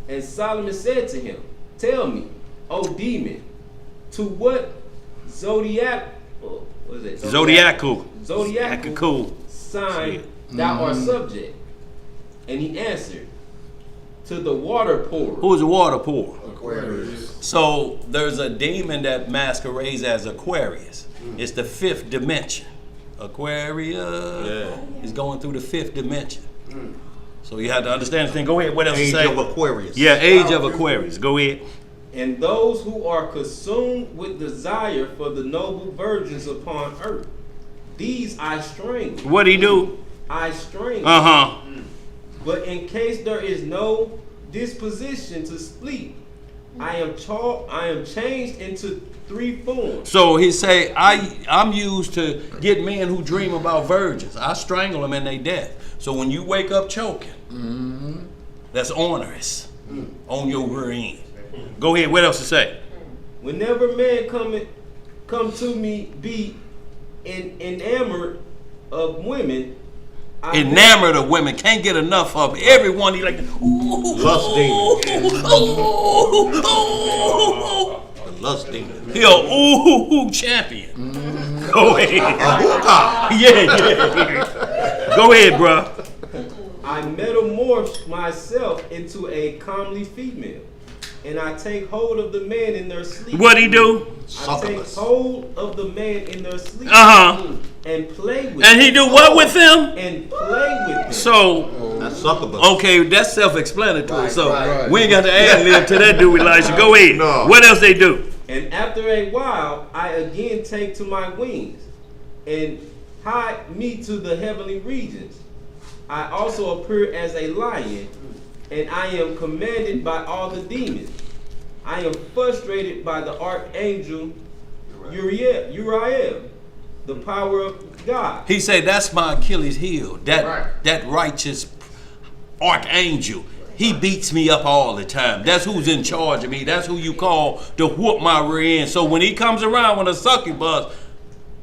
Speaker 6: to him, Tell me, O demon, to what zodiacal sign thou art subject? And he answered, to the water pourer.
Speaker 4: Who is the water pourer?
Speaker 11: Aquarius.
Speaker 4: So there's a demon that masquerades as Aquarius. It's the fifth dimension. Aquarius is going through the fifth dimension. So you have to understand this thing. Go ahead. What else
Speaker 3: Age
Speaker 4: to say?
Speaker 3: of Aquarius.
Speaker 4: Yeah, age of Aquarius. Go ahead.
Speaker 6: And those who are consumed with desire for the noble virgins upon earth, these I strangle.
Speaker 4: What'd he do?
Speaker 6: I strangle. But in case there is no disposition to sleep, I am changed into three forms.
Speaker 4: So he say, I'm used to get men who dream about virgins. I strangle them in their death. So when you wake up choking, that's onerous on your rear end. Go ahead, what else to say?
Speaker 6: Whenever man come to me, be enamored of women,
Speaker 4: Enamored of women, can't get enough of everyone. He like,
Speaker 3: Lust demon. Lust demon.
Speaker 4: He a champion. Go ahead. Yeah. Go ahead, bro.
Speaker 6: I metamorphose myself into a comely female, and I take hold of the man in their sleep.
Speaker 4: What he do?
Speaker 6: I take hold of the man in their sleep. And play with
Speaker 4: And he do what with them?
Speaker 6: And play with them.
Speaker 4: So,
Speaker 3: that's succubus.
Speaker 4: Okay, that's self-explanatory.
Speaker 11: Right,
Speaker 4: so
Speaker 11: right.
Speaker 4: we ain't got to ad lib to that dude, Elijah. Go ahead.
Speaker 3: No.
Speaker 4: What else they do?
Speaker 6: And after a while, I again take to my wings and hide me to the heavenly regions. I also appear as a lion, and I am commanded by all the demons. I am frustrated by the archangel Uriel, the power of God.
Speaker 4: He said, that's my Achilles heel. That righteous archangel. He beats me up all the time. That's who's in charge of me. That's who you call to whoop my rear end. So when he comes around with a succubus,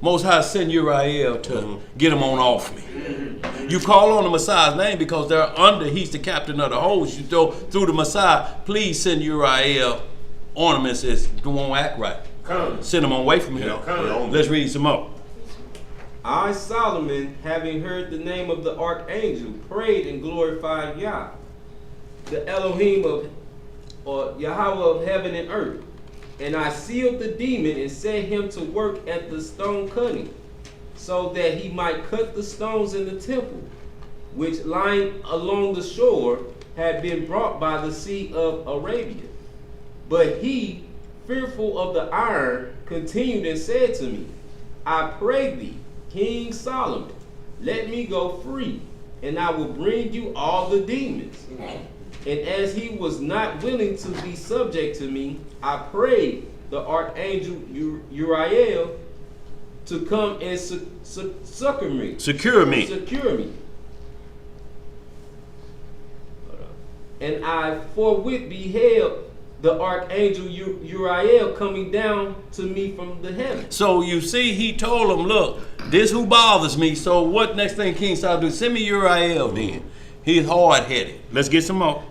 Speaker 4: Most High send Uriel to get him on off me. You call on the Messiah's name because they're under, he's the captain of the host. You go through the Messiah, please send Uriel on him and says, don't act right. Send him away from here. Let's read some more.
Speaker 6: I, Solomon, having heard the name of the archangel, prayed and glorified Yah, the Elohim of, or Yahweh of heaven and earth. And I sealed the demon and set him to work at the stone cutting, so that he might cut the stones in the temple, which lying along the shore had been brought by the sea of Arabia. But he, fearful of the iron, continued and said to me, I pray thee, King Solomon, let me go free, and I will bring you all the demons. And as he was not willing to be subject to me, I prayed the archangel Uriel to come and succor me.
Speaker 4: Secure me.
Speaker 6: Secure me. And I forthwith beheld the archangel Uriel coming down to me from the heaven.
Speaker 4: So you see, he told him, look, this who bothers me. So what next thing King Solomon do? Send me Uriel then. He's hard-headed. Let's get some more.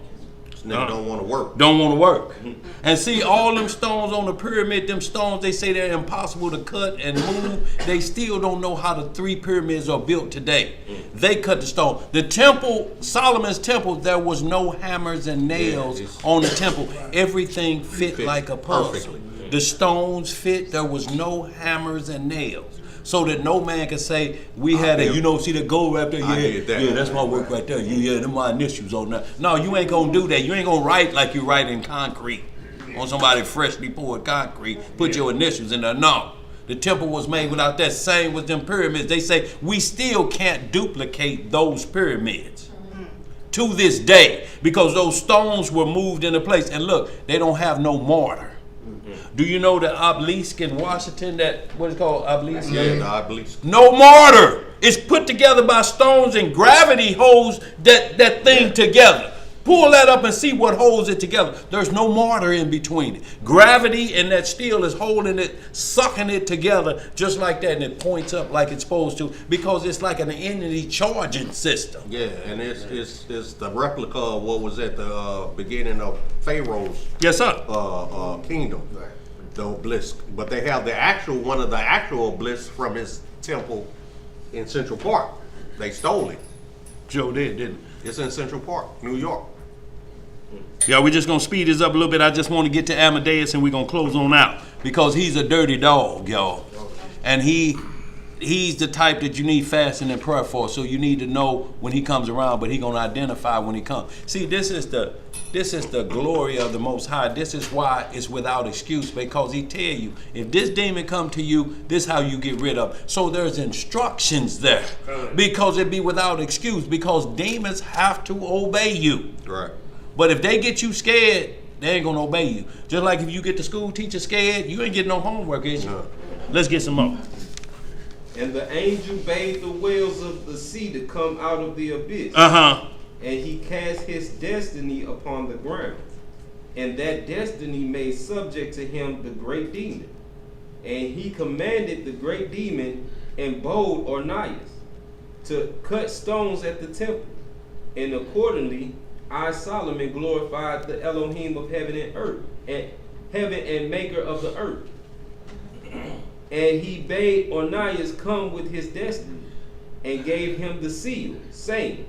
Speaker 3: Nigga don't want to work.
Speaker 4: Don't want to work. And see, all them stones on the pyramid, them stones, they say they're impossible to cut and move. They still don't know how the 3 pyramids are built today. They cut the stone. The temple, Solomon's temple, there was no hammers and nails on the temple. Everything fit like a puzzle.
Speaker 3: Perfectly.
Speaker 4: The stones fit. There was no hammers and nails. So that no man can say, we had a, see the gold right there? Yeah, that's my work right there. Yeah, them my initials on that. No, you ain't gonna do that. You ain't gonna write like you write in concrete. On somebody freshly poured concrete, put your initials in there. No. The temple was made without that. Same with them pyramids. They say, we still can't duplicate those pyramids to this day because those stones were moved into place. And look, they don't have no mortar. Do you know the obelisk in Washington, what is it called, obelisk?
Speaker 3: Yeah, the obelisk.
Speaker 4: No mortar. It's put together by stones and gravity holds that thing together. Pull that up and see what holds it together. There's no mortar in between it. Gravity and that steel is holding it, sucking it together just like that, and it points up like it's supposed to because it's like an energy charging system.
Speaker 3: Yeah, and it's the replica of what was at the beginning of Pharaoh's kingdom. Right. The obelisk. But they have one of the actual obelisks from his temple in Central Park. They stole it.
Speaker 4: Joe did, didn't it?
Speaker 3: It's in Central Park, New York.
Speaker 4: Yeah, we're just going to speed this up a little bit. I just want to get to Amadeus and we're going to close on out because he's a dirty dog, y'all. And he's the type that you need fasting and prayer for. So you need to know when he comes around, but he's going to identify when he comes. See, this is the glory of the Most High. This is why it's without excuse because he tell you, if this demon come to you, this how you get rid of it. So there's instructions there because it be without excuse because demons have to obey you.
Speaker 3: Right.
Speaker 4: But if they get you scared, They ain't gonna obey you. Just like if you get the school teacher scared, you ain't getting no homework, is you? Let's get some more.
Speaker 6: And the angel bade the whales of the sea to come out of the abyss.
Speaker 4: Uh-huh.
Speaker 6: And he cast his destiny upon the ground. And that destiny made subject to him the great demon. And he commanded the great demon and bold Ornias to cut stones at the temple. And accordingly, I, Solomon, glorified the Elohim of heaven and earth, and heaven and maker of the earth. And he bade Ornias come with his destiny, and gave him the seal, saying,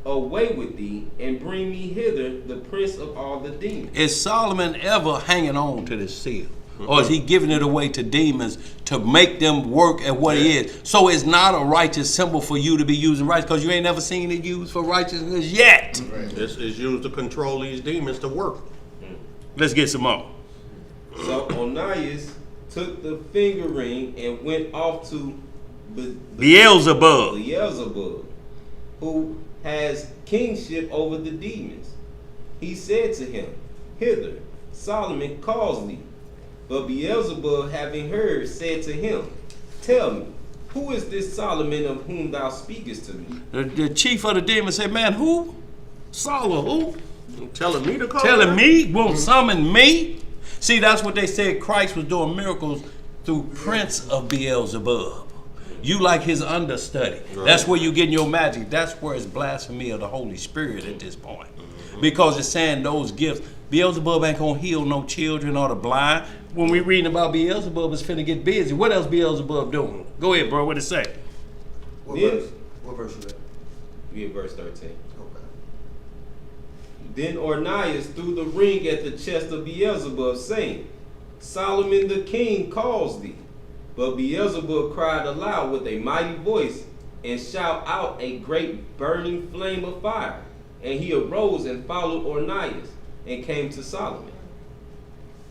Speaker 6: away with thee, and bring me hither the prince of all the demons.
Speaker 4: Is Solomon ever hanging on to this seal? Or is he giving it away to demons to make them work at what he is? So it's not a righteous symbol for you to be using righteous, because you ain't never seen it used for righteousness yet.
Speaker 3: It's used to control these demons to work.
Speaker 4: Let's get some more.
Speaker 6: So Onias took the finger ring and went off to
Speaker 4: Beelzebub,
Speaker 6: who has kingship over the demons. He said to him, hither, Solomon calls thee. But Beelzebub, having heard, said to him, tell me, who is this Solomon of whom thou speakest to me?
Speaker 4: The chief of the demons said, man, who? Solomon, who?
Speaker 3: Telling me to call
Speaker 4: Telling
Speaker 3: her?
Speaker 4: me? Won't summon me? See, that's what they said. Christ was doing miracles through Prince of Beelzebub. You like his understudy.
Speaker 3: Right.
Speaker 4: That's where you getting your magic. That's where it's blasphemy of the Holy Spirit at this point. Because it's saying those gifts. Beelzebub ain't gonna heal no children or the blind. When we reading about Beelzebub, it's finna get busy. What else Beelzebub doing? Go ahead, bro. What it say?
Speaker 11: What
Speaker 6: Then-
Speaker 11: verse? What verse you at?
Speaker 6: We in verse 13.
Speaker 11: Okay.
Speaker 6: Then Ornias threw the ring at the chest of Beelzebub, saying, Solomon the king calls thee. But Beelzebub cried aloud with a mighty voice, and shout out a great burning flame of fire. And he arose and followed Ornias, and came to Solomon.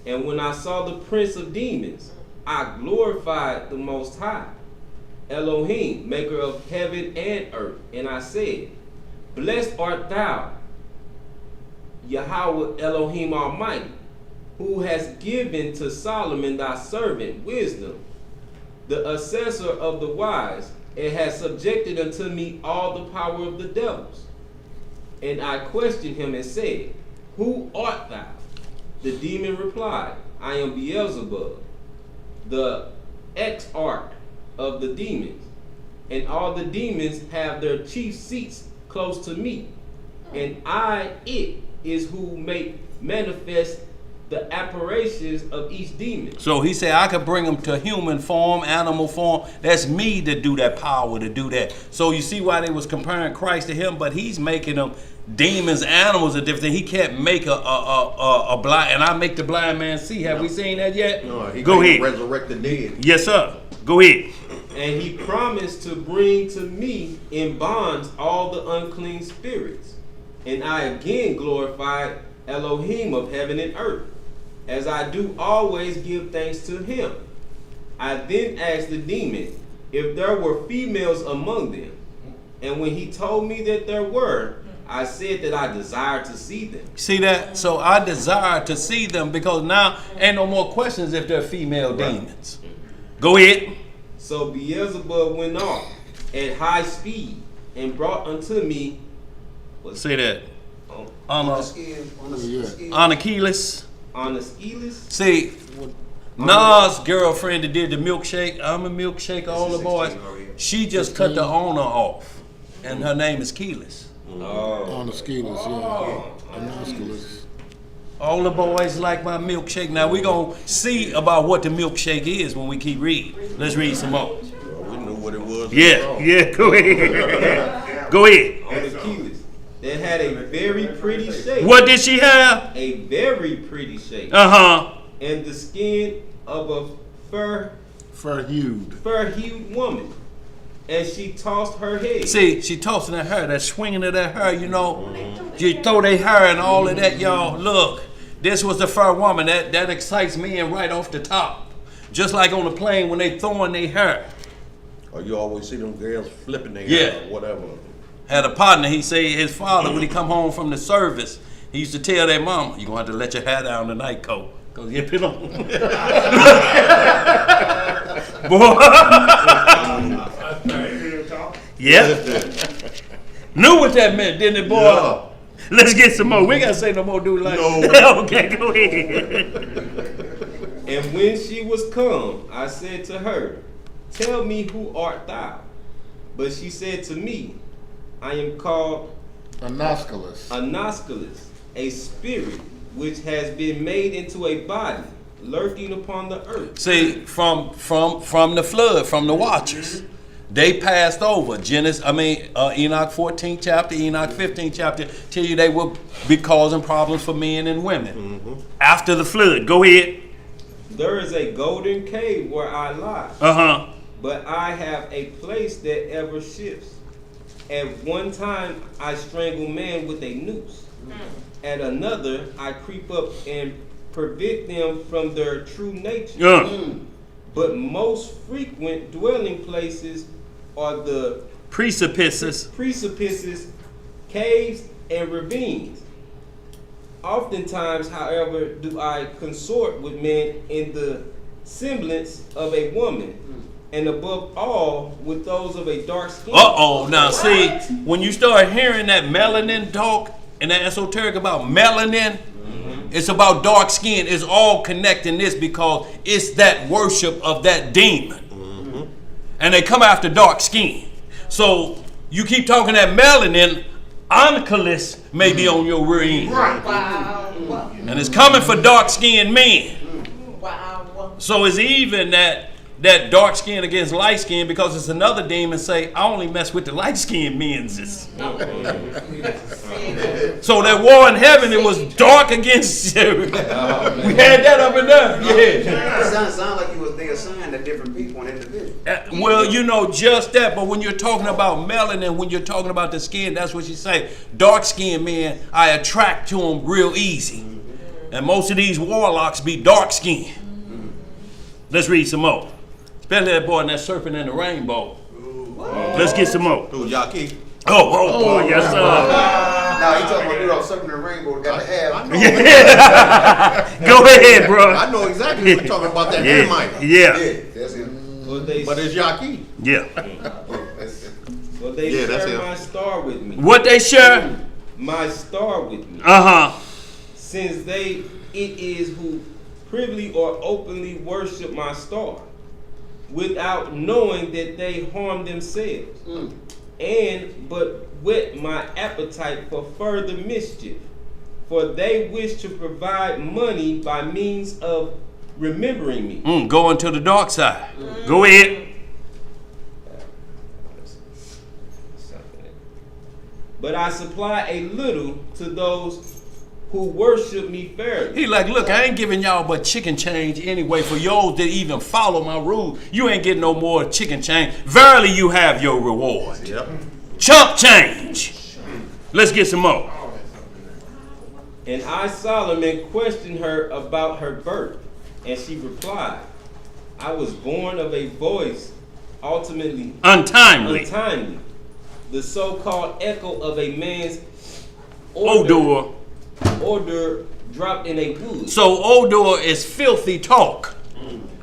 Speaker 6: And when I saw the prince of demons, I glorified the Most High, Elohim, maker of heaven and earth. And I said, blessed art thou, Yahweh Elohim Almighty, who has given to Solomon thy servant wisdom, the assessor of the wise, and has subjected unto me all the power of the devils. And I questioned him and said, who art thou? The demon replied, I am Beelzebub, the exarch of the demons, and all the demons have their chief seats close to me, and it is who make manifest the apparitions of each demon.
Speaker 4: So he said, I could bring them to human form, animal form. That's me to do that power, to do that. So you see why they was comparing Christ to him, but he's making them demons, animals, a different thing. He can't make a blind, and I make the blind man see. Have we seen that yet?
Speaker 3: No, he
Speaker 4: Go
Speaker 3: can't
Speaker 4: ahead.
Speaker 3: resurrect the dead.
Speaker 4: Yes, sir. Go ahead.
Speaker 6: And he promised to bring to me in bonds all the unclean spirits. And I again glorified Elohim of heaven and earth, as I do always give thanks to him. I then asked the demon if there were females among them. And when he told me that there were, I said that I desired to see them.
Speaker 4: See that? So I desire to see them, because now ain't no more questions if they're female demons. Go ahead.
Speaker 6: So Beelzebub went off at high speed and brought unto me.
Speaker 4: Say that.
Speaker 11: On the
Speaker 4: On
Speaker 11: skin, on the
Speaker 1: Yeah.
Speaker 11: skin.
Speaker 4: Achilles.
Speaker 6: On the Skelis.
Speaker 4: See, Nas' girlfriend that did the milkshake, I'm a milkshake, all the boys. She just cut the owner off, and her name is Keyless.
Speaker 1: On the skiers, yeah. The non-skiers.
Speaker 4: All the boys like my milkshake. Now we gonna see about what the milkshake is when we keep reading. Let's read some more.
Speaker 3: Well, we knew what it was.
Speaker 4: Yeah, go ahead. Go ahead.
Speaker 6: On the Keyless. That had a very pretty shape.
Speaker 4: What did she have?
Speaker 6: A very pretty shape.
Speaker 4: Uh-huh.
Speaker 6: And the skin of a
Speaker 1: Fur-hued.
Speaker 6: woman. And she tossed her head.
Speaker 4: See, she tossing that hair, that swinging of that hair, you know. You throw their hair and all of that, y'all. Look, this was the fur woman. That excites me and right off the top. Just like on the plane when they throwing their hair.
Speaker 3: Or you always see them girls flipping their
Speaker 4: Yeah.
Speaker 3: hair or whatever.
Speaker 4: Had a partner, he say his father, when he come home from the service, He used to tell their mama, "You're going to have to let your hair down tonight, Cole, because you put on." Boy. Yeah. Knew what that meant, didn't it, boy?
Speaker 3: Yeah.
Speaker 4: Let's get some more. We ain't got to say no more, dude. Like,
Speaker 3: No.
Speaker 4: Okay, go ahead.
Speaker 6: And when she was come, I said to her, Tell me, who art thou? But she said to me, I am called Anosculus, a spirit which has been made into a body, lurking upon the earth.
Speaker 4: See, from the flood, from the watchers, they passed over. Enoch 14th chapter, Enoch 15th chapter, tell you they will be causing problems for men and women. After the flood, go ahead.
Speaker 6: There is a golden cave where I lie. But I have a place that ever shifts. At one time I strangle man with a noose. At another I creep up and prevent them from their true nature. But most frequent dwelling places are the
Speaker 4: precipices,
Speaker 6: caves, and ravines. Oftentimes, however, do I consort with men in the semblance of a woman, and above all with those of a dark skin.
Speaker 4: Now see, when you start hearing that melanin talk and that esoteric about melanin, it's about dark skin. It's all connecting this because it's that worship of that demon. And they come after dark skin. So you keep talking that melanin, Onkelos may be on your rear end.
Speaker 7: Wow.
Speaker 4: And it's coming for dark skinned men.
Speaker 7: Wow.
Speaker 4: So it's even that dark skin against light skin, because it's another demon say, I only mess with the light skinned men's. So that war in heaven, it was dark against you. We had that up and down. Yeah.
Speaker 11: It sounds like they assigned to different people and individuals.
Speaker 4: Well, just that. But when you're talking about melanin, when you're talking about the skin, that's what you say. Dark skinned men, I attract to them real easy. And most of these warlocks be dark skinned. Let's read some more. Especially that boy and that serpent in the rainbow. Let's get some more.
Speaker 3: Who's Yaki?
Speaker 4: Oh, yes, sir.
Speaker 11: Now he talking about Rudolph Serpent in the Rainbow got the hair.
Speaker 4: Go ahead, bro.
Speaker 3: I know exactly what you're talking about. That Hamite.
Speaker 4: Yeah.
Speaker 11: That's it.
Speaker 2: But it's Yaki.
Speaker 4: Yeah.
Speaker 6: Well, they share my star with me.
Speaker 4: What they share?
Speaker 6: My star with me. Since it is who privily or openly worship my star, without knowing that they harm themselves, but whet my appetite for further mischief. For they wish to provide money by means of remembering me.
Speaker 4: Going to the dark side. Go ahead.
Speaker 6: But I supply a little to those who worship me fairly.
Speaker 4: He like, look, I ain't giving y'all but chicken change anyway. For y'all that even follow my rules, you ain't getting no more chicken change. Verily, you have your reward.
Speaker 3: Yep.
Speaker 4: Chump change. Let's get some more.
Speaker 6: And I, Solomon, questioned her about her birth, and she replied, I was born of a voice ultimately
Speaker 4: untimely.
Speaker 6: The so-called echo of a man's
Speaker 4: odor
Speaker 6: dropped in a wood.
Speaker 4: So odor is filthy talk,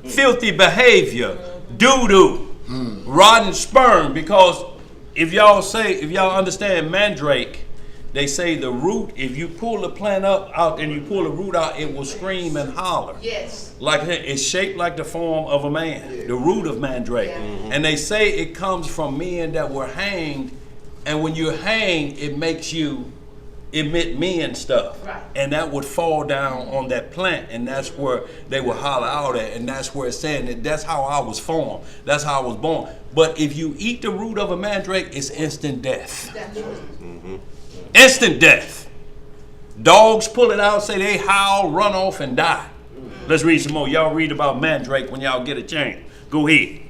Speaker 4: filthy behavior, doo-doo, rotten sperm. Because if y'all understand mandrake, they say the root, if you pull the plant out and you pull the root out, it will scream and holler.
Speaker 7: Yes.
Speaker 4: Like it's shaped like the form of a man, the root of mandrake. And they say it comes from men that were hanged, and when you hang, it makes you emit men stuff.
Speaker 7: Right.
Speaker 4: And that would fall down on that plant, and that's where they would holler out at, and that's where it's saying that that's how I was formed. That's how I was born. But if you eat the root of a mandrake, it's instant death.
Speaker 7: That's right.
Speaker 4: Instant death. Dogs pull it out, say they howl, run off, and die. Let's read some more. Y'all read about mandrake when y'all get a chance. Go ahead.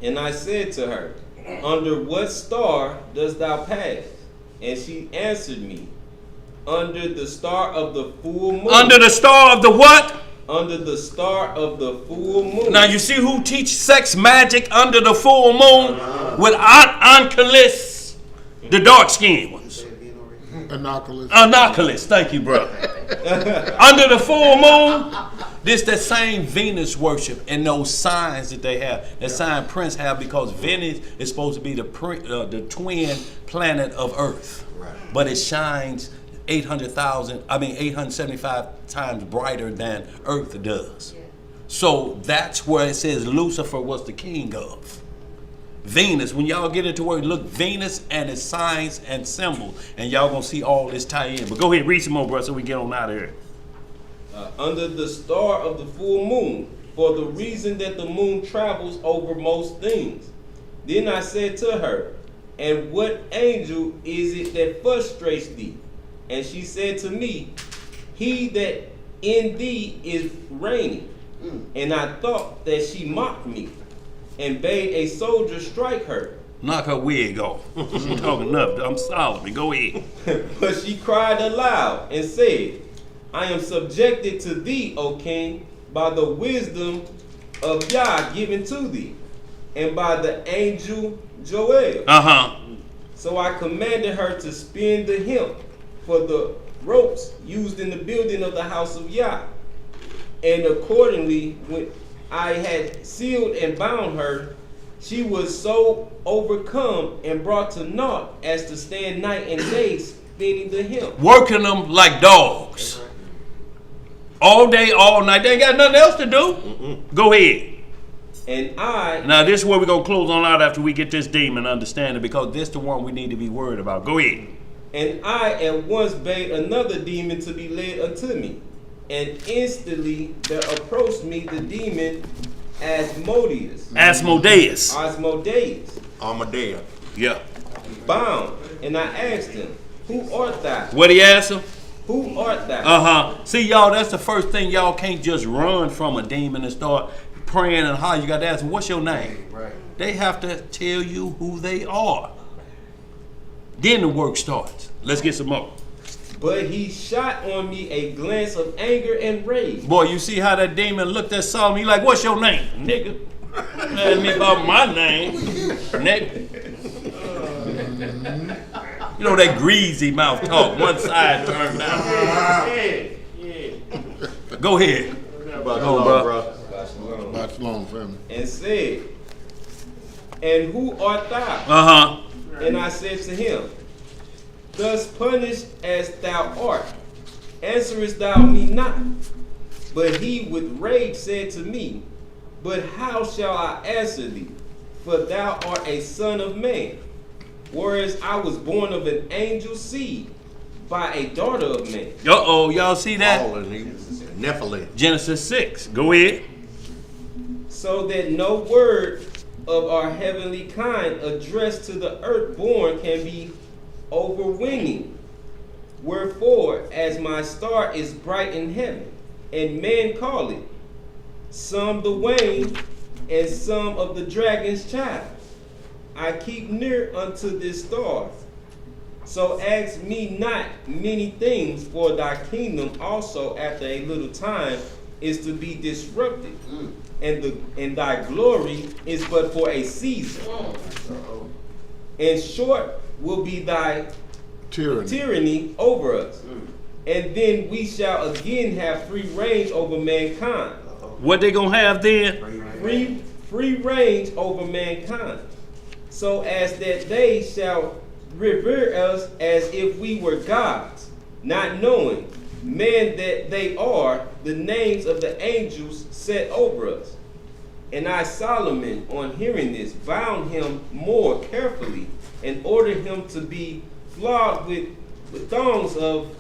Speaker 6: And I said to her, under what star dost thou pass? And she answered me, under the star of the full moon.
Speaker 4: Under the star of the what?
Speaker 6: Under the star of the full moon.
Speaker 4: Now you see who teach sex magic under the full moon? With Onkelos, the dark skinned ones. Inoculus, thank you, bro. Under the full moon, this that same Venus worship and those signs that they have, that sign Prince have, because Venus is supposed to be the twin planet of Earth, but it shines 875 times brighter than Earth does. So that's where it says Lucifer was the king of. Venus, when y'all get into word, look Venus and its signs and symbols, and y'all gonna see all this tie in. But go ahead, read some more, bro, so we get on out of here.
Speaker 6: Under the star of the full moon, for the reason that the moon travels over most things. Then I said to her, and what angel is it that frustrates thee? And she said to me, he that in thee is reigning. And I thought that she mocked me, and bade a soldier strike her.
Speaker 4: Knock her wig off. She talking enough. I'm Solomon. Go ahead.
Speaker 6: But she cried aloud and said, I am subjected to thee, O king, by the wisdom of Yah given to thee, and by the angel Joel. So I commanded her to spin the hemp for the ropes used in the building of the house of Yah. And accordingly, when I had sealed and bound her, she was so overcome and brought to naught as to stand night and day spinning the hemp.
Speaker 4: Working them like dogs. All day, all night. They ain't got nothing else to do. Go ahead.
Speaker 6: And I...
Speaker 4: Now this is where we're going to close on out after we get this demon understanding, because this is the one we need to be worried about. Go ahead.
Speaker 6: And I at once bade another demon to be led unto me. And instantly there approached me the demon Asmodeus.
Speaker 3: Amadeus.
Speaker 4: Yeah.
Speaker 6: Bound. And I asked him, who art thou?
Speaker 4: What he asked him?
Speaker 6: Who art thou?
Speaker 4: See, y'all, that's the first thing. Y'all can't just run from a demon and start praying and holler. You got to ask them, what's your name? Right. They have to tell you who they are. Then the work starts. Let's get some more.
Speaker 6: But he shot on me a glance of anger and rage.
Speaker 4: Boy, you see how that demon looked at Solomon? He like, what's your name, nigga? Ask me about my name, nigga. You know that greasy mouth talk, one side turned down. Go ahead.
Speaker 3: Go, bro.
Speaker 1: Family.
Speaker 6: And said, and who art thou? And I said to him, thus punished as thou art, answerest thou me not? But he with rage said to me, but how shall I answer thee? For thou art a son of man, whereas I was born of an angel's seed by a daughter of man.
Speaker 4: Y'all see that?
Speaker 3: Nephilim.
Speaker 4: Genesis 6. Go ahead.
Speaker 6: So that no word of our heavenly kind addressed to the earthborn can be overweening. Wherefore, as my star is bright in heaven, and men call it, some the wane, and some of the dragon's child, I keep near unto this star. So ask me not many things, for thy kingdom also after a little time is to be disrupted, and thy glory is but for a season. And short will be thy tyranny over us. And then we shall again have free range over mankind.
Speaker 4: What they gonna have then?
Speaker 6: Free range over mankind. So as that they shall revere us as if we were gods, not knowing, men that they are, the names of the angels set over us. And I, Solomon, on hearing this, bound him more carefully, and ordered him to be flogged with thongs of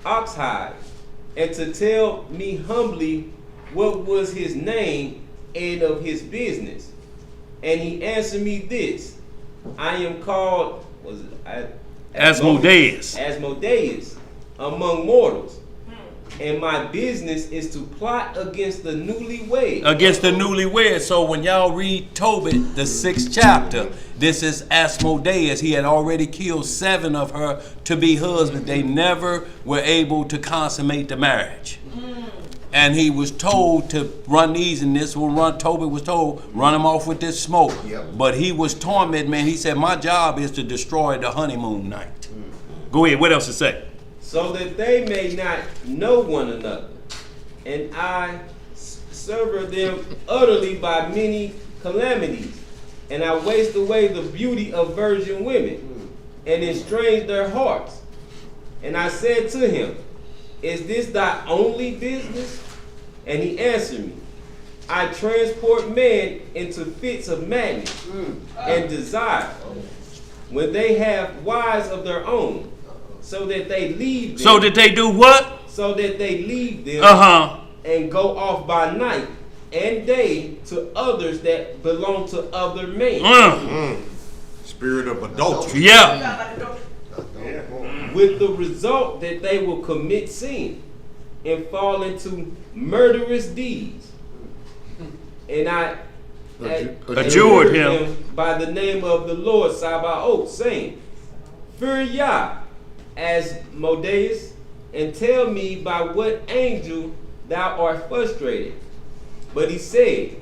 Speaker 6: oxhide, and to tell me humbly what was his name and of his business. And he answered me this, I am called, was it
Speaker 4: Asmodeus
Speaker 6: among mortals. And my business is to plot against the newlywed.
Speaker 4: So when y'all read Tobit, the 6th chapter, this is Asmodeus. He had already killed 7 of her to be husbands. They never were able to consummate the marriage. And he was told to run these, and this will run. Tobit was told, run him off with this smoke. But he was tormented, man. He said, my job is to destroy the honeymoon night. Go ahead. What else to say?
Speaker 6: So that they may not know one another, and I sever them utterly by many calamities, and I waste away the beauty of virgin women, and estrange their hearts. And I said to him, is this thy only business? And he answered me, I transport men into fits of madness and desire, when they have wives of their own, so that they leave them.
Speaker 4: So that they do what?
Speaker 6: So that they leave them and go off by night and day to others that belong to other men.
Speaker 3: Spirit of adultery.
Speaker 4: Yeah.
Speaker 6: With the result that they will commit sin and fall into murderous deeds. And I
Speaker 4: adjured him
Speaker 6: by the name of the Lord Sabaoth, saying, fear Yah, Asmodeus, and tell me by what angel thou art frustrated. But he said,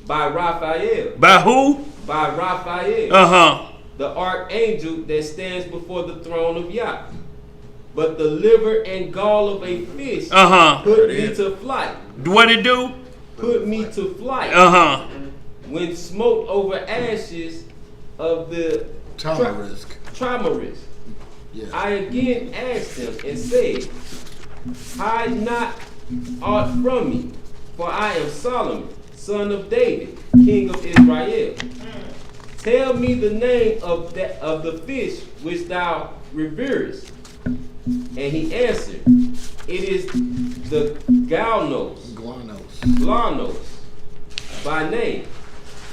Speaker 6: by Raphael.
Speaker 4: By who?
Speaker 6: By Raphael. The archangel that stands before the throne of Yah. But the liver and gall of a fish put me to flight.
Speaker 4: What it do?
Speaker 6: Put me to flight. When smote over ashes of the Tramarisk. Yeah. I again asked him and said, hide not aught from me, for I am Solomon, son of David, king of Israel. Tell me the name of the fish which thou reverest. And he answered, it is the Glanos by name,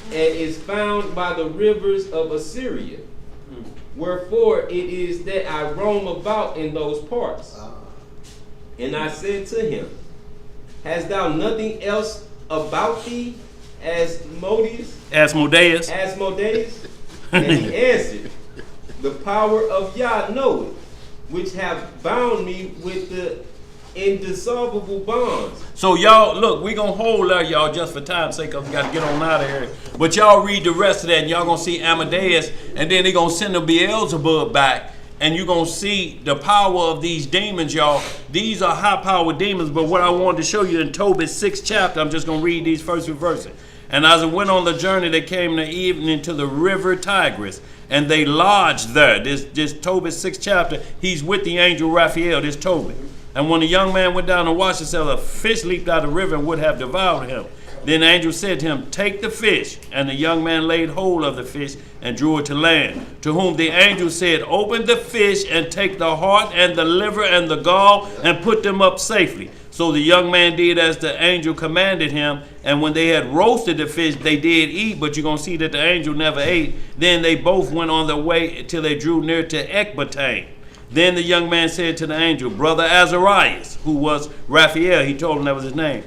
Speaker 6: and is found by the rivers of Assyria. Wherefore it is that I roam about in those parts. And I said to him, hast thou nothing else about thee, Asmodeus? And he answered, the power of Yah knoweth, which have bound me with the indissoluble bonds.
Speaker 4: So y'all, look, we gonna hold there, y'all, just for time's sake, because we got to get on out of here. But y'all read the rest of that, and y'all gonna see Amadeus, and then they gonna send the Beelzebub back, and you gonna see the power of these demons, y'all. These are high-powered demons, but what I wanted to show you in Tobit's 6th chapter, I'm just gonna read these first few verses. And as it went on the journey, they came in the evening to the river Tigris, and they lodged there. This Tobit's 6th chapter, he's with the angel Raphael, this Tobit. And when the young man went down to wash himself, a fish leaped out of the river and would have devoured him. Then the angel said to him, take the fish. And the young man laid hold of the fish and drew it to land. To whom the angel said, open the fish and take the heart and the liver and the gall and put them up safely. So the young man did as the angel commanded him. And when they had roasted the fish, they did eat. But you're going to see that the angel never ate. Then they both went on their way till they drew near to Ecbatane. Then the young man said to the angel, brother Azarias, who was Raphael, he told him that was his name,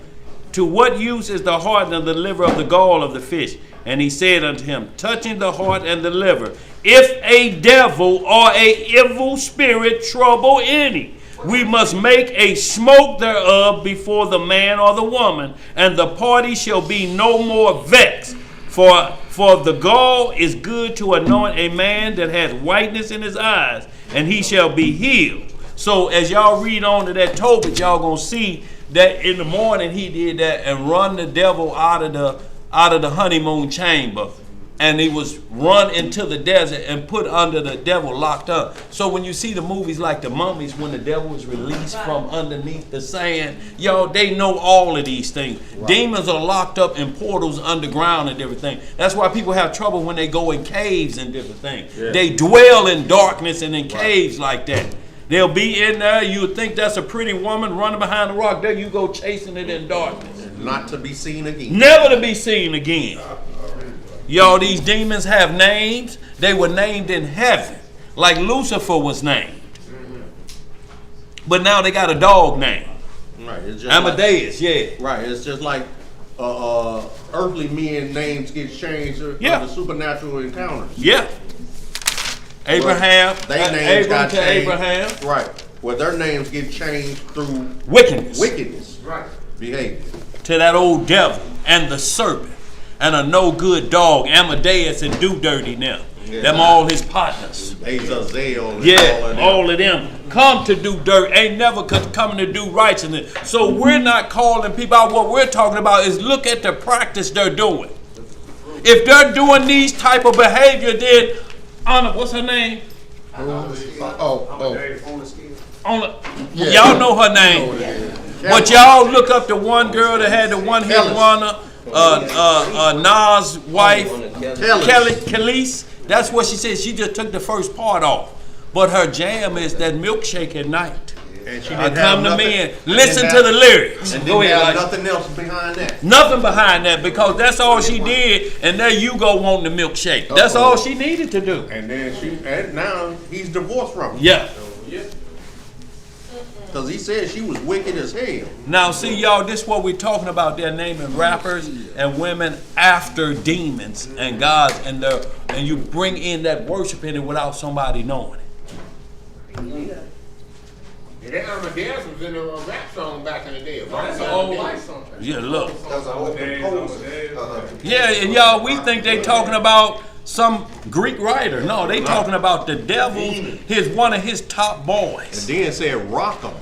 Speaker 4: to what use is the heart and the liver of the gall of the fish? And he said unto him, touching the heart and the liver, if a devil or a evil spirit trouble any, we must make a smoke thereof before the man or the woman, and the party shall be no more vexed. For the gall is good to anoint a man that has whiteness in his eyes, and he shall be healed. So as y'all read on to that Tobit, y'all gonna see that in the morning he did that and run the devil out of the honeymoon chamber, and he was run into the desert and put under the devil, locked up. So when you see the movies like The Mummies, when the devil is released from underneath the sand, y'all, they know all of these things. Right. Demons are locked up in portals underground and different things. That's why people have trouble when they go in caves and different things. Yeah. They dwell in darkness and in caves like that. They'll be in there, you would think that's a pretty woman running behind the rock. There you go chasing it in darkness.
Speaker 3: Not to be seen again.
Speaker 4: Never to be seen again. Y'all, these demons have names. They were named in heaven, like Lucifer was named. But now they got a dog name.
Speaker 3: Right. It's just
Speaker 4: Amadeus, yeah.
Speaker 3: Right. It's just like earthly men names get changed under supernatural encounters.
Speaker 4: Yeah. Abraham.
Speaker 3: Their names got
Speaker 4: to
Speaker 3: changed.
Speaker 4: Abraham.
Speaker 3: Right. Well, their names get changed through
Speaker 4: wickedness.
Speaker 3: Right. Behavior.
Speaker 4: To that old devil and the serpent. and a no good dog, Amadeus and Do Dirty now. Them all his partners.
Speaker 3: Azazel.
Speaker 4: Yeah, all of them come to do dirt. Ain't never coming to do righteousness. So we're not calling people out. What we're talking about is look at the practice they're doing. If they're doing these type of behavior, then what's her name? Y'all know her name. But y'all look up the one girl that had the one hit wonder, Nas' wife, Khalees. That's what she said. She just took the first part off. But her jam is that milkshake at night.
Speaker 3: And she didn't
Speaker 4: Come
Speaker 3: have
Speaker 4: to me
Speaker 3: nothing,
Speaker 4: and listen to the lyrics.
Speaker 3: and
Speaker 4: Go
Speaker 3: didn't
Speaker 4: ahead,
Speaker 3: have
Speaker 4: like,
Speaker 3: nothing else behind that.
Speaker 4: nothing behind that, because that's all she did, and there you go wanting the milkshake. That's all she needed to do.
Speaker 3: And then and now he's divorced from her.
Speaker 4: Yeah.
Speaker 3: Because he said she was wicked as hell.
Speaker 4: Now, see, y'all, this is what we're talking about. They're naming rappers and women after demons and gods, and you bring in that worship in it without somebody knowing it.
Speaker 5: Yeah, that Amadeus was in a rap song back in the day. That's an old life song.
Speaker 4: Yeah, look.
Speaker 11: That's an open pose.
Speaker 4: Yeah, and y'all, we think they talking about some Greek writer. No, they talking about the devil, one of his top boys.
Speaker 3: And then said rock 'em.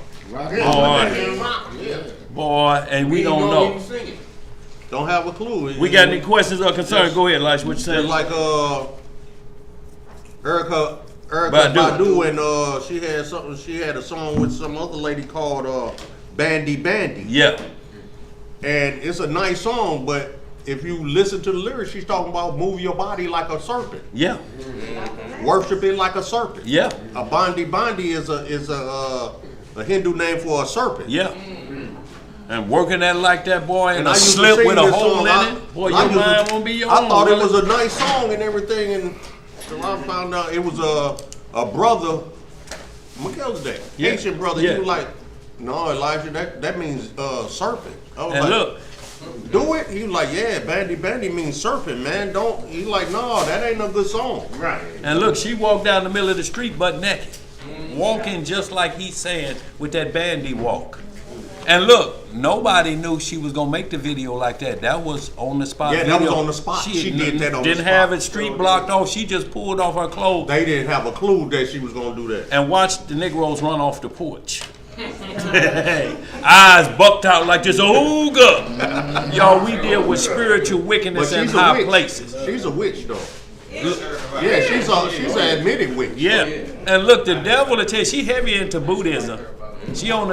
Speaker 4: Boy, and we don't know.
Speaker 3: Don't have a clue.
Speaker 4: We got any questions or concerns? Go ahead, Elijah. What you saying?
Speaker 3: It's like Erica Badu, and she had something. She had a song with some other lady called Bandy Bandy.
Speaker 4: Yeah.
Speaker 3: And it's a nice song, but if you listen to the lyrics, she's talking about move your body like a serpent.
Speaker 4: Yeah.
Speaker 3: Worship it like a serpent.
Speaker 4: Yeah.
Speaker 3: A Bandi Bandi is a Hindu name for a serpent.
Speaker 4: Yeah. And working that like that, boy, and
Speaker 3: I
Speaker 4: a
Speaker 3: used to
Speaker 4: slip
Speaker 3: sing
Speaker 4: with a
Speaker 3: this
Speaker 4: hole
Speaker 3: song.
Speaker 4: in it. Boy, your mind won't be your own.
Speaker 3: I thought
Speaker 4: really.
Speaker 3: it was a nice song and everything, and so I found out it was a brother, Melchizedek, ancient brother.
Speaker 4: Yeah.
Speaker 3: He was like, no, Elijah, that means serpent. I was
Speaker 4: And
Speaker 3: like,
Speaker 4: look.
Speaker 3: do it? He was like, yeah, Bandy Bandy means serpent, man. Don't. He's like, no, that ain't a good song.
Speaker 5: Right.
Speaker 4: And look, she walked down the middle of the street butt naked, walking just like he's saying with that bandy walk. And look, nobody knew she was gonna make the video like that. That was on the spot.
Speaker 3: Yeah,
Speaker 4: video.
Speaker 3: that was on the spot. She did that on the
Speaker 4: Didn't
Speaker 3: spot.
Speaker 4: have it street blocked off. She just pulled off her clothes
Speaker 3: They didn't have a clue that she was gonna do that.
Speaker 4: and watched the Negroes run off the porch. Eyes bucked out like this ooga. Y'all, we deal with spiritual
Speaker 3: But
Speaker 4: wickedness in
Speaker 3: she's a
Speaker 4: high
Speaker 3: witch.
Speaker 4: places.
Speaker 3: She's a witch, though. Yeah, she's an admitted witch.
Speaker 4: Yeah, and look, the devil will tell you, she heavy into Buddhism. She in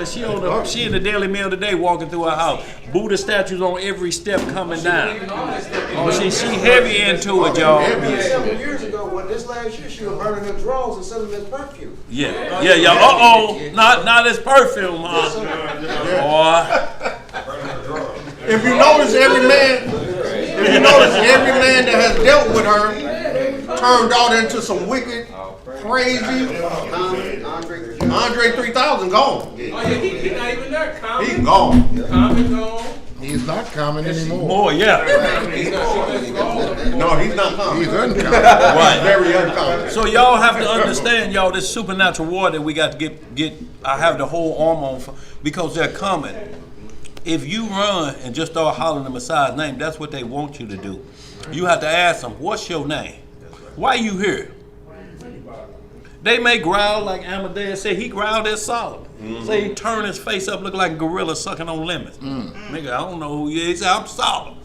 Speaker 4: the Daily Mail today, walking through her house. Buddha statues on every step coming down. Oh, she heavy into it, y'all.
Speaker 11: Several years ago, well, this last year, she was burning her drawers and selling them as perfume.
Speaker 4: Yeah, y'all. Not as perfume, boy.
Speaker 3: If you notice, every man that has dealt with her turned out into some wicked, crazy. Andre 3000 gone.
Speaker 5: Oh yeah, he's not even there. Common.
Speaker 3: He gone.
Speaker 5: Common gone.
Speaker 1: He's not common anymore.
Speaker 4: More, yeah.
Speaker 3: No, he's not common.
Speaker 1: He's uncommon.
Speaker 3: Right, very uncommon.
Speaker 4: So y'all have to understand, y'all, this supernatural war that we got to get. I have the whole arm on because they're coming. If you run and just start hollering the Messiah's name, that's what they want you to do. You have to ask them, what's your name? Why you here? They may growl like Amadeus said. He growled at Solomon. Say he turned his face up, look like a gorilla sucking on lemons. Nigga, I don't know who he is. He said, I'm Solomon.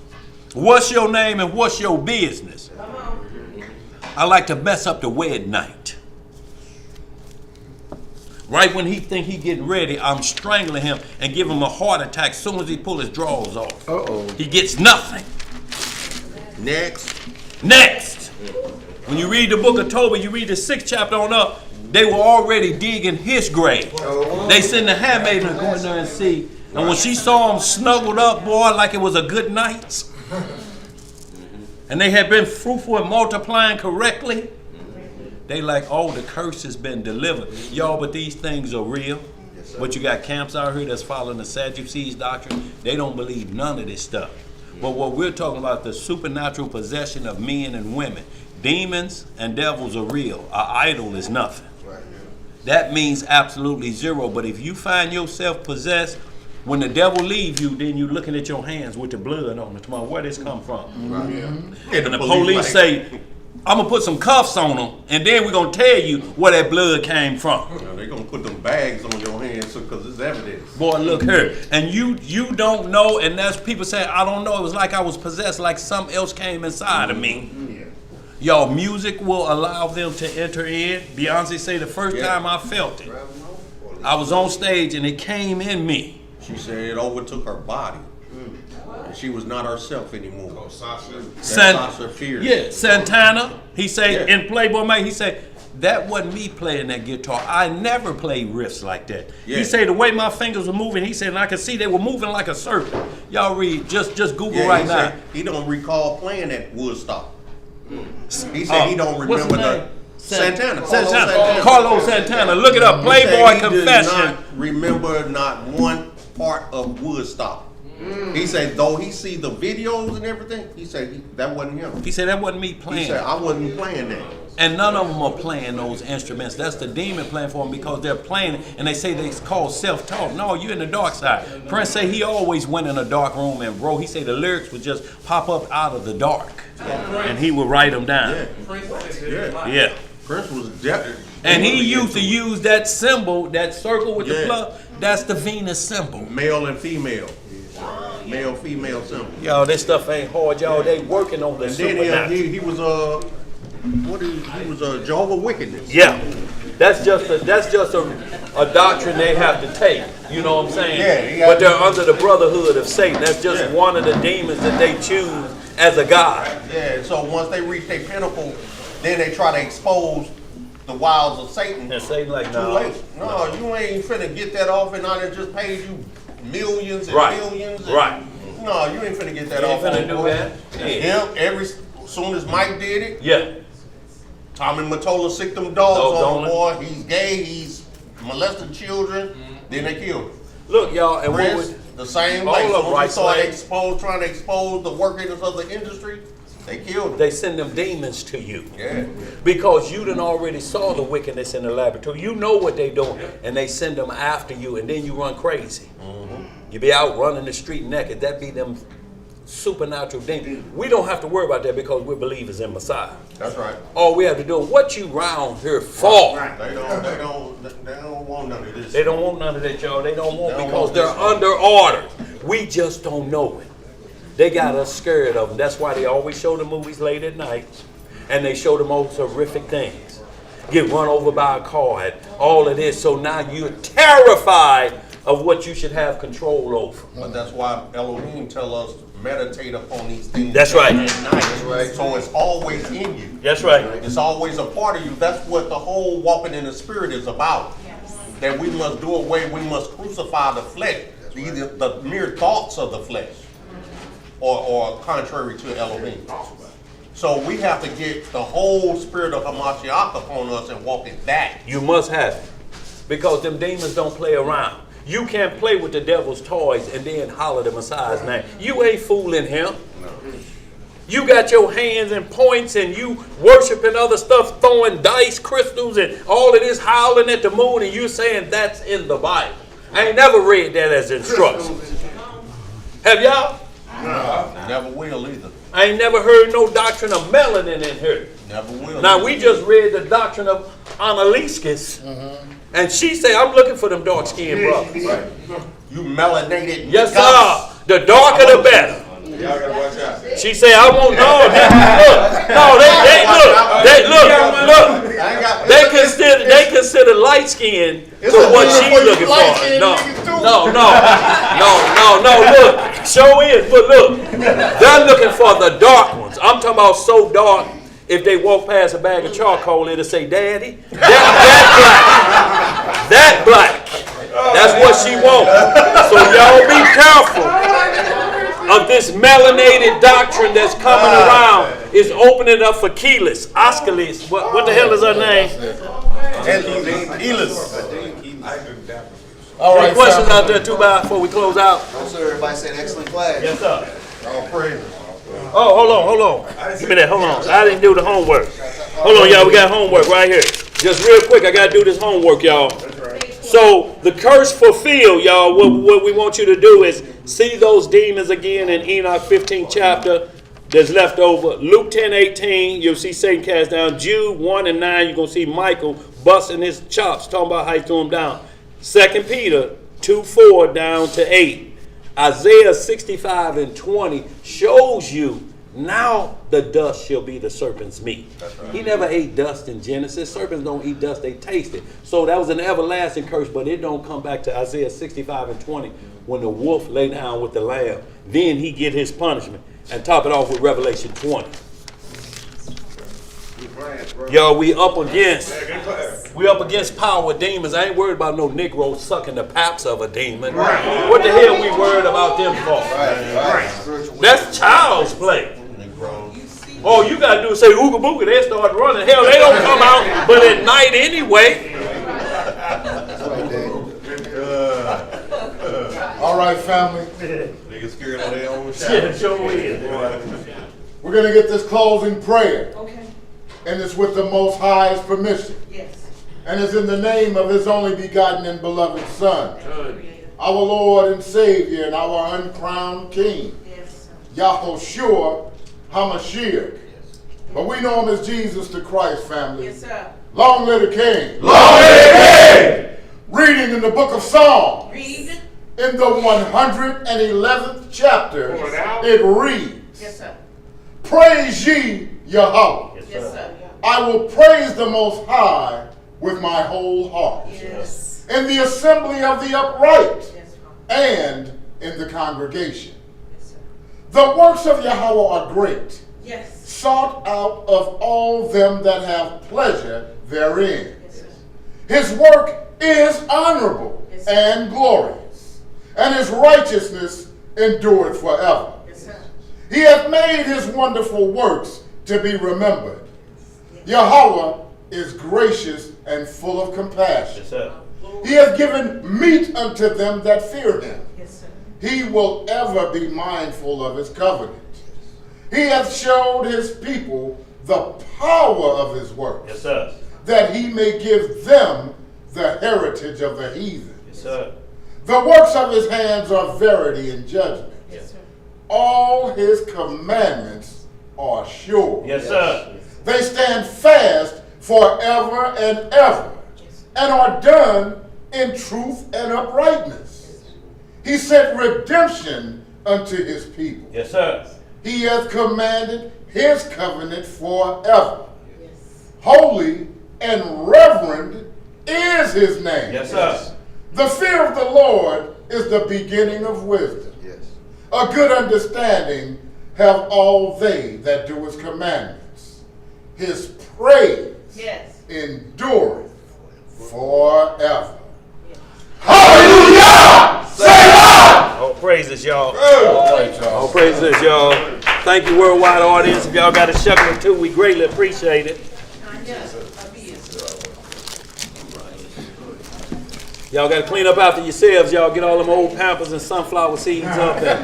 Speaker 4: What's your name and what's your business? I like to mess up the wed night. Right when he think he getting ready, I'm strangling him and give him a heart attack as soon as he pull his drawers off. He gets nothing. Next. When you read the book of Tobit, you read the 6th chapter on up, they were already digging his grave. They sent the handmaiden to go in there and see. And when she saw him snuggled up, boy, like it was a good night, and they had been fruitful and multiplying correctly, they like, oh, the curse has been delivered. Y'all, but these things are real. But you got camps out here that's following the Sadducees doctrine. They don't believe none of this stuff. But what we're talking about, the supernatural possession of men and women. Demons and devils are real. An idol is nothing. That means absolutely zero. But if you find yourself possessed, When the devil leaves you, then you looking at your hands with the blood on it. Tomorrow, where this come from?
Speaker 3: And
Speaker 4: And the police say, I'm gonna put some cuffs on them, and then we're gonna tell you where that blood came from.
Speaker 3: They're gonna put them bags on your hands because it's evidence.
Speaker 4: Boy, look here. And you don't know, and that's people saying, I don't know. It was like I was possessed, like something else came inside of me. Y'all, music will allow them to enter in. Beyonce say the first time I felt it, I was on stage and it came in me.
Speaker 3: She said it overtook her body. And she was not herself anymore.
Speaker 4: Sasha
Speaker 3: Fierce.
Speaker 4: Yeah, Santana, he say
Speaker 3: Yeah.
Speaker 4: in Playboy Man, he say, that wasn't me playing that guitar. I never played riffs like that.
Speaker 3: Yeah.
Speaker 4: He said the way my fingers were moving, he said, and I could see they were moving like a serpent. Y'all read, just Google
Speaker 3: Yeah,
Speaker 4: right
Speaker 3: he
Speaker 4: now.
Speaker 3: said he don't recall playing at Woodstock. He said he don't
Speaker 4: what's
Speaker 3: remember
Speaker 4: his name?
Speaker 3: Santana.
Speaker 4: Carlos Santana. Look it up.
Speaker 3: He said
Speaker 4: Playboy
Speaker 3: he
Speaker 4: Confession.
Speaker 3: did not remember not one part of Woodstock. He said though he see the videos and everything, he said that wasn't him.
Speaker 4: He said that wasn't me
Speaker 3: He
Speaker 4: playing.
Speaker 3: said I wasn't playing that.
Speaker 4: And none of them are playing those instruments. That's the demon playing for them because they're playing it and they say it's called self-taught. No, you're in the dark side. Prince say he always went in a dark room and wrote. He said the lyrics would just pop up out of the dark. And he would write them down. Yeah.
Speaker 3: Prince was definitely.
Speaker 4: And he used to use that symbol, that circle with the blood. That's the Venus symbol.
Speaker 3: Male and female. Male, female symbol.
Speaker 4: Y'all, this stuff ain't hard, y'all. They working on the
Speaker 3: And then
Speaker 4: supernatural.
Speaker 3: he was he was a Jehovah Wickedness.
Speaker 4: Yeah, that's just a doctrine they have to take. You know what I'm saying?
Speaker 3: Yeah,
Speaker 4: but they're under the brotherhood of Satan. That's just one of the demons that they choose as a god.
Speaker 3: Yeah. So once they reach their pinnacle, then they try to expose the wiles of Satan.
Speaker 4: And Satan like,
Speaker 3: Too
Speaker 4: no,
Speaker 3: late. No, you ain't finna get that off, and I done just paid you millions and
Speaker 4: Right.
Speaker 3: millions. And,
Speaker 4: Right.
Speaker 3: No, you ain't finna get that
Speaker 4: You
Speaker 3: off.
Speaker 4: ain't finna do
Speaker 3: boy.
Speaker 4: that.
Speaker 3: Him, soon as Mike did it,
Speaker 4: yeah.
Speaker 3: Tommy Mottola sicked them dogs
Speaker 4: Dogs
Speaker 3: on
Speaker 4: on
Speaker 3: him, boy. He's gay, he's molested children, then they killed him.
Speaker 4: Look, y'all, and what
Speaker 3: Prince,
Speaker 4: would,
Speaker 3: the same
Speaker 4: all
Speaker 3: way.
Speaker 4: of
Speaker 3: So when
Speaker 4: right
Speaker 3: we started
Speaker 4: slaves.
Speaker 3: trying to expose the workings of the industry, they killed him.
Speaker 4: they send them demons to you.
Speaker 3: Yeah.
Speaker 4: Because you done already saw the wickedness in the laboratory. You know what they doing, and they send them after you, and then you run crazy. You be out running the street naked. That be them supernatural demons. We don't have to worry about that because we're believers in Messiah.
Speaker 3: That's right.
Speaker 4: All we have to do, what you round here for?
Speaker 3: They don't want none of this.
Speaker 4: They don't want none of that, y'all. They don't want
Speaker 3: They don't
Speaker 4: because
Speaker 3: want
Speaker 4: they're
Speaker 3: this.
Speaker 4: under order. We just don't know it. They got us scared of them. That's why they always show the movies late at night, and they show the most horrific things. Get run over by a car, and all of this. So now you're terrified of what you should have control over.
Speaker 3: But that's why Elohim tell us to meditate upon these things.
Speaker 4: That's right.
Speaker 3: At night. That's right. So it's always in you.
Speaker 4: That's right.
Speaker 3: It's always a part of you. That's what the whole walking in the spirit is about. That we must do away, we must crucify the flesh, either the mere thoughts of the flesh, or contrary to Elohim. So we have to get the whole spirit of Hamashiach upon us and walk in that.
Speaker 4: You must have it. Because them demons don't play around. You can't play with the devil's toys and then holler the Messiah's name. You ain't fooling him. You got your hands and points and you worshiping other stuff, throwing dice, crystals, and all of this howling at the moon, and you saying that's in the Bible. I ain't never read that as instructions. Have y'all?
Speaker 3: No. Never will either.
Speaker 4: I ain't never heard no doctrine of melanin in here.
Speaker 3: Never will.
Speaker 4: Now, we just read the doctrine of Annaliskis, and she say, I'm looking for them dark-skinned brothers.
Speaker 3: Right. You melanated.
Speaker 4: Yes,
Speaker 3: gods.
Speaker 4: sir. The darker, the better.
Speaker 2: Y'all gotta watch out.
Speaker 4: She say, I won't know. They consider light skin for what she's looking for. No, look. Show is, but look. They're looking for the dark ones. I'm talking about so dark, if they walk past a bag of charcoal, it'll say, Daddy, that black. That's what she wants. So y'all be careful of this melanated doctrine that's coming around. Is opening up for Keyless, Oscalis. What the hell is her name?
Speaker 1: All
Speaker 4: Any
Speaker 1: right,
Speaker 4: questions
Speaker 1: family.
Speaker 4: out there too before we close out?
Speaker 11: No, sir. Everybody said excellent class.
Speaker 4: Yes, sir.
Speaker 3: All praises.
Speaker 4: Oh, hold on. Give me that. Hold on. I didn't do the homework. Hold on, y'all. We got homework right here. Just real quick, I got to do this homework, y'all. So the curse fulfilled, y'all. What we want you to do is see those demons again in Enoch 15 chapter. That's left over. Luke 10:18, you'll see Satan cast down. Jude 1 and 9, you're going to see Michael busting his chops, talking about how he threw him down. 2 Peter 2:4 down to 8. Isaiah 65 and 20 shows you now the dust shall be the serpent's meat. He never ate dust in Genesis. Serpents don't eat dust, they taste it. So that was an everlasting curse, but it don't come back to Isaiah 65 and 20 when the wolf lay down with the lamb. Then he get his punishment. And top it off with Revelation 20. Yo, we up against power of demons. I ain't worried about no Negro sucking the paps of a demon. Right. What the hell we worried about them for? Right. That's child's play. All you gotta do is say ooga booga, they start running. Hell, they don't come out but at night anyway.
Speaker 1: All right, family.
Speaker 2: Niggas scared of their own
Speaker 4: Yeah, sure is.
Speaker 1: We're going to get this closing prayer.
Speaker 7: Okay.
Speaker 1: And it's with the Most High's permission.
Speaker 7: Yes.
Speaker 1: And it's in the name of His only begotten and beloved Son, our Lord and Savior and our uncrowned King,
Speaker 7: Yes.
Speaker 1: Yahushua HaMashiach. But we know Him as Jesus the Christ, family.
Speaker 7: Yes, sir.
Speaker 1: Long live the King.
Speaker 3: Long live the King!
Speaker 1: Reading in the book of Psalms.
Speaker 7: Read.
Speaker 1: In the 111th chapter, it reads,
Speaker 7: Yes, sir.
Speaker 1: Praise ye Yahweh.
Speaker 7: Yes, sir.
Speaker 1: I will praise the Most High with my whole heart.
Speaker 7: Yes.
Speaker 1: In the assembly of the upright
Speaker 7: Yes,
Speaker 1: and in the congregation.
Speaker 7: yes, sir.
Speaker 1: The works of Yahweh are great,
Speaker 7: Yes.
Speaker 1: sought out of all them that have pleasure therein.
Speaker 7: Yes, sir.
Speaker 1: His work is honorable
Speaker 7: Yes, sir.
Speaker 1: and glorious, and his righteousness endureth forever.
Speaker 7: Yes, sir.
Speaker 1: He hath made his wonderful works to be remembered. Yahweh is gracious and full of compassion.
Speaker 4: Yes, sir.
Speaker 1: He hath given meat unto them that fear him.
Speaker 7: Yes, sir.
Speaker 1: He will ever be mindful of his covenant. He hath showed his people the power of his works,
Speaker 4: Yes, sir.
Speaker 1: that he may give them the heritage of the heathen.
Speaker 4: Yes, sir.
Speaker 1: The works of his hands are verity and judgment.
Speaker 7: Yes, sir.
Speaker 1: All his commandments are sure.
Speaker 4: Yes, sir.
Speaker 1: They stand fast forever and ever, and are done in truth and uprightness. He sent redemption unto his people.
Speaker 4: Yes, sir.
Speaker 1: He hath commanded his covenant forever.
Speaker 7: Yes.
Speaker 1: Holy and reverend is his name.
Speaker 4: Yes, sir.
Speaker 1: The fear of the Lord is the beginning of wisdom.
Speaker 11: Yes.
Speaker 1: A good understanding have all they that do his commandments. His praise
Speaker 7: Yes.
Speaker 1: endureth forever.
Speaker 3: Hallelujah! Selah!
Speaker 4: All praises, y'all. All praises, y'all. Thank you, worldwide audience. If y'all got a shekel or two, we greatly appreciate it. Y'all got to clean up after yourselves. Y'all get all them old Pampers and sunflower seeds up there.